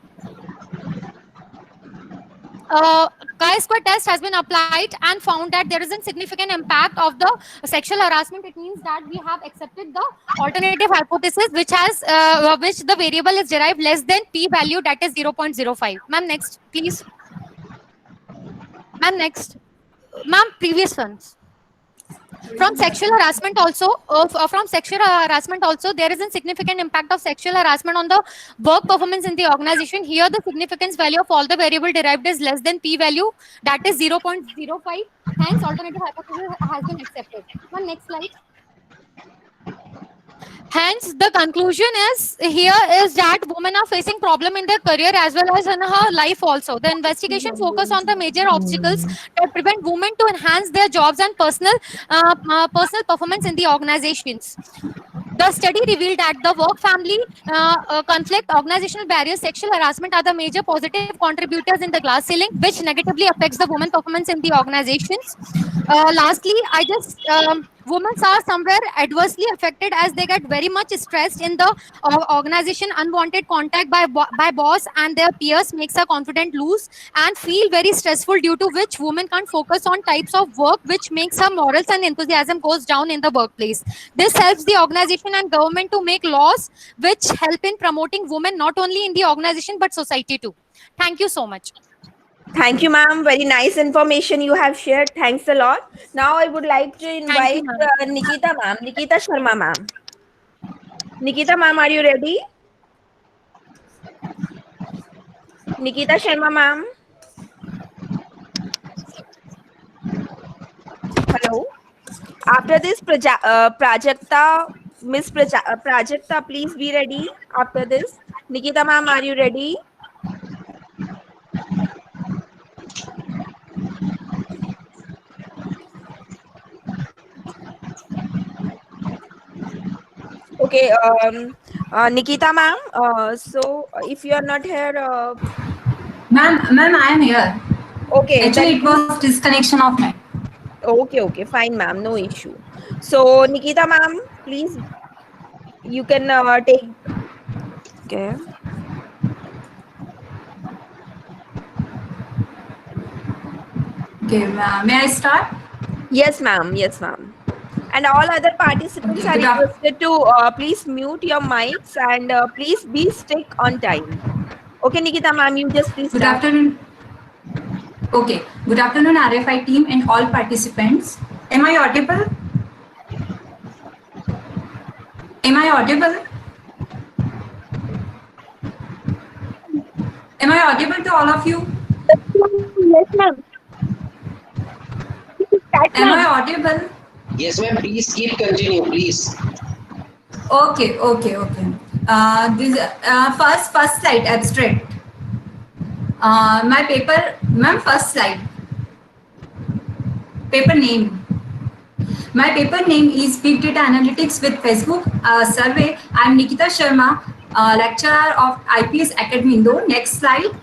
Chi-square test has been applied and found that there is a significant impact of the sexual harassment. It means that we have accepted the alternative hypothesis, which the variable is derived less than p value, that is 0.05. Ma'am, next, please. Ma'am, next. Ma'am, previous ones. From sexual harassment also, there is a significant impact of sexual harassment on the work performance in the organization. Here, the significance value of all the variable derived is less than p value, that is 0.05. Hence, alternative hypothesis has been accepted. One next slide. Hence, the conclusion is that women are facing problem in their career as well as in her life also. The investigation focus on the major obstacles that prevent women to enhance their jobs and personal performance in the organizations. The study revealed that the work-family conflict, organizational barriers, sexual harassment are the major positive contributors in the glass ceiling, which negatively affects the woman performance in the organizations. Lastly, I just women are somewhere adversely affected as they get very much stressed in the organization. Unwanted contact by boss and their peers makes her confident lose and feel very stressful, due to which women can't focus on types of work which makes her morals and enthusiasm goes down in the workplace. This helps the organization and government to make laws which help in promoting women not only in the organization but society too. Thank you so much. Thank you, ma'am. Very nice information you have shared. Thanks a lot. Now I would like to Thank you, invite ma'am. Nikita, ma'am. Nikita Sharma, ma'am. Nikita, ma'am, are you ready? Nikita Sharma, ma'am. Hello. After this, Prajakta, Prajakta, please be ready. After this, Nikita, ma'am, are you ready? Okay, Nikita ma'am, if you are not here, Ma'am, I am here. okay, Actually, then it was disconnection of my. okay, fine, ma'am, no issue. So, Nikita ma'am, please, you can take. Okay. Okay, may I start? Yes, ma'am. Yes, ma'am. And all other participants Okay, are good afternoon. requested to please mute your mics and please be stick on time. Okay, Nikita ma'am, you just please Good start. afternoon. Okay, good afternoon, RFI team and all participants. Am I audible? Am I audible? Am I audible to all of you? Yes, ma'am. Start, Am I ma'am. audible? Yes, ma'am. Please keep continue, please. Okay. This first slide abstract. My paper, ma'am. First slide. Paper name. My paper name is Big Data Analytics with Facebook Survey. I'm Nikita Sharma, lecturer of IPS Academy Indore. Next slide.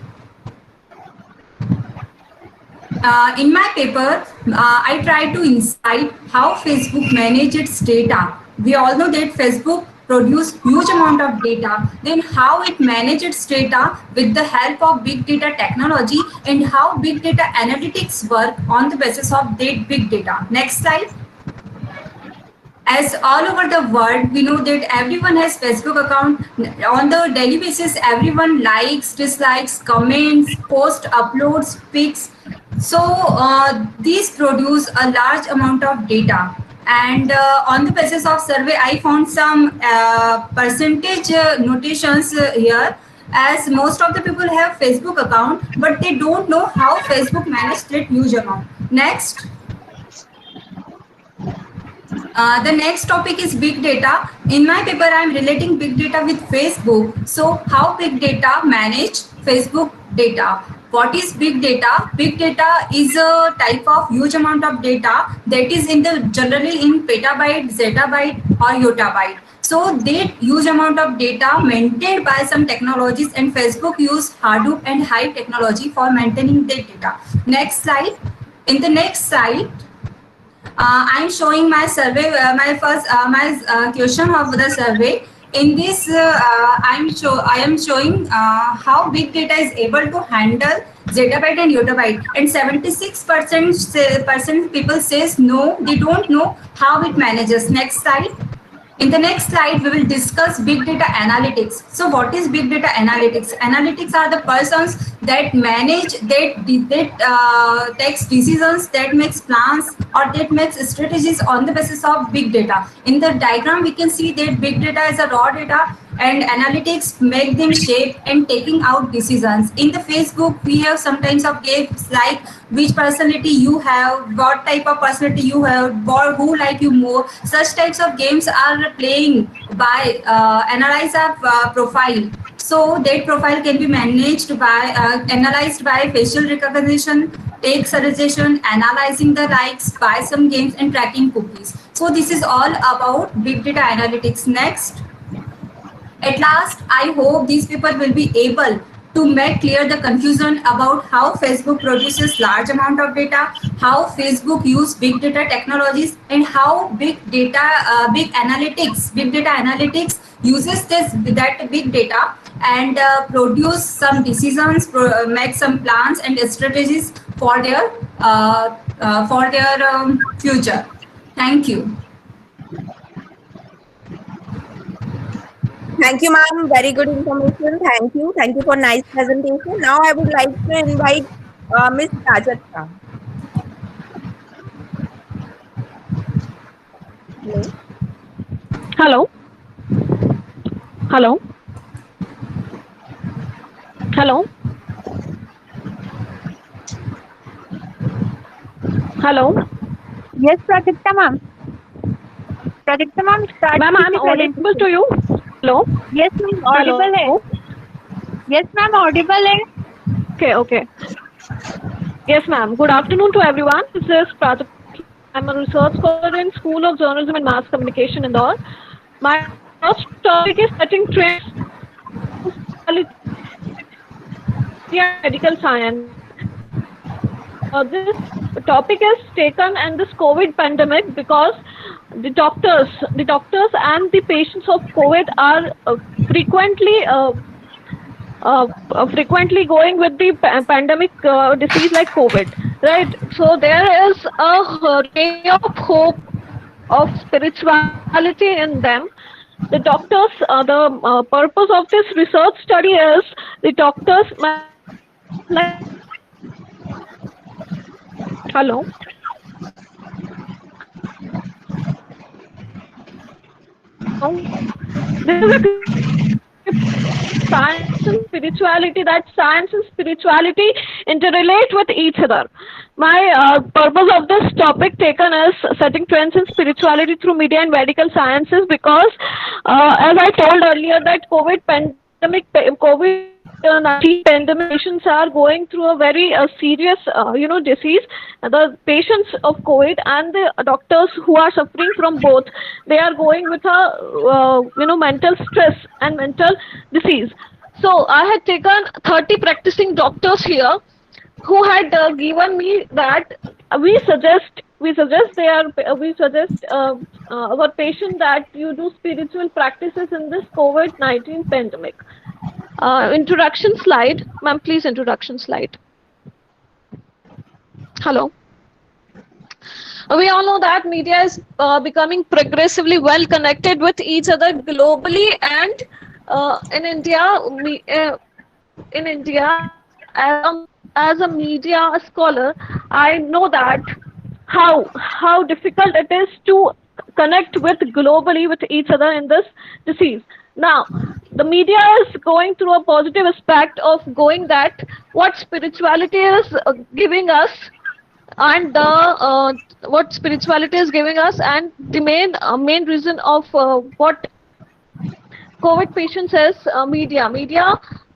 In my paper, I try to insight how Facebook manage its data. We all know that Facebook produce huge amount of data, then how it manage its data with the help of big data technology, and how big data analytics work on the basis of that big data. Next slide. As all over the world, we know that everyone has Facebook account. On the daily basis, everyone likes, dislikes, comments, post, uploads, pics. So these produce a large amount of data. And on the basis of survey, I found some percentage notations here, as most of the people have Facebook account, but they don't know how Facebook managed that huge amount. Next. The next topic is big data. In my paper, I am relating big data with Facebook. So how big data manage Facebook data? What is big data? Big data is a type of huge amount of data that is generally in petabyte, zettabyte or yottabyte. So that huge amount of data maintained by some technologies, and Facebook use Hadoop and Hive technology for maintaining that data. Next slide. In the next slide, I'm showing my survey, my first question of the survey. In this, I am showing how big data is able to handle zettabyte and yottabyte, and 76% people says no, they don't know how it manages. Next slide. In the next slide, we will discuss big data analytics. So what is big data analytics? Analytics are the persons that manage, that takes decisions, that makes plans, or that makes strategies on the basis of big data. In the diagram, we can see that big data is a raw data, and analytics make them shape and taking out decisions. In the Facebook, we have sometimes of games like which personality you have, what type of personality you have, or who like you more. Such types of games are playing by analyze our profile. So that profile can be managed by analyzed by facial recognition, text suggestion, analyzing the likes, by some games, and tracking cookies. So this is all about big data analytics. Next. At last, I hope these people will be able to make clear the confusion about how Facebook produces large amount of data, how Facebook use big data technologies, and how big data big data analytics uses that big data and produce some decisions, make some plans and strategies for their future. Thank you. Thank you, ma'am. Very good information. Thank you. Thank you for nice presentation. Now I would like to invite Miss Prajakta. Hello. Hello. Hello. Hello. Hello. Yes, Prajakta ma'am. Prajakta ma'am, start. Ma'am, I'm audible to you. Hello. Yes, ma'am, audible hai. Yes, ma'am, audible hai. Okay, okay. Yes, ma'am. Good afternoon to everyone. This is Prajakta. I'm a research scholar in School of Journalism and Mass Communication in Indore. My first topic is setting trends in medical science. This topic is taken in this COVID pandemic because the doctors and the patients of COVID are frequently going with the pandemic disease like COVID, right? So there is a ray of hope of spirituality in them. The doctors, the purpose of this research study is the doctors, like, hello. This is a science and spirituality, that science and spirituality interrelate with each other. My purpose of this topic taken is setting trends in spirituality through media and medical sciences because as I told earlier that COVID-19 pandemic patients are going through a very serious disease. The patients of COVID and the doctors who are suffering from both, they are going with a mental stress and mental disease. So I had taken 30 practicing doctors here who had given me that we suggest our patient that you do spiritual practices in this COVID-19 pandemic. Introduction slide, ma'am, please. Introduction slide. Hello. We all know that media is becoming progressively well connected with each other globally, and in India, as a media scholar, I know that how difficult it is to connect with globally with each other in this disease. Now, the media is going through a positive aspect of going that what spirituality is giving us, and what spirituality is giving us, and the main reason of what COVID patients is media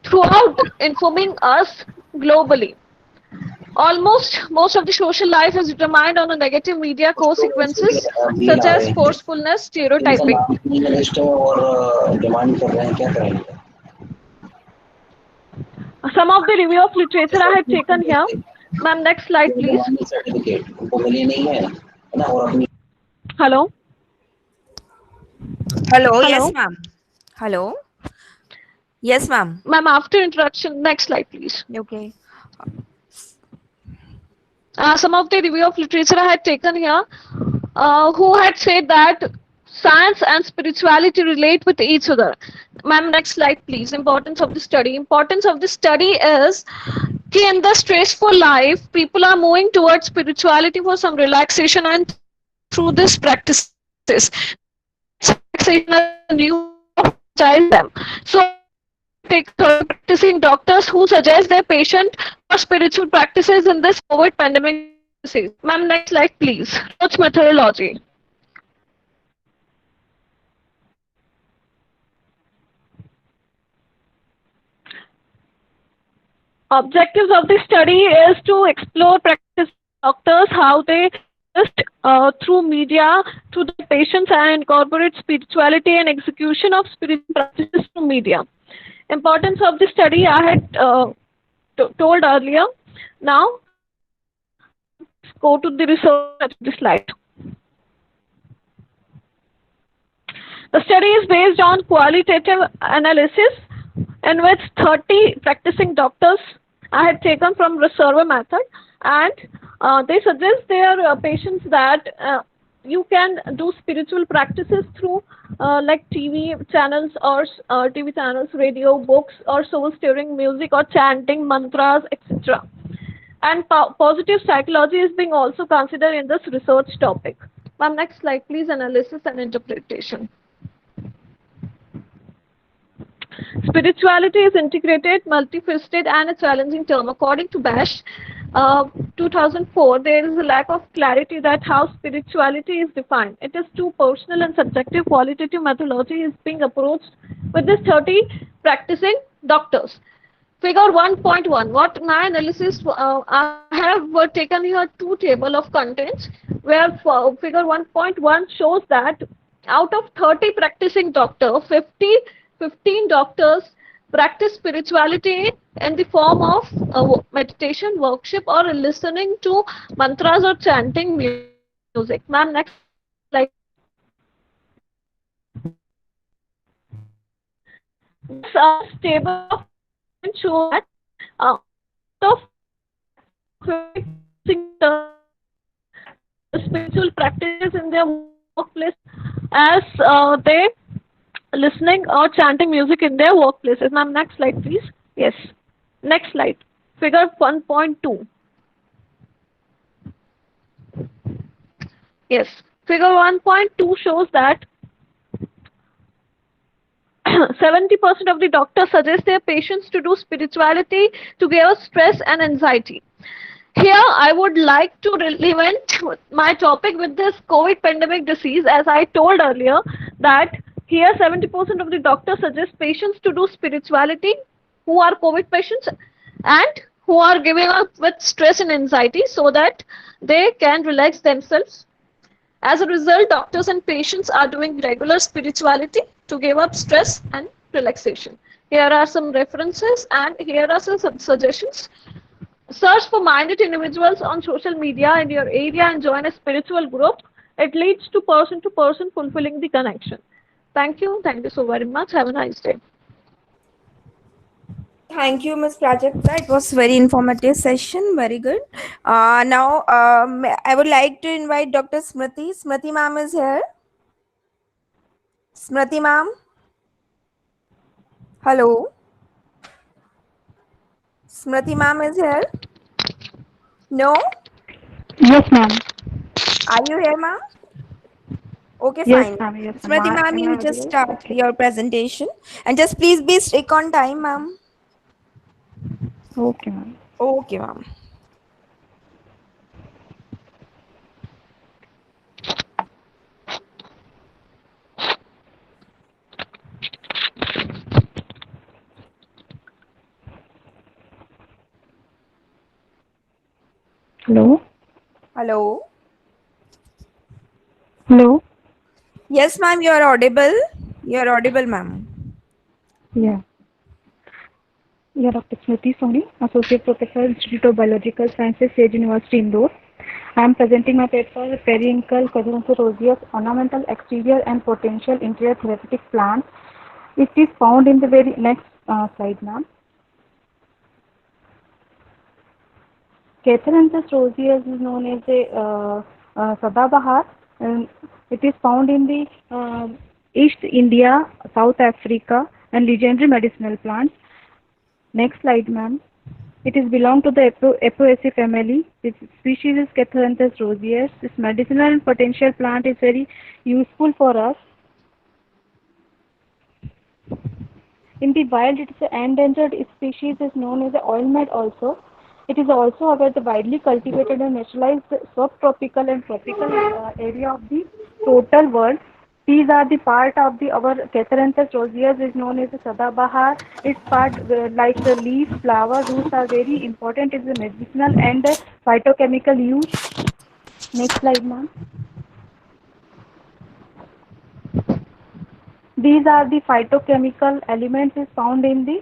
throughout informing us globally. Most of the social life is determined on a negative media consequences such as forcefulness, stereotyping. Some of the review of literature I had taken here. Ma'am, next slide, please. Hello. Hello. Yes, ma'am. Hello. Yes, ma'am. Ma'am, after introduction, next slide, please. Okay. Some of the review of literature I had taken here, who had said that science and spirituality relate with each other. Ma'am, next slide, please. Importance of the study. Importance of the study is in the stressful life, people are moving towards spirituality for some relaxation, and through this practices, relaxation is a new child them. So take practicing doctors who suggest their patient for spiritual practices in this COVID pandemic disease. Ma'am, next slide, please. Research methodology. Objectives of the study is to explore practice doctors, how they just through media to the patients and incorporate spirituality and execution of spiritual practices through media. importance of the study I had told earlier. Now, let's go to the research of the slide. The study is based on qualitative analysis in which 30 practicing doctors I had taken from the survey method, and they suggest their patients that you can do spiritual practices through like TV channels or TV channels, radio, books, or soul stirring music or chanting mantras, etc. And positive psychology is being also considered in this research topic. Ma'am, next slide, please. Analysis and interpretation. Spirituality is integrated, multifaceted, and a challenging term. According to Bash, 2004, there is a lack of clarity that how spirituality is defined. It is too personal and subjective. Qualitative methodology is being approached with this 30 practicing doctors. Figure 1.1. What my analysis, I have taken here two table of contents where figure 1.1 shows that out of 30 practicing doctors, 15 doctors practice spirituality in the form of meditation, worship, or listening to mantras or chanting music. Ma'am, next slide. This table of shows that out of spiritual practices in their workplace as they listening or chanting music in their workplaces. Ma'am, next slide, please. Yes. Next slide. Figure 1.2. Yes. Figure 1.2 shows that 70% of the doctors suggest their patients to do spirituality to give us stress and anxiety. Here, I would like to relevant my topic with this COVID pandemic disease. As I told earlier, that here 70% of the doctors suggest patients to do spirituality who are COVID patients and who are giving up with stress and anxiety so that they can relax themselves. As a result, doctors and patients are doing regular spirituality to give up stress and relaxation. Here are some references and here are some suggestions. Search for minded individuals on social media in your area and join a spiritual group. It leads to person fulfilling the connection. Thank you. Thank you so very much. Have a nice day. Thank you, Ms. Prajakta. It was very informative session. Very good. Now, I would like to invite Dr. Smriti. Smriti ma'am is here. Smriti ma'am. Hello. Smriti ma'am is here. No? Yes, ma'am. Are you here, ma'am? Okay, Yes, fine. ma'am. Yes, ma'am. Smriti ma'am, you just start your presentation. And just please be strict on time, ma'am. Okay, ma'am. Okay, ma'am. Hello? Hello? Hello? Yes, ma'am, you are audible. You are audible, ma'am. Yeah. Yeah, Dr. Smriti Soni, Associate Professor, Institute of Biological Sciences, Sage University, Indore. I am presenting my paper, Periwinkle Catharantha roseus, Ornamental Exterior and Potential Interior Therapeutic Plants. It is found in the very next slide, ma'am. Catharantha roseus is known as a Sadabahar, and it is found in the East India, South Africa, and legendary medicinal plants. Next slide, ma'am. It is belong to the Apoaceae family. Its species is Catharantha roseus. This medicinal and potential plant is very useful for us. In the wild, it is an endangered species, is known as the oilmad also. It is also about the widely cultivated and naturalized subtropical and tropical area of the total world. These are the part of the our Catharantha roseus is known as the Sadabahar. Its part like the leaf, flower, roots are very important. It is a medicinal and phytochemical use. Next slide, ma'am. These are the phytochemical elements is found in the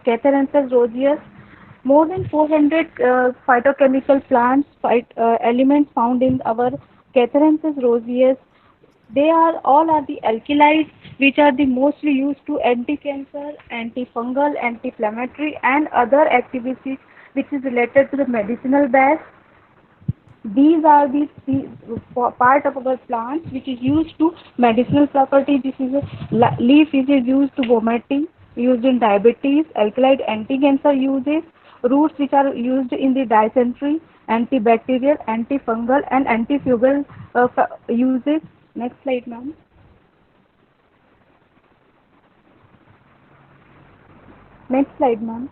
Catharanthus roseus. More than 400 phytochemical plants, elements found in our Catharanthus roseus. They are all are the alkaloids which are the mostly used to anti-cancer, antifungal, anti-inflammatory and other activities which is related to the medicinal base. These are the part of our plants which is used to medicinal property. This is a leaf which is used to vomiting, used in diabetes, alkaloid anti-cancer uses, roots which are used in the dysentery, antibacterial, antifungal and antifungal uses. Next slide, ma'am. Next slide, ma'am.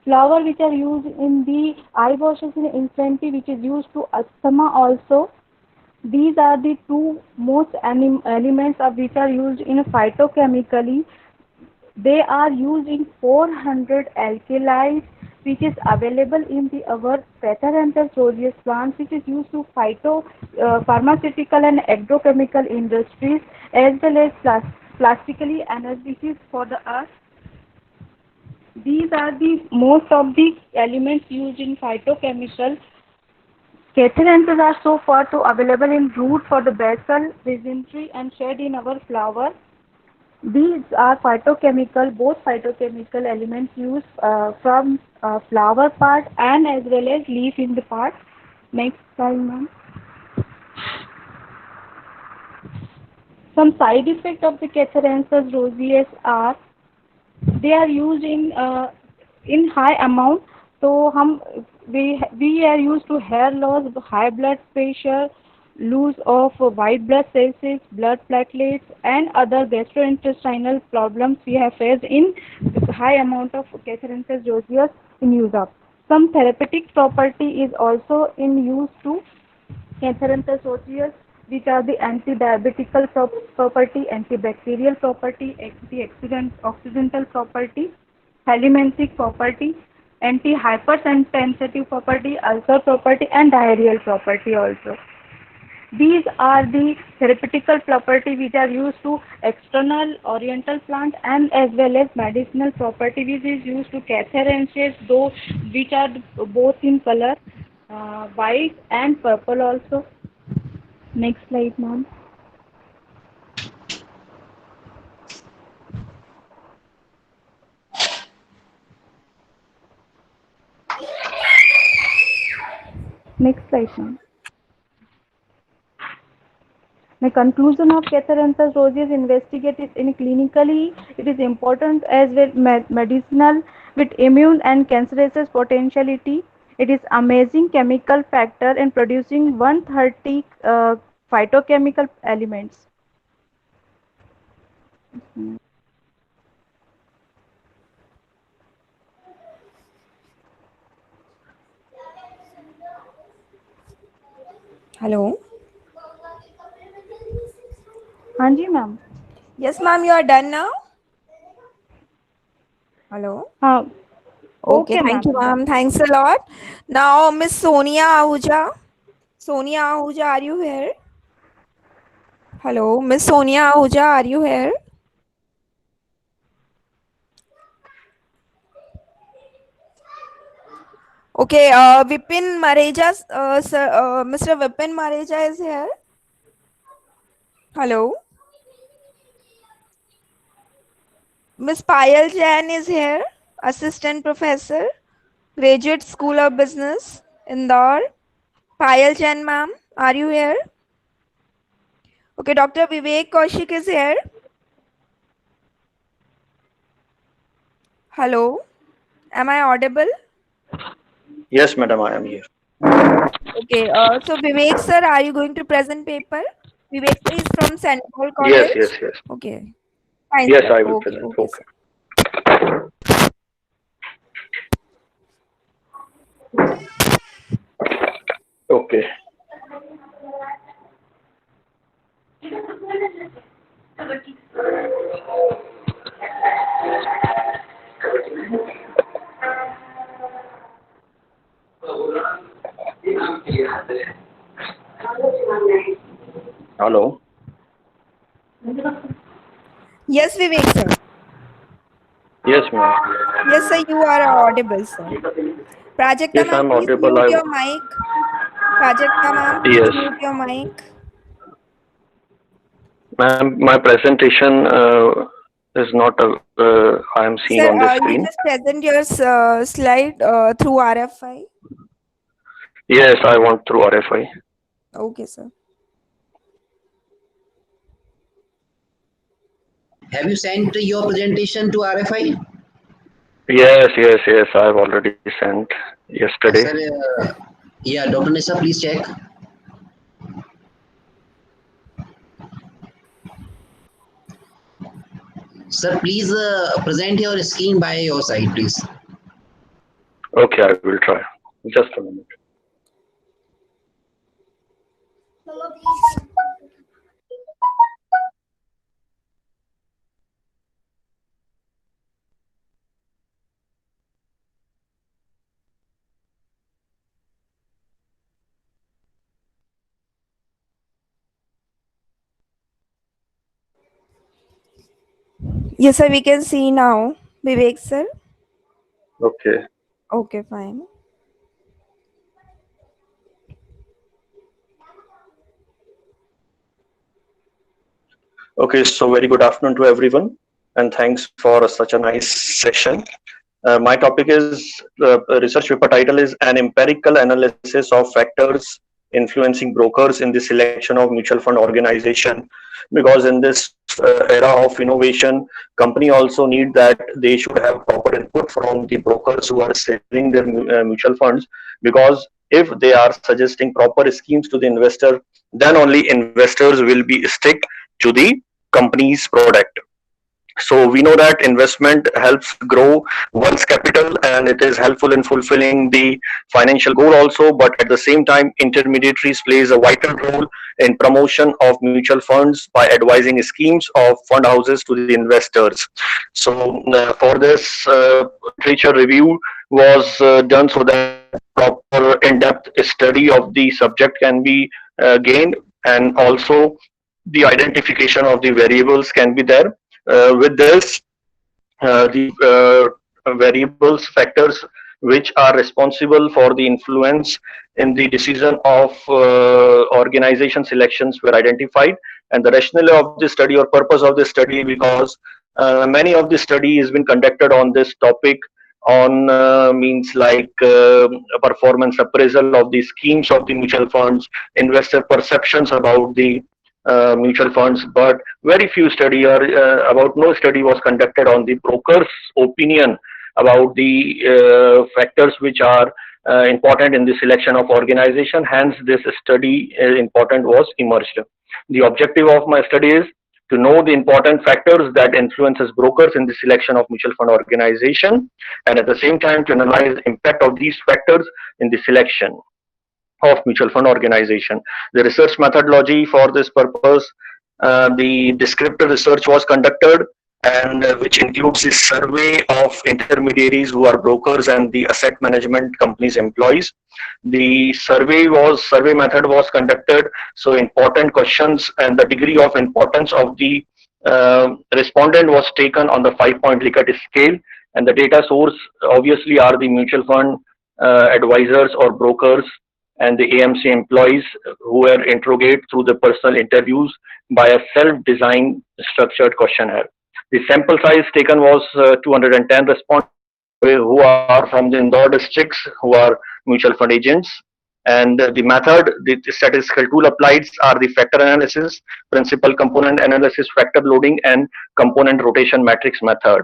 Flower which are used in the eye washes in infantry, which is used to asthma also. These are the two most elements of which are used in phytochemically. They are used in 400 alkaloids which is available in the our Catharanthus roseus plants, which is used to pharmaceutical and agrochemical industries as well as plastically analysis for the earth. These are the most of the elements used in phytochemical. Catharanthus are so far to available in root for the basal, dysentery and shade in our flower. These are phytochemical, both phytochemical elements used from flower part and as well as leaf in the part. Next slide, ma'am. Some side effects of the Catharanthus roseus are they are used in high amount. So we are used to hair loss, high blood pressure, loss of white blood cells, blood platelets, and other gastrointestinal problems we have faced in high amount of Catharanthus roseus in use of. Some therapeutic property is also in use to Catharanthus roseus, which are the anti-diabetical property, antibacterial property, antioxidantal property, alimentic property, anti-hypersensitive property, ulcer property, and diarrheal property also. These are the therapeutical property which are used to external oriental plant and as well as medicinal property which is used to Catharanthus, though which are both in color, white and purple also. Next slide, ma'am. Next slide, ma'am. The conclusion of Catharanthus roseus investigated in clinically, it is important as well medicinal with immune and cancerous potentiality. It is amazing chemical factor in producing 130 phytochemical elements. Hello. हाँ जी ma'am. Yes, ma'am, you are done now. Hello. हाँ. Okay, thank you, ma'am. Thanks a lot. Now, Miss Sonia Ahuja. Sonia Ahuja, are you here? Hello, Miss Sonia Ahuja, are you here? Okay, Vipin Mareja, sir, Mr. Vipin Mareja is here. Hello. Miss Payal Jain is here, Assistant Professor, Graduate School of Business, Indore. Payal Jain, ma'am, are you here? Okay, Dr. Vivek Kaushik is here. Hello, am I audible? Yes, madam, I am here. Okay, so Vivek sir, are you going to present paper? Vivek sir is from Central Yes, College. yes, yes. Okay. Fine, Yes, sir. I will Okay, present. okay, Okay. Okay. Hello. Yes, Vivek sir. Yes, ma'am. Yes, sir, you are audible, sir. Prajakta Yes, ma'am, I'm please audible. mute your mic. Prajakta ma'am, please Yes, mute your mic. ma'am. My presentation is not. I am seeing Sir, on the you screen. just present your slide through RFI. Yes, I want through RFI. Okay, sir. Have you sent your presentation to RFI? Yes, yes, yes. I've already sent yesterday. Sir, yeah, Dr. Nisa, please check. Sir, please present your screen by your side, please. Okay, I will try. Just a minute. Mama, please. Yes, sir, we can see now. Vivek sir. Okay. Okay, fine. Okay. So very good afternoon to everyone, and thanks for such a nice session. My topic is research paper title is an empirical analysis of factors influencing brokers in the selection of mutual fund organization. Because in this era of innovation, company also need that they should have proper input from the brokers who are selling their mutual funds. Because if they are suggesting proper schemes to the investor, then only investors will be stick to the company's product. So we know that investment helps grow one's capital, and it is helpful in fulfilling the financial goal also. But at the same time, intermediaries plays a vital role in promotion of mutual funds by advising schemes of fund houses to the investors. So for this literature review was done so that proper in-depth study of the subject can be gained, and also the identification of the variables can be there. With this, the variables factors which are responsible for the influence in the decision of organization selections were identified, and the rationale of the study or purpose of the study, because many of the study has been conducted on this topic on means like a performance appraisal of the schemes of the mutual funds, investor perceptions about the mutual funds, but very few study or about no study was conducted on the broker's opinion about the factors which are important in the selection of organization. Hence, this study important was emerged. The objective of my study is to know the important factors that influences brokers in the selection of mutual fund organization, and at the same time to analyze impact of these factors in the selection of mutual fund organization. The research methodology for this purpose, the descriptive research was conducted, and which includes the survey of intermediaries who are brokers and the asset management companies employees. The survey method was conducted, so important questions and the degree of importance of the respondent was taken on the 5-point Likert scale, and the data source obviously are the mutual fund advisors or brokers and the AMC employees who were interrogated through the personal interviews by a self-designed structured questionnaire. The sample size taken was 210 respondents who are from the Indore districts, who are mutual fund agents. And the method, the statistical tool applied are the factor analysis, principal component analysis, factor loading, and component rotation matrix method.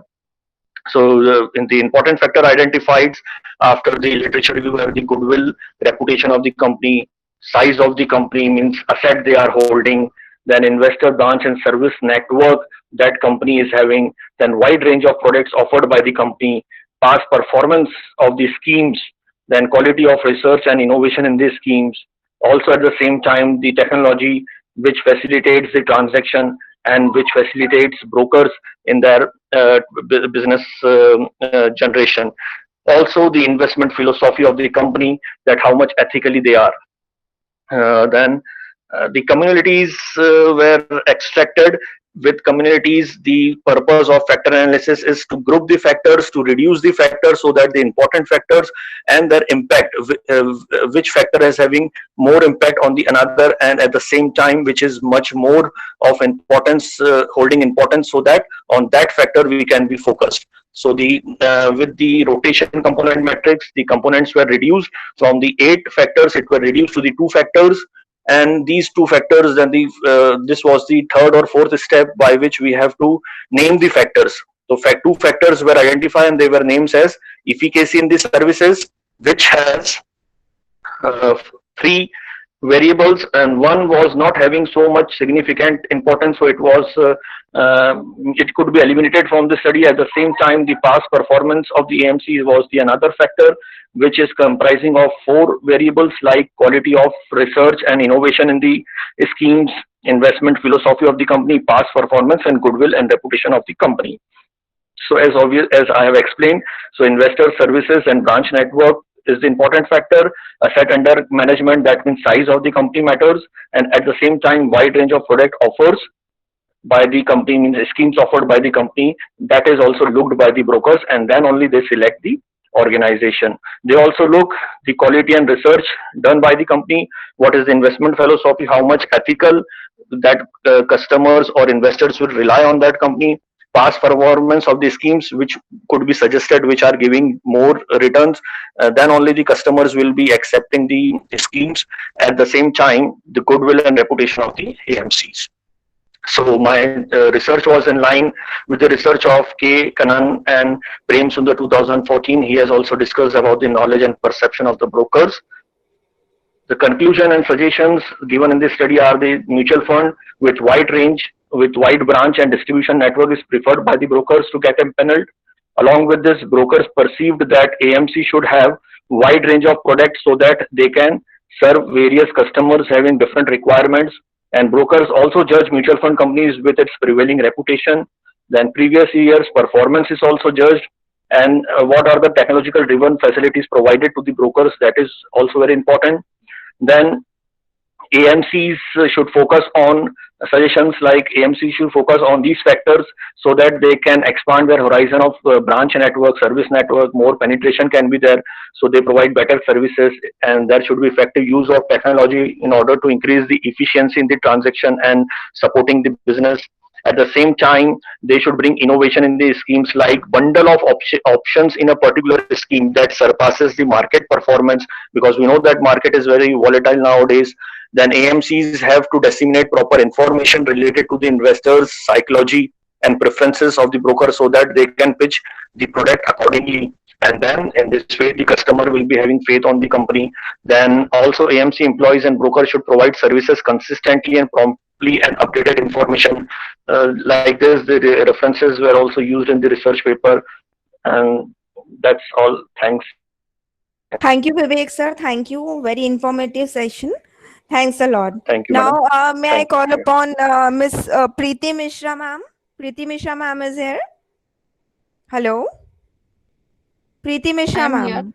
So in the important factor identified after the literature review are the goodwill, reputation of the company, size of the company means asset they are holding, then investor branch and service network that company is having, then wide range of products offered by the company, past performance of the schemes, then quality of research and innovation in these schemes. Also at the same time, the technology which facilitates the transaction and which facilitates brokers in their business generation. Also, the investment philosophy of the company, that how much ethically they are. Then the communities were extracted, with communities, the purpose of factor analysis is to group the factors, to reduce the factors so that the important factors and their impact, which factor is having more impact on the another, and at the same time which is much more of importance, holding importance, so that on that factor we can be focused. So the with the rotation component matrix, the components were reduced from the 8 factors, it were reduced to the 2 factors, and these 2 factors, then the this was the third or fourth step by which we have to name the factors. So 2 factors were identified and they were named as efficacy in the services, which has 3 variables, and one was not having so much significant importance, so it could be eliminated from the study. At the same time, the past performance of the AMC was the another factor, which is comprising of 4 variables like quality of research and innovation in the schemes, investment philosophy of the company, past performance, and goodwill and reputation of the company. So as obvious as I have explained, so investor services and branch network is the important factor. Asset under management, that means size of the company matters, and at the same time wide range of product offers by the company, means schemes offered by the company, that is also looked by the brokers, and then only they select the organization. They also look the quality and research done by the company, what is the investment philosophy, how much ethical that customers or investors will rely on that company, past performance of the schemes which could be suggested, which are giving more returns, then only the customers will be accepting the schemes. At the same time, the goodwill and reputation of the AMCs. So my research was in line with the research of K. Kannan and Prem Sundar 2014. He has also discussed about the knowledge and perception of the brokers. The conclusion and suggestions given in this study are the mutual fund with wide range, with wide branch and distribution network is preferred by the brokers to get empaneled. Along with this, brokers perceived that AMC should have wide range of products so that they can serve various customers having different requirements. And brokers also judge mutual fund companies with its prevailing reputation. Then previous years' performance is also judged. And what are the technological driven facilities provided to the brokers, that is also very important. Then AMCs should focus on suggestions like AMC should focus on these factors so that they can expand their horizon of branch network, service network, more penetration can be there. So they provide better services, and there should be effective use of technology in order to increase the efficiency in the transaction and supporting the business. At the same time, they should bring innovation in the schemes like bundle of options in a particular scheme that surpasses the market performance, because we know that market is very volatile nowadays. Then AMCs have to disseminate proper information related to the investors' psychology and preferences of the broker so that they can pitch the product accordingly. And then in this way, the customer will be having faith on the company. Then also AMC employees and brokers should provide services consistently and promptly and updated information. Like this, the references were also used in the research paper. And that's all. Thanks. Thank you, Vivek sir. Thank you. Very informative session. Thanks a lot. Thank you, Now, madam. may I call upon Miss Preeti Mishra, ma'am? Preeti Mishra, ma'am is here. Hello. Preeti Mishra, I'm here. ma'am.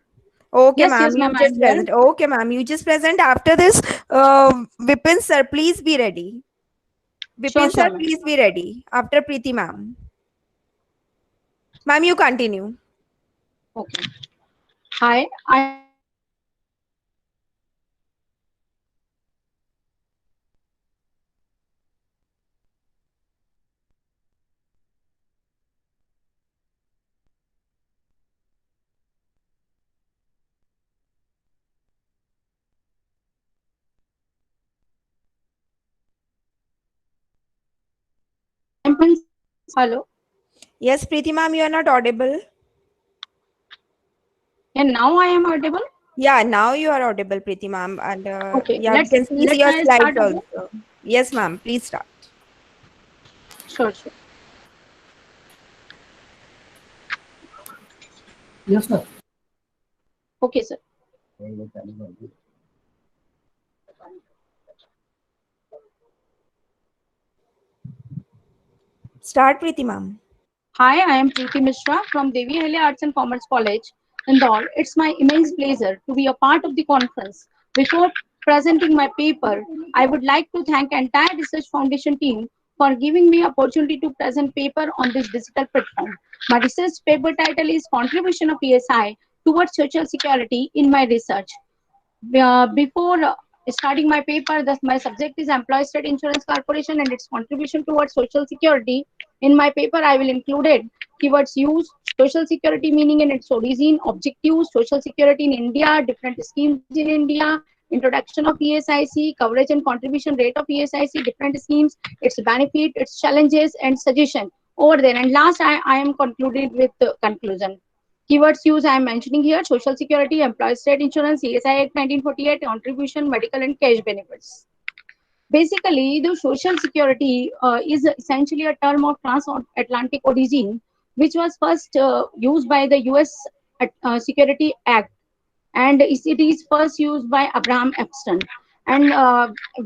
Okay, Yes, ma'am. yes, You ma'am, just I'm here. present. Okay, ma'am. You just present. After this, Vipin sir, please be ready. Vipin Sure, sir, ma'am. please be ready. After Preeti, ma'am. Ma'am, you continue. Okay. Hi, I am hello. Yes, Preeti, ma'am, you are not audible. And now I am audible. Yeah, now you are audible, Preeti, ma'am. And Okay, yeah, we can see let your me slides start again. also. Yes, ma'am. Please start. Sure, sure. Yes, sir. Okay, sir. Start, Preeti, ma'am. Hi, I am Preeti Mishra from Devi Ahilya Arts and Commerce College, Indore. It's my immense pleasure to be a part of the conference. Before presenting my paper, I would like to thank entire Research Foundation team for giving me opportunity to present paper on this digital platform. My research paper title is Contribution of ESI towards Social Security in my research. Before starting my paper, my subject is Employee State Insurance Corporation and its contribution towards Social Security. In my paper, I will include it keywords use, Social Security meaning and its origin, objectives, Social Security in India, different schemes in India, introduction of ESIC, coverage and contribution rate of ESIC, different schemes, its benefit, its challenges, and suggestion over there. And last, I am concluded with the conclusion. Keywords used I am mentioning here: Social Security, Employee State Insurance, ESI Act 1948, contribution, medical and cash benefits. Basically, the Social Security is essentially a term of transatlantic origin, which was first used by the U.S. Security Act, and it is first used by Abraham Epstein. And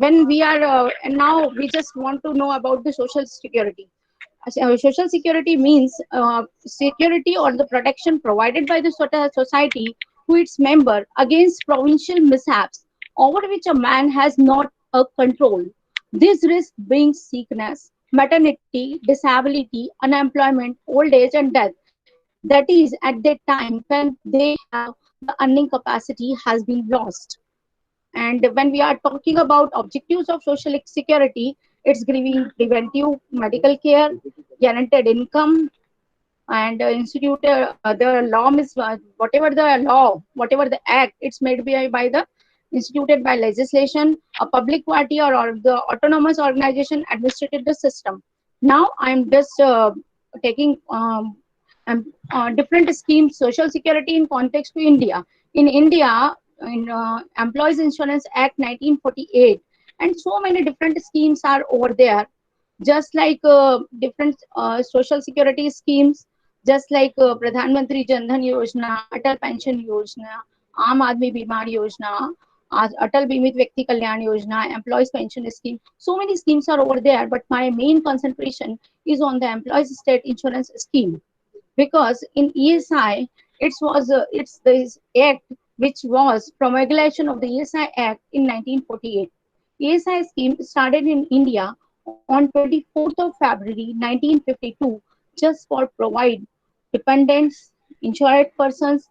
when we are, and now we just want to know about the Social Security. Social Security means security or the protection provided by the society to its member against provincial mishaps over which a man has not a control. This risk brings sickness, maternity, disability, unemployment, old age, and death. That is at that time when they have the earning capacity has been lost. And when we are talking about objectives of Social Security, it's giving preventive medical care, guaranteed income, and the law is whatever the law, whatever the act, it's made by the instituted by legislation, a public party or the autonomous organization administrated the system. Now I'm just taking different schemes, Social Security in context to India. In India, in Employees Insurance Act 1948, and so many different schemes are over there, just like different social security schemes, just like Pradhan Mantri Jan Dhan Yojana, Atal Pension Yojana, Aam Aadmi Bimar Yojana, Atal Bimit Vyakti Kalyan Yojana, Employees Pension Scheme. So many schemes are over there, but my main concentration is on the Employees State Insurance Scheme, because in ESI, it's this act which was promulgation of the ESI Act in 1948. ESI scheme started in India on 24th of February 1952, just for provide dependents, insured persons,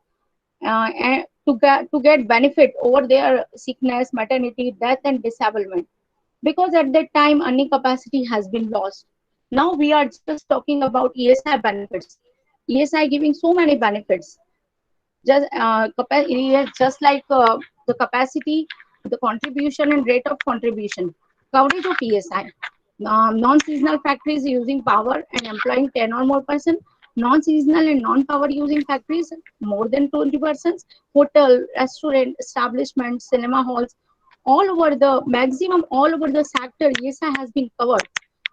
and to get benefit over their sickness, maternity, death, and disablement. Because at that time, earning capacity has been lost. Now we are just talking about ESI benefits. ESI giving so many benefits. Just like the capacity, the contribution and rate of contribution, coverage of ESI, non-seasonal factories using power and employing 10 or more person, non-seasonal and non-power using factories more than 20 persons, hotel, restaurant, establishments, cinema halls, all over the maximum, all over the sector, ESI has been covered.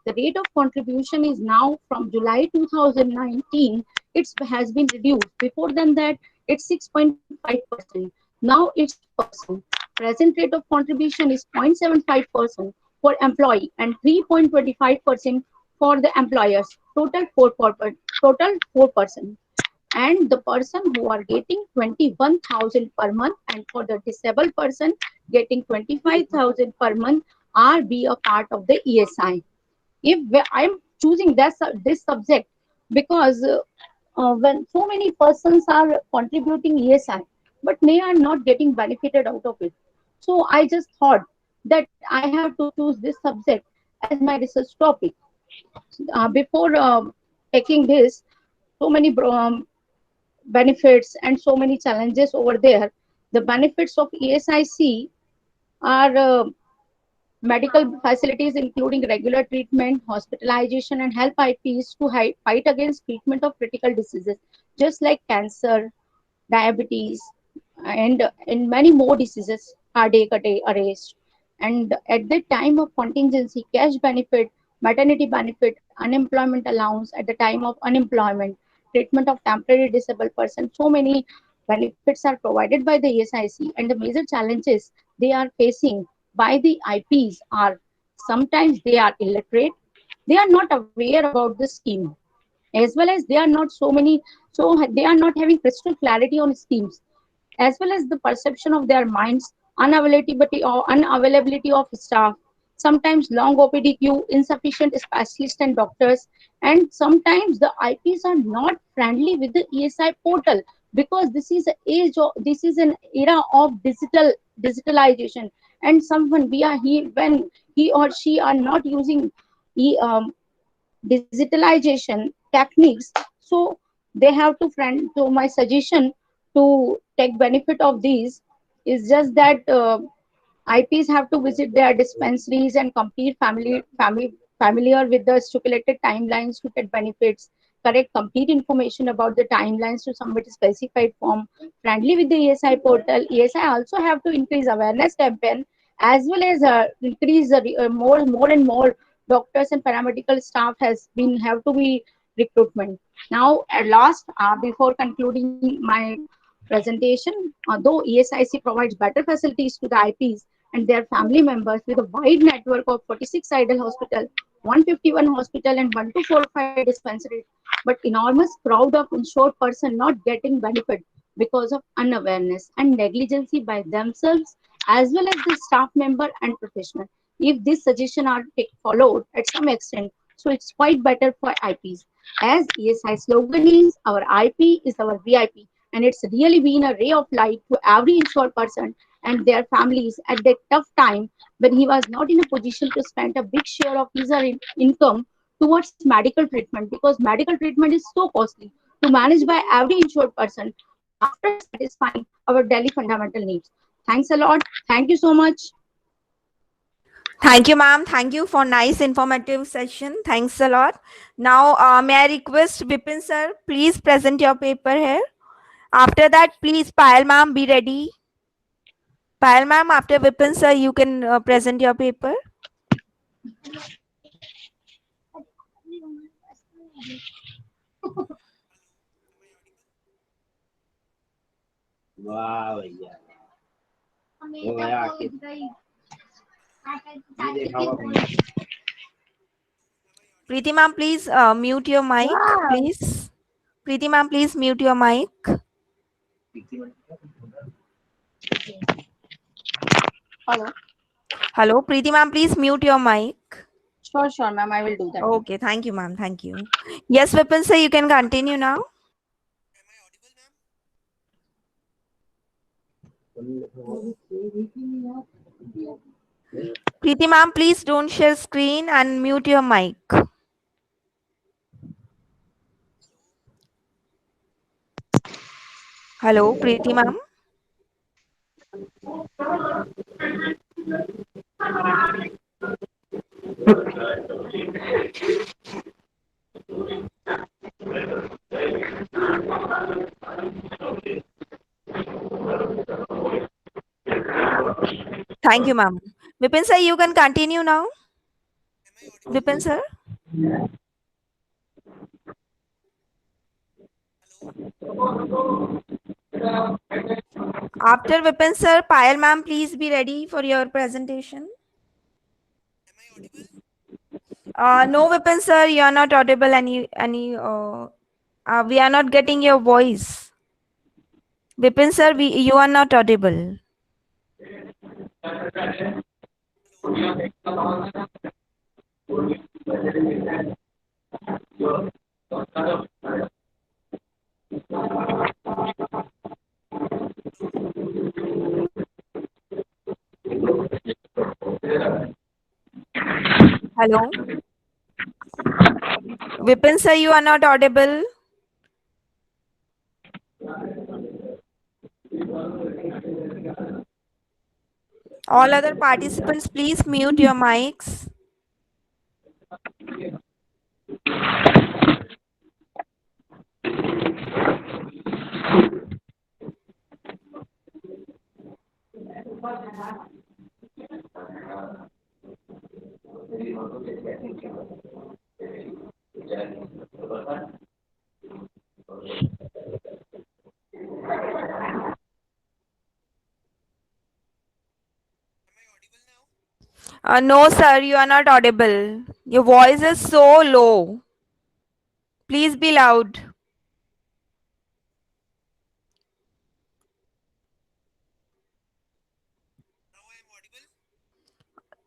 The rate of contribution is now from July 2019, it has been reduced. Before than that, it's 6.5%. Now it's 2%. Present rate of contribution is 0.75% for employee and 3.25% for the employers. Total 4%. And the person who are getting 21,000 per month, and for the disabled person getting 25,000 per month are be a part of the ESI. If I'm choosing this subject because when so many persons are contributing ESI, but they are not getting benefited out of it. So I just thought that I have to choose this subject as my research topic. Before taking this, so many benefits and so many challenges over there. The benefits of ESIC are medical facilities including regular treatment, hospitalization, and help IPs to fight against treatment of critical diseases, just like cancer, diabetes, and many more diseases, cardiac arrest. And at the time of contingency, cash benefit, maternity benefit, unemployment allowance at the time of unemployment, treatment of temporary disabled person, so many benefits are provided by the ESIC. And the major challenges they are facing by the IPs are sometimes they are illiterate, they are not aware about the scheme, as well as they are not they are not having crystal clarity on schemes, as well as the perception of their minds, unavailability of staff, sometimes long OPD queue, insufficient specialists and doctors, and sometimes the IPs are not friendly with the ESI portal because this is an era of digitalization, and someone we are he when he or she are not using digitalization techniques, so they have to friend. So my suggestion to take benefit of these is just that IPs have to visit their dispensaries and complete familiar with the stipulated timelines to get benefits, correct complete information about the timelines to submit a specified form, friendly with the ESI portal. ESI also have to increase awareness campaign as well as increase the more and more doctors and paramedical staff has been have to be recruitment. Now at last, before concluding my presentation, although ESIC provides better facilities to the IPs and their family members with a wide network of 46 idle hospital, 151 hospital and 1245 dispensaries, but enormous crowd of insured person not getting benefit because of unawareness and negligence by themselves as well as the staff member and professional. If these suggestions are followed at some extent, so it's quite better for IPs. As ESI slogan is, our IP is our VIP, and it's really been a ray of light to every insured person and their families at that tough time when he was not in a position to spend a big share of his or income towards medical treatment, because medical treatment is so costly to manage by every insured person after satisfying our daily fundamental needs. Thanks a lot. Thank you so much. Thank you, ma'am. Thank you for nice informative session. Thanks a lot. Now, may I request Vipin sir, please present your paper here. After that, please, Payal ma'am, be ready. Payal ma'am, after Vipin sir, you can present your paper. वाह भैया वो गया आके ये देखा हुआ भैया Preeti ma'am, please mute your mic, please. Preeti ma'am, please mute your mic. Hello. Hello, Preeti ma'am, please mute your mic. Sure, ma'am. I will do that. Okay, thank you, ma'am. Thank you. Yes, Vipin sir, you can continue now. Preeti ma'am, please don't share screen and mute your mic. Hello, Preeti ma'am. Thank you, ma'am. Vipin sir, you can continue now. Vipin sir. After Vipin sir, Payal ma'am, please be ready for your presentation. No, Vipin sir, you are not audible. We are not getting your voice. Vipin sir, you are not audible. Hello. Vipin sir, you are not audible. All other participants, please mute your mics. No, sir, you are not audible. Your voice is so low. Please be loud.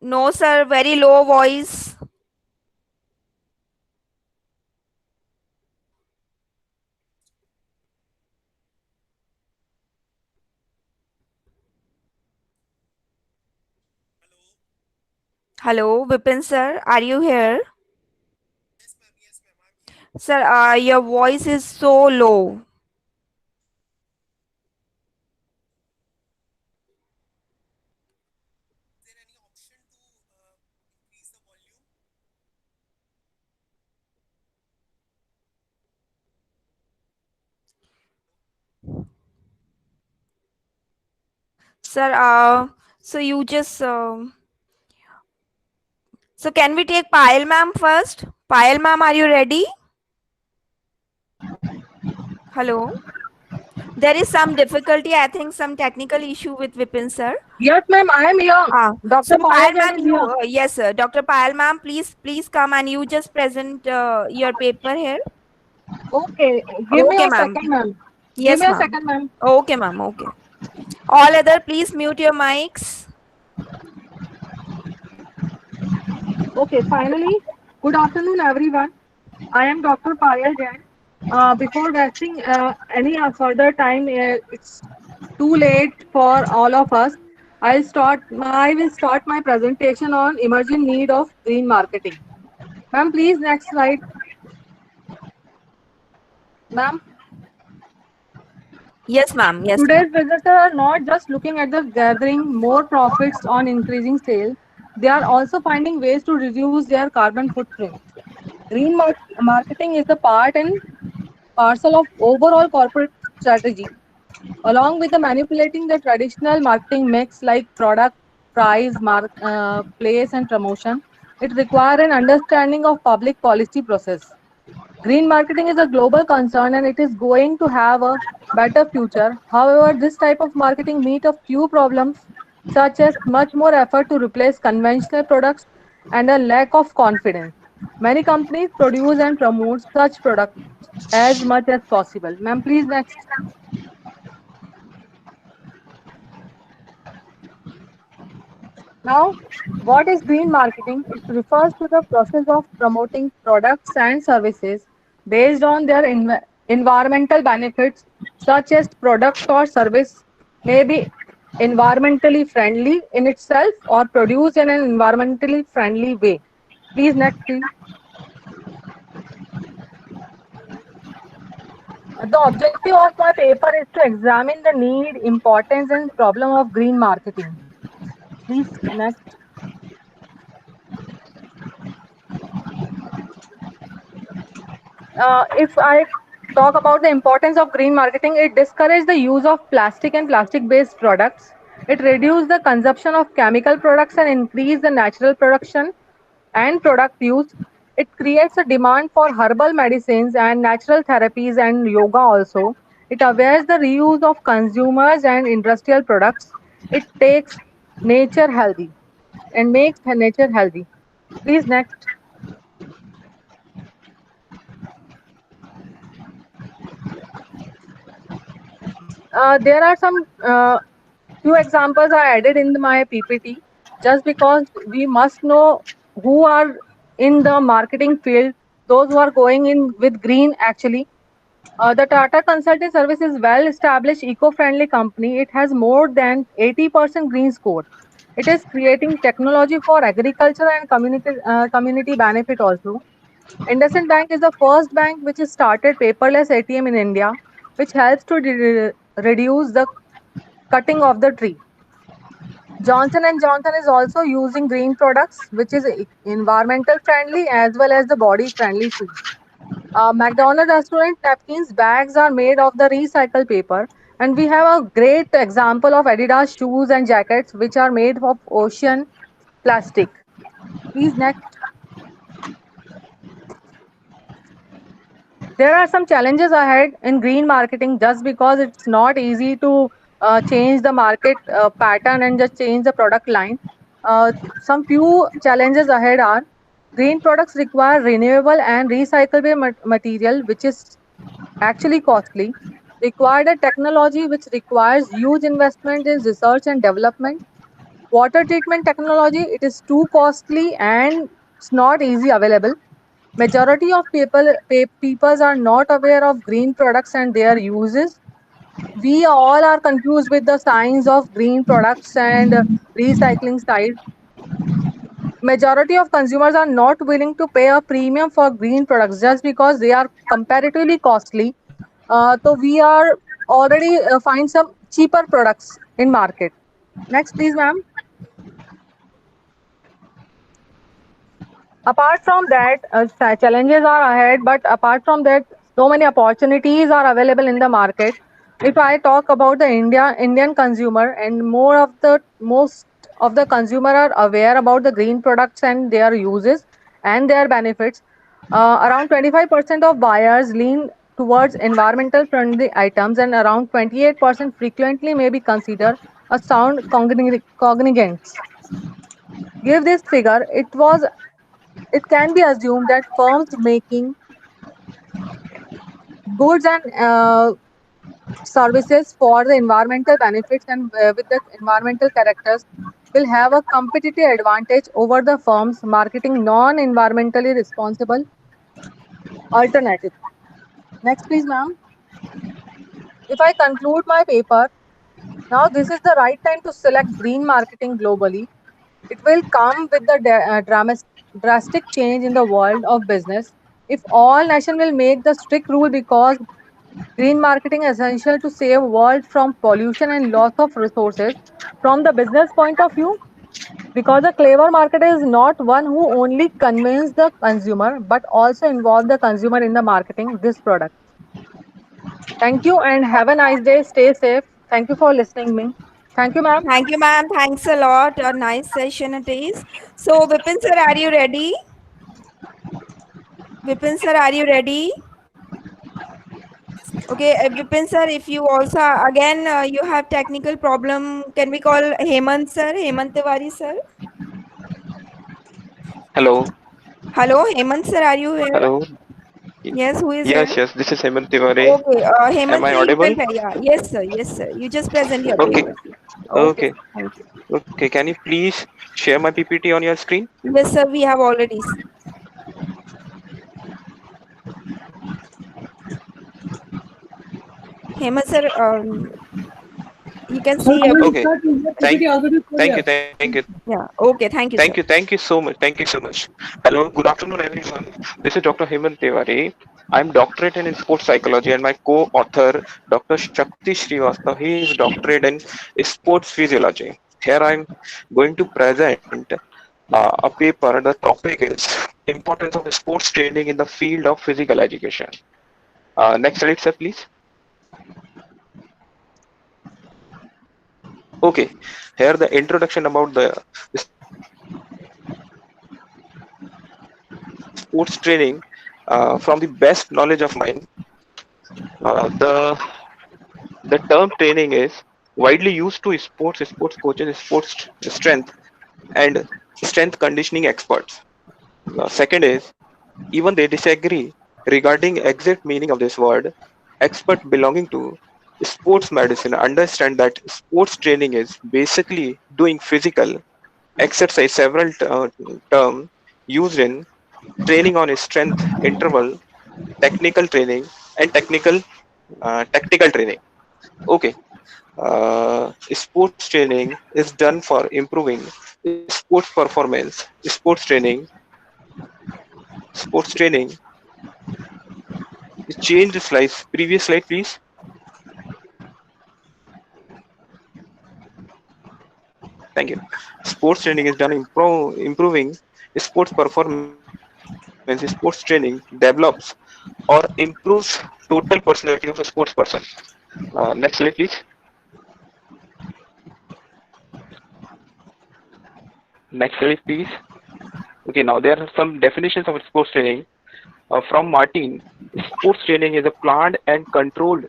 No, sir, very low voice. Hello, Vipin sir, are you here? Sir, your voice is so low. Sir, so you just so can we take Payal ma'am first? Payal ma'am, are you ready? Hello. There is some difficulty, I think some technical issue with Vipin sir. Yes, ma'am, I am here. So Dr. Payal Payal Jain ma'am, is you here. yes sir, Dr. Payal ma'am, please come and you just present your paper here. Okay, give me Okay, a ma'am. second, ma'am. Give Yes, me a ma'am. second, ma'am. Okay, ma'am. Okay. All other, please mute your mics. Okay, finally, good afternoon, everyone. I am Dr. Payal Jain. Before wasting any further time, it's too late for all of us. I will start my presentation on emerging need of green marketing. Ma'am, please next slide. Ma'am, Yes, ma'am. Yes, ma'am. today's visitors are not just looking at the gathering more profits on increasing sales. They are also finding ways to reduce their carbon footprint. Marketing is a part and parcel of overall corporate strategy, along with the manipulating the traditional marketing mix like product, price, place, and promotion. It requires an understanding of public policy process. Green marketing is a global concern and it is going to have a better future. However, this type of marketing meet a few problems such as much more effort to replace conventional products and a lack of confidence. Many companies produce and promote such products as much as possible. Ma'am, please next. Now, what is green marketing? It refers to the process of promoting products and services based on their environmental benefits, such as product or service may be environmentally friendly in itself or produced in an environmentally friendly way. Please next, please. The objective of my paper is to examine the need, importance, and problem of green marketing. Please next. If I talk about the importance of green marketing, it discourages the use of plastic and plastic-based products. It reduces the consumption of chemical products and increase the natural production and product use. It creates a demand for herbal medicines and natural therapies and yoga also. It awares the reuse of consumers and industrial products. It takes nature healthy and makes nature healthy. Please next. There are some few examples I added in my PPT just because we must know who are in the marketing field, those who are going in with green actually. The Tata Consulting Service is well-established eco-friendly company. It has more than 80% green score. It is creating technology for agriculture and community benefit also. IndusInd Bank is the first bank which has started paperless ATM in India, which helps to reduce the cutting of the tree. Johnson and Johnson is also using green products, which is environmental friendly as well as the body friendly too. McDonald's restaurant napkins bags are made of the recycled paper, and we have a great example of Adidas shoes and jackets which are made of ocean plastic. Please next. There are some challenges ahead in green marketing just because it's not easy to change the market pattern and just change the product line. Some few challenges ahead are green products require renewable and recyclable material, which is actually costly, require a technology which requires huge investment in research and development, Water treatment technology, it is too costly and it's not easy available. Majority of peoples are not aware of green products and their uses. We all are confused with the science of green products and recycling side. Majority of consumers are not willing to pay a premium for green products just because they are comparatively costly. So we are already find some cheaper products in market. Next, please, ma'am. Apart from that, challenges are ahead, but apart from that, so many opportunities are available in the market. If I talk about the Indian consumer, and most of the consumer are aware about the green products and their uses and their benefits. Around 25% of buyers lean towards environmental friendly items, and around 28% frequently may be considered a sound cognizance. Give this figure, it can be assumed that firms making goods and services for the environmental benefits and with the environmental characters will have a competitive advantage over the firms marketing non-environmentally responsible alternatives. Next, please, ma'am. If I conclude my paper, now this is the right time to select green marketing globally. It will come with the drastic change in the world of business. If all nations will make the strict rule because green marketing is essential to save world from pollution and loss of resources. From the business point of view, because a clever marketer is not one who only convince the consumer but also involve the consumer in the marketing this product. Thank you and have a nice day. Stay safe. Thank you for listening me. Thank you, ma'am. Thank you, ma'am. Thanks a lot. A nice session it is. So, Vipin sir, are you ready? Vipin sir, are you ready? Okay, Vipin sir, if you also again you have technical problem, can we call Hemant sir, Hemant Tiwari sir? Hello. Hello, Hemant sir, are you here? Hello. Yes, who is Yes, here? yes. This is Hemant Tiwari. Okay, Am Hemant I sir, you can audible? yeah, yes sir, yes sir. You just present your Okay. paper. Okay, Okay. sir, thank you. Okay. Can you please share my PPT on your screen? Yes sir, we have already. Hemant sir, you can Well, see I your will Okay. PPT. start with the Thank. PPT already Thank you. clear. Thank you. Yeah, okay, thank you sir. Thank you so much. Thank you so much. Hello. Good afternoon, everyone. This is Dr. Hemant Tiwari. I'm doctorate in sports psychology, and my co-author, Dr. Shakti Srivastava, he is doctorate in sports physiology. Here I'm going to present a paper. The topic is importance of sports training in the field of physical education. Next slide, sir, please. Okay, here the introduction about the sports training from the best knowledge of mine. The term training is widely used to sports coaches, sports strength and strength conditioning experts. Second is even they disagree regarding exact meaning of this word. Experts belonging to sports medicine understand that sports training is basically doing physical exercise. Several terms used in training on strength interval, technical training, and tactical training. Okay, sports training is done for improving sports performance. Sports training. Change the slides. Previous slide, please. Thank you. Sports training is done improving sports performance. Sports training develops or improves total personality of a sports person. Next slide, please. Next slide, please. Okay, now there are some definitions of sports training. From Martin, sports training is a planned and controlled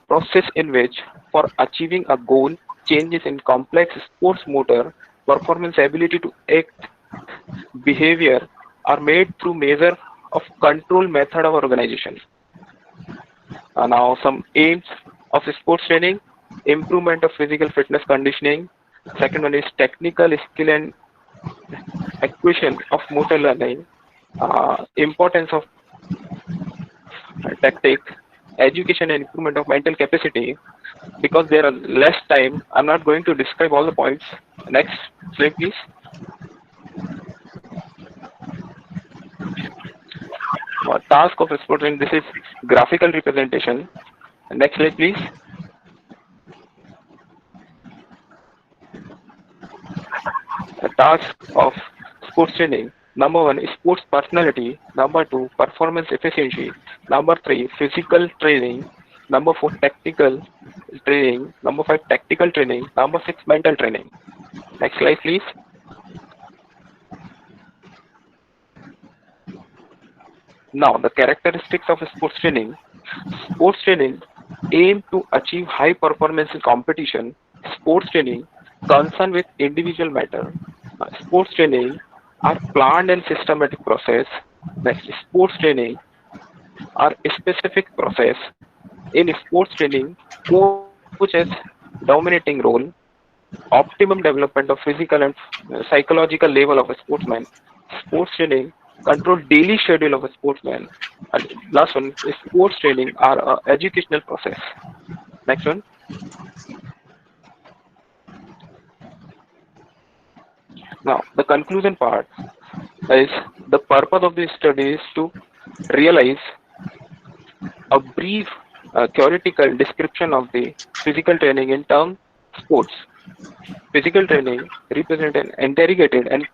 process in which, for achieving a goal, changes in complex sports motor performance, ability to act, behavior are made through measure of control method of organization. Now some aims of sports training: improvement of physical fitness conditioning, Second one is technical skill and acquisition of motor learning, importance of tactic, education and improvement of mental capacity. Because there are less time, I'm not going to describe all the points. Next slide, please. Task of exploring, this is graphical representation. Next slide, please. The task of sports training. Number 1 is sports personality. Number 2, performance efficiency. Number 3, physical training. Number 4, tactical training. Number 5, tactical training. Number 6, mental training. Next slide, please. Now, the characteristics of sports training. Sports training aim to achieve high performance in competition. Sports training concern with individual matter. Sports training are planned and systematic process. Next, sports training are a specific process. In sports training, coach has dominating role. Optimum development of physical and psychological level of a sportsman. Sports training control daily schedule of a sportsman. And last one is sports training are a educational process. Next one. Now, the conclusion part is the purpose of this study is to realize a brief theoretical description of the physical training in term sports. Physical training represents an interrogated and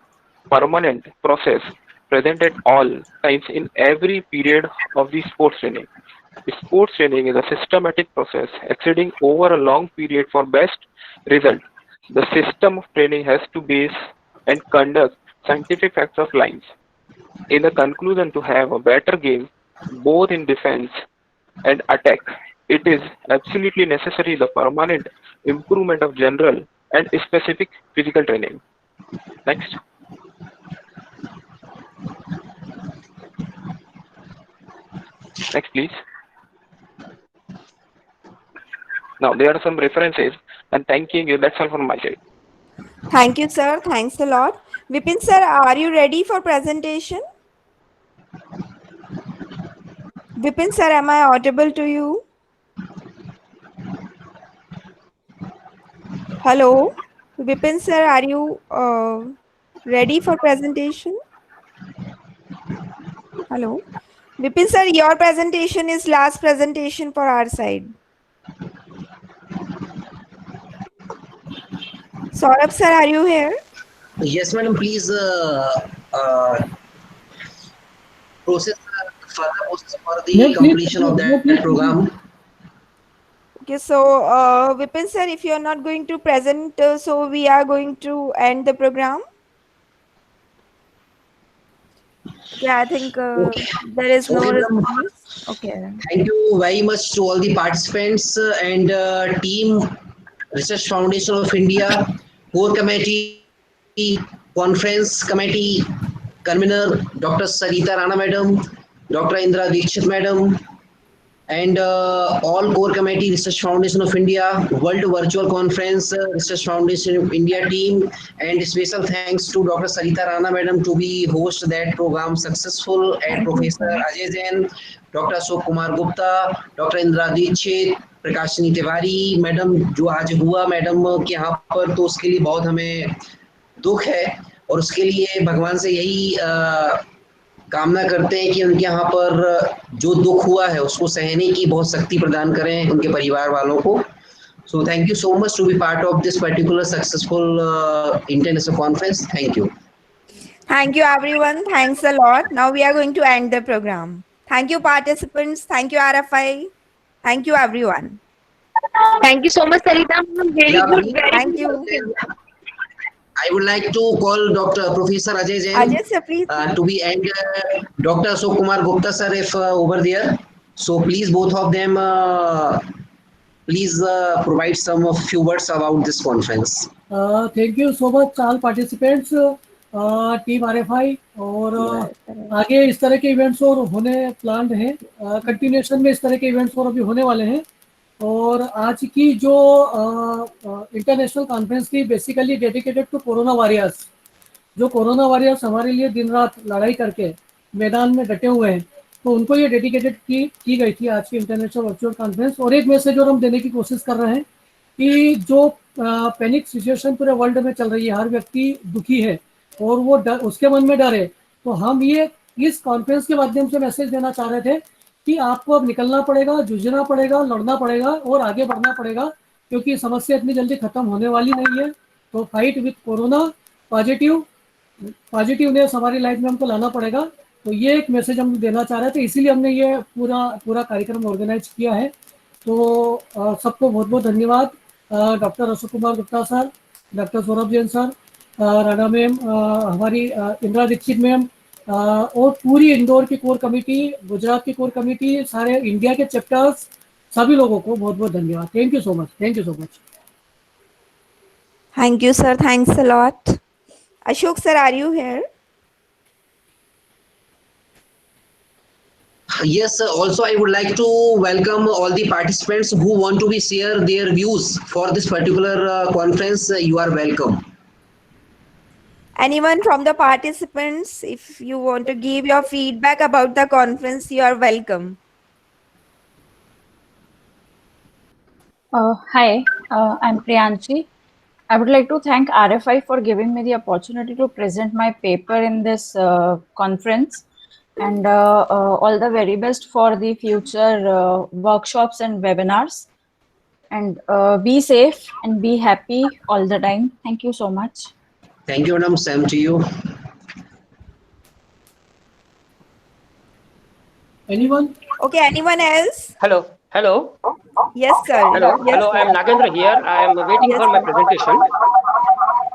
permanent process present at all times in every period of the sports training. Sports training is a systematic process extending over a long period for best result. The system of training has to base and conduct scientific facts of lines. In the conclusion, to have a better game, both in defense and attack, it is absolutely necessary the permanent improvement of general and specific physical training. Next. Next, please. Now, there are some references and thanking you. That's all from my side. Thank you, sir. Thanks a lot. Vipin, sir, are you ready for presentation? Vipin, sir, am I audible to you? Hello? Vipin, sir, are you ready for presentation? Hello? Vipin, sir, your presentation is last presentation for our side. Saurabh, sir, are you here? Yes, madam, please process further process for the completion of that program. Okay, so Vipin, sir, if you are not going to present, so we are going to end the program. Yeah, I think there is no response. Okay. Thank you very much to all the participants and team Research Foundation of India, core committee, conference committee, convener Dr. Sarita Rana madam, Dr. Indra Dikshit madam, and all core committee Research Foundation of India, World Virtual Conference Research Foundation of India team, and special thanks to Dr. Sarita Rana madam to be host that program successful, and Professor Ajay Jain, Dr. Ashok Kumar Gupta, Dr. Indra Dikshit, Prakashini Tiwari madam जो आज हुआ madam के यहाँ पर, तो उसके लिए बहुत हमें दुख है और उसके लिए भगवान से यही कामना करते हैं कि उनके यहाँ पर जो दुख हुआ है उसको सहने की बहुत शक्ति प्रदान करें उनके परिवार वालों को. So thank you so much to be part of this particular successful international conference. Thank you. Thank you, everyone. Thanks a lot. Now we are going to end the program. Thank you, participants. Thank you, RFI. Thank you, everyone. Thank you so much, Sarita. Very good. Thank you. I would like to call Dr. Professor Ajay Jain sir, please. To be and Dr. Ashok Kumar Gupta sir if over there. So please both of them please provide some of few words about this conference. Thank you so much all participants, team RFI और आगे इस तरह के events और होने planned हैं, continuation में इस तरह के इवेंट्स और अभी होने वाले हैं. और आज की जो इंटरनेशनल कॉन्फ्रेंस थी basically dedicated to corona warriors, जो कोरोना वॉरियर्स हमारे लिए दिन रात लड़ाई करके मैदान में डटे हुए हैं, तो उनको ये डेडिकेटेड की गई थी आज की इंटरनेशनल वर्चुअल कॉन्फ्रेंस। और एक मैसेज और हम देने की कोशिश कर रहे हैं कि जो पैनिक सिचुएशन पूरे वर्ल्ड में चल रही है, हर व्यक्ति दुखी है और वो उसके मन में डर है, तो हम ये इस कॉन्फ्रेंस के माध्यम से मैसेज देना चाह रहे थे कि आपको अब निकलना पड़ेगा, जूझना पड़ेगा, लड़ना पड़ेगा और आगे बढ़ना पड़ेगा, क्योंकि समस्या इतनी जल्दी खत्म होने वाली नहीं है। तो फाइट विथ कोरोना, पॉजिटिवनेस हमारी लाइफ में हमको लाना पड़ेगा। तो ये एक मैसेज हम देना चाह रहे थे, इसीलिए हमने ये पूरा कार्यक्रम ऑर्गेनाइज किया है। तो सबको बहुत बहुत धन्यवाद। Doctor Ashok Kumar Gupta sir, doctor Saurabh Jain sir, Rana ma'am, हमारी इंदिरा दीक्षित मैम, और पूरी इंदौर की कोर कमेटी, गुजरात की कोर कमेटी, सारे इंडिया के चैप्टर्स, सभी लोगों को बहुत बहुत धन्यवाद। Thank you so much. Thank you so much. Thank you, sir. Thanks a lot. Ashok sir, are you here? Yes, sir. Also, I would like to welcome all the participants who want to be share their views for this particular conference. You are welcome. Anyone from the participants, if you want to give your feedback about the conference, you are welcome. Hi, I'm Priyanshi. I would like to thank RFI for giving me the opportunity to present my paper in this conference, and all the very best for the future workshops and webinars. And be safe and be happy all the time. Thank you so much. Thank you, madam. Same to you. Anyone? Okay, anyone else? Hello. Hello. Yes, sir. Hello. Yes, Hello. sir. I am Nagendra here. I am waiting Yes, for my sir. presentation.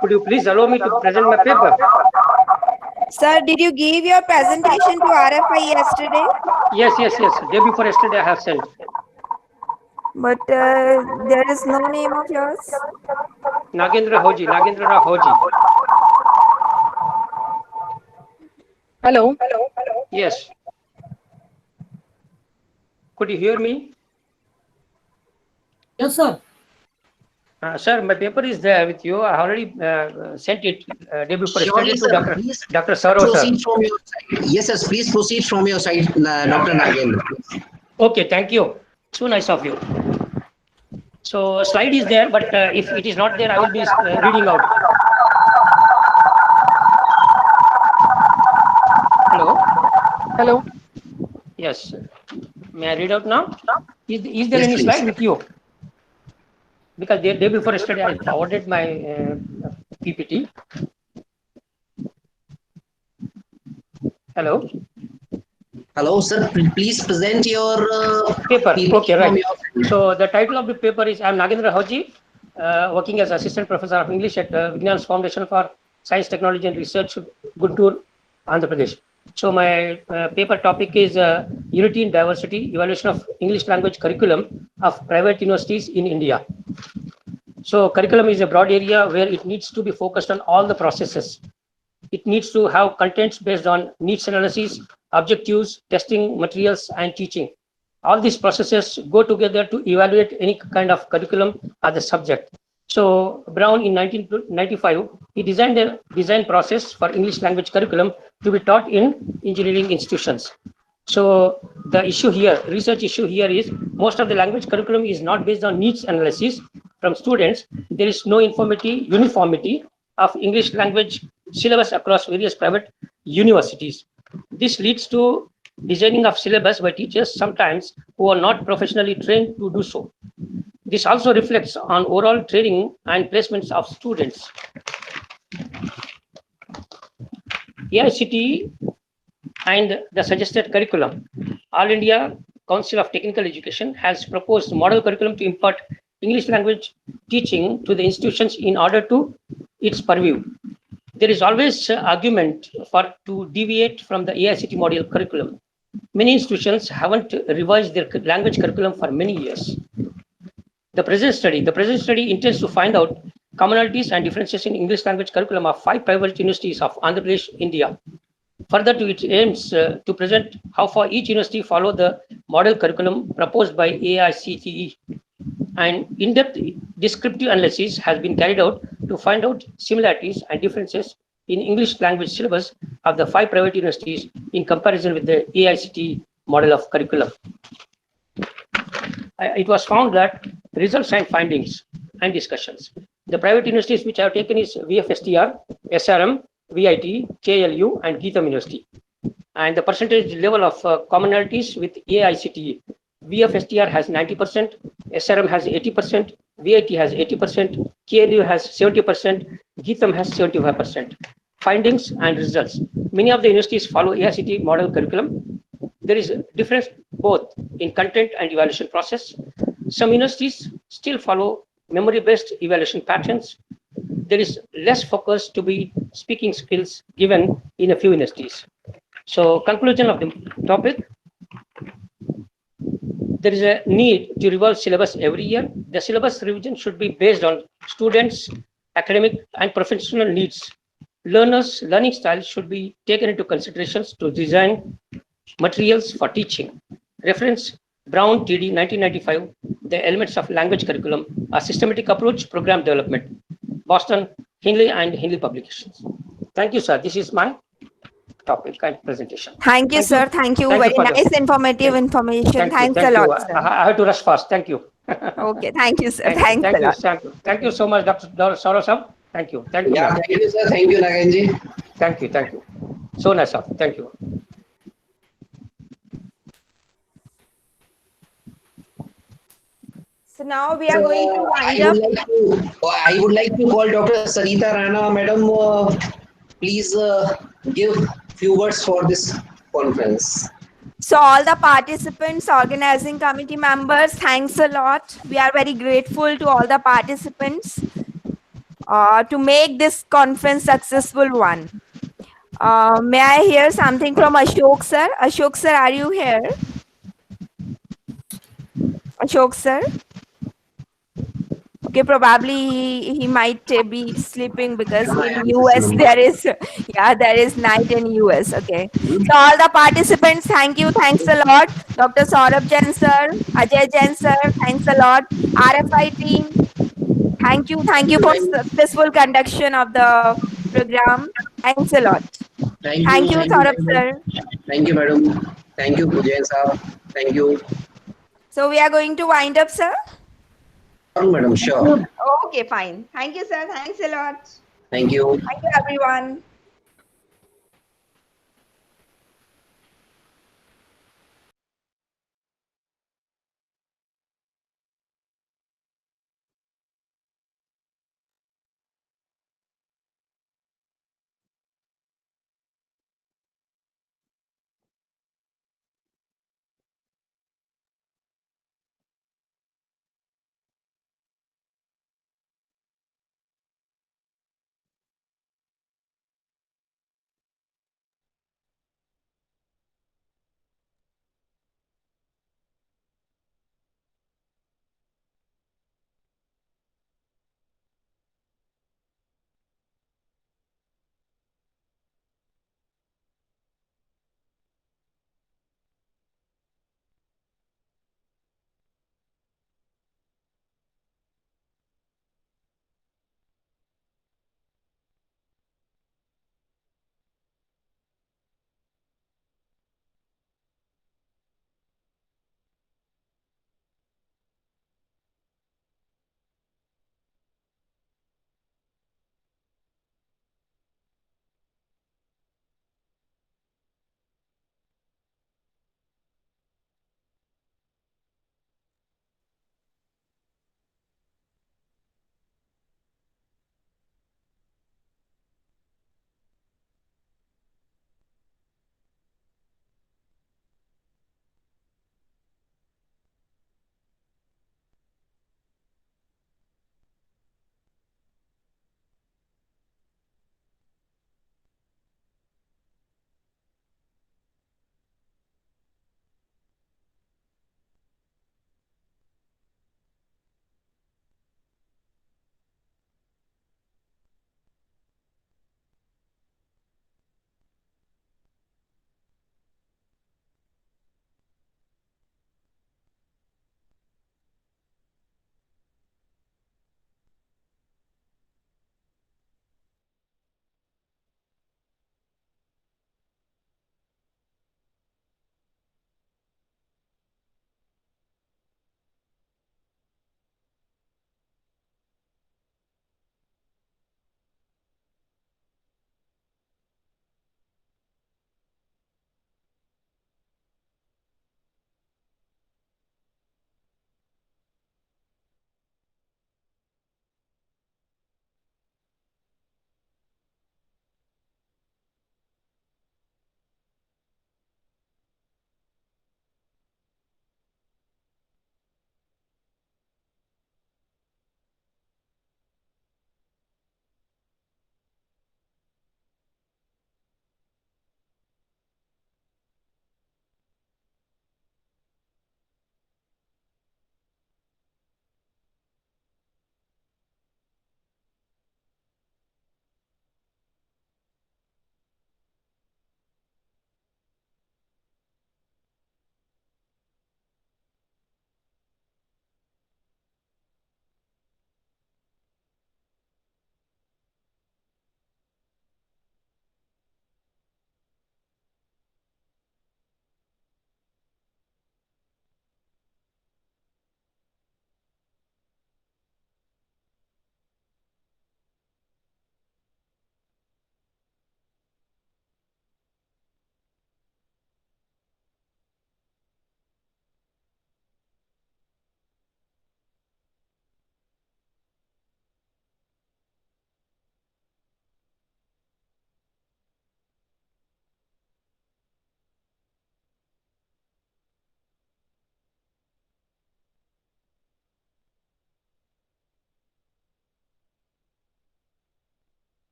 Could you please allow me to present my paper? Sir, did you give your presentation to RFI yesterday? Yes. Day before yesterday, I have sent. But there is no name of yours. Nagendra Hoji. Nagendra Rao Hoji. Hello. Yes. Could you hear me? Yes, sir. Sir, my paper is there with you. I already sent it day before Surely, yesterday to sir. Dr. Saro, sir. Proceed from your side. Yes, yes. Please proceed from your side, Dr. Nagendra. Okay, thank you. So nice of you. So slide is there, but if it is not there, I will be reading out. Hello. Hello. Yes. May I read out now? Is there Yes, any please. slide with you? Because the day before yesterday, I forwarded my PPT. Hello. Hello, sir. Please present your Paper. PPT Okay, from right. your. So the title of the paper is I am Nagendra Hoji, working as Assistant Professor of English at Vignan's Foundation for Science, Technology and Research, Guntur, Andhra Pradesh. So my paper topic is Unity in Diversity, Evaluation of English Language Curriculum of Private Universities in India. So curriculum is a broad area where it needs to be focused on all the processes. It needs to have contents based on needs analysis, objectives, testing materials, and teaching. All these processes go together to evaluate any kind of curriculum as a subject. So Brown in 1995, he designed a design process for English language curriculum to be taught in engineering institutions. So the issue here, research issue here is most of the language curriculum is not based on needs analysis from students. There is no uniformity of English language syllabus across various private universities. This leads to designing of syllabus by teachers sometimes who are not professionally trained to do so. This also reflects on overall training and placements of students. AICTE and the suggested curriculum. All India Council of Technical Education has proposed model curriculum to impart English language teaching to the institutions in order to its purview. There is always argument to deviate from the AICTE model curriculum. Many institutions haven't revised their language curriculum for many years. The present study intends to find out commonalities and differences in English language curriculum of 5 private universities of Andhra Pradesh, India. Further to its aims to present how far each university follow the model curriculum proposed by AICTE. and in-depth descriptive analysis has been carried out to find out similarities and differences in English language syllabus of the 5 private universities in comparison with the AICTE model of curriculum. It was found that results and findings and discussions. The private universities which I have taken is VFSTR, SRM, VIT, KLU, and Geetham University. And the percentage level of commonalities with AICTE. VFSTR has 90%, SRM has 80%, VIT has 80%, KLU has 70%, Geetham has 75%. Findings and results. Many of the universities follow AICTE model curriculum. There is a difference both in content and evaluation process. Some universities still follow memory-based evaluation patterns. There is less focus to be speaking skills given in a few universities. So, conclusion of the topic, there is a need to revise syllabus every year. The syllabus revision should be based on students' academic and professional needs. Learners' learning style should be taken into considerations to design materials for teaching. Reference Brown TD 1995, The Elements of Language Curriculum, a Systematic Approach, Program Development. Boston, Hindley and Hindley Publications. Thank you, sir. This is my topic and presentation. Thank you, sir. Thank you. Very nice, informative information. Thanks a lot, sir. I have to rush fast. Thank you. Okay. Thank you, sir. Thanks a lot. Thank you so much, Dr. Saurabh. Thank you. Thank you. Yeah, thank you, sir. Thank you, Nagenji. Thank you. Thank you. So nice, sir. Thank you. So now we are going to wind up. I would like to call Dr. Sarita Rana, madam. Please give few words for this conference. So all the participants, organizing committee members, thanks a lot. We are very grateful to all the participants to make this conference successful one. May I hear something from Ashok sir? Ashok sir, are you here? Ashok sir? Okay, probably he might be sleeping because in US there is night in US. Okay, so all the participants, thank you, thanks a lot, Dr. Saurabh Jain sir, Ajay Jain sir, thanks a lot, RFI team, thank you for successful conduction of the program. Thanks a lot. Thank you, Saurabh sir. Thank you, madam. Thank you, Jain sir. Thank you. So we are going to wind up, sir. Madam, sure. Okay, fine. Thank you, sir. Thanks a lot. Thank you. Thank you, everyone.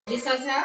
Sir.